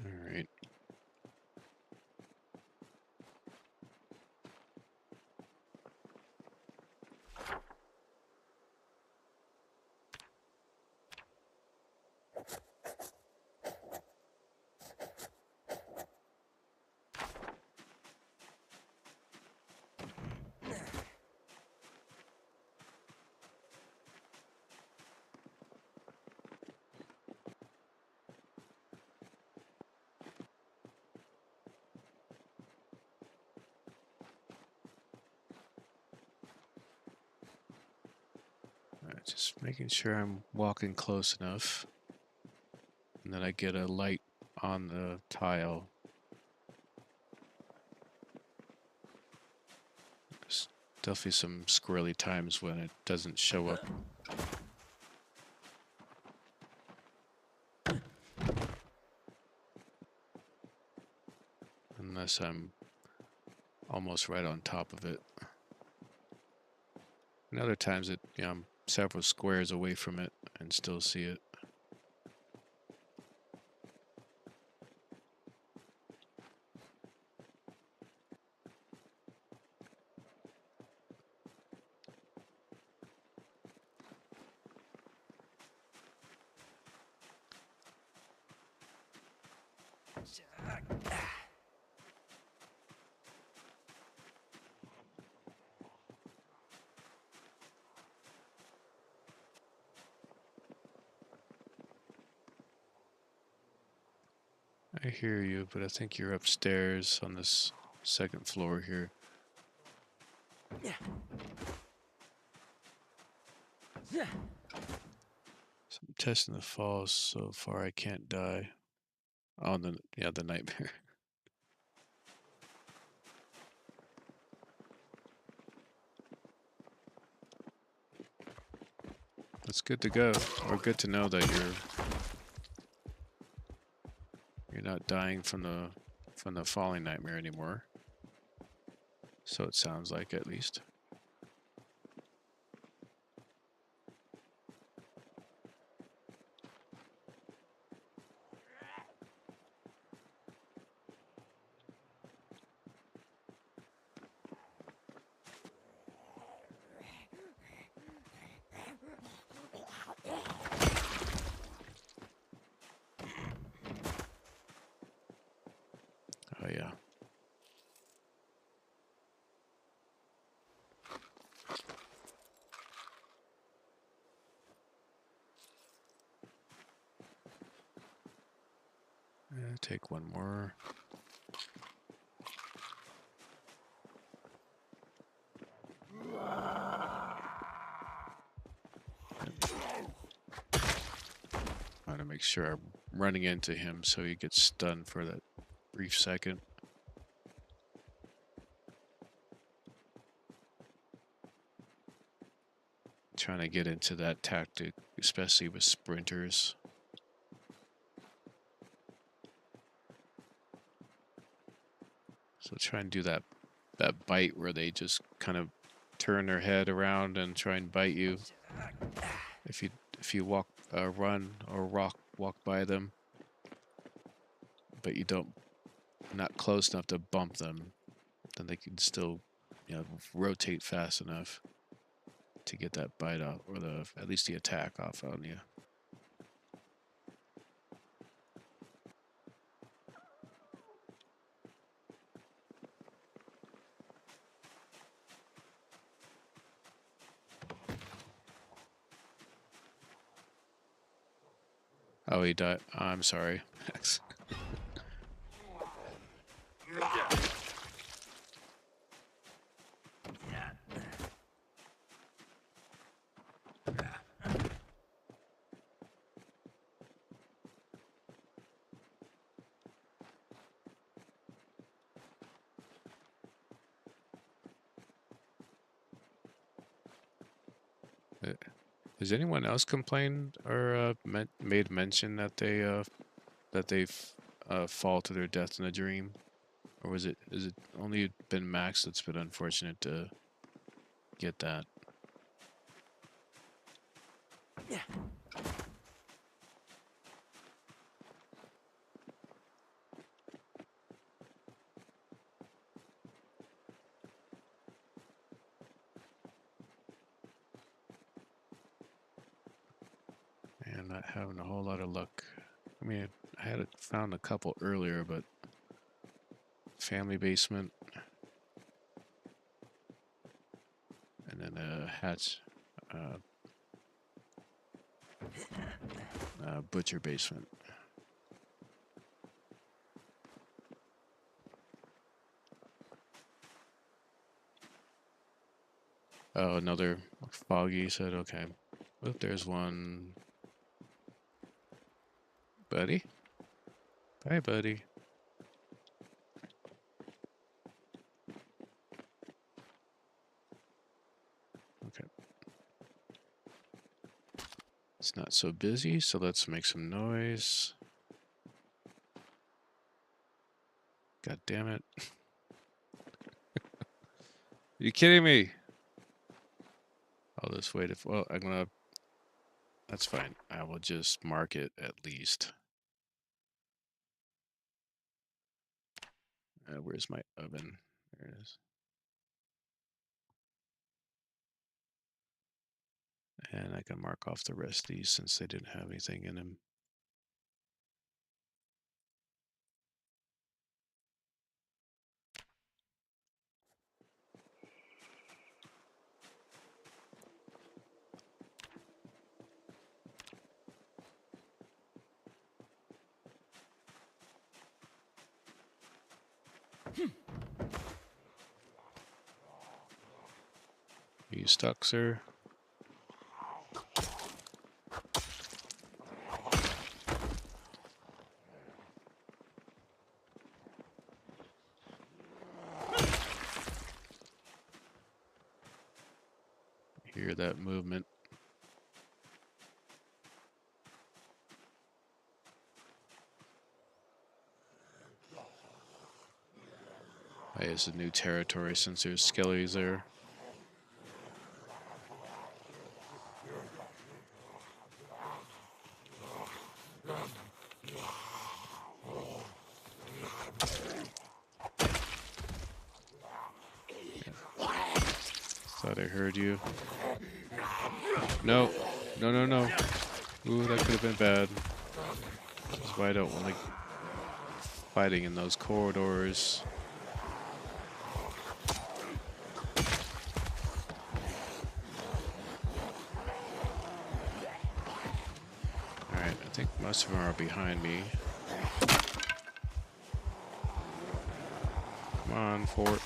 All right. Just making sure I'm walking close enough. And then I get a light on the tile. There's definitely some squirrely times when it doesn't show up. Unless I'm almost right on top of it. And other times I'm several squares away from it and still see it. I hear you, but I think you're upstairs on this second floor here. So I'm testing the falls so far I can't die. Oh, the nightmare. It's good to go, or good to know that you're not dying from the falling nightmare anymore. So it sounds like, at least. Oh yeah. Take one more. sure I'm running into him so he gets stunned for that brief second. Trying to get into that tactic, especially with sprinters. So try and do that bite where they just kind of turn their head around and try and bite you. If you walk, run or walk by them, but you don't not close enough to bump them, then they can still, you know, rotate fast enough to get that bite off, or at least the attack off on you. Oh, he died. I'm sorry. Has anyone else complained or made mention that they fall to their death in a dream, or is it only been Max that's been unfortunate to get that? And not having a whole lot of luck. I mean, I had found a couple earlier, but family basement, and then a hatch, butcher basement. Oh, another foggy said, okay. Oh, there's one. Buddy? Bye, buddy. Okay. It's not so busy, so let's make some noise. God damn it. You kidding me? I'll just wait if, well, I'm gonna, that's fine. I will just mark it at least. Where's my oven? There it is. And I can mark off the rest of these since they didn't have anything in them. Are you stuck, sir? Hear that movement. Hey, it's a new territory since there's skellies there. Thought I heard you. No. No, no, no. Ooh, that could have been bad. That's why I don't like fighting in those corridors. Alright, I think most of them are behind me. Come on, fort.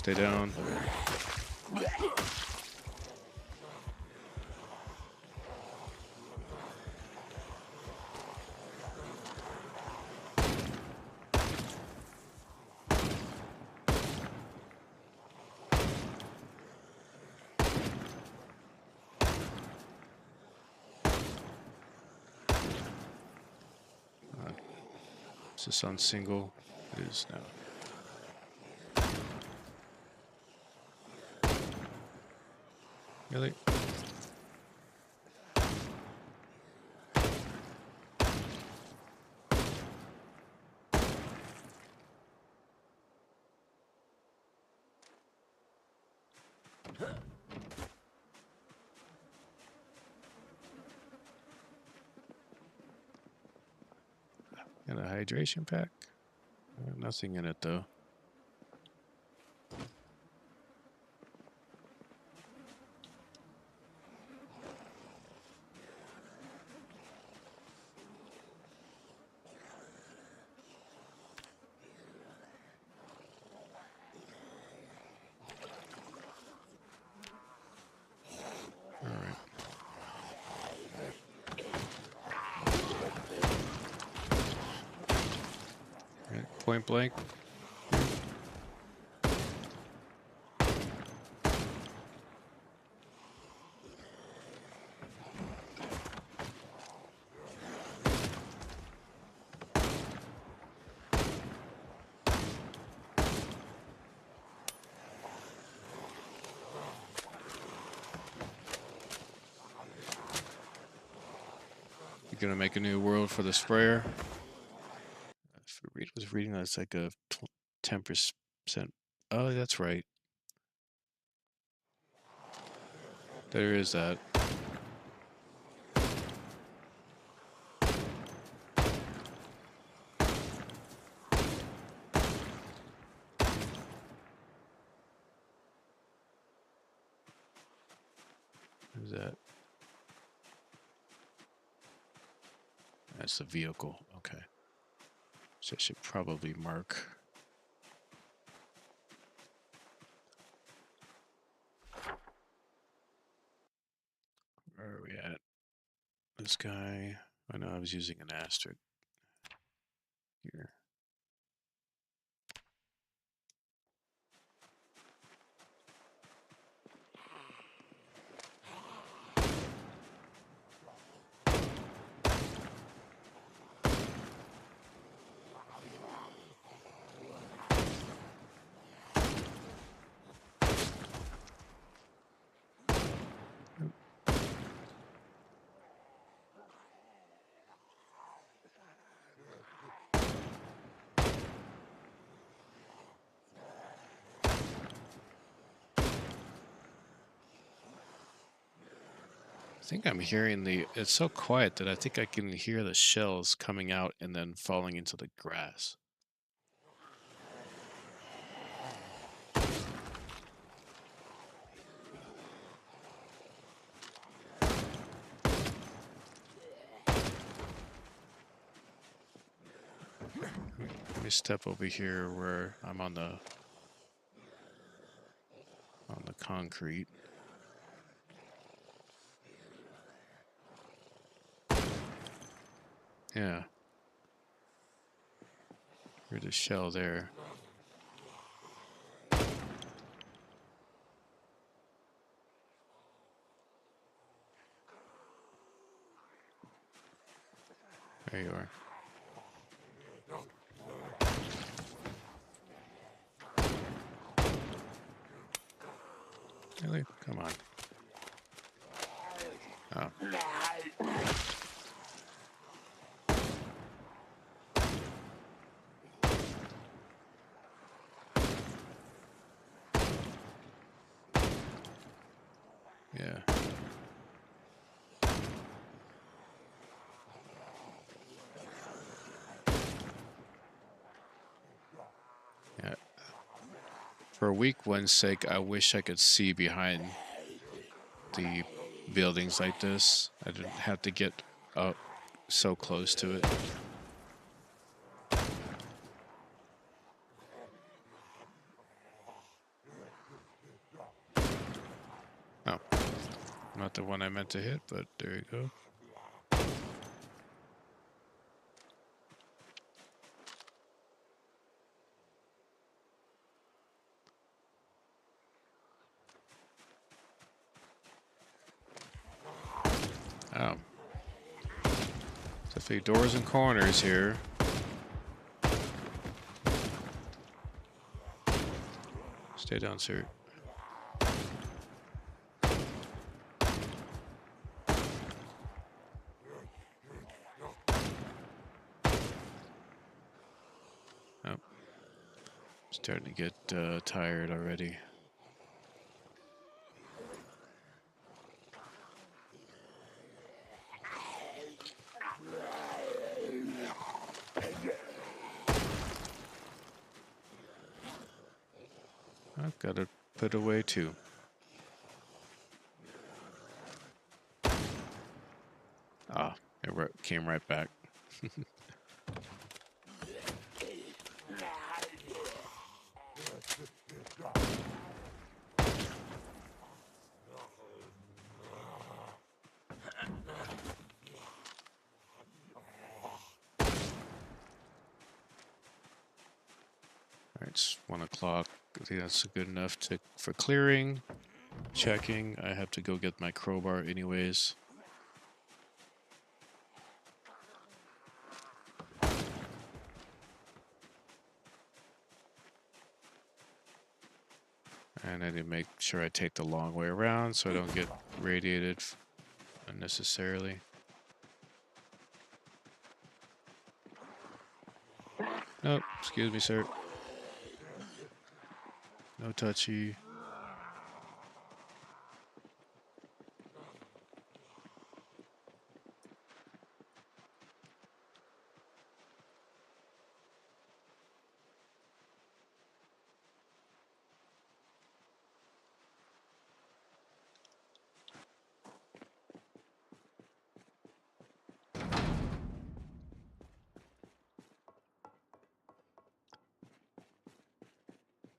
Stay down. Is this on single? It is now. Really? And a hydration pack? Nothing in it though. Alright. Point blank. You're gonna make a new world for the sprayer. If it was reading that's like a 10%. Oh, that's right. There is that. Is that? That's the vehicle. Okay. So I should probably mark. Where are we at? This guy. I know I was using an asterisk here. I think I'm hearing it's so quiet that I think I can hear the shells coming out and then falling into the grass. Let me step over here where I'm on the concrete. Yeah. Here's a shell there. There you are. Really? Come on. Oh. Yeah. Yeah. For a weak one's sake, I wish I could see behind the buildings like this. I didn't have to get up so close to it. the one I meant to hit, but there you go. Oh. So a few doors and corners here. Stay down, sir. Oh. Starting to get tired already. I've got to put away too. Ah, it came right back. Alright, it's 1 o'clock. I think that's good enough for clearing. Checking. I have to go get my crowbar anyways. And I need to make sure I take the long way around so I don't get radiated unnecessarily. Nope, excuse me, sir. No touchy.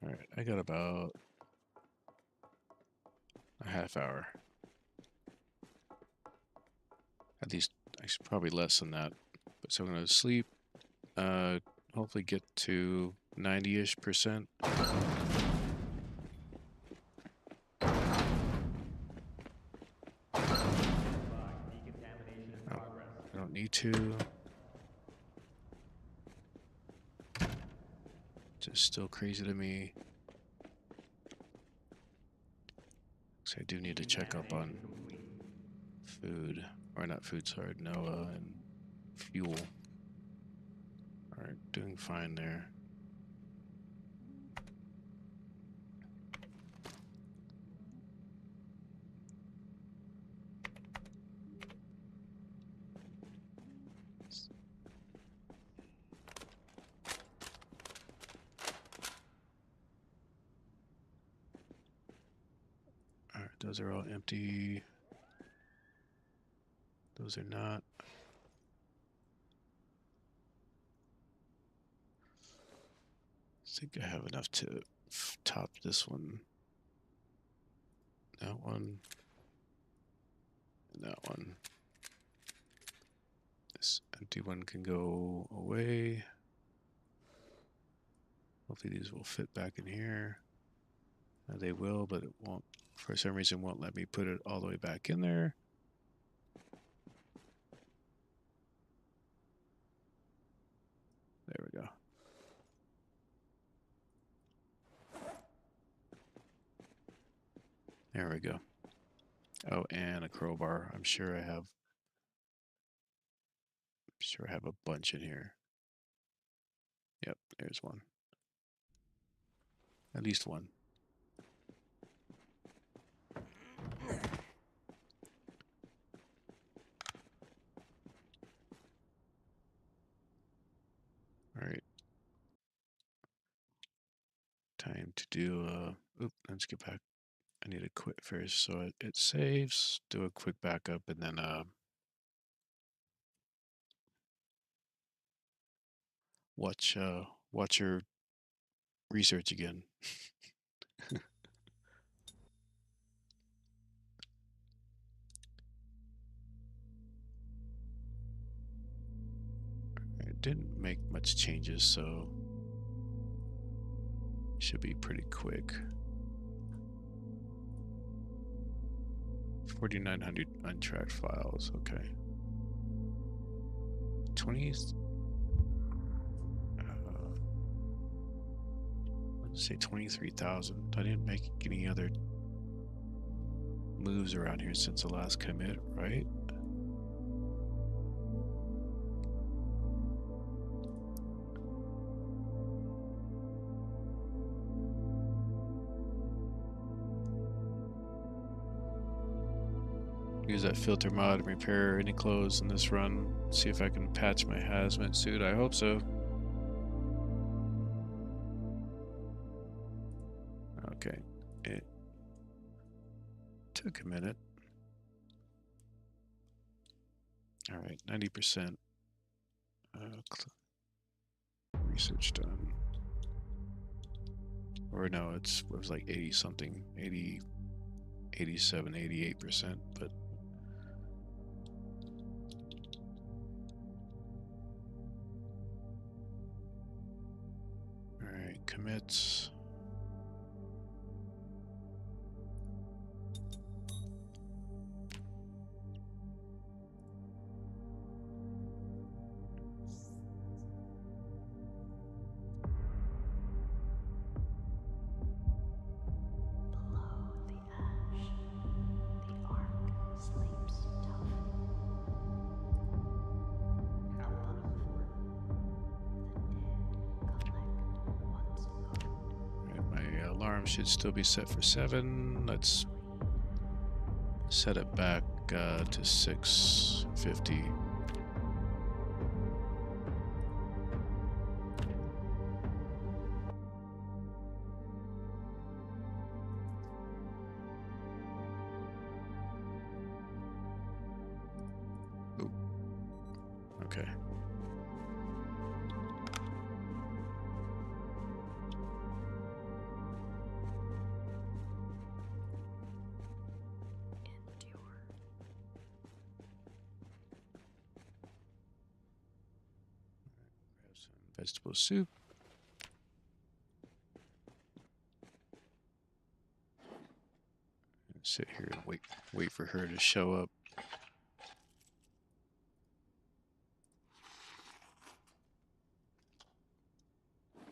Alright, I got about a half hour. At least, actually, probably less than that. But so I'm going to sleep. Hopefully get to 90-ish%. Decontamination in Oh, progress. I don't need to. Just still crazy to me. So I do need to check up on Decontamination complete. food. Or not food, sorry, Noah and fuel. Alright, doing fine there. Alright, those are all empty. Those are not. I think I have enough to top this one. That one. And that one. This empty one can go away. Hopefully these will fit back in here. They will, but it won't, for some reason, won't let me put it all the way back in there. There we go. There we go. Oh, and a crowbar. I'm sure I have a bunch in here. Yep, there's one. At least one. All right. Time to do let's get back. I need to quit first so it saves. Do a quick backup and then watch your research again. didn't make much changes, so should be pretty quick. 4,900 untracked files. Okay. 20. Let's say 23,000. I didn't make any other moves around here since the last commit, right? Use that filter mod and repair any clothes in this run. See if I can patch my hazmat suit. I hope so. Okay. It took a minute. All right, 90%. Research done. Or no, it was like 80 something, 80, 87, 88%, but all right, commits. Should still be set for 7. Let's set it back to 650. Ooh. Okay. Vegetable soup. Sit here and wait for her to show up.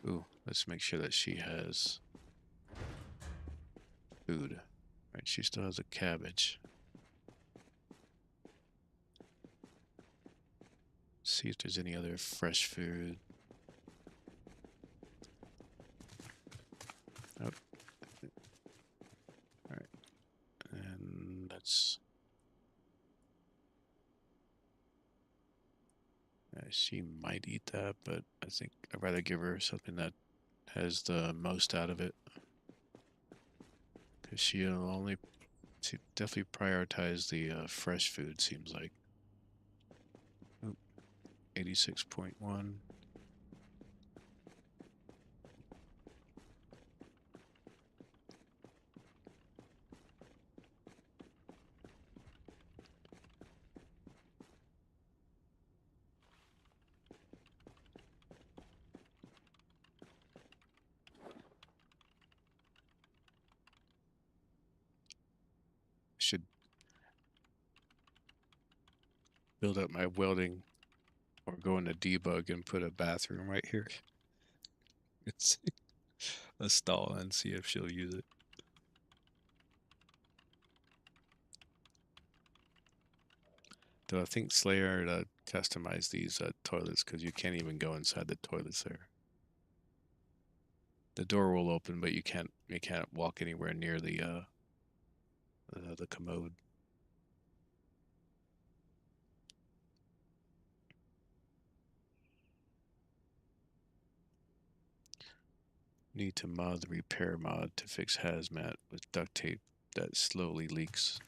Ooh, let's make sure that she has food. Right, she still has a cabbage. See if there's any other fresh food. Oh. Alright. And that's... she might eat that, but I think I'd rather give her something that has the most out of it. Because she'll only... She definitely prioritize the fresh food, seems like. 86.1. Should build up my welding or go into debug and put a bathroom right here. It's a stall and see if she'll use it. Though I think Slayer to customize these toilets because you can't even go inside the toilets there. The door will open, but you can't walk anywhere near the commode. Need to mod the repair mod to fix hazmat with duct tape that slowly leaks.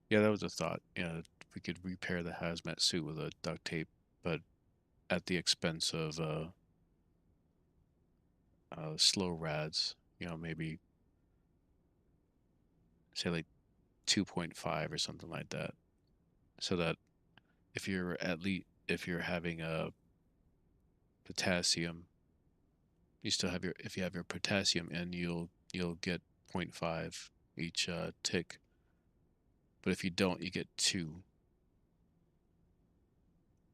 Yeah, that was a thought. Yeah, we could repair the hazmat suit with a duct tape, but at the expense of slow rads. You know, maybe say like 2.5 or something like that, so that if you're at least if you're having a potassium, you still have your if you have your potassium in, you'll get zero point 0.5 each tick. But if you don't, you get two.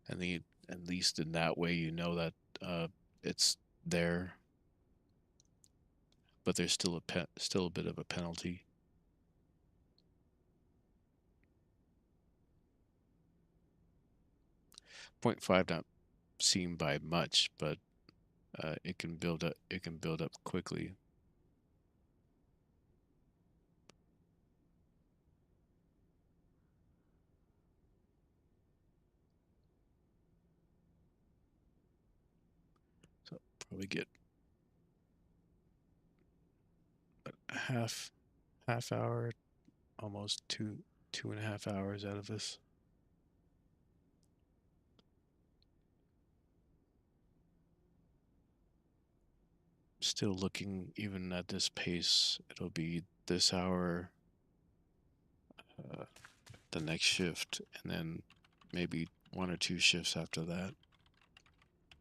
And the at least in that way, you know that it's there, but there's still still a bit of a penalty. 0.5 not seem by much, but it can build up. It can build up quickly. So probably get a half hour, almost 2.5 hours out of this. Still looking, even at this pace, it'll be this hour, uh, the next shift, and then maybe 1 or 2 shifts after that.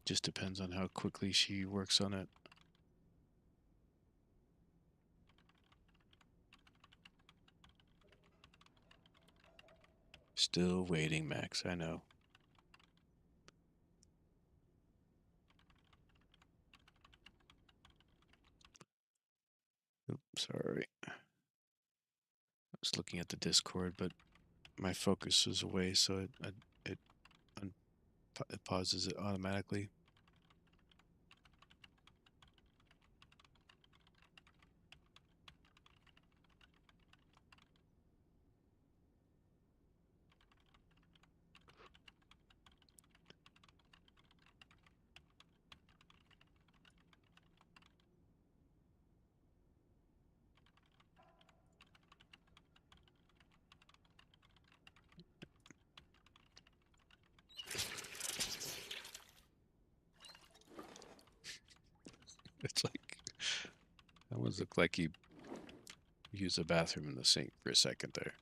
Just depends on how quickly she works on it. Still waiting, Max, I know. Oops, sorry. I was looking at the Discord, but my focus was away, so it, it pauses it automatically. It's like, that one looked like he used the bathroom in the sink for a second there.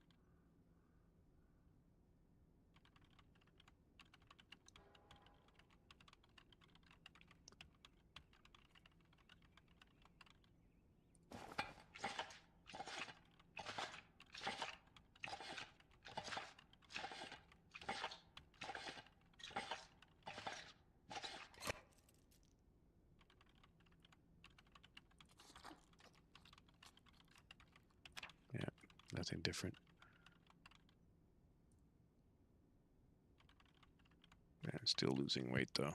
Yeah, nothing different. Yeah, still losing weight though.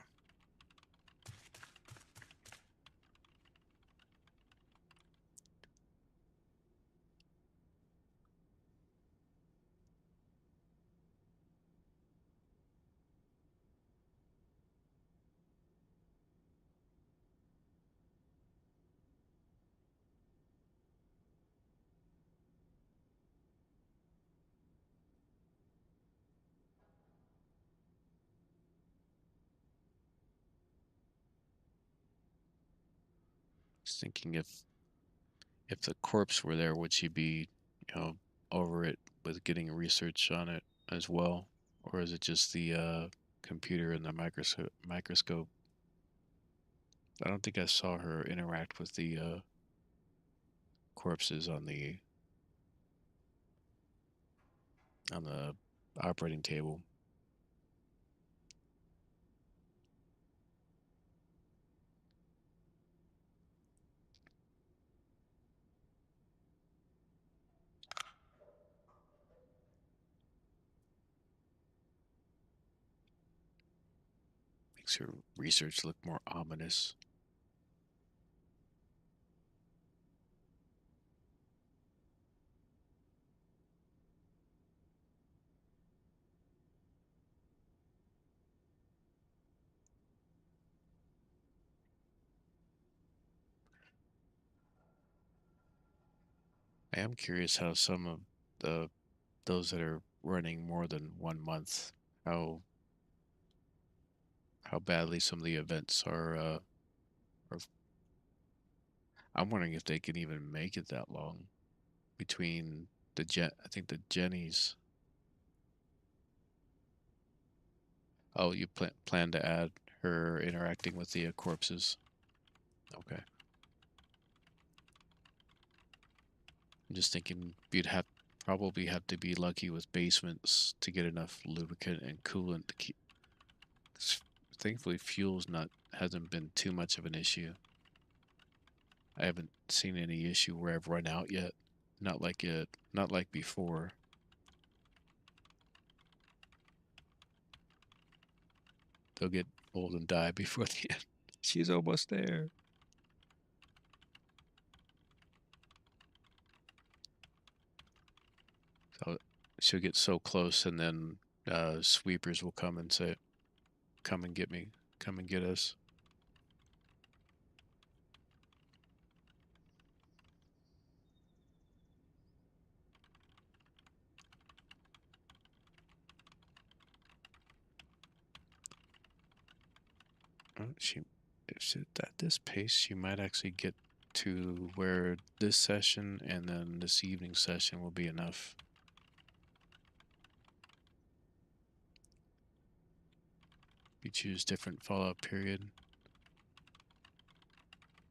Just thinking if the corpse were there, would she be, over it with getting research on it as well, or is it just the computer and the microscope? I don't think I saw her interact with the corpses on the operating table. Makes her research look more ominous. I am curious how some of the those that are running more than 1 month, how how badly some of the events are. I'm wondering if they can even make it that long between I think the Jennies. Oh, you plan to add her interacting with the corpses. Okay. I'm just thinking you'd probably have to be lucky with basements to get enough lubricant and coolant to keep. Thankfully, fuel's not hasn't been too much of an issue. I haven't seen any issue where I've run out yet. Not like before. They'll get old and die before the end. She's almost there. So she'll get so close, and then sweepers will come and say, "Come and get me. Come and get us." She, if she, at this pace, she might actually get to where this session and then this evening session will be enough. You choose different fallout period.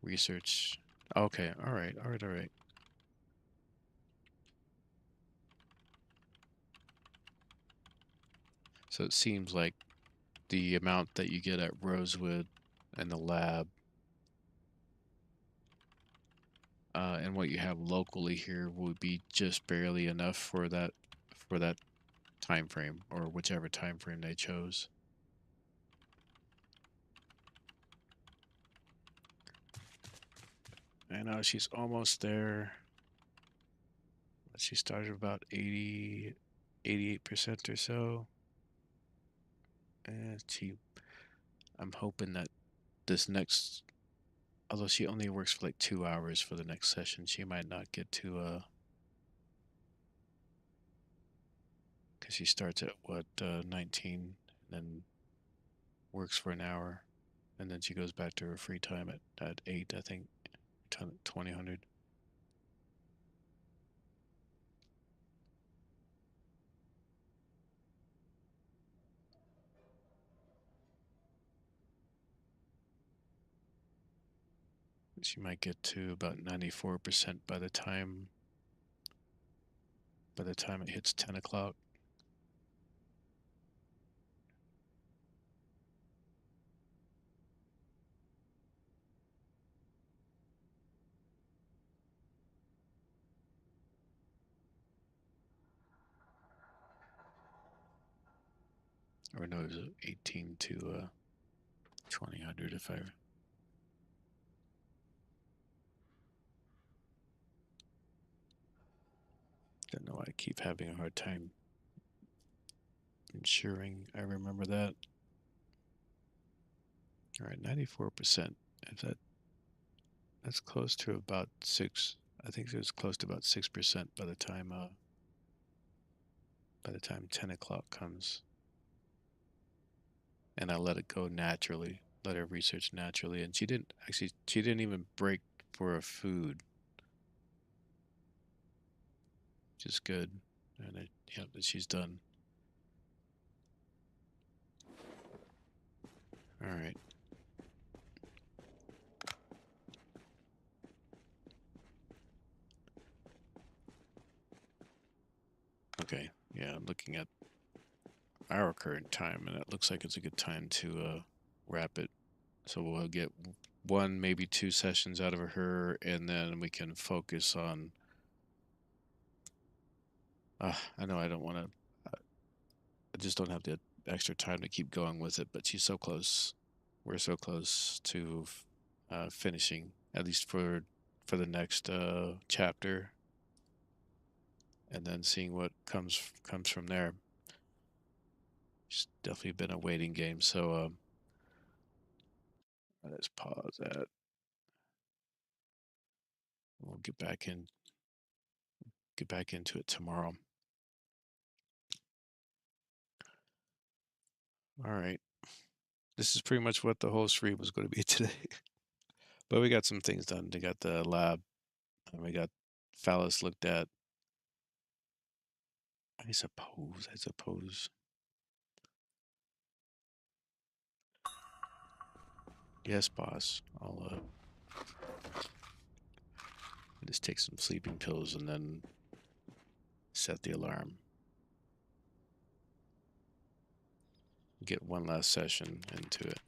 Research. Okay, all right, all right, all right. So it seems like the amount that you get at Rosewood and the lab and what you have locally here would be just barely enough for that time frame or whichever time frame they chose. I know she's almost there. She started about 88% or so. And I'm hoping that this next, although she only works for like 2 hours for the next session, she might not get to, because she starts at what, 19, and then works for an hour, and then she goes back to her free time at 8, I think, 2000. She might get to about 94% by the time it hits 10 o'clock. Or no, it was 18 to 2000 if I don't know why I keep having a hard time ensuring I remember that. All right, 94%. If that's close to about 6, I think it was close to about 6% by the time 10 o'clock comes. And I let it go naturally, let her research naturally. And she didn't even break for a food, which is good. And yeah, she's done. All right. Okay. Yeah, I'm looking at our current time, and it looks like it's a good time to wrap it. So we'll get one, maybe two sessions out of her, and then we can focus on. I know I don't want to. I just don't have the extra time to keep going with it. But she's so close. We're so close to finishing, at least for the next chapter, and then seeing what comes from there. It's definitely been a waiting game. So let's pause that. We'll get back into it tomorrow. All right. This is pretty much what the whole stream was going to be today. But we got some things done. We got the lab, and we got Phallus looked at. I suppose. Yes, boss. I'll just take some sleeping pills and then set the alarm. Get one last session into it.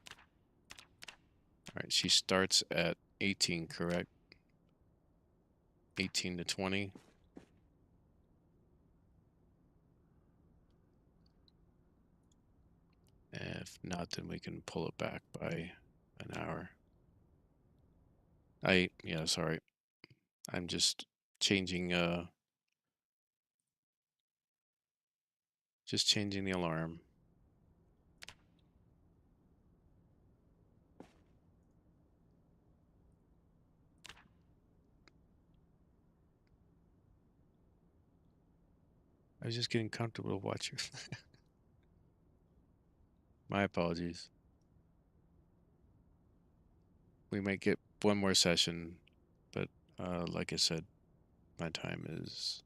All right, she starts at 18, correct? 18 to 20. If not, then we can pull it back by an hour. Yeah, sorry. I'm just changing the alarm. I was just getting comfortable to watch you. My apologies. We might get one more session, but like I said, my time is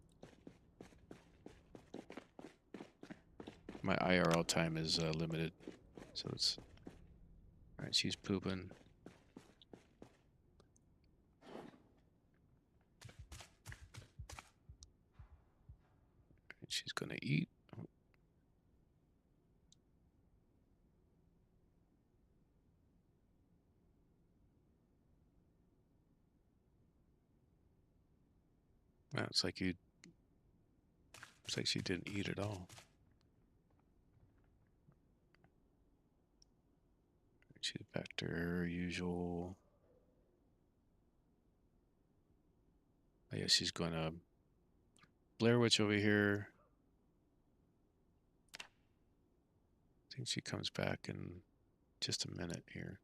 my IRL time is limited, so it's all right. She's pooping. She's gonna eat. Wow, it's like you. It's like she didn't eat at all. She's back to her usual. I guess she's gonna Blair Witch over here. I think she comes back in just a minute here.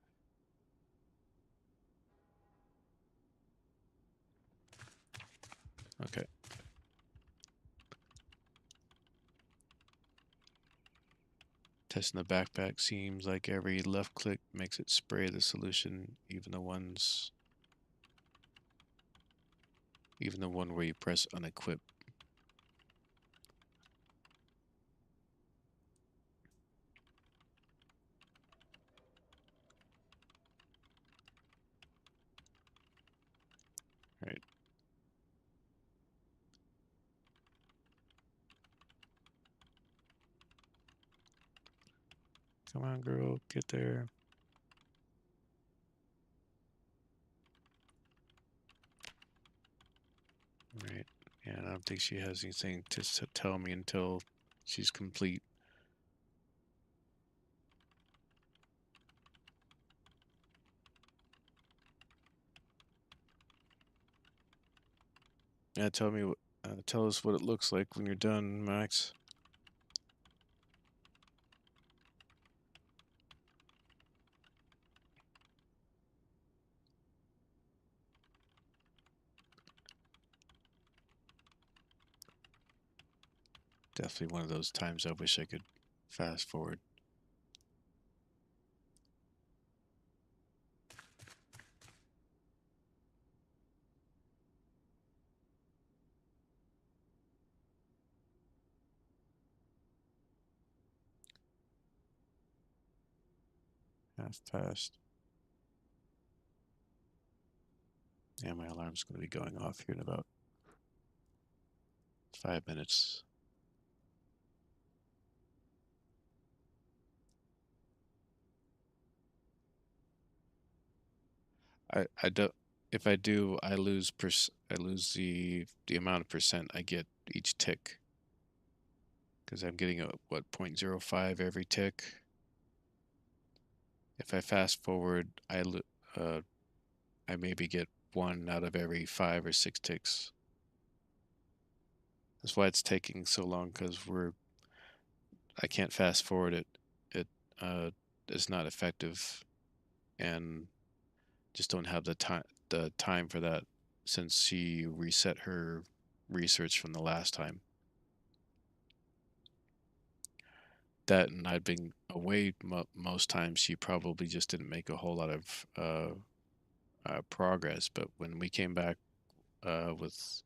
Okay. Testing the backpack seems like every left click makes it spray the solution, even the one where you press unequip. Right. Come on, girl, get there. Right. Yeah, I don't think she has anything to tell me until she's complete. Yeah, tell us what it looks like when you're done, Max. Definitely one of those times I wish I could fast forward. Half past. Yeah, my alarm's going to be going off here in about 5 minutes. I don't. If I do, I lose the amount of percent I get each tick because I'm getting a what 0.05 every tick. If I fast forward, I maybe get one out of every 5 or 6 ticks. That's why it's taking so long because I can't fast forward it. It uh is not effective and just don't have the time for that since she reset her research from the last time. That and I'd been away most times. She probably just didn't make a whole lot of progress. But when we came back with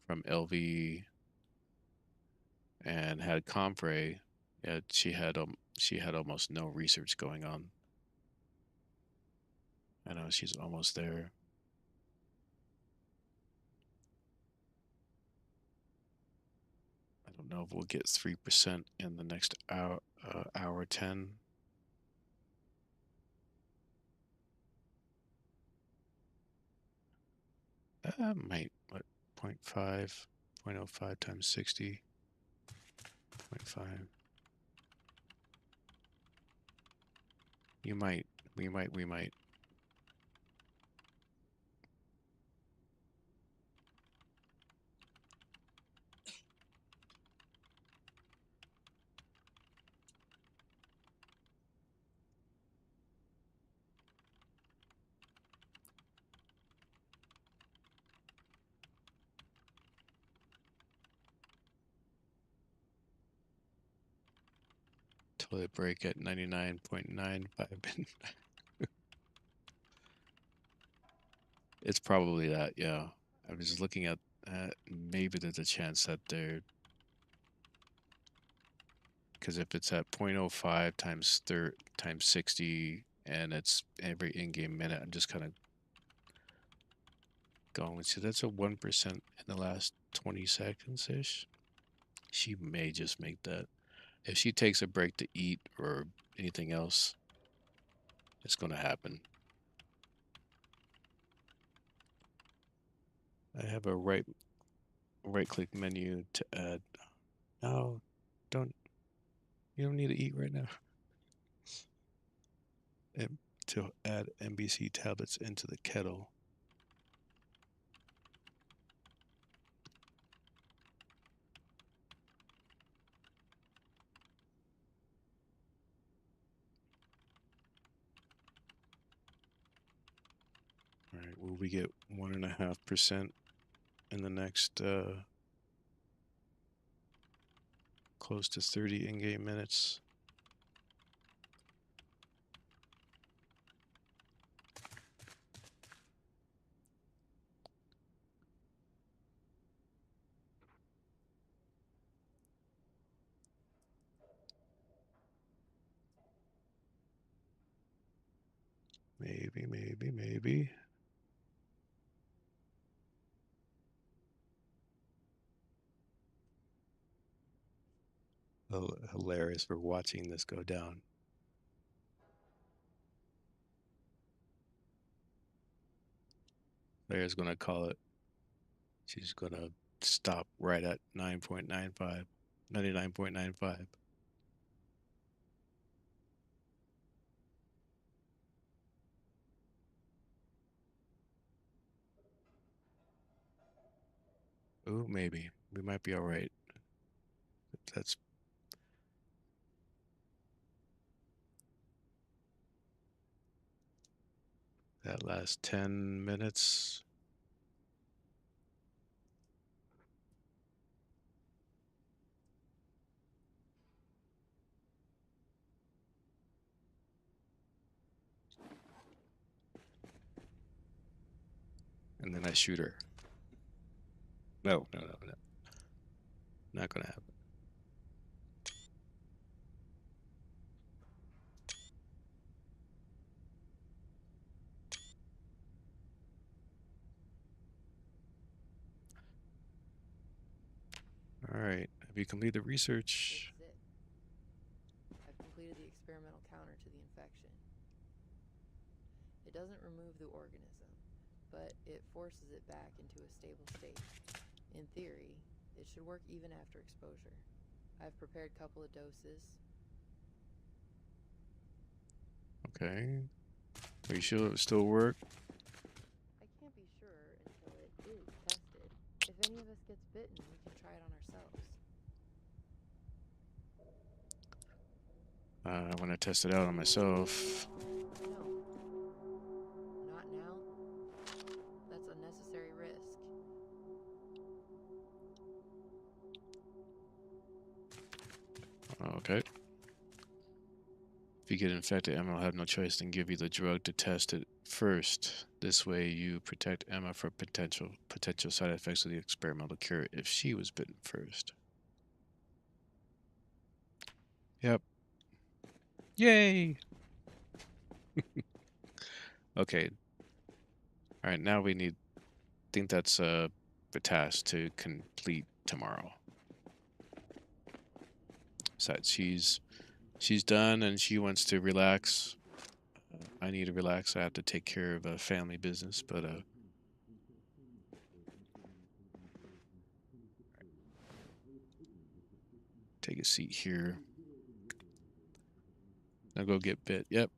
from LV and had Compre, she had almost no research going on. I know she's almost there. I don't know if we'll get 3% in the next hour 10. Might, what, 0.5, 0.05 times 60, 0.5. You might, we might. Toilet break at 99.95. It's probably that, yeah. I was looking at maybe there's a chance that they're, because if it's at 0.05 times 60 and it's every in-game minute, I'm just kind of going. So that's a 1% in the last 20 seconds ish. She may just make that. If she takes a break to eat or anything else, it's going to happen. I have a right click menu to add. No, don't. You don't need to eat right now. And to add NBC tablets into the kettle. All right, will we get 1.5% in the next close to 30 in-game minutes? Maybe. Hilarious for watching this go down. Claire's gonna call it. She's gonna stop right at 9.95, 99.95. Ooh, maybe. We might be all right. That's that last 10 minutes. And then I shoot her. No. Not gonna happen. All right. Have you completed the research? This is it. I've completed the experimental counter to the infection. It doesn't remove the organism, but it forces it back into a stable state. In theory, it should work even after exposure. I've prepared a couple of doses. Okay. Are you sure it still work? I can't be sure until it is tested. If any of us gets bitten, we can try it on ourselves. I want to test it out on myself. No. Not now. That's unnecessary risk. Okay. If you get infected, Emma will have no choice than give you the drug to test it first. This way, you protect Emma from potential side effects of the experimental cure if she was bitten first. Yep. Yay! Okay, All right, now we need. Think that's the task to complete tomorrow. So she's done and she wants to relax. I need to relax. I have to take care of a family business, but take a seat here. Now go get bit. Yep,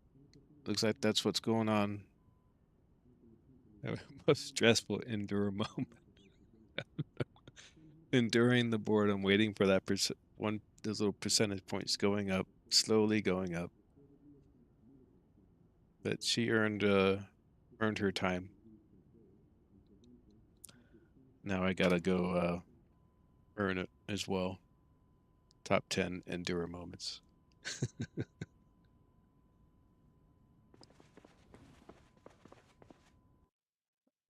looks like that's what's going on. Most stressful endure moment. Enduring the boredom, waiting for that those little percentage points going up, slowly going up. But she earned her time. Now I gotta go earn it as well. Top 10 endure moments.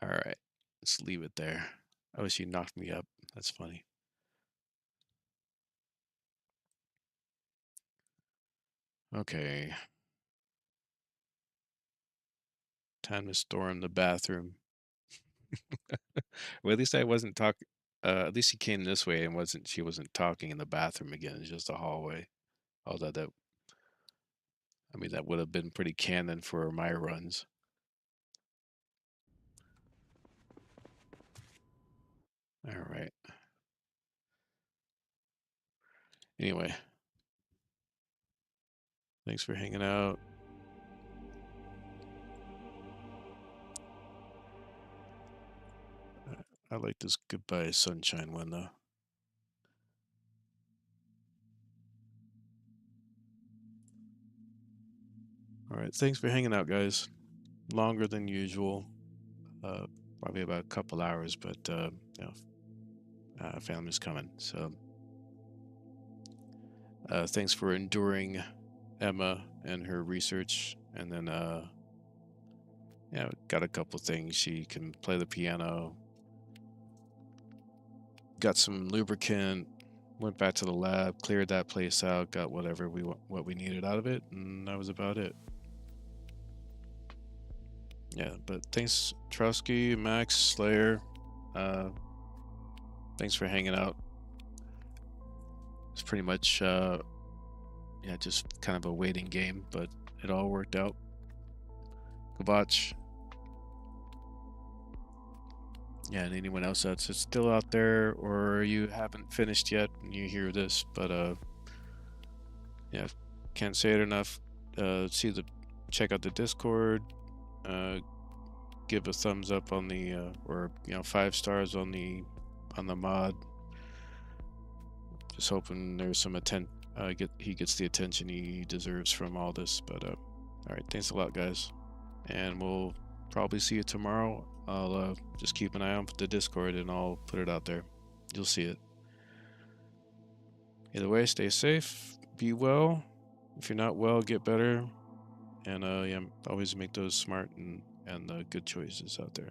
All right, let's leave it there. I wish you knocked me up. That's funny. Okay, time to storm the bathroom. Well, at least I wasn't talking. At least he came this way and she wasn't talking in the bathroom again. It's just a hallway. Although I mean, that would have been pretty canon for my runs. All right. Anyway, thanks for hanging out. I like this goodbye sunshine one though. All right, thanks for hanging out, guys. Longer than usual. Uh, Probably about a couple hours, but family's coming. So, thanks for enduring Emma and her research, and then got a couple things. She can play the piano. Got some lubricant. Went back to the lab, cleared that place out, got what we needed out of it, and that was about it. Yeah, but thanks, Trusky, Max, Slayer. Thanks for hanging out. It's pretty much just kind of a waiting game, but it all worked out. Kavach. Yeah, and anyone else that's still out there or you haven't finished yet and you hear this, but can't say it enough. Check out the Discord. Give a thumbs up on the or 5 stars on the mod. Just hoping there's some he gets the attention he deserves from all this. But all right, thanks a lot, guys, and we'll probably see you tomorrow. I'll just keep an eye on the Discord and I'll put it out there. You'll see it. Either way, stay safe, be well. If you're not well, get better, and always make those smart and good choices out there.